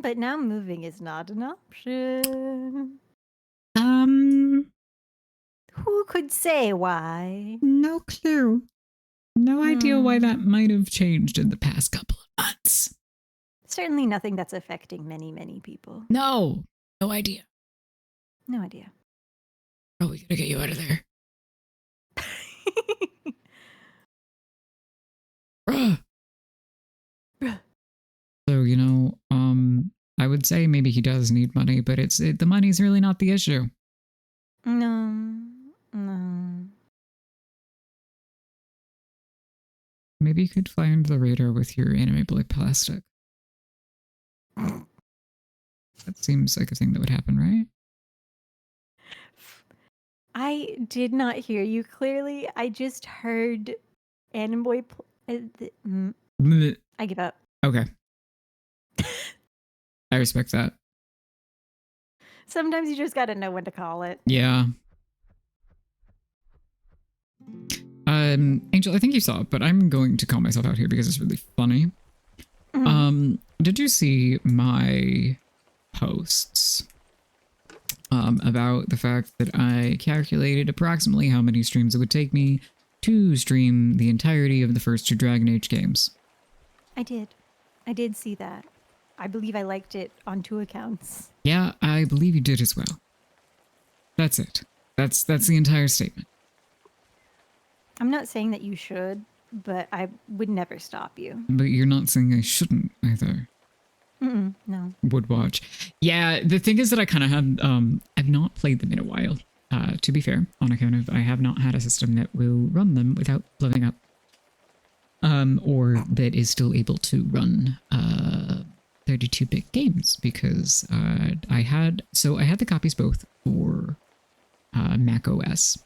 But now moving is not an option. Who could say why? No clue. No idea why that might have changed in the past couple of months. Certainly nothing that's affecting many, many people. No idea. No idea. Oh, we gotta get you out of there. Bruh. So, I would say maybe he does need money, but the money's really not the issue. No. Maybe you could fly under the radar with your anime boy plastic. That seems like a thing that would happen, right? I did not hear you clearly. I just heard Anime Boy. I give up. Okay. I respect that. Sometimes you just gotta know when to call it. Yeah. Angel, I think you saw it, but I'm going to call myself out here because it's really funny. Did you see my posts about the fact that I calculated approximately how many streams it would take me to stream the entirety of the first 2 Dragon Age games? I did see that. I believe I liked it on 2 accounts. Yeah, I believe you did as well. That's it. That's the entire statement. I'm not saying that you should, but I would never stop you. But you're not saying I shouldn't either. No. Would watch. Yeah, the thing is that I kind of have, I've not played them in a while, to be fair, on account of I have not had a system that will run them without blowing up. Or that is still able to run 32-bit games, because I had the copies both for Mac OS.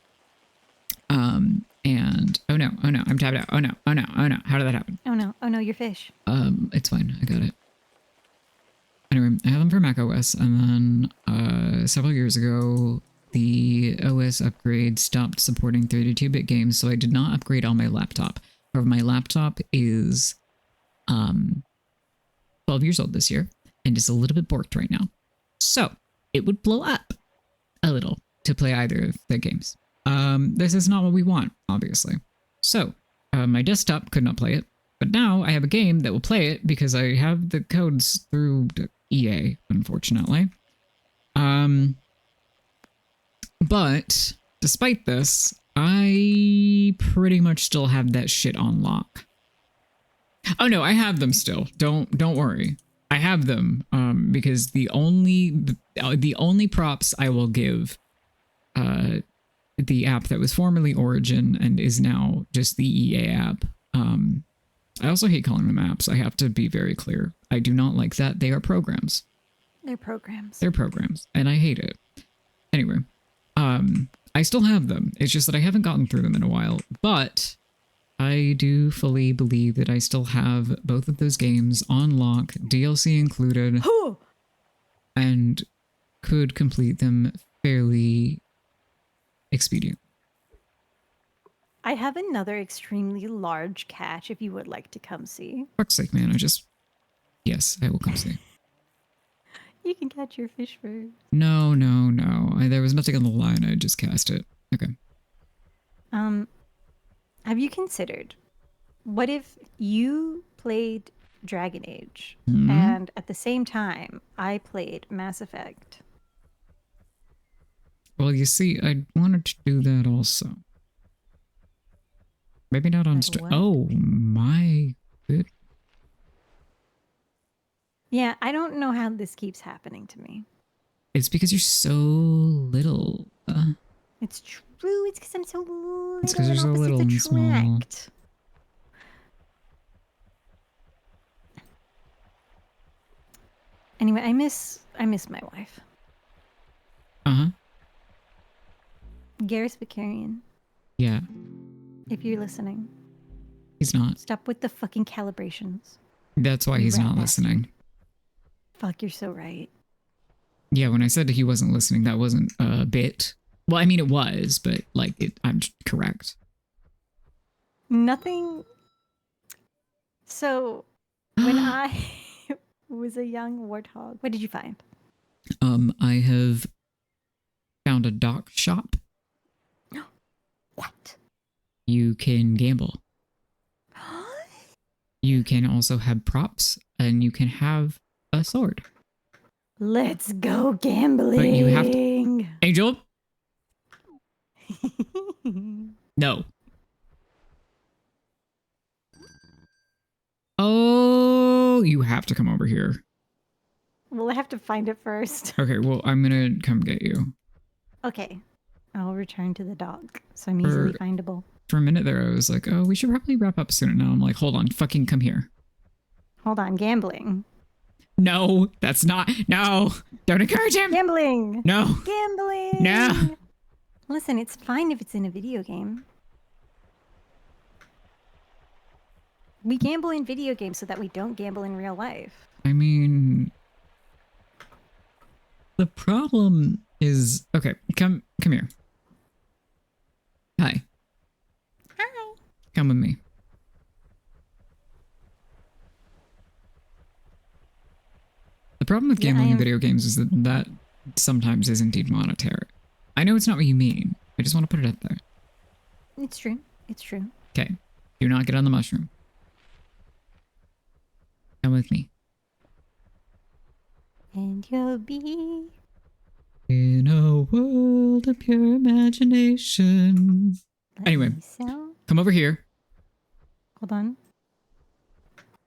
And oh no, I'm tapped out. Oh no, how did that happen? Oh no, your fish. It's fine, I got it. Anyway, I had them for Mac OS, and then several years ago, the OS upgrade stopped supporting 32-bit games, so I did not upgrade on my laptop. However, my laptop is 12 years old this year, and is a little bit borked right now. So, it would blow up a little to play either of the games. This is not what we want, obviously. So, my desktop could not play it, but now I have a game that will play it because I have the codes through EA, unfortunately. But despite this, I pretty much still have that shit on lock. Oh no, I have them still. Don't worry. I have them because the only props I will give the app that was formerly Origin and is now just the EA app. I also hate calling them apps. I have to be very clear. I do not like that. They are programs. They're programs. They're programs, and I hate it. Anyway, I still have them. It's just that I haven't gotten through them in a while, but I do fully believe that I still have both of those games on lock, DLC included, and could complete them fairly expedient. I have another extremely large catch if you would like to come see. Fuck's sake, man. Yes, I will come see. You can catch your fish first. No. There was nothing on the line. I just cast it. Okay. Have you considered, what if you played Dragon Age and at the same time I played Mass Effect? Well, you see, I wanted to do that also. Maybe not on stream. Oh my good. Yeah, I don't know how this keeps happening to me. It's because you're so little. It's true. It's because I'm so little. It's because you're so little and small. Anyway, I miss my wife. Uh-huh. Garrus Vicarian. Yeah. If you're listening. He's not. Stop with the fucking calibrations. That's why he's not listening. Fuck, you're so right. Yeah, when I said he wasn't listening, that wasn't a bit. Well, I mean, it was, but I'm correct. Nothing. So, when I was a young warthog, what did you find? I have found a dock shop. What? You can gamble. also have props, and you can have a sword. Let's go gambling. But you have to... Angel? No. Oh, you have to come over here. Well, I have to find it first. Okay, well, I'm gonna come get you. Okay. I'll return to the dock, so I'm easily findable. For a minute there, I was like, oh, we should probably wrap up soon. And now I'm like, hold on, fucking come here. Hold on, gambling. No, that's not. No, don't encourage him. Gambling. No. Gambling. No. Listen, it's fine if it's in a video game. We gamble in video games so that we don't gamble in real life. I mean, the problem is, okay, come here. Hi. Hi. Come with me. The problem with gambling in video games is that sometimes is indeed monetary. I know it's not what you mean. I just want to put it out there. It's true. It's true. Okay. Do not get on the mushroom. Come with me. And you'll be in a world of pure imagination. Anyway, come over here. Hold on.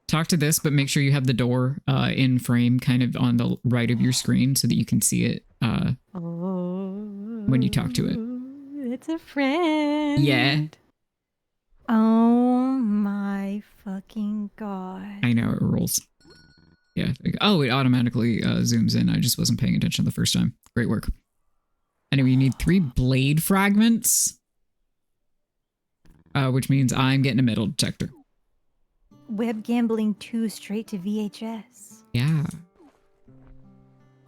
Talk to this, but make sure you have the door in frame kind of on the right of your screen so that you can see it when you talk to it. It's a friend. Yeah. Oh my fucking god. I know, it rolls. Yeah. Oh, it automatically zooms in. I just wasn't paying attention the first time. Great work. Anyway, you need 3 blade fragments, which means I'm getting a metal detector. Web gambling 2 straight to VHS. Yeah.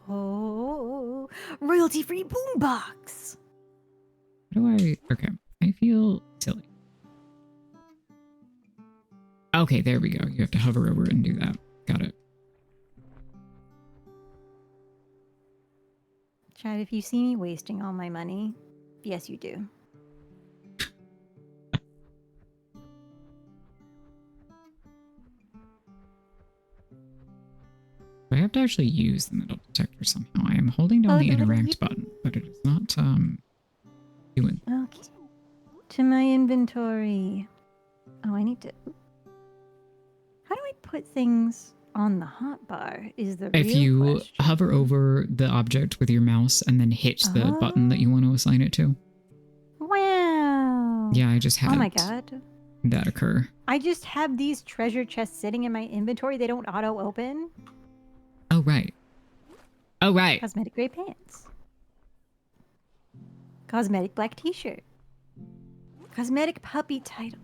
Oh, royalty-free boombox. How do I... Okay. I feel silly. Okay, there we go. You have to hover over it and do that. Got it. Chad, if you see me wasting all my money, yes, you do. I have to actually use the metal detector somehow. I am holding down the interact button, but it is not doing. Okay. To my inventory. Oh, I need to... How do I put things on the hotbar is the If real you question. hover over the object with your mouse and then hit the button that you want to assign it to. Wow. Yeah, I just had Oh my god. that occur. I just have these treasure chests sitting in my inventory. They don't auto open. Oh, right. Oh, right. Cosmetic gray pants. Cosmetic black t-shirt. Cosmetic puppy title.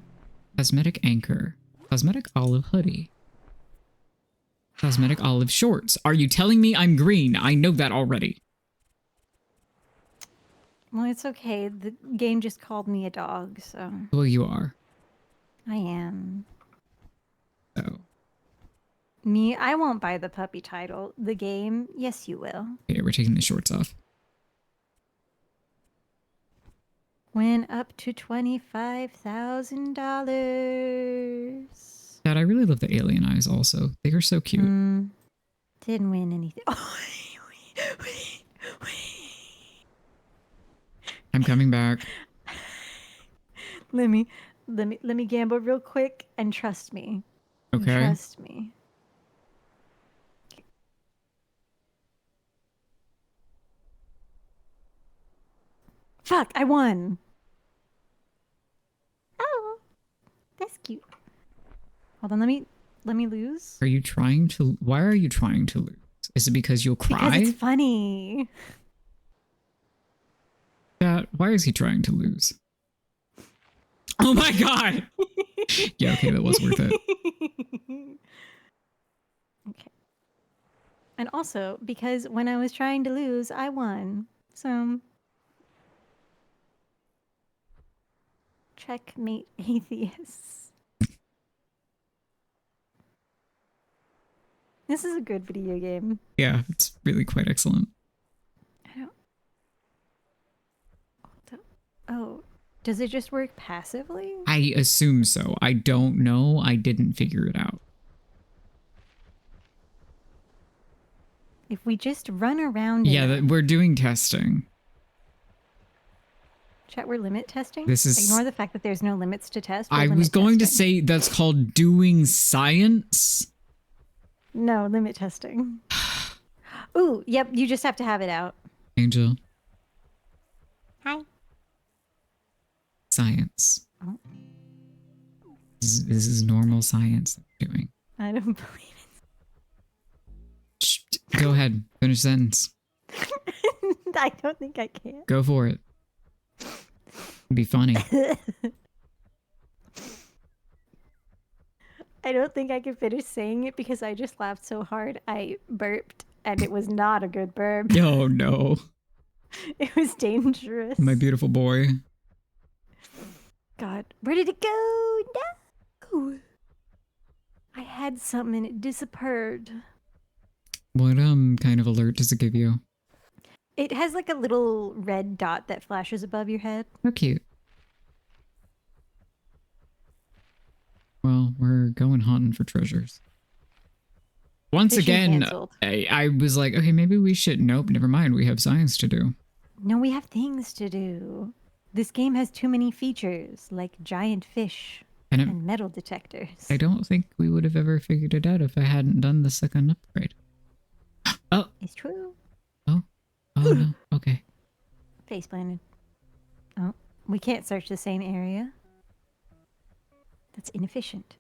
Cosmetic anchor. Cosmetic olive hoodie. Cosmetic olive shorts. Are you telling me I'm green? I know that already. Well, it's okay. The game just called me a dog, so... Well, you are. I am. So. Me, I won't buy the puppy title. The game, yes, you will. Okay, we're taking the shorts off. Win up to $25,000. Dad, I really love the alien eyes also. They are so cute. Didn't win anything. Oh, I'm coming back. Let me gamble real quick and trust me. Okay. Trust me. Fuck, I won. Oh, that's cute. Hold on, let me lose. Are you trying to... Why are you trying to lose? Is it because you'll cry? Because it's funny. Dad, why is he trying to lose? Oh my god! Yeah, okay, that was worth it. Okay. And also, because when I was trying to lose, I won. So... Checkmate, atheists. This is a good video game. Yeah, it's really quite excellent. I don't... Oh, does it just work passively? I assume so. I don't know. I didn't figure it out. If we just run around Yeah, enough. we're doing testing. Chat, we're limit testing? This is... Ignore the fact that there's no limits to test. I was going to say that's called doing science. No, limit testing. Ooh, yep, you just have to have it out. Angel. Hi. Science. Oh. This is normal science that we're doing. I don't believe Shh, go ahead. Finish sentence. it. I don't think I can. Go for it. It'd be funny. I don't think I can finish saying it because I just laughed so hard I burped and it was not a good burp. Oh no. It was dangerous. My beautiful boy. God, where did it go? No. I had something and it disappeared. What kind of alert does it give you? It has like a little red dot that flashes above your head. How cute. Well, we're going hunting for treasures. Once Fishing again, I was like, okay, maybe we should... Nope, never mind. We have science to do. No, we have things to do. This game has too many features, like giant fish and metal detectors. I don't think we would have ever figured it out if I hadn't done the second upgrade. Oh. It's true. Oh. Oh, no. Okay. Face planted. Oh, we can't search the same area. That's inefficient.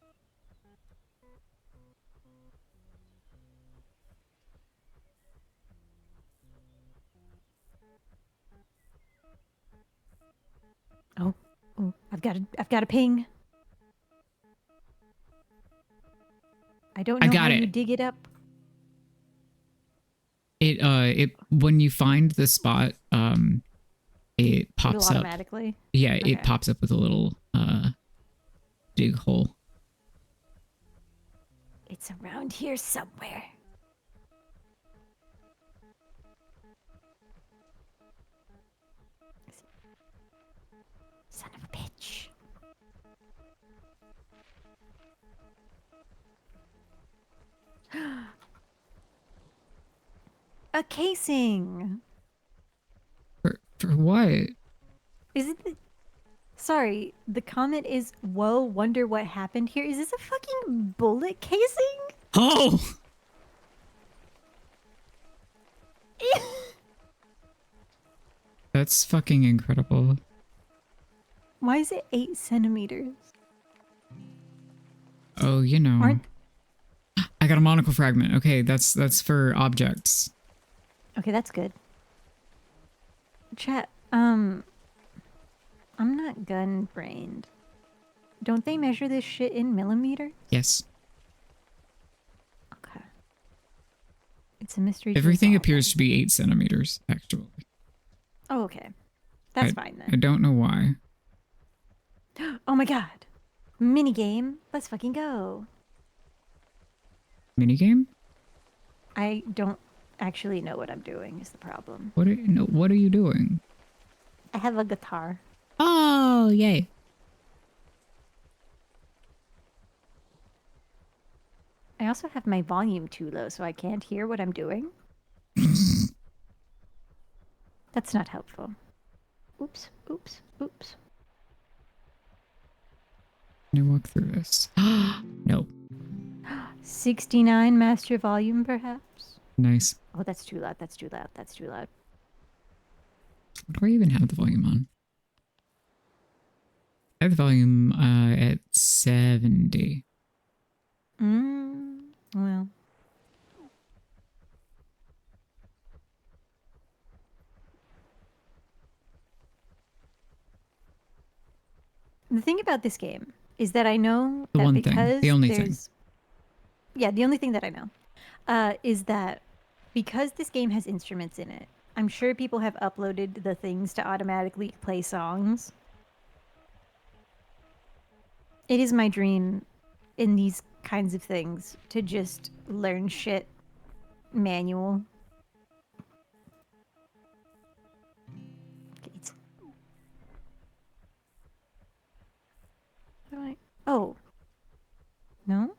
Oh, I've got a ping. I don't know how you dig it up. It when you find the spot, it pops up automatically. Yeah, okay. It pops up with a little dig hole. It's around here somewhere. Son of a bitch. A casing. For what? Is it the... Sorry, the comment is, whoa, wonder what happened here. Is this a fucking bullet casing? Oh! That's fucking incredible. Why is it 8 centimeters? Oh, you know. I got a monocle fragment. Okay, that's for objects. Okay, that's good. Chat, I'm not gun brained. Don't they measure this shit in millimeters? Yes. Okay. It's a mystery. Everything appears to be 8 centimeters, actually. Oh, okay. That's fine then. I don't know why. Oh my god. Minigame. Let's fucking go. Minigame? I don't actually know what I'm doing is the problem. What are you doing? I have a guitar. Oh, yay. I also have my volume too low, so I can't hear what I'm doing. That's not helpful. Oops, oops, oops. Can I walk through this? Nope. 69 master volume, perhaps? Nice. Oh, that's too loud, that's too loud, that's too loud. What do I even have the volume on? I have the volume at 70. Well. The thing about this game is that I know The that one because thing. The only thing. Yeah, the only thing that I know is that because this game has instruments in it, I'm sure people have uploaded the things to automatically play songs. It is my dream in these kinds of things to just learn shit manual. Oh. No?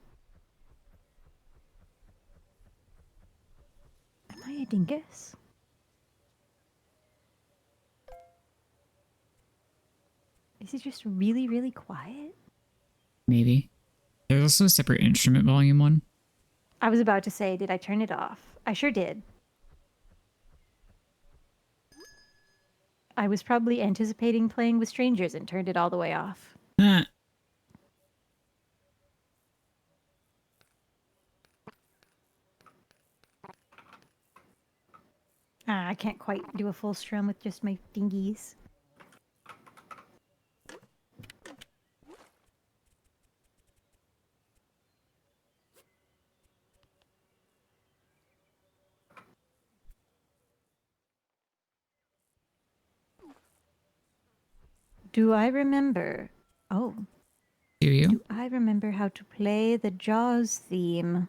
dingus. Is it just really, really quiet? Maybe. There's also a separate instrument volume one. I was about to say, did I turn it off? I sure did. I was probably anticipating playing with strangers and turned it all the way off. I can't quite do a full strum with just my fingies. Do I remember? Oh. Do you? Do I remember how to play the Jaws theme?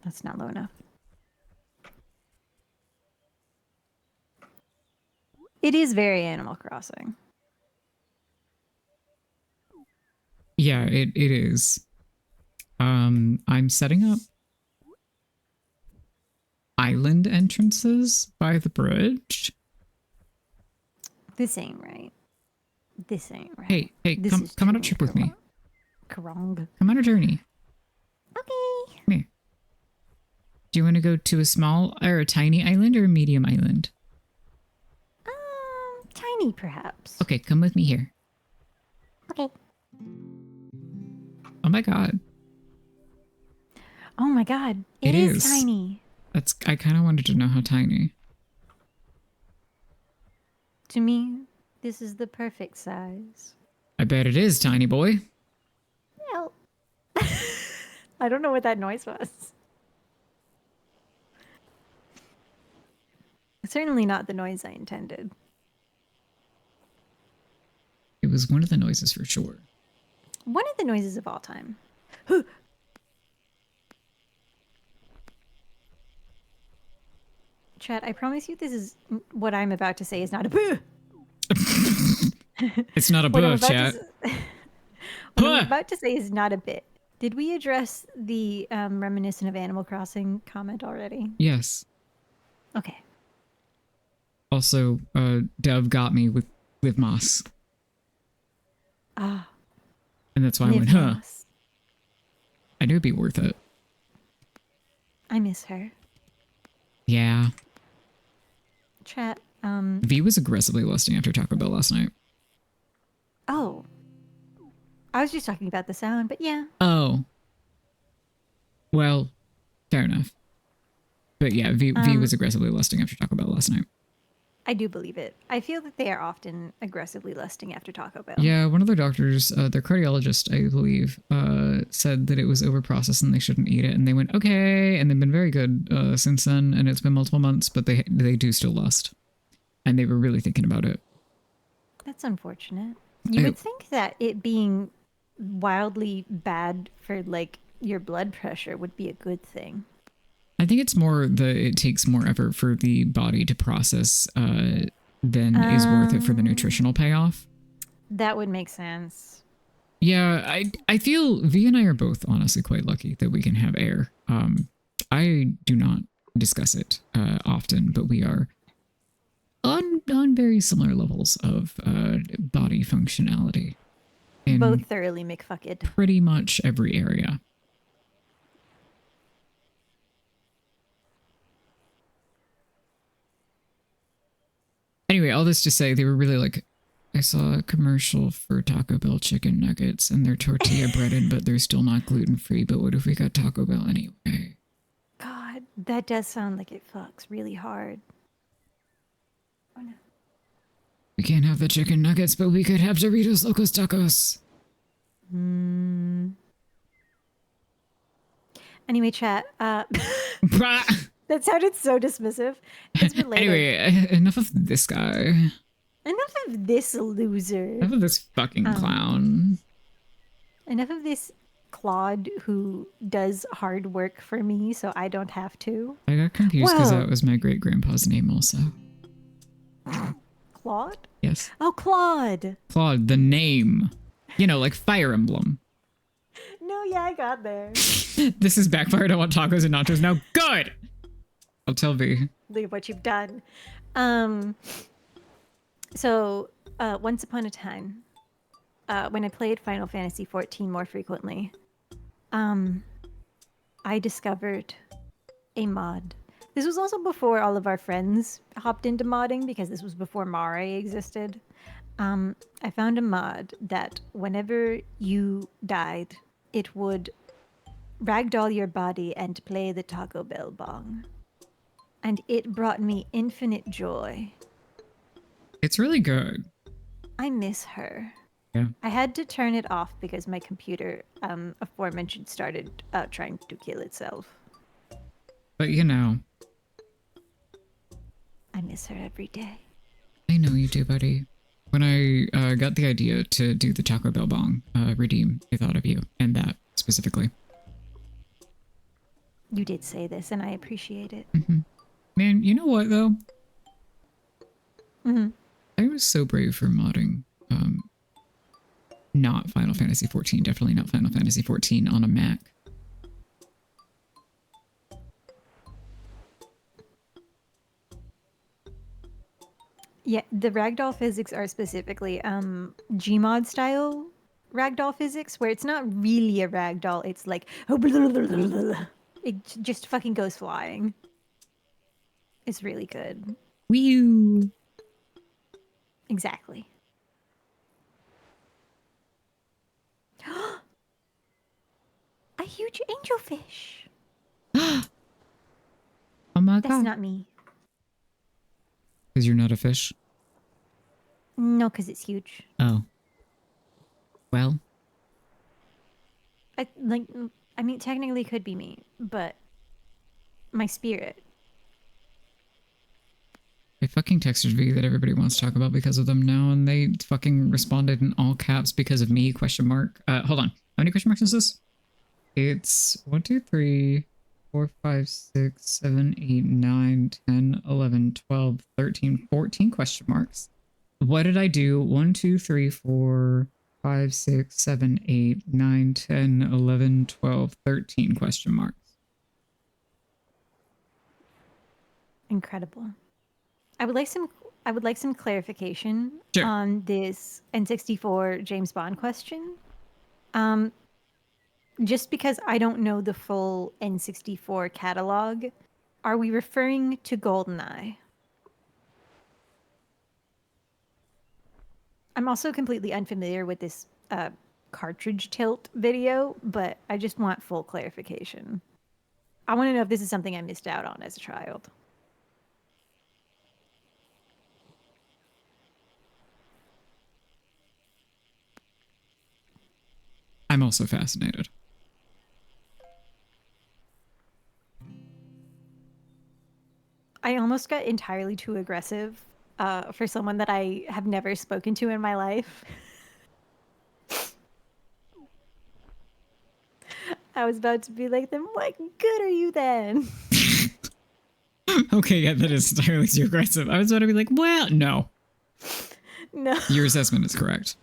That's not low enough. It is very Animal Crossing. Yeah, it is. I'm setting up island entrances by the bridge. This ain't right. This ain't right. Hey, This come on a trip with me. Karong. Come on a journey. Okay. Come here. Do you want to go to a small or a tiny island or a medium island? Tiny perhaps. Okay, come with me here. Okay. Oh my god. Oh my god. It It is is. tiny. I kind of wanted to know how tiny. To me, this is the perfect size. I bet it is, tiny boy. Well, I don't know what that noise was. Certainly not the noise I intended. It was one of the noises for sure. One of the noises of all time. Chat, I promise you this is what I'm about to say is not a boo. It's not a What I'm boo, about chat. what I'm about to say is not a bit. Did we address the reminiscent of Animal Crossing comment already? Yes. Okay. Also, Dev got me with Moss. Ah, And that's why I Liv went, huh. Moss. I knew it'd be worth it. I miss her. Yeah. Chat, V was aggressively lusting after Taco Bell last night. oh. I was just talking about the sound, but yeah. Oh. Well, fair enough. But yeah, V was aggressively lusting after Taco Bell last night. I do believe it. I feel that they are often aggressively lusting after Taco Bell. Yeah, one of their doctors, their cardiologist, I believe, said that it was overprocessed and they shouldn't eat it. And they went, okay. And they've been very good since then. And it's been multiple months, but they do still lust. And they were really thinking about it. That's unfortunate. You would think that it being wildly bad for like your blood pressure would be a good thing. I think it's more it takes more effort for the body to process than is worth it for the nutritional payoff. That would make sense. Yeah, I feel V and I are both honestly quite lucky that we can have air. I do not discuss it often, but we are on very similar levels of body functionality in Both thoroughly McFucked. pretty much every area. Anyway, all this to say, they were really like, I saw a commercial for Taco Bell chicken nuggets and they're tortilla breaded, but they're still not gluten free. But what if we got Taco Bell anyway? God, that does sound like it fucks really hard. Oh no. We can't have the chicken nuggets, but we could have Doritos Locos Tacos. Anyway, chat. Brah. That sounded so dismissive. It's related. Anyway, enough of this guy. Enough of this loser. Enough of this fucking clown. Enough of this Claude who does hard work for me so I don't have to. I got confused because Whoa. that was my great grandpa's name also. Claude? Yes. Oh, Claude. Claude, the name. You know, like Fire Emblem. No. Oh yeah, I got there. This is backfired. I want tacos and nachos now. Good. I'll tell V. Look at what you've done. So once upon a time, when I played Final Fantasy XIV more frequently, I discovered a mod. This was also before all of our friends hopped into modding because this was before Mare existed. I found a mod that whenever you died, it would ragdoll your body and play the Taco Bell bong. And it brought me infinite joy. It's really good. I miss her. Yeah. I had to turn it off because my computer, aforementioned, started trying to kill itself. But you know. I miss her every day. I know you do, buddy. When I got the idea to do the Taco Bell bong redeem, I thought of you and that specifically. You did say this, and I appreciate it. Mm-hmm. Man, you know what though? Mm-hmm. I was so brave for modding. Not Final Fantasy XIV, definitely not Final Fantasy XIV on a Mac. Yeah, the ragdoll physics are specifically Gmod style ragdoll physics, where it's not really a ragdoll. It's like it just fucking goes flying. It's really good. Wee. Exactly. A huge angelfish. Oh my god. That's not me. Because you're not a fish? No, because it's huge. Oh. Well. I mean, technically could be me, but my spirit. I fucking texted V that everybody wants to talk about because of them now, and they fucking responded in all caps because of me, question mark. Hold on. How many question marks is this? It's 1, 2, 3, 4, 5, 6, 7, 8, 9, 10, 11, 12, 13, 14 question marks. What did I do? 1, 2, 3, 4, 5, 6, 7, 8, 9, 10, 11, 12, 13 question marks. Incredible. I would like some clarification Sure. on this N64 James Bond question. Just because I don't know the full N64 catalog, are we referring to GoldenEye? I'm also completely unfamiliar with this cartridge tilt video, but I just want full clarification. I want to know if this is something I missed out on as a child. I'm also fascinated. I almost got entirely too aggressive for someone that I have never spoken to in my life. I was about to be like, then what good are you then? Okay, yeah, that is entirely too aggressive. I was about to be like, well, no. No. Your assessment is correct.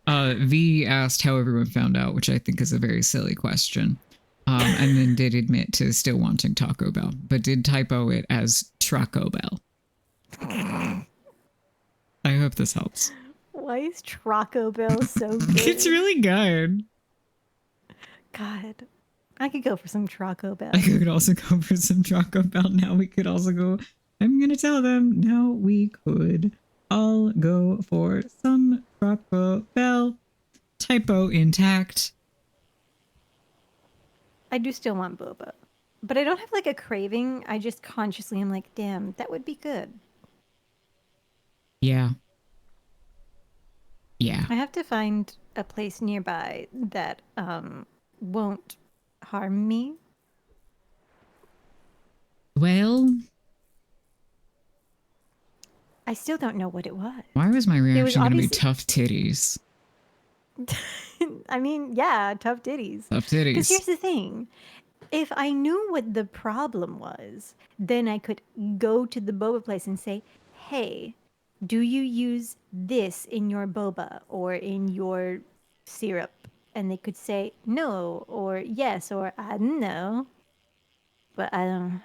V asked how everyone found out, which I think is a very silly question. And then did admit to still wanting Taco Bell, but did typo it as Traco Bell. I hope this helps. Why is Traco Bell so good? It's really good. God. I could go for some Traco Bell. I could also go for some Taco Bell. Now we could also go. I'm going to tell them. Now we could all go for some Taco Bell. Typo intact. I do still want boba. But I don't have like a craving. I just consciously am like, damn, that would be good. Yeah. Yeah. I have to find a place nearby that won't harm me. Well, I still don't know what it was. why was my reaction going to be obviously- tough titties? I mean, yeah, tough titties. Tough Because titties. here's the thing. If I knew what the problem was, then I could go to the boba place and say, hey, do you use this in your boba or in your syrup and they could say no or yes or I don't know, but I don't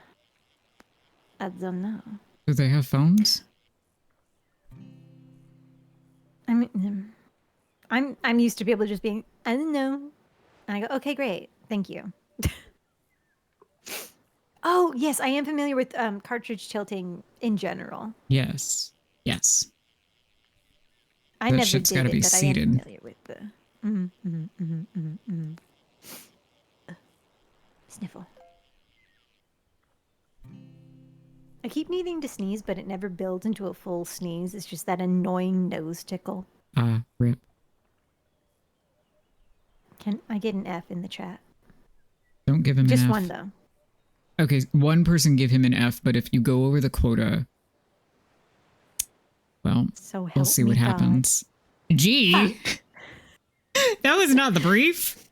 know. Do they have phones? I mean, I'm used to people just being I don't know, and I go okay, great, thank you. Oh yes, I am familiar with cartridge tilting in general. Yes. Yes. I That never shit's did gotta be it, but I am seated. familiar with the sniffle. I keep needing to sneeze, but it never builds into a full sneeze. It's just that annoying nose tickle. Rip. Can I get an F in the chat? Don't give him an Just F. one, though. Okay, one person give him an F, but if you go over the quota, well, So help we'll see me what God. happens. G? That was not the brief.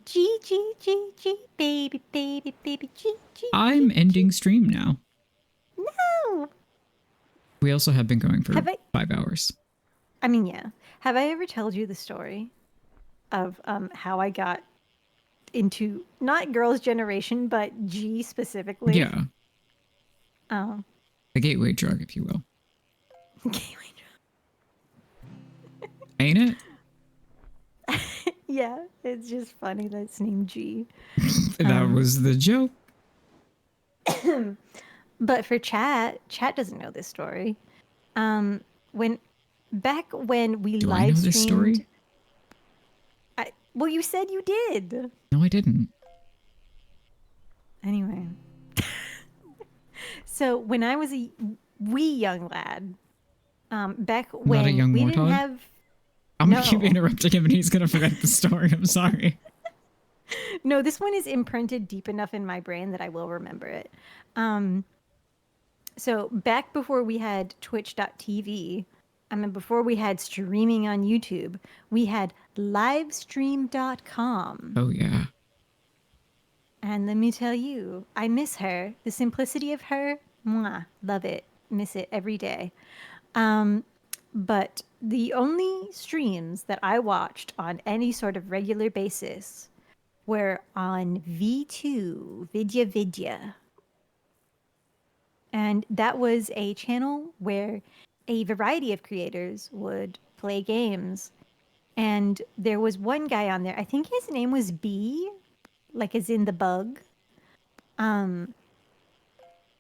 G, G, G, G, baby, baby, baby, G, G. I'm G, ending stream now. No! We also have been going for Have I- 5 hours. I mean, yeah. Have I ever told you the story of how I got into, not Girls' Generation, but G specifically? Yeah, Oh. the gateway drug, if you will. Gateway Ain't it? Yeah, it's just funny that it's named G. That was the joke. But for chat doesn't know this story. When back when we Do I live know this streamed, story? well, you said you did. No, I didn't. Anyway, so when I was a wee young lad, back Not a when young we didn't warthog? have, I'm gonna keep No. interrupting him and he's gonna forget the story. I'm sorry. no, this one is imprinted deep enough in my brain that I will remember it. So back before we had twitch.tv, I mean, before we had streaming on YouTube, we had livestream.com. Oh, yeah. And let me tell you, I miss her. The simplicity of her, mwah, love it. Miss it every day. But the only streams that I watched on any sort of regular basis were on V2, Vidya Vidya. And that was a channel where a variety of creators would play games. And there was one guy on there, I think his name was B, like as in the bug.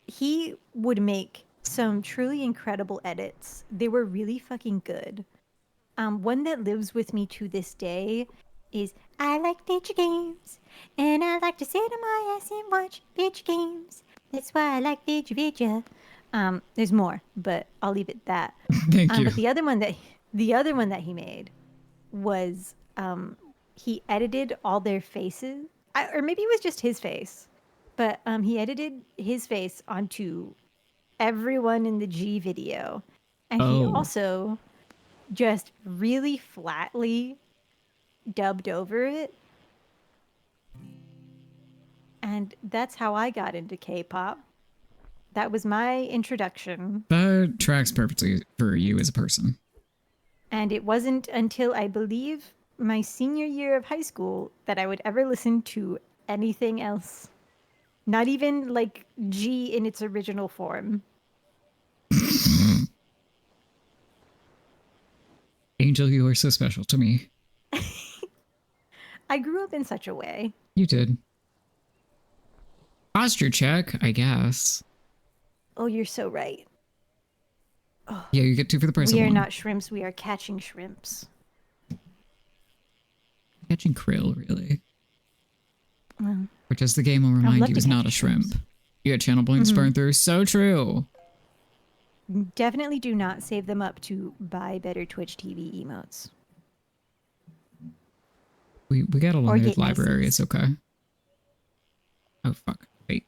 He would make some truly incredible edits. They were really fucking good. One that lives with me to this day is I like video games, and I like to sit on my ass and watch video games. That's why I like video. There's more, but I'll leave it at that. Thank you. But the other one that he made was he edited all their faces, or maybe it was just his face, but he edited his face onto everyone in the G video, and he Oh. also just really flatly dubbed over it. And that's how I got into K-pop. That was my introduction. That tracks perfectly for you as a person. And it wasn't until I believe my senior year of high school that I would ever listen to anything else. Not even like G in its original form. Angel, you are so special to me. I grew up in such a way. You did. Posture check, I guess. Oh, you're so right. Yeah, you get 2 for the price of We are 1. not shrimps, we are catching shrimps. Catching krill, really. Well, Which, as the game will love remind to you, is not a catch shrimp. shrimps. You got channel points burned through. So true. definitely do not save them up to buy better Twitch TV emotes. We got a Or limited get library. niceties. It's okay. Oh, fuck. Wait.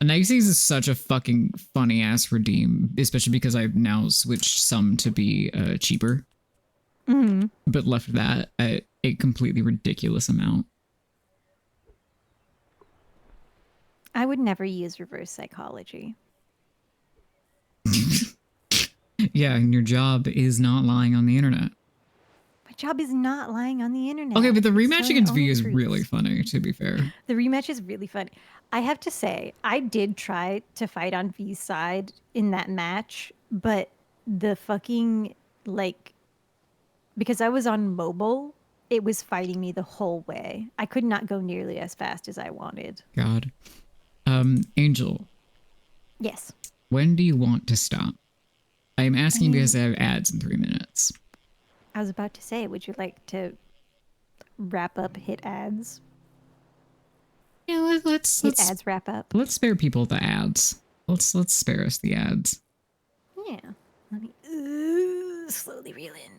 A Niceties is such a fucking funny ass redeem, especially because I've now switched some to be cheaper, but left that at a completely ridiculous amount. I would never use reverse psychology. Yeah, and your job is not lying on the internet. My job is not lying on the internet. Okay, but the It's rematch telling against V only is truths. really funny, to be fair. The rematch is really funny. I have to say, I did try to fight on V's side in that match, but the fucking, like, because I was on mobile, it was fighting me the whole way. I could not go nearly as fast as I wanted. God. Angel, Yes. when do you want to stop? I am asking because I have ads in 3 minutes. I was about to say, would you like to wrap up hit ads? Yeah, Hit ads wrap up. let's spare people the ads. Let's spare us the ads. Yeah. Let me slowly reel in.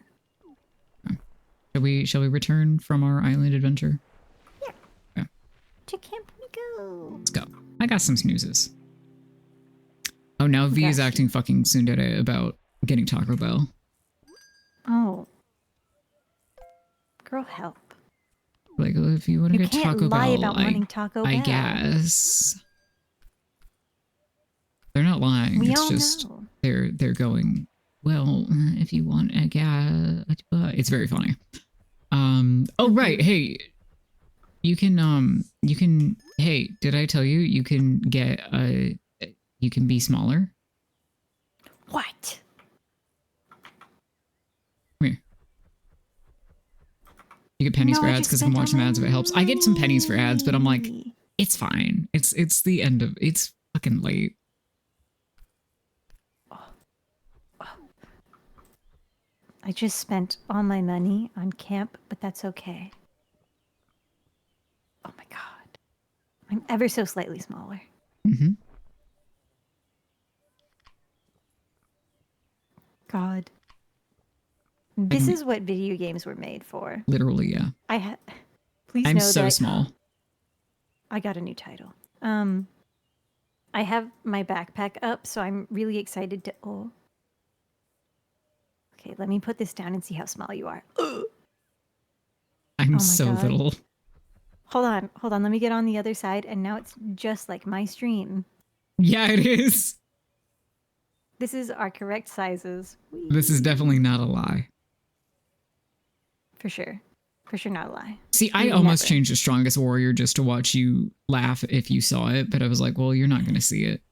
Shall we return from our island adventure? Yeah. Okay. To camp we go. Let's go. I got some snoozes. Oh, now V is Gosh. acting fucking tsundere about getting Taco Bell. Oh. Girl, help. Like, well, if you want to You get can't Taco lie Bell, about wanting Taco I Bell. guess. They're not lying. We It's all just know. they're going, well, if you want a gas, it's very funny. Oh right, hey, you can hey, did I tell you you can get you can be smaller? What? Come here. You get pennies No, for I ads just because I can spent watch all some ads if it helps. I get some pennies for ads, but I'm like, money. it's fine. It's the end of it's fucking late. I just spent all my money on camp, but that's okay. Oh my god. I'm ever so slightly smaller. Mm-hmm. God. This is what video games were made for. Literally, yeah. Please I'm know so that small. I got a new title. I have my backpack up, so I'm really excited to. Oh. Okay, let me put this down and see how small you are. I'm my so God. little. Hold on. Let me get on the other side, and now it's just like my stream. Yeah, it is. This is our correct sizes. This is definitely not a lie. For sure. For sure, not a lie. See, I almost changed the Strongest Warrior just to watch you laugh if you saw it, but I was like, well, you're not going to see it.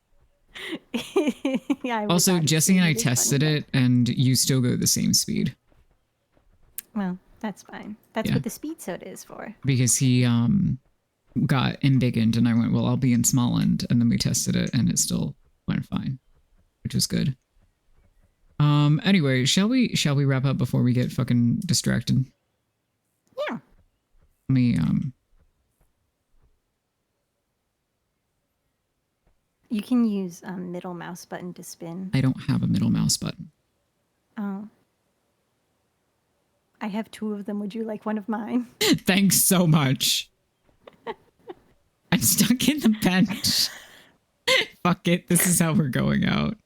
Yeah. Also, Jesse and I tested it, and you still go the same speed. Well, that's fine. That's what the speed soda is for. Because he got embiggened, and I went, well, I'll be in Smallland, and then we tested it, and it still went fine, which was good. Anyway, shall we wrap up before we get fucking distracted? Yeah. Let me You can use middle mouse button to spin. I don't have a middle mouse button. Oh. I have 2 of them. Would you like one of mine? Thanks so much. I'm stuck in the bench. Fuck it. This is how we're going out.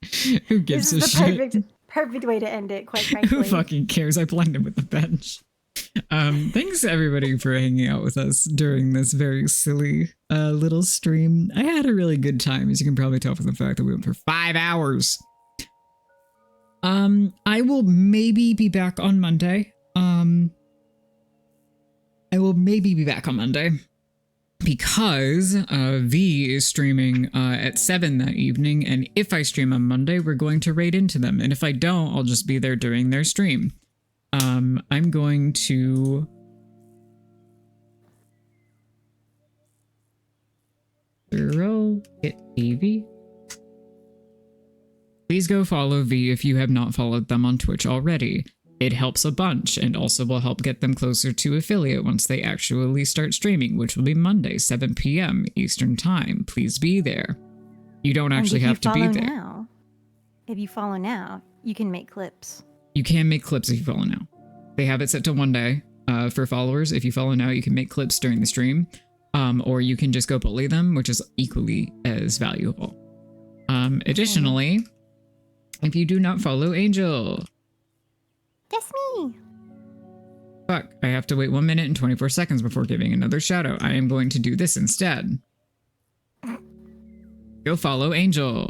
Who gives a shit? Perfect way to end it, quite Who frankly. fucking cares? I blended with the bench. Thanks everybody for hanging out with us during this very silly little stream. I had a really good time, as you can probably tell from the fact that we went for 5 hours. I will maybe be back on Monday. Because V is streaming at 7 that evening, and if I stream on Monday, we're going to raid into them, and if I don't, I'll just be there during their stream. I'm going to hit AV. Please go follow V if you have not followed them on Twitch already. It helps a bunch and also will help get them closer to affiliate once they actually start streaming, which will be Monday, 7 p.m. Eastern Time. Please be there. You don't actually have to be there. If you follow now, you can make clips. You can make clips if you follow now. They have it set to 1 day for followers. If you follow now, you can make clips during the stream, or you can just go bully them, which is equally as valuable. Additionally, if you do not follow Angel... That's me. Fuck, I have to wait 1 minute and 24 seconds before giving another shout out. I am going to do this instead. Go follow Angel,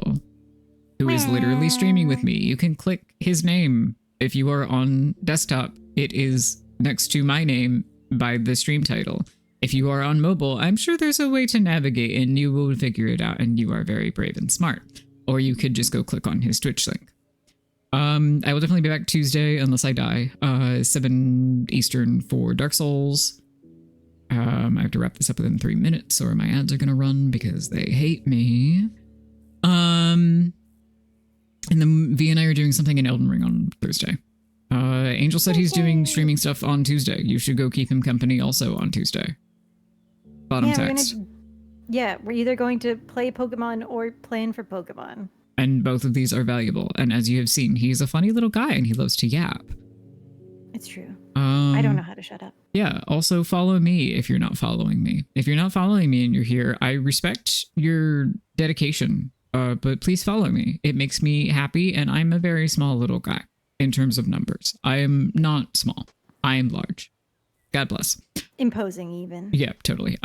who is literally streaming with me. You can click his name if you are on desktop. It is next to my name by the stream title. If you are on mobile, I'm sure there's a way to navigate and you will figure it out, and you are very brave and smart. Or you could just go click on his Twitch link. I will definitely be back Tuesday unless I die. 7 Eastern for Dark Souls. I have to wrap this up within 3 minutes or my ads are gonna run because they hate me. And then V and I are doing something in Elden Ring on Thursday. Angel said he's doing streaming stuff on Tuesday. You should go keep him company also on Tuesday. Bottom text. We're either going to play Pokemon or plan for Pokemon. And both of these are valuable. And as you have seen, he's a funny little guy and he loves to yap. It's true. I don't know how to shut up. Yeah. Also follow me if you're not following me. If you're not following me and you're here, I respect your dedication. But please follow me. It makes me happy, and I'm a very small little guy in terms of numbers. I am not small. I am large. God bless. Imposing even. Yeah, totally.